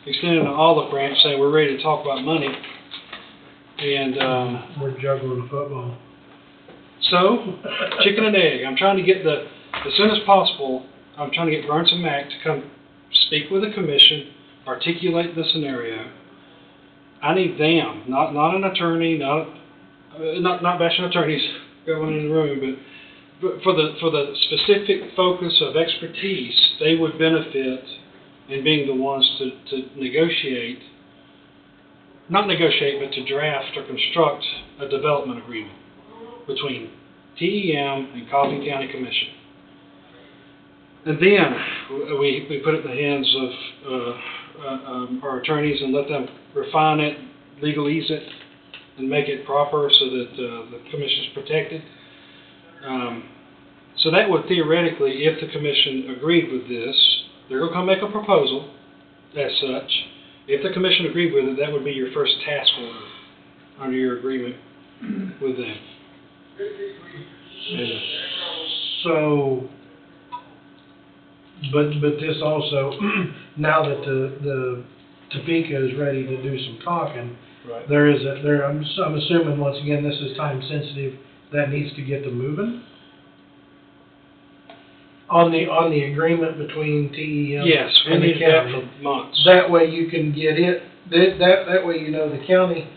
extending an olive branch saying we're ready to talk about money, and we're juggling football. So chicken and egg. I'm trying to get as soon as possible. I'm trying to get Burns and Mac to come speak with the commission, articulate the scenario. I need them, not an attorney, not bashing attorneys going in the room, but for the specific focus of expertise, they would benefit in being the ones to negotiate, not negotiate, but to draft or construct a development agreement between TEM and Coffee County Commission. And then we put it in the hands of our attorneys and let them refine it, legalese it, and make it proper so that the commission is protected. So that would theoretically, if the commission agreed with this, they're gonna come make a proposal as such. If the commission agreed with it, that would be your first task order under your agreement with them. So, but this also, now that the Topeka is ready to do some talking, Right. I'm assuming, once again, this is time sensitive, that needs to get them moving? On the agreement between TEM Yes, we and the needed that county. for months. That way you can get it, that way you know the county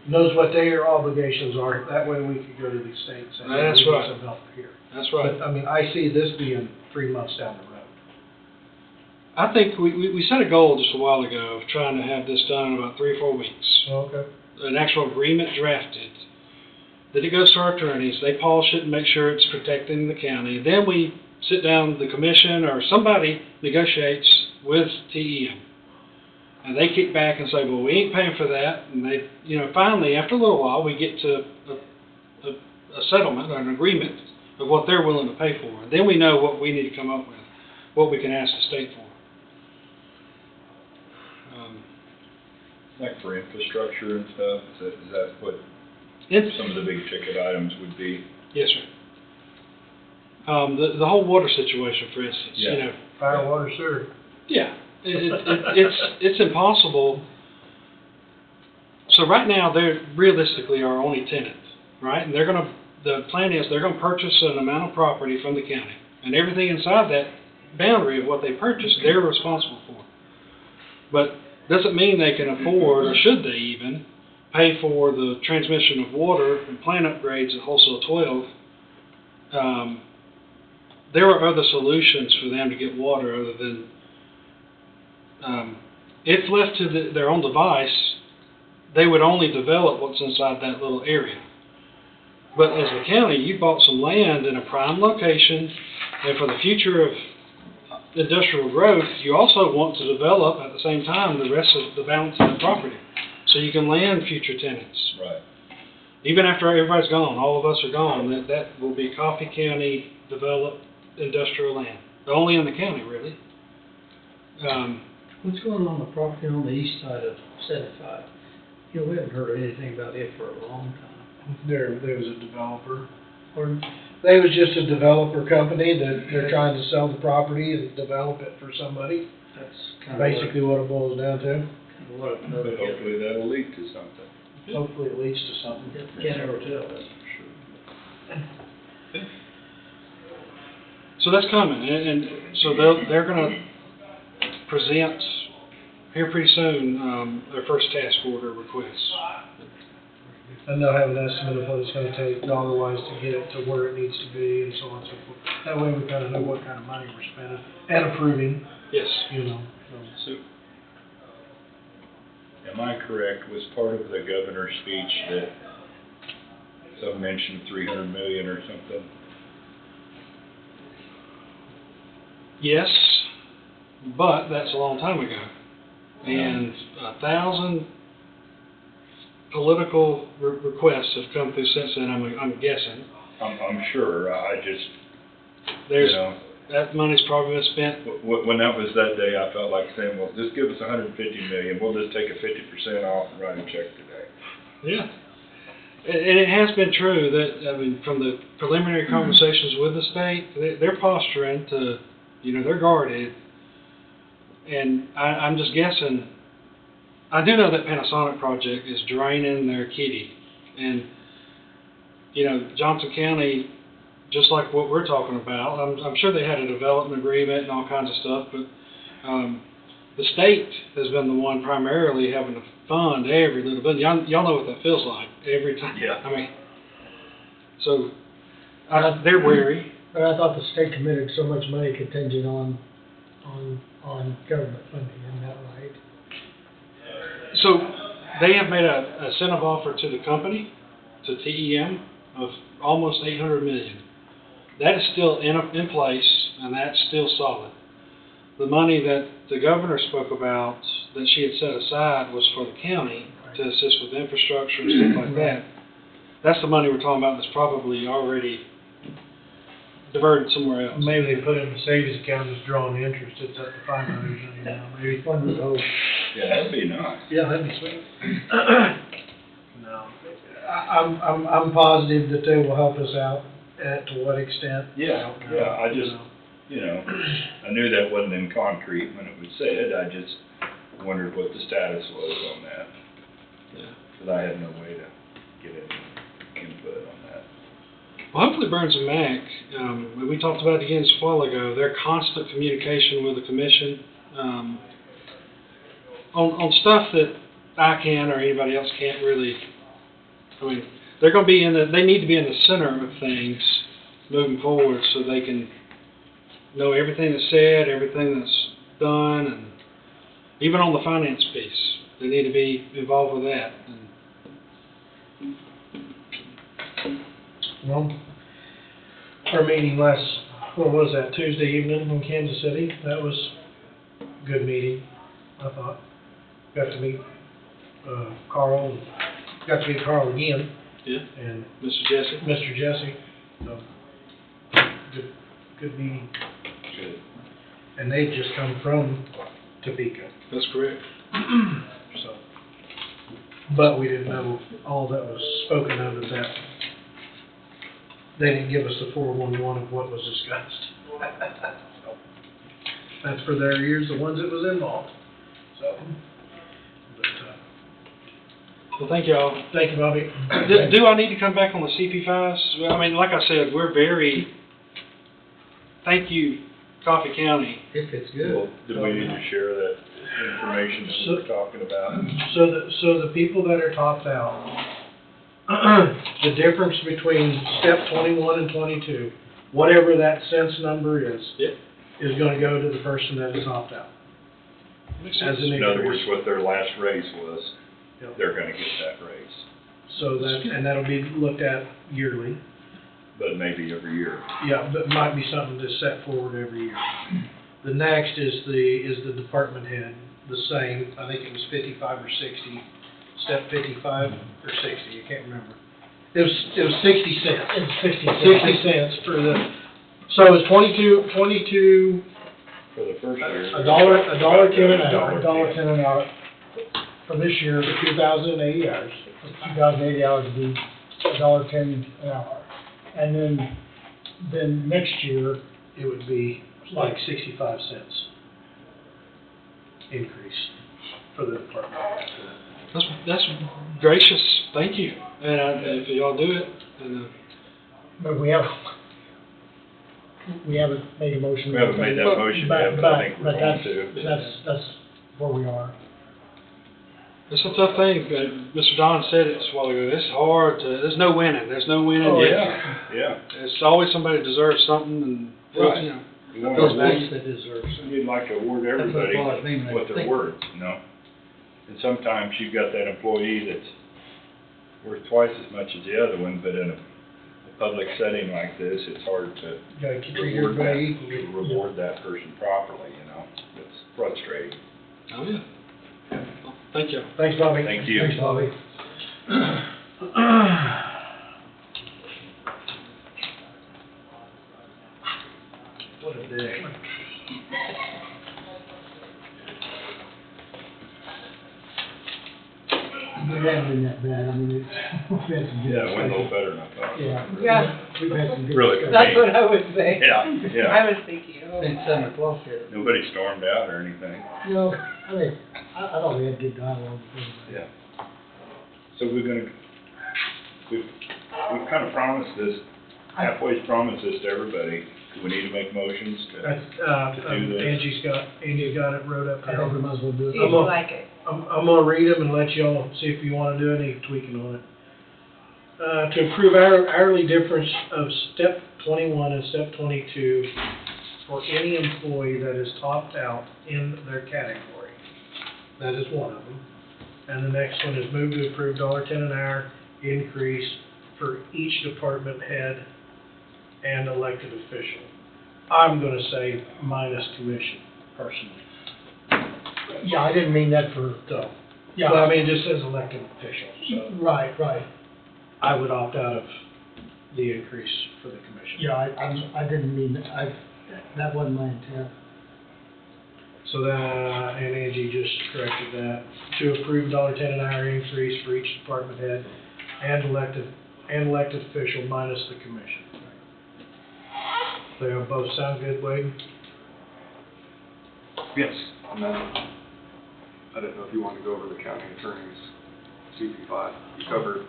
knows what their obligations are. That way we could go to the state and say, hey, That's we need right. some help here. That's right. But, I mean, I see this being 3 months down the road. I think we set a goal just a while ago of trying to have this done in about 3 or 4 weeks. Okay. An actual agreement drafted. Then it goes to our attorneys. They polish it and make sure it's protecting the county. Then we sit down, the commission or somebody negotiates with TEM. And they kick back and say, well, we ain't paying for that. And they, finally, after a little while, we get to a settlement or an agreement of what they're willing to pay for. And then we know what we need to come up with, what we can ask the state for. Like for infrastructure and stuff, is that what some of the big ticket items would be? Yes, sir. The whole water situation, for instance, Yeah. Fire, water, sewer. Yeah, it's impossible. So right now, they're realistically our only tenant, right? And the plan is they're gonna purchase an amount of property from the county, and everything inside that boundary of what they purchased, they're responsible for. But doesn't mean they can afford, or should they even, pay for the transmission of water and plant upgrades at Wholesale 12. There are other solutions for them to get water other than, if left to their own device, they would only develop what's inside that little area. But as the county, you bought some land in a prime location, and for the future of industrial growth, you also want to develop at the same time the rest of the balance of the property, so you can land future tenants. Right. Even after everybody's gone, all of us are gone, that will be Coffee County developed industrial land, only in the county, really. What's going on the property on the east side of 75? We haven't heard anything about it for a long time. There was a developer. Pardon? They was just a developer company that they're trying to sell the property and develop it for somebody. That's kind of Basically what it boils down to. But hopefully that'll lead to something. Hopefully it leads to something. Can't ever tell, that's for sure. So that's coming, and so they're going to present here pretty soon their first task order request. And they'll have an estimate of what it's gonna take dollar-wise to get it to where it needs to be and so on and so forth. That way we kinda know what kind of money we're spending and approving, Yes. So, am I correct, was part of the governor's speech that some mentioned 300 million or something? Yes, but that's a long time ago. And 1,000 political requests have come through since then, I'm guessing. I'm sure, I just, that money's probably been spent. When that was that day, I felt like saying, well, just give us 150 million, we'll just take a 50% off and write a check today. Yeah. And it has been true that, from the preliminary conversations with the state, they're posturing to, they're guarded. And I'm just guessing, I do know that Panasonic project is draining their kitty. And, Johnson County, just like what we're talking about, I'm sure they had a development agreement and all kinds of stuff, but the state has been the one primarily having to fund every little bit. Y'all know what that feels like every time. Yeah. So they're wary. But I thought the state committed so much money contingent on government funding, isn't that right? So they have made a incentive offer to the company, to TEM, of almost $800 million. That is still in place, and that's still solid. The money that the governor spoke about that she had set aside was for the county to assist with infrastructure and stuff like that. That's the money we're talking about that's probably already diverted somewhere else. Maybe they put it in the savings account, just drawing interest, it's up to $500 now, maybe. Yeah, that'd be nice. Yeah, that'd be sweet. No, I'm positive that they will help us out, to what extent? Yeah, yeah, I just, you know, I knew that wasn't in concrete when it was said, I just wondered what the status was on that. Yeah. Because I had no way to get any input on that. Well, hopefully Burns and Mac, we talked about it again just a while ago, their constant communication with the commission, on stuff that I can or anybody else can't really, I mean, they're gonna be they need to be in the center of things moving forward so they can know everything that's said, everything that's done, and even on the finance piece, they need to be involved with that. Well, our meeting last, what was that, Tuesday evening in Kansas City, that was a good meeting, I thought. Got to meet, Carl, and got to meet Carl again. Yeah. And Mr. Jesse. Mr. Jesse, so, good meeting. Good. And they've just come from Topeka. That's correct. So, but we didn't know all that was spoken of at that. They didn't give us the 411 of what was discussed. So, that's for their ears, the ones that was involved. So, but, Well, thank y'all. thank you, Bobby. Do I need to come back on the CP5s? Well, I mean, like I said, we're very, thank you, Coffee County. If it's Well, do we need to share that information that we were talking about? So the people that are topped out, the difference between step 21 and 22, whatever that sense number is, is gonna go to the person that is topped out. As an In other words, increase. what their last raise was, Yep. they're gonna get that raise, So that, and that'll be looked at yearly. but maybe every year. Yeah, but it might be something that's set forward every year. The next is the department head, the same, I think it was 55 or 60, step 55 or 60, I can't remember. It was 60 cents. It's 60 cents. 60 cents for the, so it's 22 For the first year. $1.10 an hour. $1.10 an hour For this year, the 2,080 hours. 2,080 hours would be $1.10 an hour. And then next year, It would be like 65 cents increase for the department. That's gracious, thank you. And if y'all do it, then, but we haven't made a motion. We haven't made that motion yet, but I think we're going to. That's where we are. it's a tough thing. Mr. Don said it a while ago. It's hard to, there's no winning. There's no winning. Oh, yet. yeah. It's always somebody deserves something and, Right. you know. You want Those to banks award- that deserve something. You'd like to award That's what everybody bothers me when I what they're think- worth, you know? And sometimes you've got that employee that's worth twice as much as the other one, but in a public setting like this, it's hard to Gotta keep treating reward that, everybody equally. to reward that person properly, you know? It's frustrating. Oh, yeah. Well, thank you. Thanks, Bobby. Thank you. Thanks, Bobby. What a day. It hasn't been that bad, I mean, we've had some good. Yeah, it went a little better than I thought. Yeah. We've had some good. Really, discussion. That's what I would say. Yeah, yeah. I was thinking, oh. It's 7 o'clock here. Nobody stormed out or anything. No, I mean, I thought we had good dialogue with everybody. Yeah. So we've kind of promised this, halfway promised this to everybody. Do we need to make motions That's, to do this? Angie's got it wrote up I think we here. might as well do it. See if you like it. I'm gonna read them and let y'all see if you wanna do any tweaking on it. To improve hourly difference of step 21 and step 22 for any employee that is topped out in their category. That is one of them. And the next one is move to approve $10 an hour increase for each department head and elected official. I'm gonna say minus commission, personally. Yeah, I didn't mean that for, So, yeah. well, I mean, it just says elected official, so Right. I would opt out of the increase for the commission. Yeah, I didn't mean, that wasn't my intent. So and Angie just corrected that, to approve $10 an hour increase for each department head and elected official minus the commission. They both sound good, Wade? Yes. And then, I didn't know if you wanted to go over the county attorney's CP5. You covered.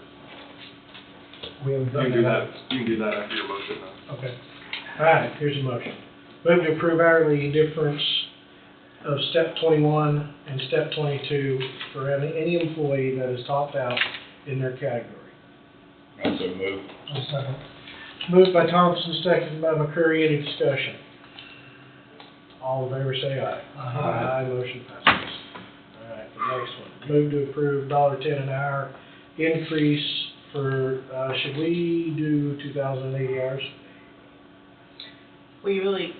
We haven't You done can do that. that, you can do that after your motion though. Okay. All right, here's a motion. Move to approve hourly difference of step 21 and step 22 for any employee that is topped out in their category. Also move. I'll second. Moved by Thompson, seconded by McCurry. Any discussion? All in favor say aye. Aye. Motion passes. All right, the next one. Move to approve $10 an hour increase for, should we do 2,080 hours? Well, you really,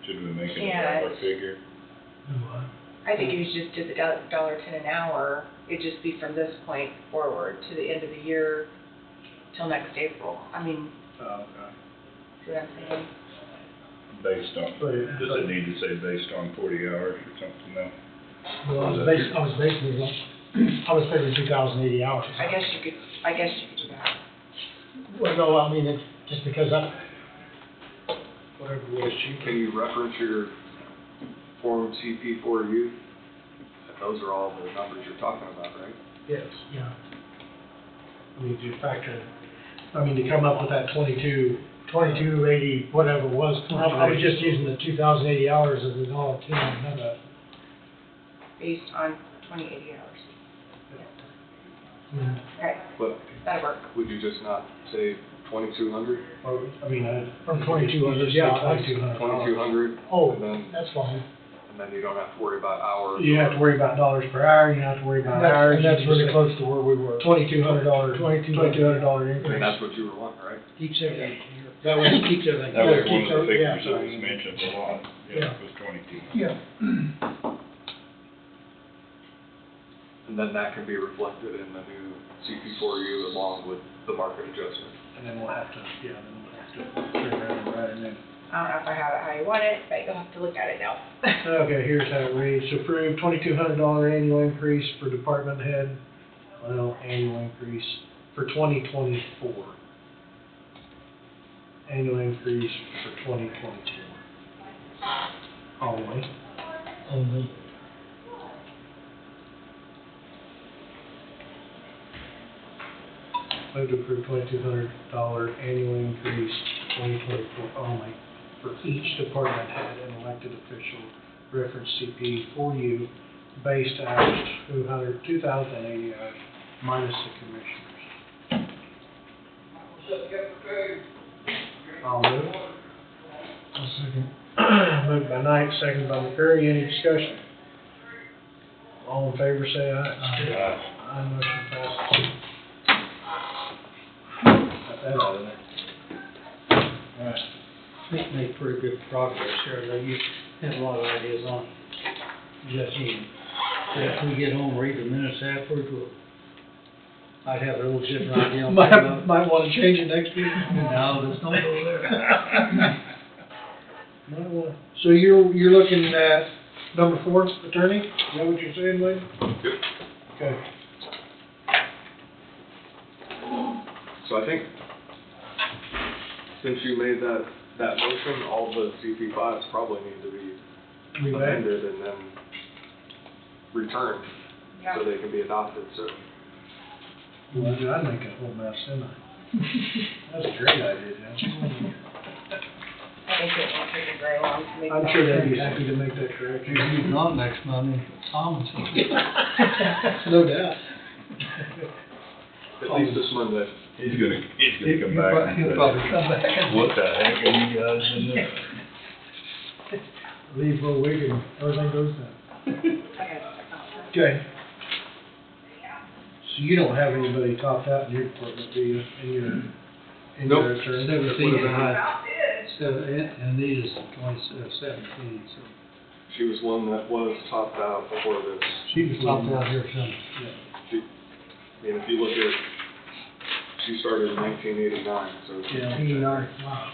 Should we make it a Yeah. dollar figure? I think if you just did the $10 an hour, it'd just be from this point forward to the end of the year till next April. I mean, Okay. see what I'm saying? Based on, does it need to say based on 40 hours or something now? Well, I was basically, I was figuring 2,080 hours. I guess you could do that. Well, no, I mean, it's just because Whatever was cheaper. Can you reference your Form CP4U? Those are all the numbers you're talking about, right? Yes. Yeah. I mean, you factor in, I mean, to come up with that 2280, whatever it was. I was just using the 2,080 hours as a $1.10 on that. Based on 2080 hours. Mm. Okay, But that'll work. would you just not say 2,200? Or, I mean, From 2,200, yeah. $2,200. 2,200? Oh, And then, that's fine. and then you don't have to worry about hours? You have to worry about dollars per hour, you don't have to worry about hours. And that's You really just close to where we were. $2,200 $2,200 And increase. that's what you were wanting, right? Keeps everything, that way it keeps everything. That was Yeah, one of the keep- yeah. figures that was mentioned a lot, Yeah. was 22. Yeah. And then that can be reflected in the new CP4U along with the market adjustment. And then we'll have to turn around and write it in. I don't know if I have it how you want it, but you'll have to look at it now. Okay, here's how it reads. Approve $2,200 annual increase for department head, annual increase for 2024. Annual increase for 2024. Only. Move to approve $2,200 annual increase 2024 only for each department head and elected official, reference CP 4U, based hours 2,080 hours minus the commissioners. I'll move. I'll second. Moved by Knight, seconded by McCurry. Any discussion? All in favor say aye. Aye. Aye, motion passes. Got that out of there. All right. I think made pretty good progress here, though. You had a lot of ideas on just you. If we get home, read the minutes afterwards, I'd have a little different idea on that. Might want to change it next week. No, let's don't go there. Might want. So you're looking at number 4, attorney? Is that what you're saying, Wade? Yep. Okay. So I think, since you made that motion, all the CP5s probably need to be amended and then returned, so they can be adopted, so. Well, I'd make a whole mess, didn't I? That's a great idea, Jen. I think it won't take it very long to make. I'm sure they'd be happy to make that correction. He's not next Monday, Tom's. No doubt. At least this Monday. He's gonna come back and He'll say, probably come back. what the heck are you guys in there? Leave for a week and everything goes down. Okay. So you don't have anybody topped out in your department, do you, in your attorney? 17 and high. And these is 17, so. She was one that was topped out before this. She was topped out here, son. if you look at, she started in 1989, so. Yeah. 89, wow.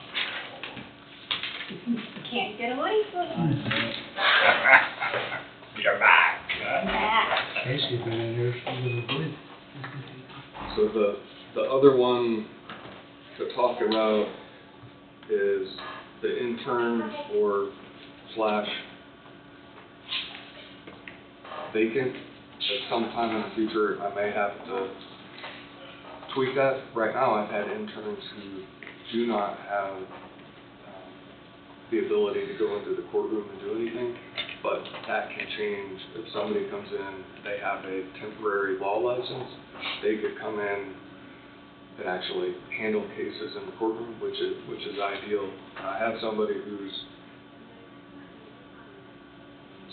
Can't get away from it. You're back. Casey's been in here for a little bit. So the other one to talk about is the intern or slash vacant. At some time in the future, I may have to tweak that. Right now, I've had interns who do not have the ability to go into the courtroom and do anything, but that can change. If somebody comes in, they have a temporary law license, they could come in and actually handle cases in the courtroom, which is ideal. I have somebody who's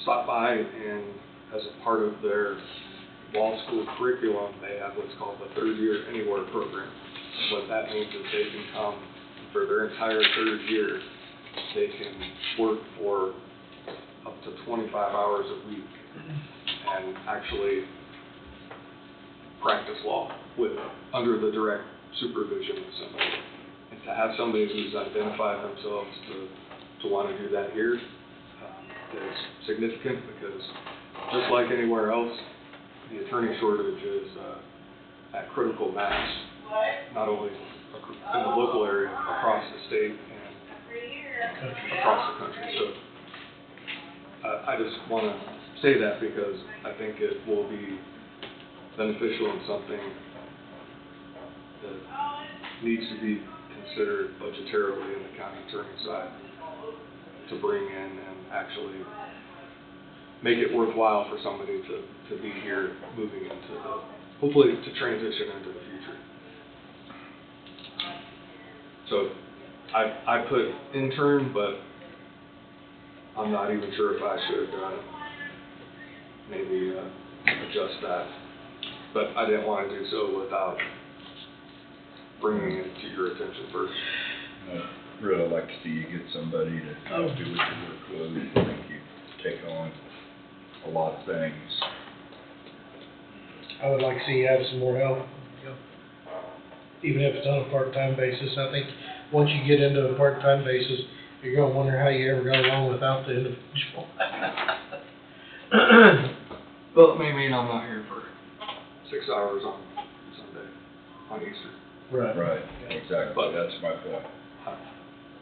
stopped by and as a part of their law school curriculum, they have what's called the third year anywhere program. What that means is they can come for their entire third year, they can work for up to 25 hours a week and actually practice law under the direct supervision of somebody. And to have somebody who's identified themselves to want to do that here is significant, because just like anywhere else, the attorney shortage is at critical mass, not only in the local area, across the state and across the country. So I just want to say that because I think it will be beneficial and something that needs to be considered budgetarily in the county attorney side to bring in and actually make it worthwhile for somebody to be here moving into hopefully to transition into the future. So I put intern, but I'm not even sure if I should maybe adjust that. But I didn't want to do so without bringing it to your attention first. I'd really like to see you get somebody to help you with your workload. I think you take on a lot of things. I would like to see you have some more help, even if it's on a part-time basis. I think once you get into a part-time basis, you're gonna wonder how you ever go along without the individual. Well, it may mean I'm not here for 6 hours on Sunday, on Easter. Right. Right, exactly, but that's my point.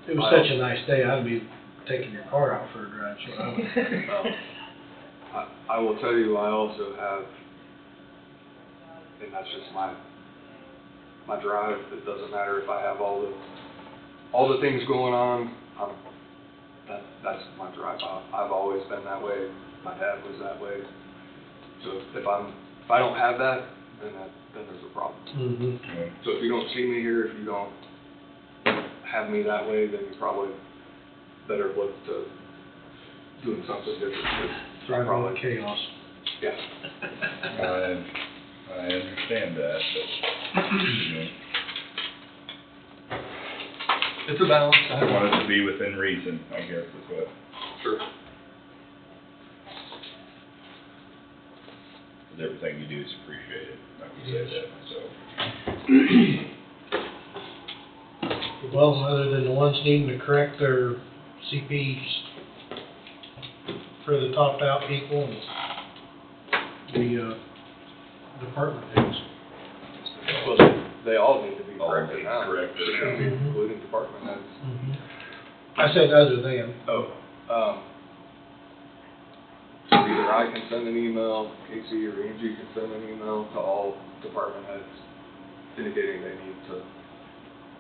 It was such a nice day, I'd be taking your car out for a drive, so I would. I will tell you, I also have, and that's just my drive. It doesn't matter if I have all the things going on. That's my drive. I've always been that way. My dad was that way. So if I don't have that, then there's a problem. Mm-hmm. So if you don't see me here, if you don't have me that way, then you probably better look to doing something different. Thriving on chaos. Yeah. I understand that, but, you know, it's a balance. I want it to be within reason, I guess, is what. Sure. Because everything you do is appreciated, like you said that, so. Well, other than the ones needing to correct their CPs for the topped out people and the department heads. Well, they all need to be corrected now. Corrected. Including department heads. Mm-hmm. I said other than. So either I can send an email, Casey or Angie can send an email to all department heads indicating they need to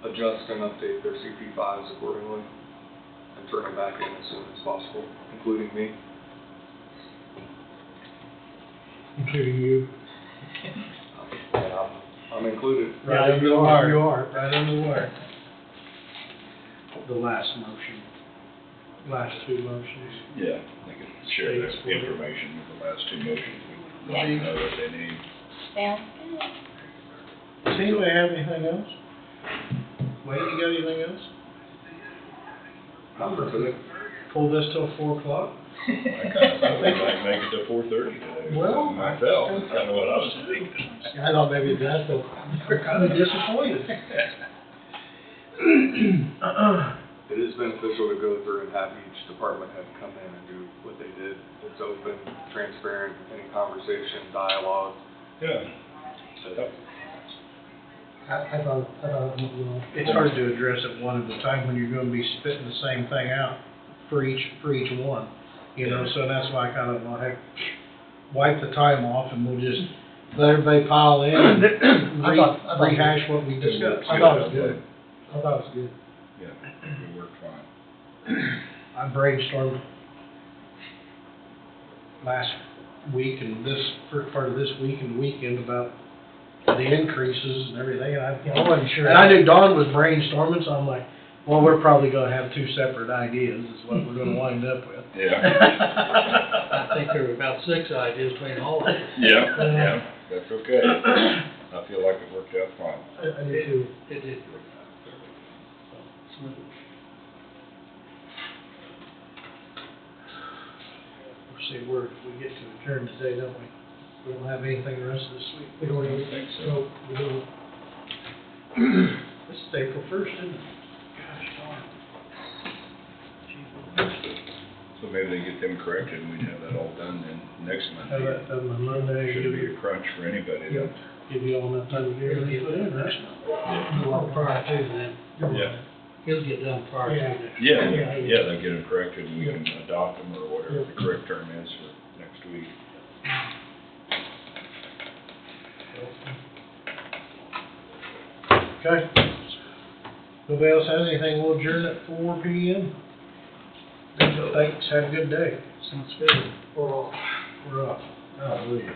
adjust and update their CP5s accordingly and turn them back in as soon as possible, including me. Including you. And I'm included. Right under the wire. You are, right under the wire. The last motion. Last two motions. Yeah, they can share their information with the last two motions. We let them know what they need. Sounds good. Does anybody have anything else? Wade, you got anything else? Not for today. Pull this till 4 o'clock? thought we might make it to 4:30 today. Well, Myself, that's kind of what I was thinking. I thought maybe that's the, We're kind of disappointed. It is beneficial to go through and have each department head come in and do what they did. It's open, transparent, any conversation, dialogue. Yeah. I thought it went well. It's hard to address it one at a time when you're gonna be spitting the same thing out for each one, you know, so that's why I kind of want to wipe the time off and we'll just let everybody pile in and I thought rehash what we discussed. I thought it was good. I thought it was good. Yeah, it worked fine. I brainstormed last week and this first part of this week and weekend about the increases and everything, and I wasn't sure. And I knew Dawn was brainstorming, so I'm like, well, we're probably gonna have two separate ideas, is what we're gonna wind up with. Yeah. I think there were about 6 ideas between all of us. Yeah, that's okay. I feel like it worked out fine. I did too. It did work out fairly smooth. See, we get to adjourn today, don't we? We don't have anything the rest of this week. We don't even think so. No, we don't. This is April 1st, isn't it? Gosh darn. So maybe they get them corrected and we'd have that all done then next Monday. Have that done on Monday. Shouldn't be a crunch for anybody. Yep. Give you all enough time to get everything put in, right? Well, prior to then, Yeah. it'll get done prior to Yeah. next. Yeah, they'll get them corrected and we can adopt them or whatever the correct term is for next week. Okay. Nobody else has anything, we'll adjourn at 4 p.m. Thanks, have a good day. Sounds good. We're off. We're off. Hallelujah.